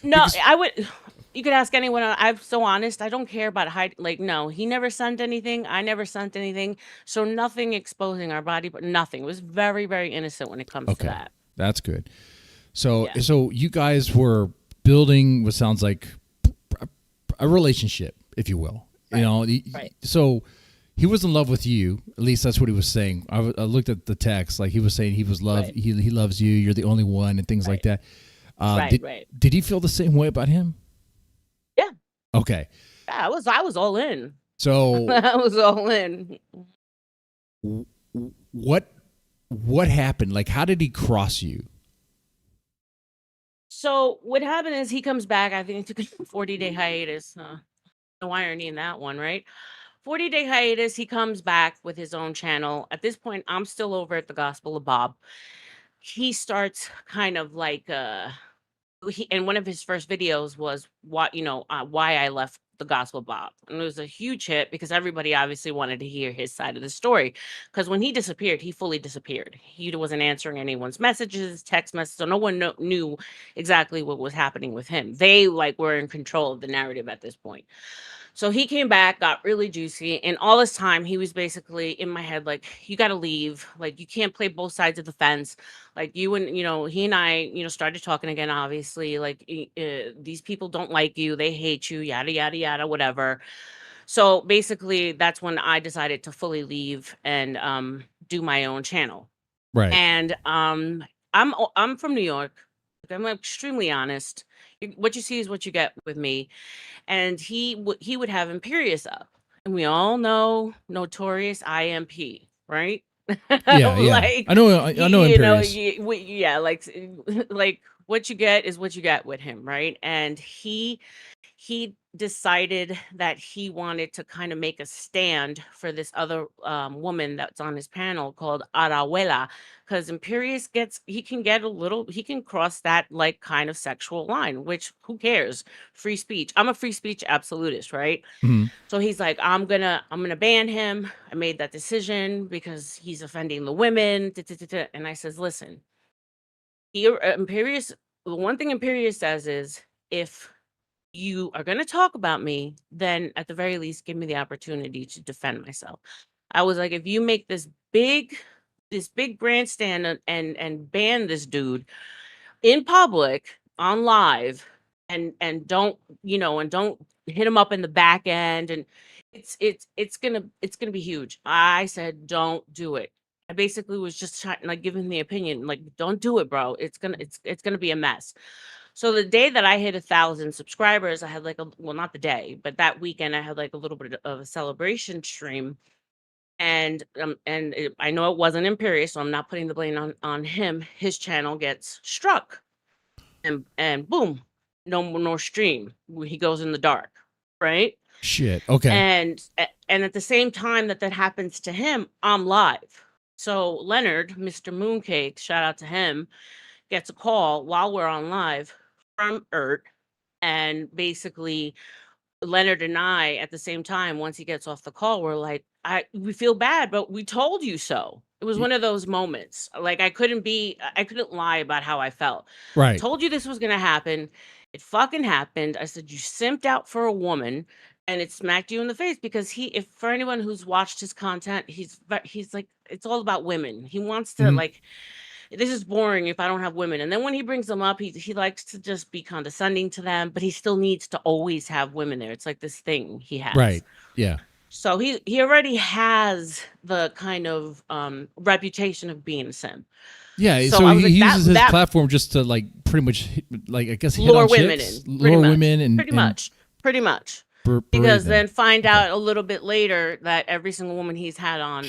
No, I would. You could ask anyone. I'm so honest. I don't care about hide. Like, no, he never sent anything. I never sent anything. So nothing exposing our body, but nothing. It was very, very innocent when it comes to that. That's good. So so you guys were building what sounds like a relationship, if you will. Right. So he was in love with you. At least that's what he was saying. I looked at the text. Like he was saying he was love. Right. He loves you. You're the only one, and things like that. Right. Did he feel the same way about him? Yeah. Okay. Yeah, I was all in. So I was all in. what happened? Like, how did he cross you? So what happened is he comes back. I think he took a 40-day hiatus. No irony in that one, right? 40-day hiatus. He comes back with his own channel. At this point, I'm still over at the Gospel of Bob. He starts kind of like and one of his first videos was why I left the Gospel Bob, and it was a huge hit because everybody obviously wanted to hear his side of the story. Because when he disappeared, he fully disappeared. He wasn't answering anyone's messages, text messages, so no one knew exactly what was happening with him. They were in control of the narrative at this point. So he came back, got really juicy, and all this time he was basically in my head like, you got to leave. Like, you can't play both sides of the fence. Like, he and I, started talking again, obviously. Like, these people don't like you. They hate you, yada, yada, yada, whatever. So basically, that's when I decided to fully leave and do my own channel. Right. And I'm from New York. I'm extremely honest. What you see is what you get with me. And he would have Imperious up, and we all know Notorious IMP, right? Yeah. I know Imperious. Like what you get is what you get with him, right? And he decided that he wanted to kind of make a stand for this other woman that's on his panel called Arahuela, because Imperious he can cross that like kind of sexual line, which who cares? Free speech. I'm a free speech absolutist, right? So he's like, I'm gonna ban him. I made that decision because he's offending the women. And I says, listen, Imperious. The one thing Imperious says is, if you are going to talk about me, then at the very least, give me the opportunity to defend myself. I was like, if you make this big grandstand and ban this dude in public on live and don't hit him up in the back end, and It's gonna be huge. I said, don't do it. I basically was just trying, like, giving the opinion, like, don't do it, bro. It's gonna be a mess. So the day that I hit 1,000 subscribers, I had like well, not the day, but that weekend I had like a little bit of a celebration stream, and I know it wasn't Imperious, so I'm not putting the blame on him. His channel gets struck, and boom, no stream. He goes in the dark, right? Shit. Okay. And at the same time that happens to him, I'm live. So Leonard, Mr. Mooncake, shout out to him, gets a call while we're on live from Errt, and basically Leonard and I at the same time, once he gets off the call, we're like, we feel bad, but we told you so. It was one of those moments. Like I couldn't lie about how I felt. Right. Told you this was gonna happen. It fucking happened. I said you simped out for a woman, and it smacked you in the face because if for anyone who's watched his content, he's like, it's all about women. He wants to like, this is boring if I don't have women. And then when he brings them up, he likes to just be condescending to them, but he still needs to always have women there. It's like this thing he has. Right. Yeah. So he already has the kind of reputation of being a simp. Yeah, So so I was he like, uses his platform just to like pretty much like I guess hit lure on women chicks, in, pretty lure much. women, and Pretty much. berate Because them. then find out a little bit later that every single woman he's had on,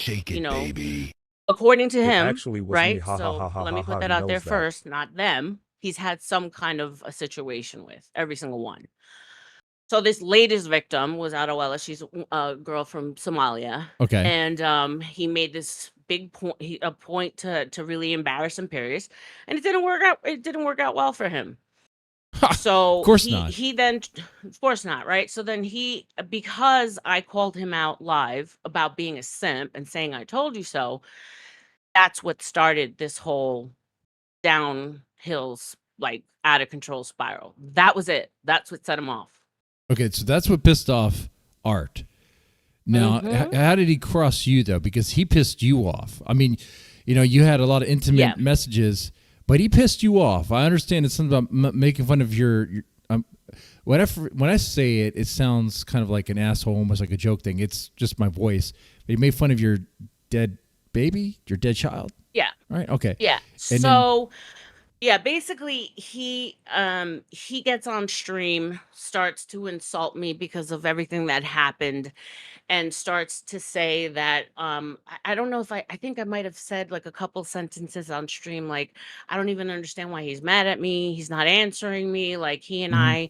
according to It him, actually was me. right? Ha, ha, So ha, ha, let me ha, put ha. that He out there knows that. first, not them. He's had some kind of a situation with every single one. So this latest victim was Adewale. She's a girl from Somalia. Okay. And he made this big point, a point to really embarrass Imperious, and it didn't work out. It didn't work out well for him. So Of course not. he then, of course not, right? So then because I called him out live about being a simp and saying I told you so, that's what started this whole downhill, like out of control spiral. That was it. That's what set him off. Okay, so that's what pissed off Art. Now, how did he cross you though? Because he pissed you off. I mean, you had a lot of intimate messages, but he pissed you off. I understand it's something about making fun of your when I say it, it sounds kind of like an asshole, almost like a joke thing. It's just my voice. But he made fun of your dead baby, your dead child. Yeah. Right. Okay. Yeah. And So yeah, basically he gets on stream, starts to insult me because of everything that happened, and starts to say that I don't know if I think I might have said like a couple sentences on stream, like, I don't even understand why he's mad at me. He's not answering me. Like he and I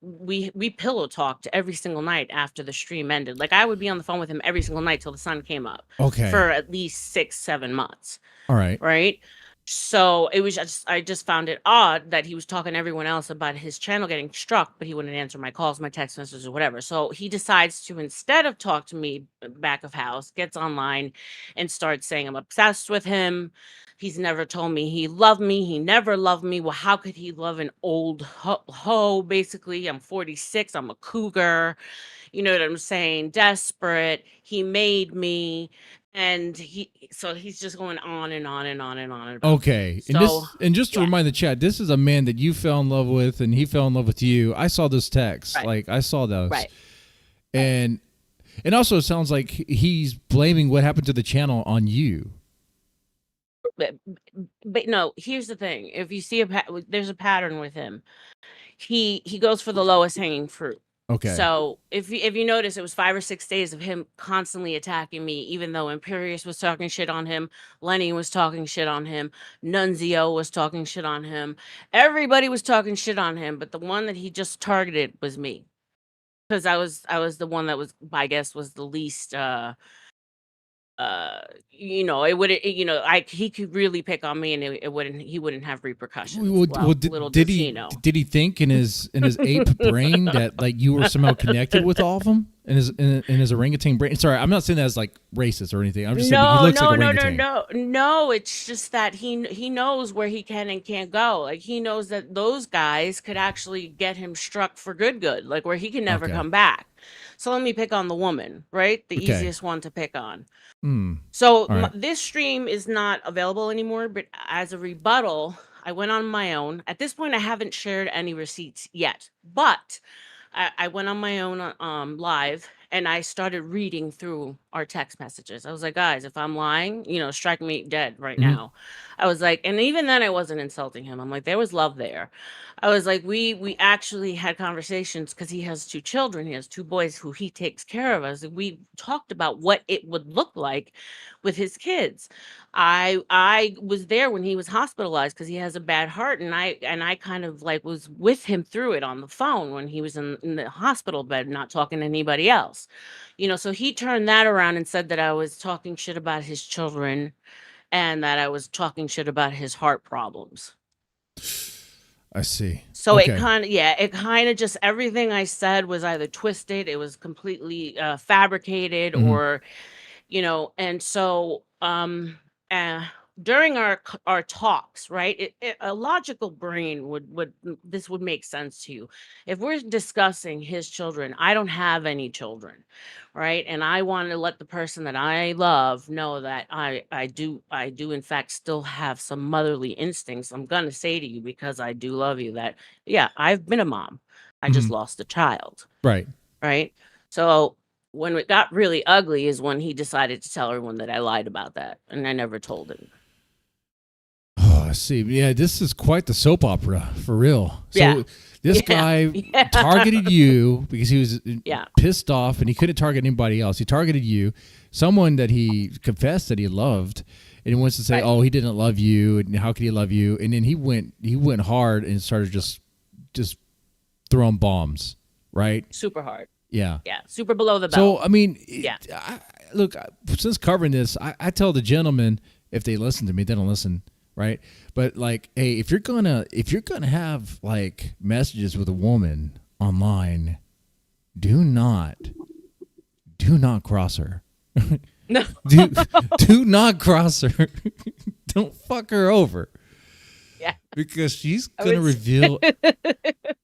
we pillow talked every single night after the stream ended. Like I would be on the phone with him every single night till the sun came up. Okay. For at least 6-7 months. All right. Right. So it was I just found it odd that he was talking to everyone else about his channel getting struck, but he wouldn't answer my calls, my text messages, or whatever. So he decides to, instead of talk to me back of house, gets online and starts saying I'm obsessed with him. He's never told me he loved me. He never loved me. Well, how could he love an old hoe? Basically, I'm 46. I'm a cougar. You know what I'm saying? Desperate. He made me. And he's just going on and on and on and on. About Okay. So, and just to remind the chat, this is a man that you fell in love with and he fell in love with you. I saw those texts. Right. Like I saw those. Right. And also it sounds like he's blaming what happened to the channel on you. but no, here's the thing. If you see there's a pattern with him. He goes for the lowest hanging fruit. Okay. So if you notice, it was 5 or 6 days of him constantly attacking me, even though Imperious was talking shit on him, Lenny was talking shit on him, Nunzio was talking shit on him, everybody was talking shit on him, but the one that he just targeted was me, because I was the one that was, I guess, was the least it wouldn't, he could really pick on me, and he wouldn't have repercussions. Well, little did does he know. did he think in his ape brain that like you were somehow connected with all of them in his orangutan brain? Sorry, I'm not saying that as like racist or anything. I'm just saying he looks like an orangutan. No. It's just that he knows where he can and can't go. Like he knows that those guys could actually get him struck for good, like where he can never come back. So let me pick on the woman, right? The easiest one to pick on. So this stream is not available anymore, but as a rebuttal, I went on my own. At this point, I haven't shared any receipts yet, but I went on my own live, and I started reading through our text messages. I was like, guys, if I'm lying, strike me dead right now. I was like, and even then I wasn't insulting him. I'm like, there was love there. I was like, we actually had conversations because he has 2 children. He has 2 boys who he takes care of. Us. We talked about what it would look like with his kids. I was there when he was hospitalized because he has a bad heart, and I kind of like was with him through it on the phone when he was in the hospital bed, not talking to anybody else. So he turned that around and said that I was talking shit about his children and that I was talking shit about his heart problems. I see. So Okay. it kind of just everything I said was either twisted, it was completely fabricated, or and so uh, during our talks, right? A logical brain would this would make sense to you. If we're discussing his children, I don't have any children, right? And I want to let the person that I love know that I do in fact still have some motherly instincts. I'm gonna say to you, because I do love you, that yeah, I've been a mom. I just lost a child, Right. right? So when it got really ugly is when he decided to tell everyone that I lied about that, and I never told him. Oh, I see. Yeah, this is quite the soap opera for real. So Yeah. this Yeah. guy targeted you because he was Yeah. pissed off and he couldn't target anybody else. He targeted you, someone that he confessed that he loved, and he wants to say, "Oh, he didn't love you, and how could he love you?" And then he went hard and started just throwing bombs, right? Super hard. Yeah. Yeah. Super below the belt. So I mean, yeah. Look, since covering this, I tell the gentlemen, if they listen to me, they don't listen, right? But like, hey, if you're gonna have like messages with a woman online, do not cross her. No. do not cross her. Don't fuck her over. Yeah. Because she's gonna reveal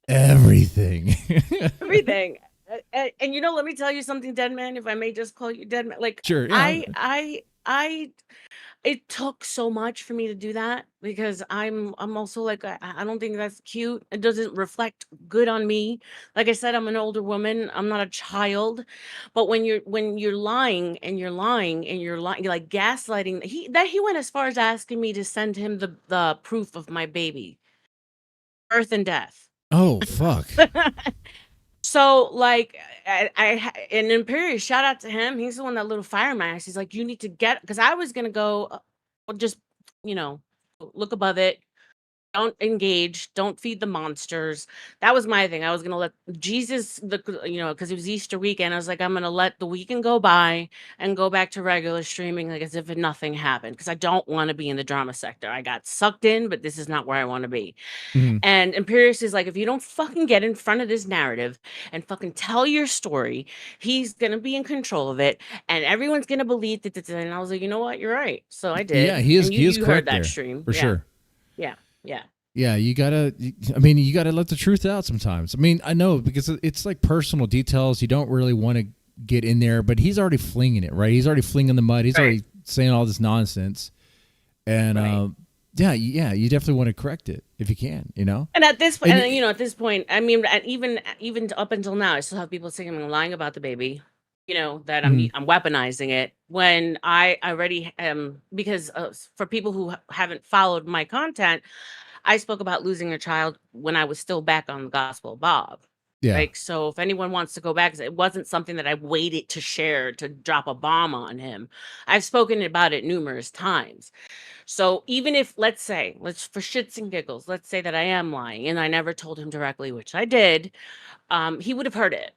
everything. Everything. And let me tell you something, dead man, if I may just call you dead man. Like, Sure, yeah. I it took so much for me to do that, because I'm also like, I don't think that's cute. It doesn't reflect good on me. Like I said, I'm an older woman. I'm not a child. But when you're lying and you're lying and you're like gaslighting, he went as far as asking me to send him the proof of my baby, birth and death. Oh fuck. So like and Imperious, shout out to him. He's the one that little fireman. He's like, you need to get, because I was gonna go, just look above it. Don't engage. Don't feed the monsters. That was my thing. I was gonna let Jesus, because it was Easter weekend. I was like, I'm gonna let the weekend go by and go back to regular streaming, like as if nothing happened, because I don't want to be in the drama sector. I got sucked in, but this is not where I want to be. And Imperious is like, if you don't fucking get in front of this narrative and fucking tell your story, he's gonna be in control of it, and everyone's gonna believe that. And I was like, you know what? You're right. So I did. Yeah, he is. And He is you correct heard that there, stream for sure. Yeah. Yeah. Yeah, you gotta let the truth out sometimes. I mean, I know, because it's like personal details. You don't really want to get in there, but he's already flinging it, right? He's already flinging the mud. He's already saying all this nonsense. And yeah, you definitely want to correct it if you can, And at this point, at this point, I mean, even up until now, I still have people saying I'm lying about the baby. That I'm weaponizing it, when I already am, because for people who haven't followed my content, I spoke about losing a child when I was still back on the Gospel of Bob. Yeah. Like, so if anyone wants to go back, it wasn't something that I waited to share to drop a bomb on him. I've spoken about it numerous times. So even if, let's for shits and giggles, let's say that I am lying and I never told him directly, which I did, he would have heard it.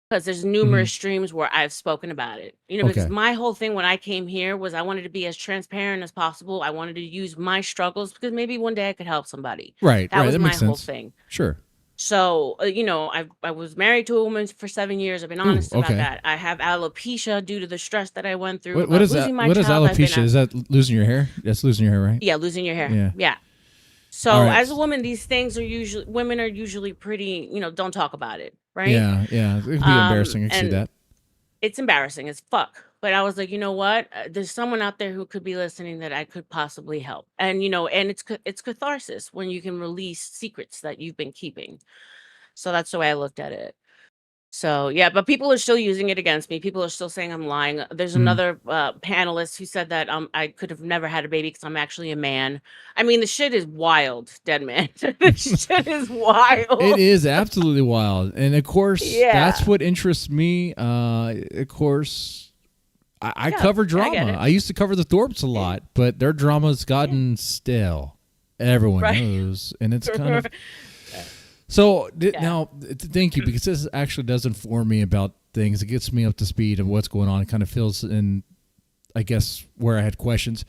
Because there's numerous streams where I've spoken about it. Because my whole thing when I came here was I wanted to be as transparent as possible. I wanted to use my struggles because maybe one day I could help somebody. Right. That was that my makes whole sense. thing. Sure. So, I was married to a woman for 7 years. I've been honest about that. I have alopecia due to the stress that I went through. What is that? What is alopecia? Is that losing your hair? That's losing your hair, right? Yeah, losing your hair. Yeah. So as a woman, these things women are usually pretty, don't talk about it, right? Yeah. It could be embarrassing. I can see that. It's embarrassing as fuck. But I was like, you know what? There's someone out there who could be listening that I could possibly help. And, and it's catharsis when you can release secrets that you've been keeping. So that's the way I looked at it. So yeah, but people are still using it against me. People are still saying I'm lying. There's another panelist who said that I could have never had a baby because I'm actually a man. I mean, the shit is wild, dead man. The shit is wild. It is absolutely wild, and of course, that's Yeah. what interests me. Of course, I Yeah, cover I get drama. it. I used to cover the Thorps a lot, but their drama's gotten stale. Everyone Right. knows, and it's kind of so. Now, thank you, because this actually does inform me about things. It gets me up to speed of what's going on. It kind of fills in, I guess, where I had questions.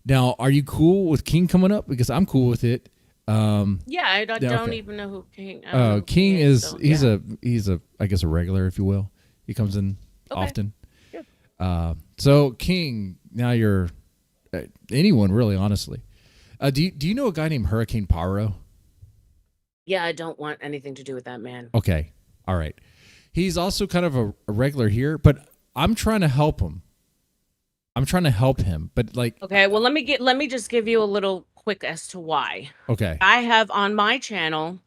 Now, are you cool with King coming up? Because I'm cool with it. Yeah, I don't okay. even know who King. I don't know who King is so, he's yeah. a I guess a regular, if you will. He comes in Okay. often. Yeah. So King, now you're anyone really, honestly. Do you know a guy named Hurricane Pyro? Yeah, I don't want anything to do with that man. Okay, all right. He's also kind of a regular here, but I'm trying to help him. But like, Okay, well let me just give you a little quick as to why. okay, I have on my channel,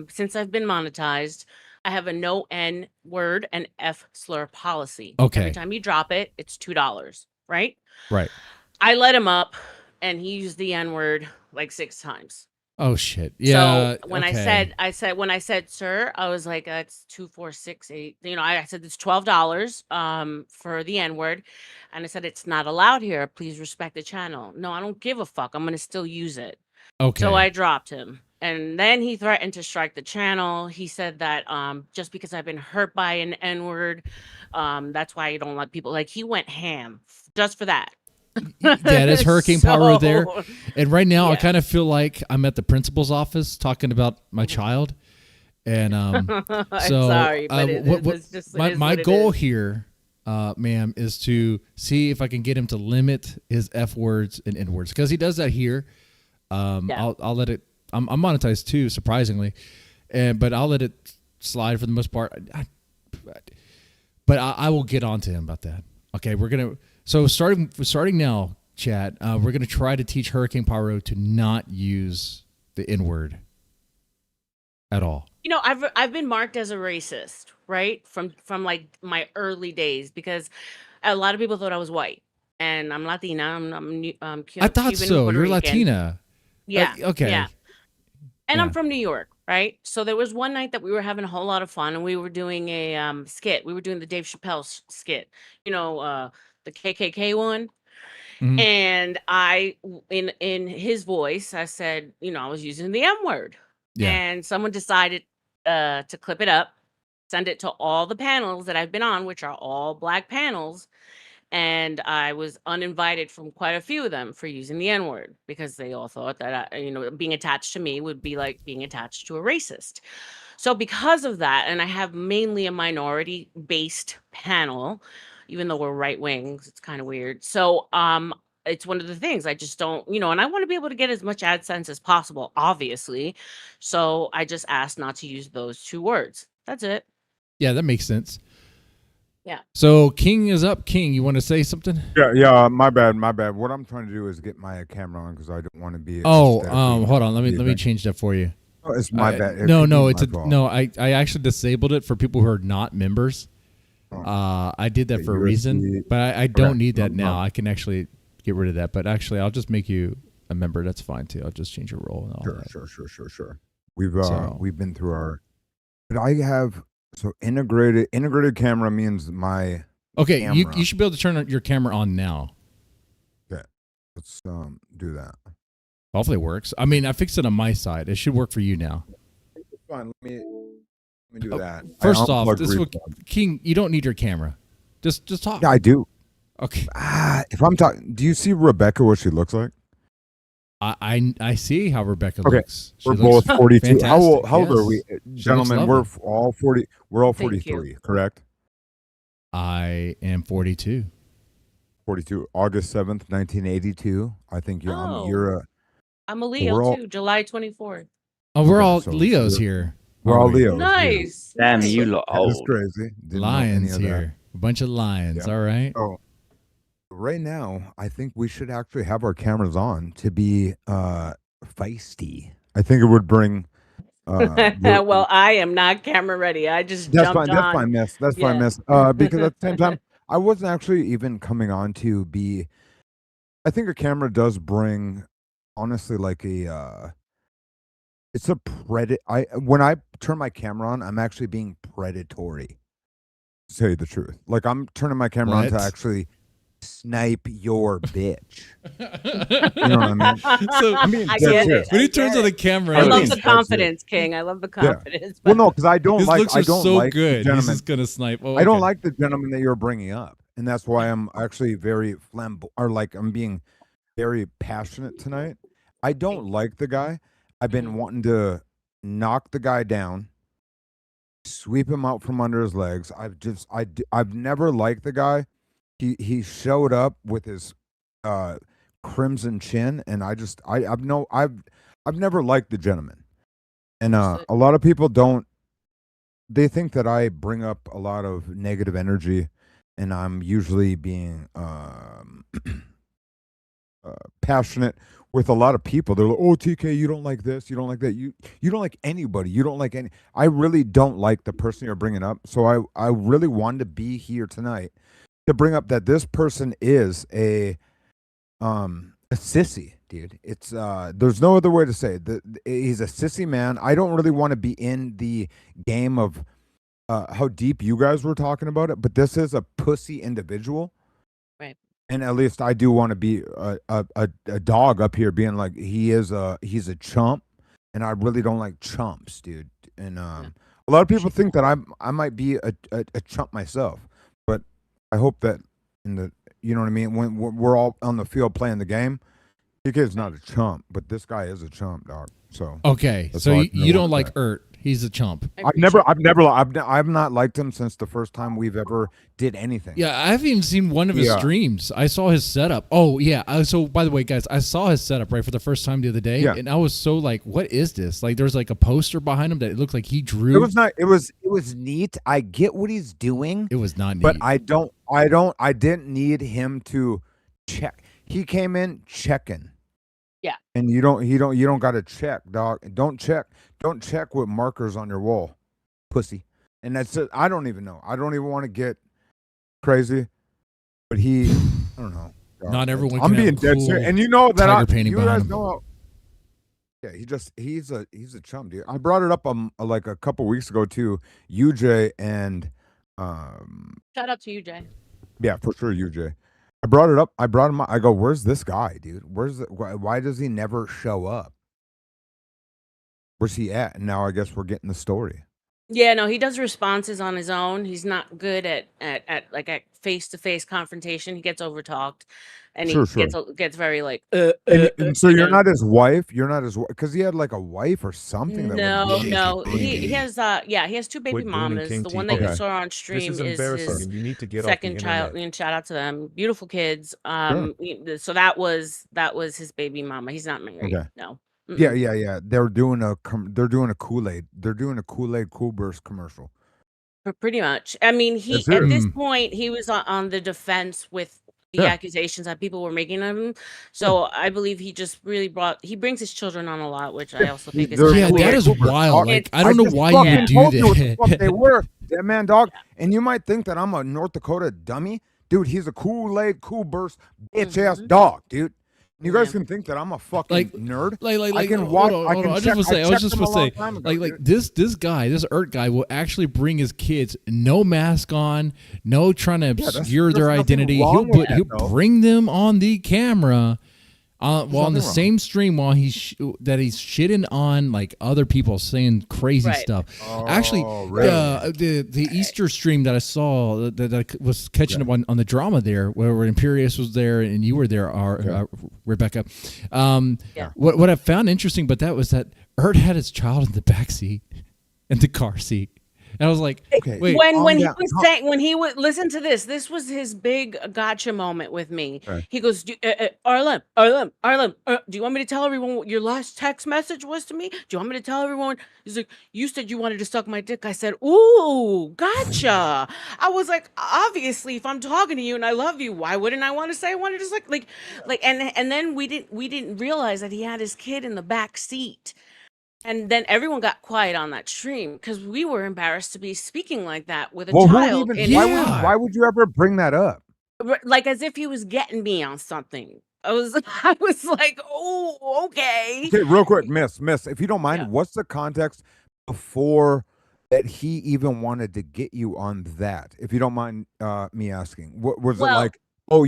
since I've been monetized, I have a no N word and F slur policy. Okay. Every time you drop it, it's $2, right? right. I let him up and he used the N word like 6 times. Oh shit, yeah. So when okay. I said, sir, I was like, that's 2468. You know, I said it's $12 for the N-word. And I said, it's not allowed here. Please respect the channel. No, I don't give a fuck. I'm gonna still use it. Okay. So I dropped him. And then he threatened to strike the channel. He said that just because I've been hurt by an N-word, that's why I don't let people, like, he went ham just for that. That is Hurricane Pyro there. So, And right now, I yeah. kind of feel like I'm at the principal's office talking about my child. And I'm so sorry, but it's just my goal here, ma'am, is to see if I can get him to limit his F words and N words, because he does that here. Yeah. I'll let it. I'm monetized too, surprisingly, but I'll let it slide for the most part. But I will get on to him about that. Okay, we're gonna. So starting now, chat. We're gonna try to teach Hurricane Pyro to not use the N word at all. You know, I've been marked as a racist, right? From like my early days, because a lot of people thought I was white, and I'm Latina. I'm I thought Cuban, so. Puerto You're Rican. Latina. Yeah. Okay. Yeah. And Yeah. I'm from New York, right? So there was one night that we were having a whole lot of fun, and we were doing a skit. We were doing the Dave Chappelle skit. You know, the KKK one. Mhm. And in his voice, I said, you know, I was using the M word. Yeah. And someone decided to clip it up, send it to all the panels that I've been on, which are all black panels. And I was uninvited from quite a few of them for using the N word, because they all thought that, you know, being attached to me would be like being attached to a racist. So because of that, and I have mainly a minority based panel, even though we're right wings, it's kind of weird. So it's one of the things I just don't, you know, and I want to be able to get as much AdSense as possible, obviously. So I just asked not to use those 2 words. That's it. Yeah, that makes sense. Yeah. So King is up. King, you want to say something? Yeah. My bad. What I'm trying to do is get my camera on because I don't want to be. Oh, hold on. Let me change that for you. Oh, it's my bad. It No, could no, be it's my a fault. no. I actually disabled it for people who are not members. I did that for a reason, but I don't need that now. I can actually get rid of that. But actually, I'll just make you a member. That's fine too. I'll just change your role and all that. Sure. We've been through our. But I have integrated camera means my. Okay, camera. you should be able to turn your camera on now. Okay, let's do that. Hopefully it works. I mean, I fixed it on my side. It should work for you now. Fine. Let me do that. First I off, unplugged this is what, replug. King, you don't need your camera. Just talk. Yeah, I do. Okay. If I'm talking, do you see Rebecca? What she looks like? I see how Rebecca Okay, looks. She we're looks both 42. How old fantastic, are we, yes. She looks gentlemen? We're lovely. all 40. We're all Thank you. 43. Correct? I am 42. 42. August 7th, 1982. I think you're. Oh. You're a. I'm a we're Leo all- too, July 24th. Oh, we're Okay, all so Leos here. We're aren't all we? Leos. Nice. Damn, you look That's old. crazy. Didn't know any Lions of that. here. A bunch of lions. Yeah. All right. Oh, right now, I think we should actually have our cameras on to be feisty. I think it would bring Well, I am not camera ready. I just That's jumped fine. That's on. fine, miss. That's fine, Yeah. miss. Because at the same time, I wasn't actually even coming on to be. I think a camera does bring, honestly, like a. It's a I when I turn my camera on, I'm actually being predatory. To tell you the truth, like I'm turning my camera on to What? actually snipe your bitch. You know what I mean? So I'm being I dead get it. serious. when I he turns get on the it. camera, I I'm love being the dead serious. confidence, King. I love the Yeah. confidence. Well, But no, because I don't his like. looks I are don't so like the good. He's gentleman. just gonna snipe. Oh, I don't okay. like the gentleman that you're bringing up, and that's why I'm actually very or like I'm being very passionate tonight. I don't like the guy. I've been wanting to knock the guy down, sweep him out from under his legs. I've never liked the guy. He showed up with his crimson chin, and I've never liked the gentleman. And a lot of people don't. They think that I bring up a lot of negative energy, and I'm usually being passionate with a lot of people. They're like, "Oh, TK, you don't like this, you don't like that, you don't like anybody, you don't like any." I really don't like the person you're bringing up. So I really wanted to be here tonight to bring up that this person is a sissy, dude. It's there's no other way to say it. He's a sissy man. I don't really want to be in the game of how deep you guys were talking about it, but this is a pussy individual. Right. And at least I do want to be a dog up here being like he's a chump, and I really don't like chumps, dude. And a lot of people think that I might be a chump myself, but I hope that in the, you know what I mean, when we're all on the field playing the game, he kid's not a chump, but this guy is a chump, dog. So Okay, that's so all I can you really don't say. like Errt. He's a chump. I've not liked him since the first time we've ever did anything. Yeah, I haven't even seen one of his streams. I saw his setup. Oh yeah. So by the way, guys, I saw his setup right for the first time the other day, and I was so like, "What is this?" Like, there's like a poster behind him that it looked like he drew. It was not. It was neat. I get what he's doing. It was not neat. But I didn't need him to check. He came in checking. Yeah. And you don't got to check, dog. Don't check with markers on your wall, pussy. And that's it. I don't even know. I don't even want to get crazy. But I don't know. Dog. Not everyone. I'm can being have a dead cool serious. And you know that tiger painting you guys behind him. know. Yeah, he's a chum, dude. I brought it up like a couple weeks ago to UJ and shout out to you, Jay. yeah, for sure, UJ. I brought it up. I brought him up. I go, "Where's this guy, dude? Why does he never show up? Where's he at?" And now I guess we're getting the story. Yeah, no, he does responses on his own. He's not good at face-to-face confrontation. He gets overtalked, and Sure, he sure. gets very like. And so you you're know. not his wife. You're not his wife because he had like a wife or something. No. He has he has two baby mamas. The one that you saw on stream is his You need to get second off the child. internet. And shout out to them, beautiful kids. So that was his baby mama. He's not married. Okay. No. Yeah. They're doing a Kool-Aid. They're doing a Kool-Aid Cool Burst commercial. Pretty much. I mean, That's at it. this point, he was on the defense with the accusations that people were making of him. So I believe he just really he brings his children on a lot, which I also think is They're kind of that weird. is wild. Like, I don't know just why fucking you would do told you what the that. fuck they were, that man, dog. And you might think that I'm a North Dakota dummy, dude. He's a Kool-Aid Cool Burst bitch ass dog, dude. You guys can think that I'm a fucking nerd. I can walk. hold on, I hold can on. I check. was just checked gonna him a long say, time ago, like dude. this guy, this Errt guy will actually bring his kids, no mask on, no trying to obscure their there's nothing identity. wrong with that, He'll though. bring them on the camera. While on the nothing wrong. same stream, while he's shitting on like other people saying crazy Right. stuff. Oh, Actually, really? the Easter stream that I saw that I was catching up on the drama there, where Imperious was there and you were there, Rebecca. What I found interesting, but that was that Errt had his child in the back seat, in the car seat. And I was like, wait. When he would listen to this was his big gotcha moment with me. Right. He goes, RLM, do you want me to tell everyone what your last text message was to me? Do you want me to tell everyone? He's like, you said you wanted to suck my dick. I said, ooh, gotcha. I was like, obviously, if I'm talking to you and I love you, why wouldn't I want to say I wanted to suck like, and then we didn't realize that he had his kid in the back seat. And then everyone got quiet on that stream because we were embarrassed to be speaking like that with a Well, who would child. even? In Why would you ever bring that up? like as if he was getting me on something. I was I was like, oh, okay. Okay, real quick, Miss, if you don't mind, Yeah. what's the context before that he even wanted to get you on that? If you don't mind me asking, what was it Well- like? Oh,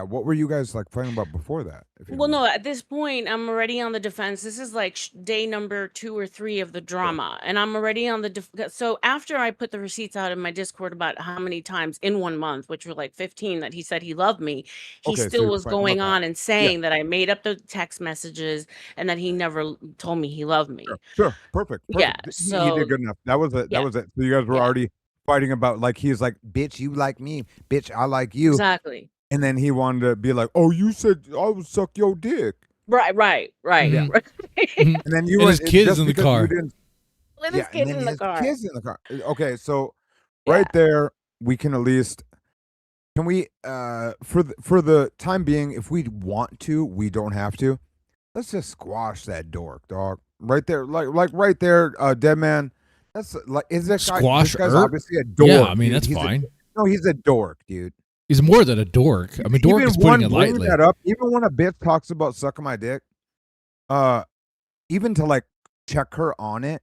what were you guys like fighting about before that? Well, no, at this point, I'm already on the defense. This is like day number 2 or 3 of the drama. And I'm already on the so after I put the receipts out in my Discord about how many times in 1 month, which were like 15, that he said he loved me, he Okay, so still you're was fighting about going that. on and saying that I made up the text messages and that he never told me he loved me. Sure, perfect. Yeah, You so did good enough. That was it. yeah. That was it. So you guys were already fighting about like he's like, bitch, you like me, bitch, I like you. Exactly. And then he wanted to be like, oh, you said I would suck your dick. Right. Yeah. Right. And then you And were his kids just in the because car. you didn't- With his and kids then in the his car. kids in the car. Okay, so right there, we can at least can we for the time being, if we want to, we don't have to. Let's just squash that dork, dog. Right there, like right there, dead man. That's like is that guy? Squash This guy's Errt? obviously a dork. Yeah, I mean, dude. that's He's fine. No, he's a dork, dude. He's more than a dork. I mean, dork is putting it bringing lightly. that up, even when a bitch talks about sucking my dick, even to like check her on it,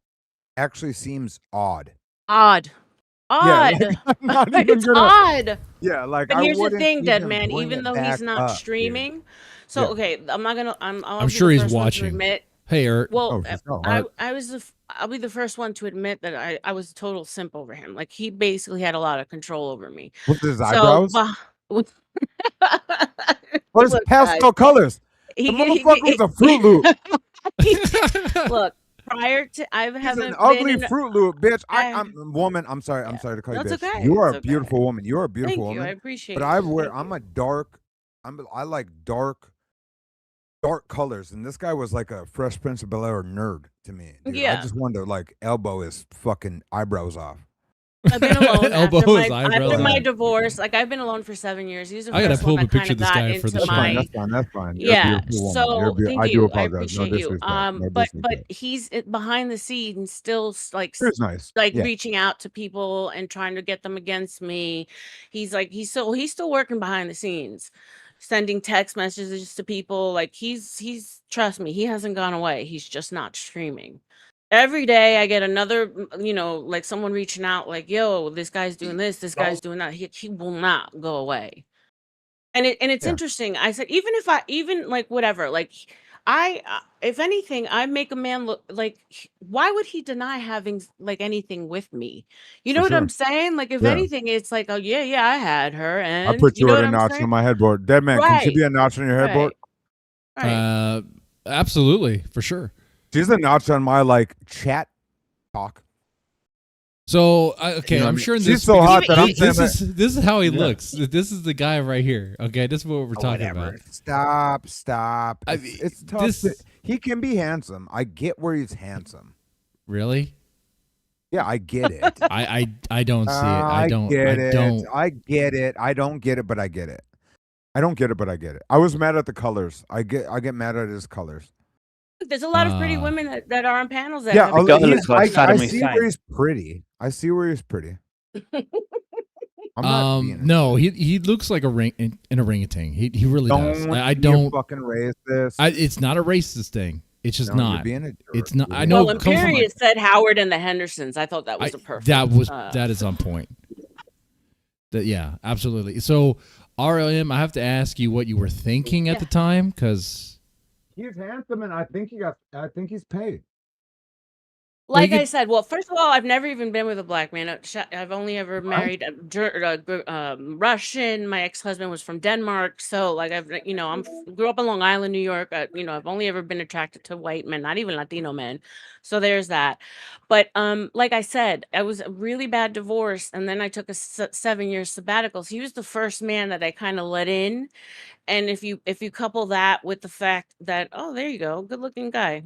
actually seems odd. Odd. Yeah, like, I'm not even It's gonna- odd. Yeah, like But I here's the wouldn't thing, dead even man. bring Even it though he's back not up, dude. streaming, so Yeah. okay, I'm not gonna. I'll I'm be sure the he's first one to watching. admit. Hey, Errt. Well, Alright. I'll be the first one to admit that I was a total simp over him. Like he basically had a lot of control over me. With his So, eyebrows? with- What is Look, pastel guys, colors? The he- motherfucker was a Fruit Loop. Look, prior to I He's haven't an been ugly in, Fruit Loop, bitch. I- I'm woman. I'm sorry. I'm sorry to call you That's bitch. okay, You are it's a beautiful woman. You are a beautiful Thank you, woman. I appreciate But it. I'm a dark. I like dark colors, and this guy was like a Fresh Prince of Bel-Air nerd to me. Dude. I Yeah. just wanted to like elbow his fucking eyebrows off. I've been alone Elbow after his eyebrows after my out. divorce. Like I've been alone for 7 years. He's the I gotta first pull one up a that picture of kind this of got guy for the into stream. my. That's fine. You're a Yeah. beautiful woman. So thank I you. do I apologize. No appreciate you. disrespect. No But disrespect. he's behind the scenes still It's nice. like Yeah. reaching out to people and trying to get them against me. He's still working behind the scenes, sending text messages to people. Like he's trust me, he hasn't gone away. He's just not streaming. Every day I get another, like someone reaching out, like, "Yo, this guy's doing this guy's doing that." He will not go away. And it's Yeah. interesting. I said, even like whatever, like if anything, I make a man look like, why would he deny having like anything with me? You know For what I'm sure. saying? Like if Yeah. anything, it's like, oh yeah, I had her, and I put you know at what a I'm notch saying? on my headboard. Dead man, can she Right. be a notch on your headboard? Right. Absolutely, for sure. She's a notch on my like chat talk. So okay, You know what I I'm mean? sure in She's this so hot that I'm this saying is this is how he Yeah. looks. This is the guy right here. Okay, this is what we're talking about. Stop. mean, It's tough. this- He can be handsome. I get where he's handsome. Really? Yeah, I get it. I don't see it. I don't. get I it. don't. I get it. I don't get it, but I get it. I don't get it, but I get it. I was mad at the colors. I get mad at his colors. There's a lot of pretty women that are on panels that Yeah, have I see where he's pretty. I see where he's pretty. I'm not being No, he looks like an orangutan. He really does. I be a don't. fucking racist. It's not a racist thing. It's just No, you're not. being a jerk, It's not. I know. Well, it comes from Imperius said Howard and the Hendersons. I thought that was a perfect. that is on point. Yeah, absolutely. So RLM, I have to ask you what you were thinking at the time, because He's handsome, and I think he's paid. Like I said, well, first of all, I've never even been with a black man. I've only ever married a Russian. My ex-husband was from Denmark, so like grew up in Long Island, New York. I've only ever been attracted to white men, not even Latino men. So there's that. But like I said, I was a really bad divorce, and then I took a 7-year sabbatical. So he was the first man that I kind of let in. And if you couple that with the fact that, oh, there you go, good looking guy.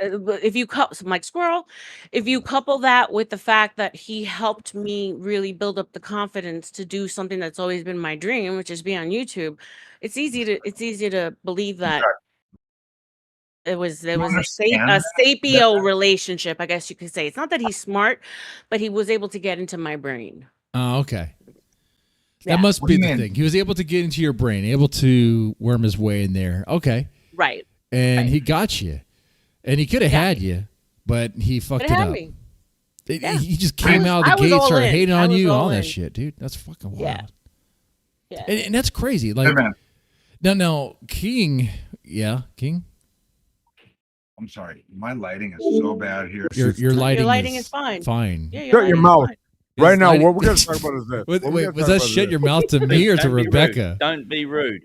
If you Mike Squirrel, if you couple that with the fact that he helped me really build up the confidence to do something that's always been my dream, which is be on YouTube, it's easy to believe that there was You a understand that? sapio relationship, I guess you could say. It's not that he's smart, but he was able to get into my brain. Oh, okay. Yeah. That must What be do the you mean? thing. He was able to get into your brain, able to worm his way in there. Okay. Right. And he got you. And he could have Yeah. had you, but he fucked It it had up. me. He Yeah. just I came was- out I of the was gate, all started in. hating I on was you, all all that in. shit, dude. That's fucking wild. Yeah. Yeah. And that's crazy. Like, now, King, King. I'm sorry. My lighting is so bad here. Your lighting, Your lighting is fine. Fine. Yeah, Shut your mouth. His Right now, lighting- what we're going to talk about is this. Wait, What we're gonna was talk that about is shut this. your mouth to me or to Don't be rude. Rebecca? Don't be rude.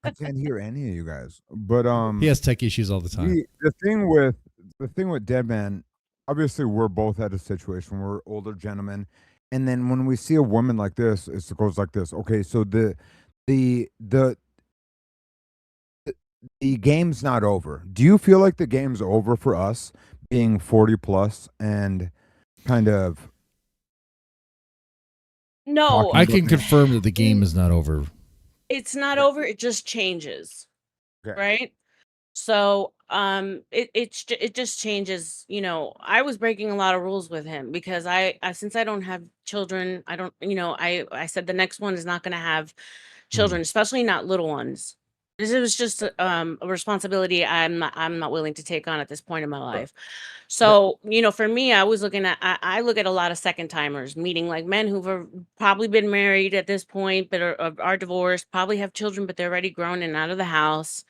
I can't hear any of you guys. But He has tech issues all the time. the thing with Deadman, obviously we're both at a situation. We're older gentlemen, and then when we see a woman like this, it goes like this. Okay, so the game's not over. Do you feel like the game's over for us being 40 plus and kind of? No, I can confirm that the game is not over. it's not over. It just changes. Okay. Right. So it just changes. You know, I was breaking a lot of rules with him because I since I don't have children, I don't, you know, I said the next one is not going to have children, especially not little ones. This was just a responsibility I'm not willing to take on at this point in my life. So, you know, for me, I was looking at I look at a lot of second timers, meaning like men who've probably been married at this point, but are divorced, probably have children, but they're already grown and out of the house.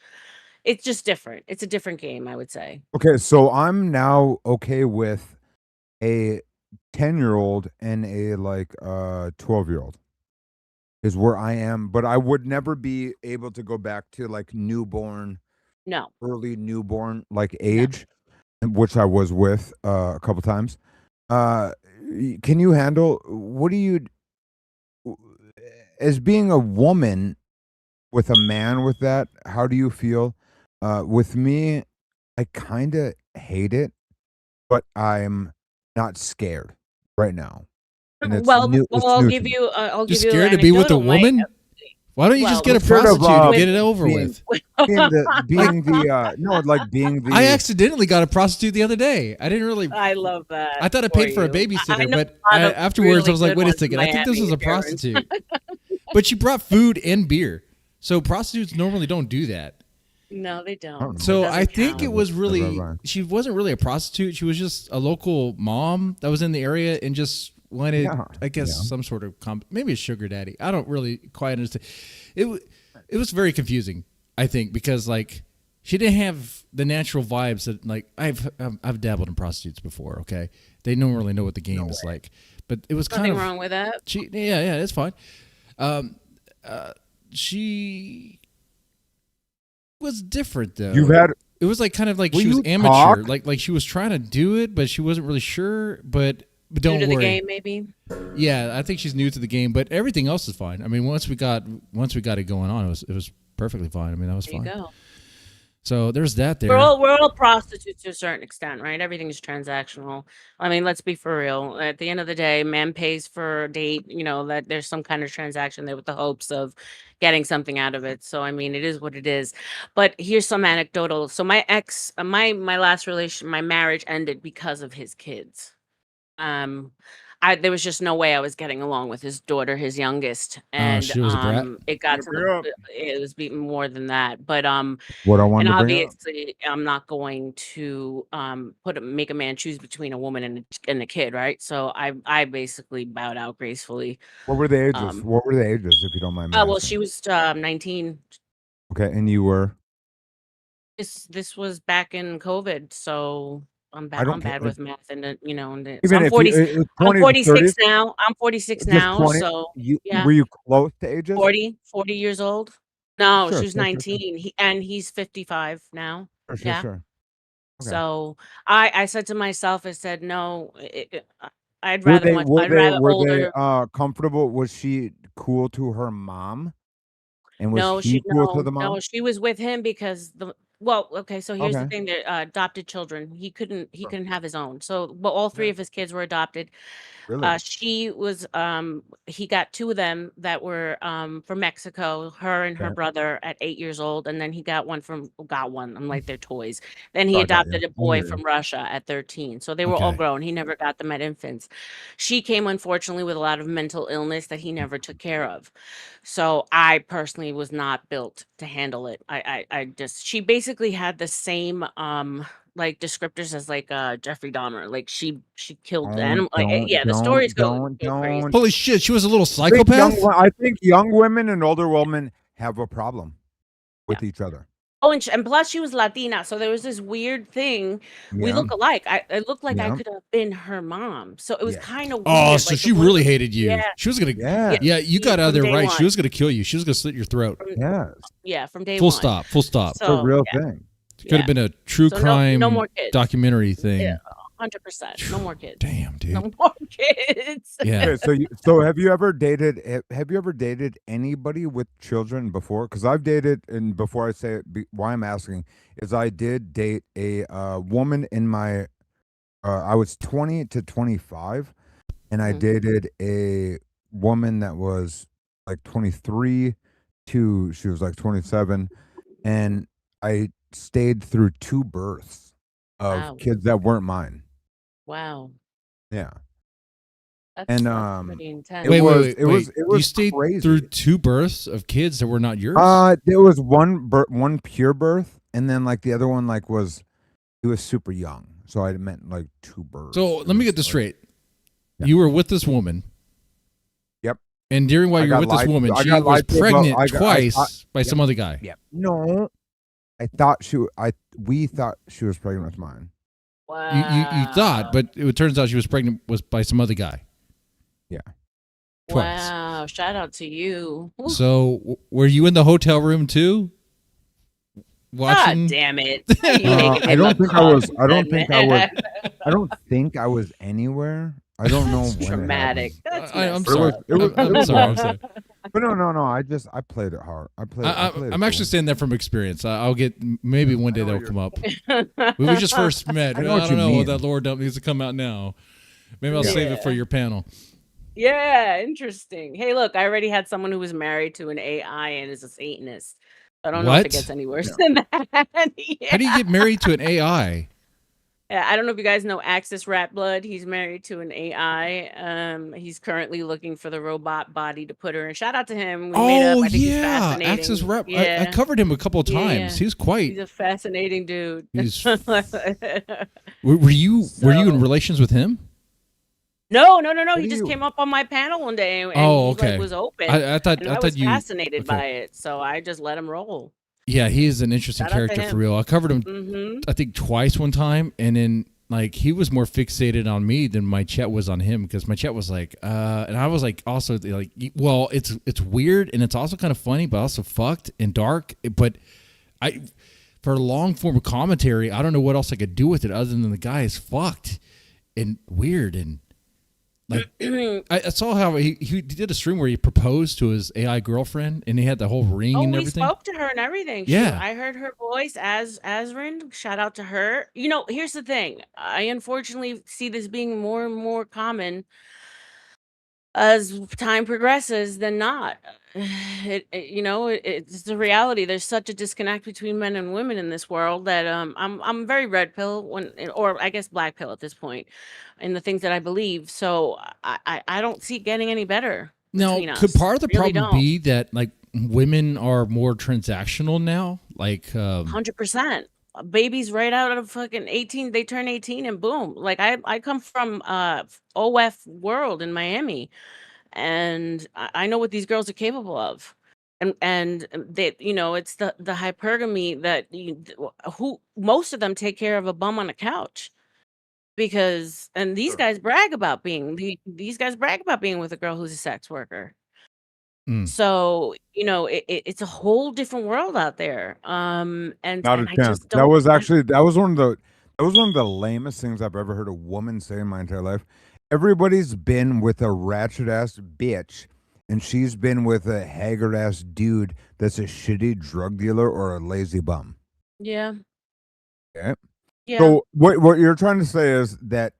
It's just different. It's a different game, I would say. Okay, so I'm now okay with a 10-year-old and a 12-year-old is where I am, but I would never be able to go back to like newborn, No. early newborn age, which I was with a couple times. Can you handle? What do you, as being a woman with a man with that? How do you feel? With me, I kind of hate it, but I'm not scared right now. And it's Well, new, it's I'll new give to me. you I'll You're give you scared an to be with a anecdotal. woman? Why don't you just get a Scared of, prostitute and get it over being- with? being the I accidentally got a prostitute the other day. I didn't really. I love that. I thought I paid for a you. I babysitter, know but a lot of afterwards I was like, good wait a ones in second. I think this was a Miami, Karen. prostitute. But she brought food and beer. So prostitutes normally don't do that. No, they don't. So It I doesn't think count. it was really, Right. she wasn't really a prostitute. She was just a local mom that was in the area and just wanted, I guess, some sort of, maybe a sugar daddy. I don't really quite understand. It was very confusing, I think, because like she didn't have the natural vibes that like I've dabbled in prostitutes before. Okay, they don't really know what the game is like, but it was kind Nothing of wrong with that. yeah, it's fine. She was different though. It was like kind of like Will she was you amateur, talk? like she was trying to do it, but she wasn't really sure. But don't New to worry. the game, maybe. Yeah, I think she's new to the game, but everything else is fine. I mean, once we got it going on, it was perfectly fine. I mean, that was There fine. you go. So there's that there. We're all prostitutes to a certain extent, right? Everything's transactional. I mean, let's be for real. At the end of the day, man pays for a date, you know, that there's some kind of transaction there with the hopes of getting something out of it. So I mean, it is what it is. But here's some anecdotal. So my ex, my last my marriage ended because of his kids. There was just no way I was getting along with his daughter, his youngest, and she was a brat? it got to it was beaten more than that. But What I wanted and to bring up. obviously I'm not going to make a man choose between a woman and a kid, right? So I basically bowed out gracefully. What were the ages? What were the ages, if you don't mind me Well, asking? she was 19. Okay, and you were? This was back in COVID, so I'm bad. don't I'm care, bad like- with math, and you know, and Even so I'm if you- 40. it was I'm 20 to 46 30? now. I'm 46 Just now. 20? So yeah, Were you close to ages? 40 years old. No, Sure, she was sure, sure, 19. He's 55 now. Sure, Yeah. sure. Okay. So I said to myself, I said, no, I'd rather I'd rather Were hold they her. comfortable? Was she cool to her mom? And was he cool to the mom? No, she was with him because well, okay, so here's the Okay. thing, that adopted children, he couldn't have his own. So, but all three of his kids were adopted. Really? She was he got two of them that were from Mexico, her and her Okay. brother at 8 years old, and then he got one. I'm like, they're toys. Then he I got you. adopted a I boy hear you. from Russia at 13. So they were all Okay. grown. He never got them at infants. She came unfortunately with a lot of mental illness that he never took care of. So I personally was not built to handle it. I just, she basically had the same like descriptors as like Jeffrey Dahmer. Like she killed animal. Yeah, the stories go crazy. Don't. Holy shit, she was a little I think psychopath. I think young women and older women have a problem with each other. Oh, and plus she was Latina, so there was this weird thing. We Yeah. look alike. It looked like I Yeah. could have been her mom. So it was Yeah. kind of weird. Oh, so like, she the one- really hated you. Yeah, She was gonna. Yeah. Yeah, you got out of from there day right. She one. was gonna kill you. She was gonna slit your throat. Yes. Yeah, from day Full one. stop. Full stop. It's a So real yeah, thing. Could have been a true So crime no more kids. documentary thing. Yeah, 100%. No more kids. Damn, dude. No more kids. Yeah. Okay, so have you ever dated anybody with children before? Because I've dated, and before I say it, why I'm asking is I did date a woman in my I was 20 to 25, and I dated a woman that was like 23 to she was like 27, and I stayed through 2 births of Wow. kids that weren't mine. Wow. Yeah. That's And pretty intense. it was You stayed crazy. through 2 births of kids that were not yours. There was one pure birth, and then like the other one he was super young, so I meant like 2 births. So let me get this straight. You were with this woman. Yep. And during while I you were got with this lied- woman, I she got was lied to about- pregnant I got- twice by yep. some other guy. Yep. No, I thought we thought she was pregnant with mine. You thought, but it turns out she was pregnant by some other guy. Yeah. Twice. Wow. Shout out to you. Ooh. So were you in the hotel room too? Watching? God damn it. I don't think I was. I don't think I was. I don't think I was anywhere. I don't know when. Traumatic. That's I'm messed sorry. up. I'm sorry. I'm sorry. But no. I played it hard. I played it I'm actually saying that from experience. I'll get maybe one day that'll come up. We just first met. I know what don't you know. mean. That lore dump needs to come out now. Maybe I'll save it for your panel. Yeah, interesting. Hey, look, I already had someone who was married to an AI and is a Satanist. I don't know if What? it gets any worse than that. Yeah. How do you get married to an AI? Yeah, I don't know if you guys know Axis Rat Blood. He's married to an AI. He's currently looking for the robot body to put her in. Shout out to him. We made up. Oh I think he's yeah, fascinating. Axis Rep. I Yeah. covered him a couple of times. Yeah. He's quite. He's a fascinating dude. He's Were you in relations with him? No. He do just you- came up on my panel one day and Oh, he okay. like, was open. I thought and I was thought you fascinated okay. by it, so I just let him roll. Yeah, he is an interesting Shout out to character for him. real. I covered him, Mhm. I think, twice one time, and then like he was more fixated on me than my chat was on him because my chat was like, and I was like, also like, well, it's weird and it's also kind of funny, but also fucked and dark. But for a long form of commentary, I don't know what else I could do with it other than the guy is fucked and weird and. Like I saw how he did a stream where he proposed to his AI girlfriend and he had the whole ring Oh, and we everything. spoke to her and everything. Yeah. I heard her voice as Asrin. Shout out to her. You know, here's the thing. I unfortunately see this being more and more common as time progresses than not. It's the reality. There's such a disconnect between men and women in this world that I'm very red pill or I guess black pill at this point in the things that I believe. So I don't see it getting any better. Now, between could us. part of the Really problem don't. be that like women are more transactional now? Like 100%. Babies right out of fucking 18, they turn 18 and boom. Like I come from OF world in Miami, and I know what these girls are capable of. And they, it's the hypergamy that who most of them take care of a bum on a couch. Because these guys brag about being with a girl who's a sex worker. So, it's a whole different world out there. And Not a and I chance. just That don't was actually that was one of the lamest things I've ever heard a woman say in my entire life. Everybody's been with a ratchet ass bitch, and she's been with a haggard ass dude that's a shitty drug dealer or a lazy bum. Yeah. Okay. Yeah. So what you're trying to say is that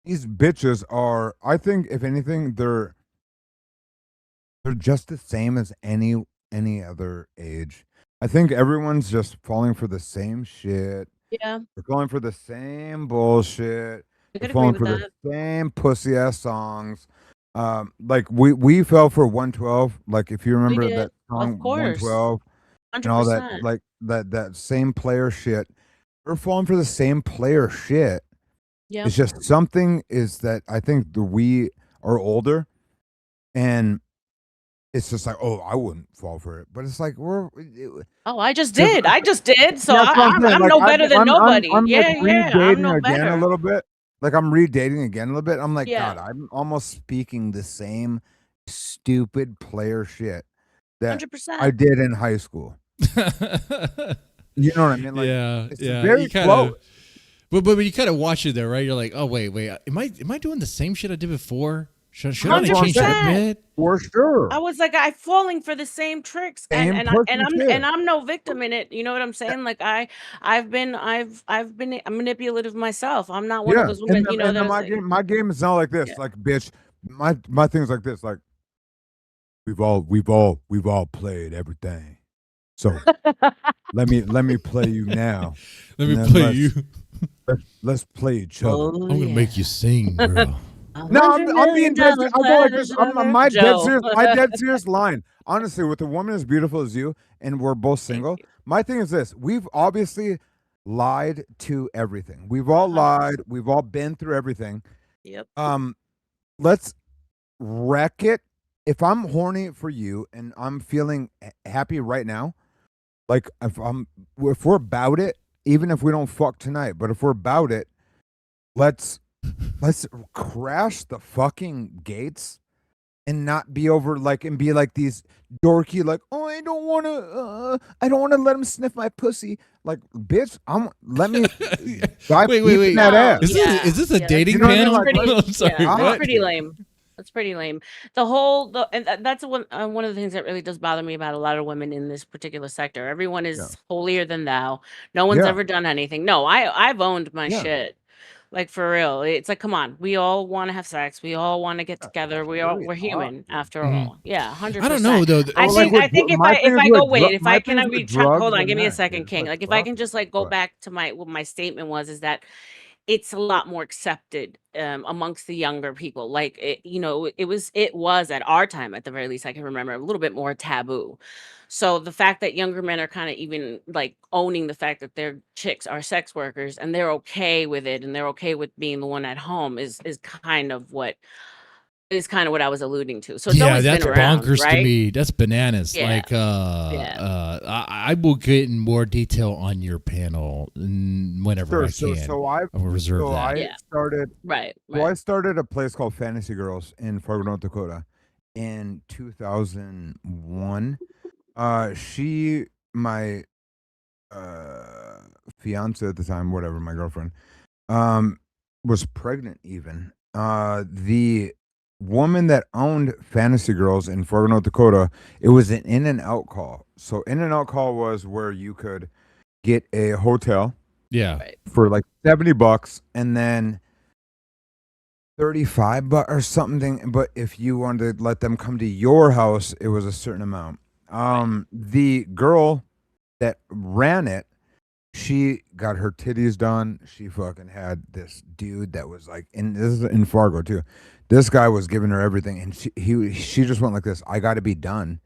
these bitches are, I think if anything, they're just the same as any other age. I think everyone's just falling for the same shit. Yeah. They're falling for the same bullshit. I They're could agree falling with for the that. same pussy ass songs. Like we fell for 112. Like if you We remember did. that Of song course. 112 and all that, 100%. like that same player shit. We're falling for the same player shit. Yep. It's just something is that I think we are older, and it's just like, oh, I wouldn't fall for it. But it's like Oh, I just because did. I just did. So that's what I'm saying. I'm Like no better than nobody. I'm like Yeah, yeah. I'm redating no again a better. little bit. Like I'm redating again a little bit. I'm like, Yeah. God, I'm almost speaking the same stupid player shit that I 100%. did in high school. You know what I mean? Like Yeah, it's yeah. very You kind close. of, but you kind of watch it there, right? You're like, oh wait, am I doing the same shit I did before? Should I That's what I'm change it a saying. bit? For sure. I was like, I'm falling for the same tricks, Same pussy shit. I'm no victim in it. You know what I'm saying? Like I've been manipulative myself. I'm not one of Yeah, those women, you know, and that then is like, my game is not like this. yeah. Like, bitch, my thing's like this. Like, we've all played everything. So let me play you now. Let And me then play you. Let's play each other. Oh, I'm gonna make you sing, girl. No, I'm being dead. I go like this. My Joe. dead serious line. Honestly, with a woman as beautiful as you, and we're both single, my thing is this: we've obviously lied to everything. We've all lied. We've all been through everything. Yep. Let's wreck it. If I'm horny for you and I'm feeling happy right now, like if we're about it, even if we don't fuck tonight, but if we're about it, let's crash the fucking gates and not be over like and be like these dorky like, oh, I don't want to let him sniff my pussy. Like, bitch, let me dive Wait. deep in that ass. Is this a dating you know what I mean? panel? Like, I'm sorry. Yeah, what? that's pretty lame. That's pretty lame. And that's one of the things that really does bother me about a lot of women in this particular sector. Everyone is holier than thou. No one's Yeah. ever done anything. No, I've owned my Yeah. shit. Like for real. It's like, come on. We all want to have sex. We all want to get together. We're human after all. Yeah, 100%. I don't know though. I Well, like think with- my if thing is I go with wait, dru- if my I thing can is be with drugs hold on, and give me a that, second, dude. King. Like, Like if I fuck can just like go what? back to what my statement was is that it's a lot more accepted amongst the younger people. Like it was at our time, at the very least, I can remember, a little bit more taboo. So the fact that younger men are kind of even like owning the fact that their chicks are sex workers and they're okay with it and they're okay with being the one at home is kind of what I was alluding to. So it's Yeah, always been that's around, bonkers to right? me. That's bananas. Yeah. Like, Yeah. I will get in more detail on your panel whenever Sure. I can. So I will reserve that. I Yeah. started Right. So I started a place called Fantasy Girls in Fargo, North Dakota in 2001. My fiance at the time, whatever, my girlfriend, was pregnant even. The woman that owned Fantasy Girls in Fargo, North Dakota, it was an In-N-Out call. So In-N-Out call was where you could get a hotel Yeah. for like $70 and then $35 or something. But if you wanted to let them come to your house, it was a certain amount. The girl that ran it, she got her titties done. She fucking had this dude that was like, and this is in Fargo too. This guy was giving her everything, and she just went like this. I got to be done.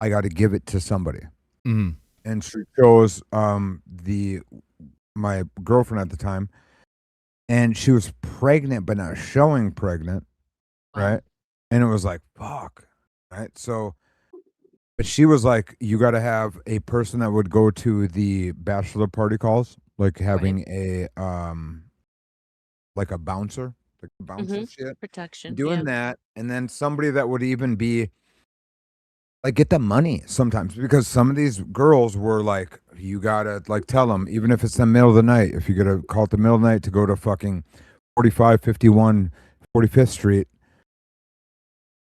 I got to give it to somebody. Mhm. And she chose my girlfriend at the time, and she was pregnant but not showing pregnant, right? And it was like, fuck, right? So, but she was like, you got to have a person that would go to the bachelor party calls, like having a like a bouncer, like a bouncer shit, Protection. doing Yeah. that, and then somebody that would even be like get the money sometimes, because some of these girls were like, you gotta like tell them, even if it's the middle of the night, if you gotta call it the middle of the night to go to fucking 45, 51, 45th Street,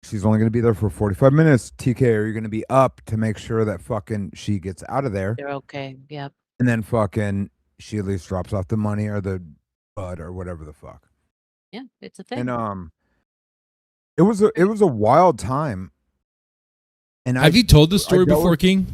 she's only gonna be there for 45 minutes. TK, are you gonna be up to make sure that fucking she gets out of there? They're okay. Yep. and then fucking she at least drops off the money or the bud or whatever the fuck. Yeah, it's a thing. And it was a wild time. And Have you told the story dealt before, with- King?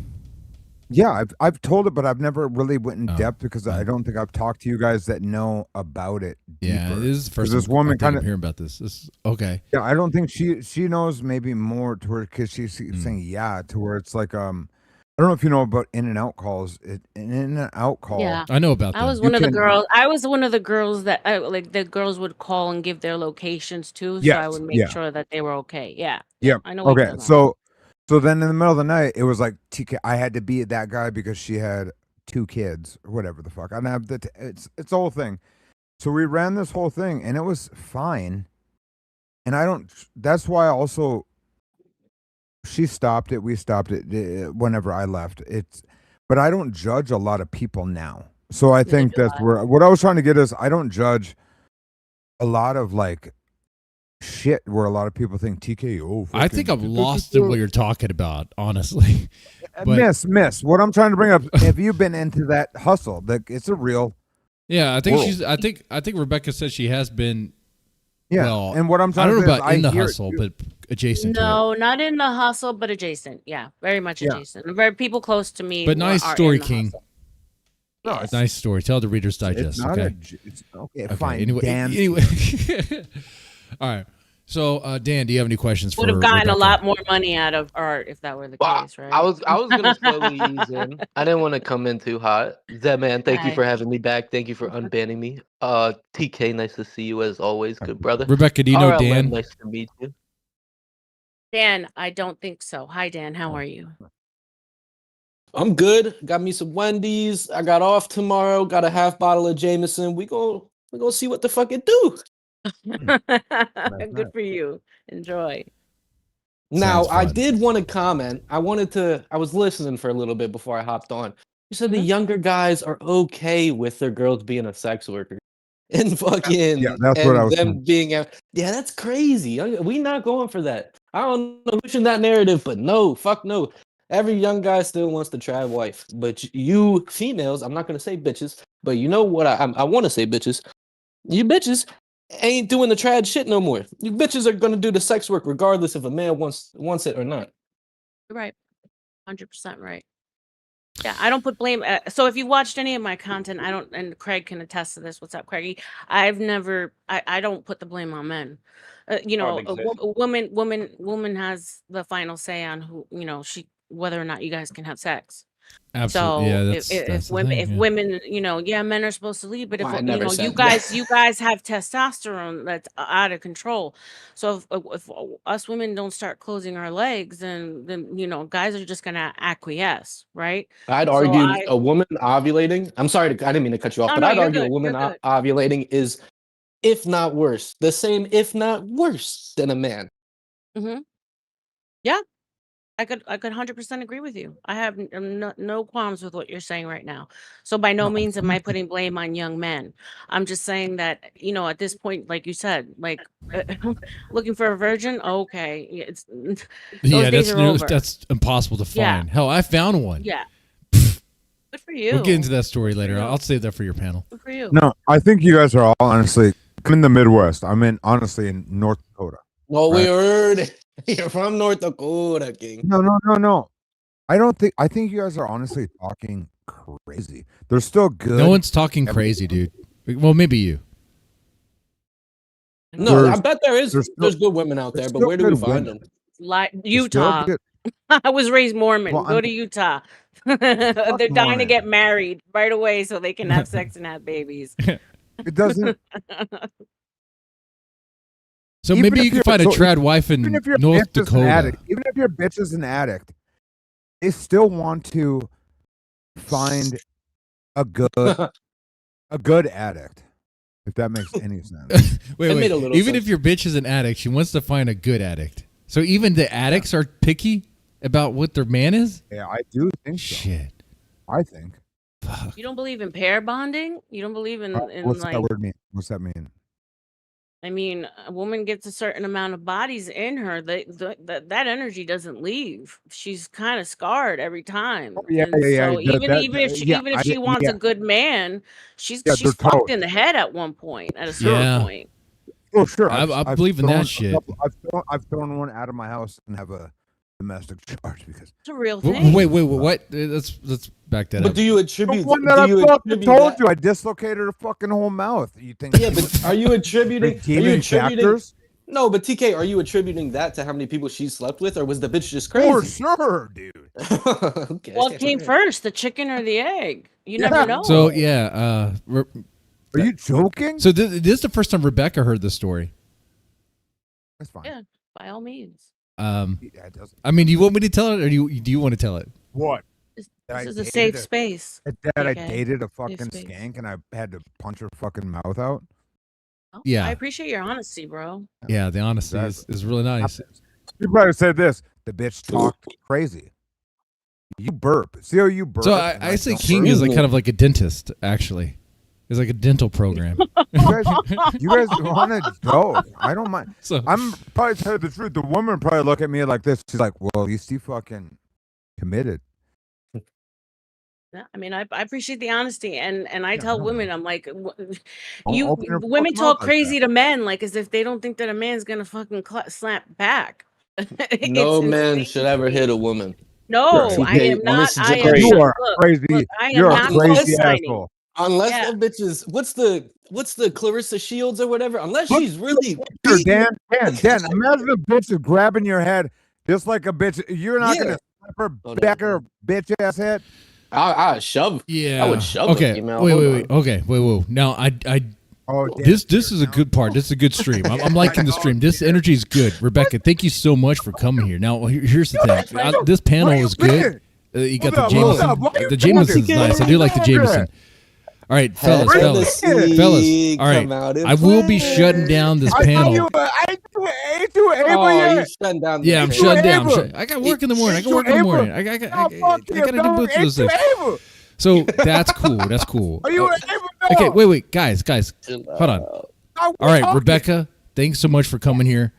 Yeah, I've told it, but I've never really went in depth because I don't think I've talked to you guys that know about it. Yeah, deeper. this is the 'Cause first this time woman I'm kind of hearing about this. This okay. Yeah, I don't think she knows maybe more to where because she's saying yeah to where it's like I don't know if you know about in and out calls. An in and out call. Yeah, I know about I that. was You one of the can- girls. I was one of the girls that like the girls would call and give their locations too, so I Yes, would make yeah. sure that they were okay. Yeah, Yeah. I know. What you're Okay. talking about. So then in the middle of the night, it was like TK. I had to be that guy because she had 2 kids or whatever the fuck. I don't have it's the whole thing. So we ran this whole thing and it was fine. And I don't. That's why also. She stopped it. We stopped it whenever I left. But I don't judge a lot of people now. So I think that's where what I was trying to get is I don't judge a lot of like shit where a lot of people think TKO. I think I'm lost in what you're talking about, honestly. But Miss. What I'm trying to bring up, have you been into that hustle? Like it's a real yeah, I think world. she's. I think Rebecca said she has been. Yeah, Well, and what I'm I trying don't to know say is about I in the hear it hustle, too. but adjacent to No, not in the hustle, but adjacent. Yeah, very much Yeah. adjacent. Very people close to me. it. But nice are story, in the King. hustle. No, it's, Nice story. Tell the Reader's Digest. it's not Okay. okay, fine. Anyway, Dan. All right. So, Dan, do you have any questions Would for have gotten Rebecca? a lot more money out of Errt if that were the case, right? I was gonna slowly ease in. I didn't want to come in too hot. Zed man, thank you Right. for having me back. Thank you for unbanning me. TK, nice to see you as always, good brother. Rebecca, do you know RLM, Dan? nice to meet you. Dan, I don't think so. Hi, Dan. How are you? I'm good. Got me some Wendy's. I got off tomorrow. Got a half bottle of Jameson. We gonna see what the fuck it do. Good for you. Enjoy. Now, Sounds I fun. did want to comment. I was listening for a little bit before I hopped on. You said the Mm-hmm. younger guys are okay with their girls being a sex worker. And fucking Yeah, that's what I was them saying. being yeah, that's crazy. We not going for that. I don't know pushing that narrative, but no, fuck no. Every young guy still wants the trad wife. But you females, I'm not gonna say bitches, but you know what I want to say bitches. You bitches ain't doing the trad shit no more. You bitches are gonna do the sex work regardless if a man wants it or not. You're right. 100% right. Yeah, I don't put blame. So if you watched any of my content, I don't, and Craig can attest to this. What's up, Craigie? I've never, I don't put the blame on men. You know, a woman has the final say on who, you know, whether or not you guys can have sex. Absolutely. Yeah, So that's if the women, thing, if yeah. women, you know, yeah, men are supposed to lead, but if Well, I you never know, said you that. guys have testosterone that's out of control. So if us women don't start closing our legs, then you know, guys are just gonna acquiesce, right? I'd So argue a woman ovulating. I'm sorry, I didn't mean to cut you off, No, but no, I'd you're argue a good. woman You're good. ovulating is, if not worse, the same, if not worse, than a man. Mm-hmm. Yeah, I could 100% agree with you. I have no qualms with what you're saying right now. So by no means am I putting blame on young men. I'm just saying that, you know, at this point, like you said, like looking for a virgin, okay, it's those Yeah, days are over. that's impossible to Yeah. find. Hell, I found one. Yeah. Good for you. We'll get into that story later. I'll save that for your panel. Good for you. No, I think you guys are all honestly. I'm in the Midwest. I'm in honestly in North Dakota. Well, we Right. heard you're from North Dakota, King. No. I don't think. I think you guys are honestly talking crazy. They're still good. No one's talking crazy, dude. Well, maybe you. No, I bet there's there's good women out there, but where do we find them? Utah. good. I was raised Mormon. Well, Go I'm- to Utah. They're dying to Mormon. get married right away so they can have sex and have babies. It doesn't. So Even maybe if you can you're- find a so trad wife in even if your North bitch is an Dakota. addict, even if your bitch is an addict, they still want to find a good addict. If that makes any sense. Wait. made a little Even sense. if your bitch is an addict, she wants to find a good addict. So even the addicts are picky about what their man is? Yeah, I do think so. Shit. I think. You don't believe in pair bonding? You don't believe in What's like that word mean? What's that mean? I mean, a woman gets a certain amount of bodies in her, that energy doesn't leave. She's kind of scarred every time. Yeah, And yeah, yeah. so even if she wants Yeah, a good man, yeah. she's They're fucked toast. in the head at one point, at a certain Yeah. point. Oh, sure. I believe in thrown that a shit. couple- I've thrown one out of my house and have a domestic charge because It's a real thing. Wait, what? Let's back that But up. do you the attribute? one that Do I you fucking attribute told that? you, I dislocated her fucking whole mouth. You think? Yeah, but are you attributing? Are you redeeming attributing? factors? No, but TK, are you attributing that to how many people she slept with, or was the bitch just For crazy? sure, dude. Okay. What came first, the chicken or the egg? You Yeah. never know. So yeah, Are you joking? so this is the first time Rebecca heard the story. That's fine. Yeah, by all means. Yeah, it doesn't. I mean, do you want me to tell it, or do you want to tell it? What? This That I is a dated safe space. That I TK. dated a fucking space. skank and I had to punch her fucking mouth out. Oh, Yeah. I appreciate your honesty, bro. Yeah, the honesty is really nice. You probably said this. The bitch talked crazy. You burp. See how you burp? So and I say don't King burp? is like kind of like a dentist, actually. It's like a dental program. You guys want to go? I don't mind. So- I'm probably tell you the truth. The woman probably look at me like this. She's like, "Well, at least he fucking committed." Yeah, I mean, I appreciate the honesty, and I tell no. women, I'm like, Don't you open your women fucking talk mouth like crazy that. to men, like as if they don't think that a man's gonna fucking slap back. No It's man insane should to ever me. hit a woman. No, TK, I am on not. this I am generation. You not. are Look, crazy. look, I am You're a not crazy co-signing. asshole. Unless Yeah. that bitch is what's the Clarissa Shields or whatever. Unless Look- she's really Sure, beating- Dan, imagine a bitch is grabbing your head just like a bitch. You're not Yeah. gonna slap her Oh, no. back her bitch ass head. I shove. Yeah. I would shove Okay. a female. Wait. Hold Okay. Wait. Now Oh, Dan, this is a good part. This is a good stream. I'm liking the stream. This energy is good. Rebecca, thank you so much for coming here. Now here's the thing. This panel is good. You got the Hold up, Jameson. what are you The Jameson's doing? nice. I do like the Jameson. All right, fellas. Hennessy All right, come out and I will be play. shutting down this I panel. ain't do Ava Oh, yet. you shutting down? the Yeah, I'm panel. shutting down. Ava. I got work in the morning. I got It's work in the Ava. morning. I No, got fuck you, to do don't. both of those It's things. Ava. So that's cool. That's cool. Are you Oh, Ava? okay, wait, guys, hold on. All right, Rebecca, thanks so much for coming here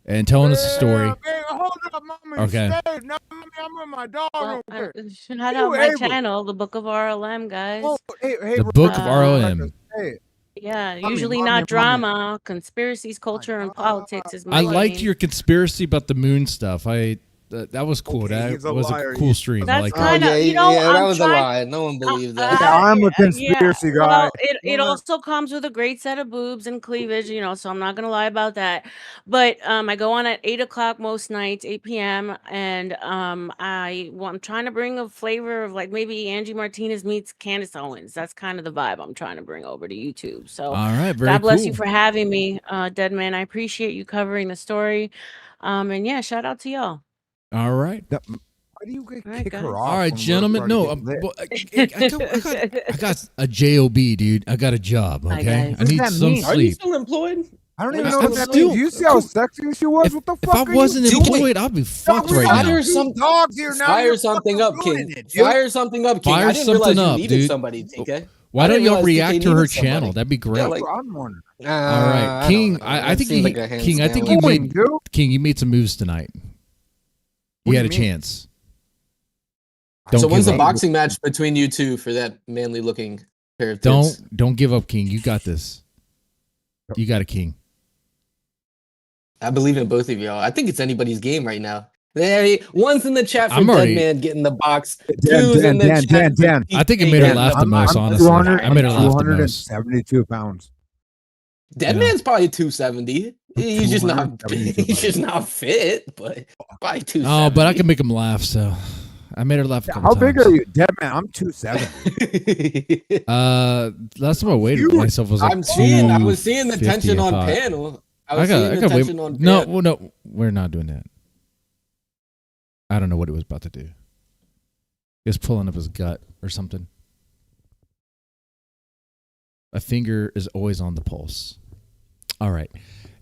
and telling us the story. Man, hold up, mama. Okay. Stay. No, I'm with my dog Well, over there. shout out You my able. channel, the Book of RLM, guys. Oh, hey, The Book of RLM. Hey, Yeah, Mommy, usually mommy, not mommy. drama, conspiracies, culture, and politics is my I liked lane. your conspiracy about the moon stuff. That was cool. Okay, That he's a was liar. a cool stream. I That's like Oh, that. kinda- yeah, you know, that I'm was trying- a lie. No one believed that. I'm a conspiracy guy. Well, it also comes with a great set of boobs and cleavage, you know, so I'm not gonna lie about that. But I go on at 8 o'clock most nights, 8 p.m. and I'm trying to bring a flavor of like maybe Angie Martinez meets Candace Owens. That's kind of the vibe I'm trying to bring over to YouTube. So All right, very God bless cool. you for having me, Dead Man. I appreciate you covering the story. And yeah, shout out to y'all. All right. Why do you All right, kick guys. her off? All right, when we're gentlemen. already No, getting lit? well, I got a job, dude. I got a job. Hi, Okay, guys. I What does need that some mean? Are you sleep. still employed? I don't Yeah, even know I'm what that still- means. Do you see how sexy she was? What the fuck? If I are wasn't you doing? employed, I'd be fucked right Fire now. some dogs here now. Fire You're something fucking up, ruining King. it, dude. Fire something up, King. Fire I didn't realize something you up, needed dude. somebody, TK. Why I don't didn't y'all realize react TK to her needed somebody. channel? That'd be great. Yeah, That's like, what I'm wondering. All right, I King. don't know. I That think seems you, like a hands King. I think down you line. made dude. King. You made some moves tonight. What You do had a you mean? chance. So Don't when's give the up. boxing match between you two for that manly looking pair of tits? Don't give up, King. You got this. You got a King. I believe in both of y'all. I think it's anybody's game right now. One's in the chat for I'm already- Dead Man getting the box. Dan, Two's in the Dan, chat. Dan. I think it made her getting laugh the the most. box. Honestly, I made her laugh the most. 272 pounds. Dead Yeah. Man's probably 270. He's just not. 272 He's just not fit, but probably 270. Oh, but I can make him laugh. So I made her laugh a couple How times. big are you? Dead man, I'm 270. Last time I weighed myself was like I was seeing the 250, tension I on thought. panel. I was seeing the got tension weight. on No, panel. well, no, we're not doing that. I don't know what he was about to do. He was pulling up his gut or something. A finger is always on the pulse. All right.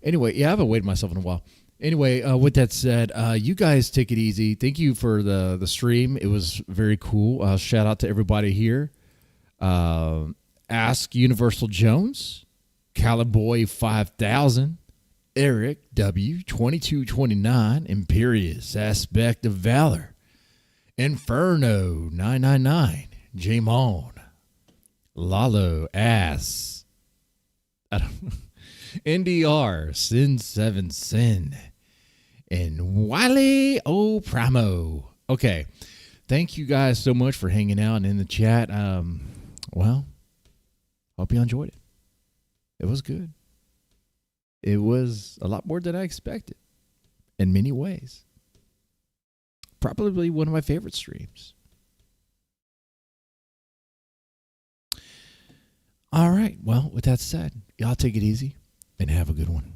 Anyway, yeah, I haven't weighed myself in a while. Anyway, with that said, you guys take it easy. Thank you for the stream. It was very cool. Shout out to everybody here. Ask Universal Jones, Cowboy 5000, Eric W 2229, Imperious Aspect of Valor, Inferno 999, Jamon, Lalo Ass, NDR Sin 7 Sin, and Wiley O Primo. Okay, thank you guys so much for hanging out and in the chat. Well, hope you enjoyed it. It was good. It was a lot more than I expected in many ways. Probably one of my favorite streams. All right. Well, with that said, y'all take it easy and have a good one.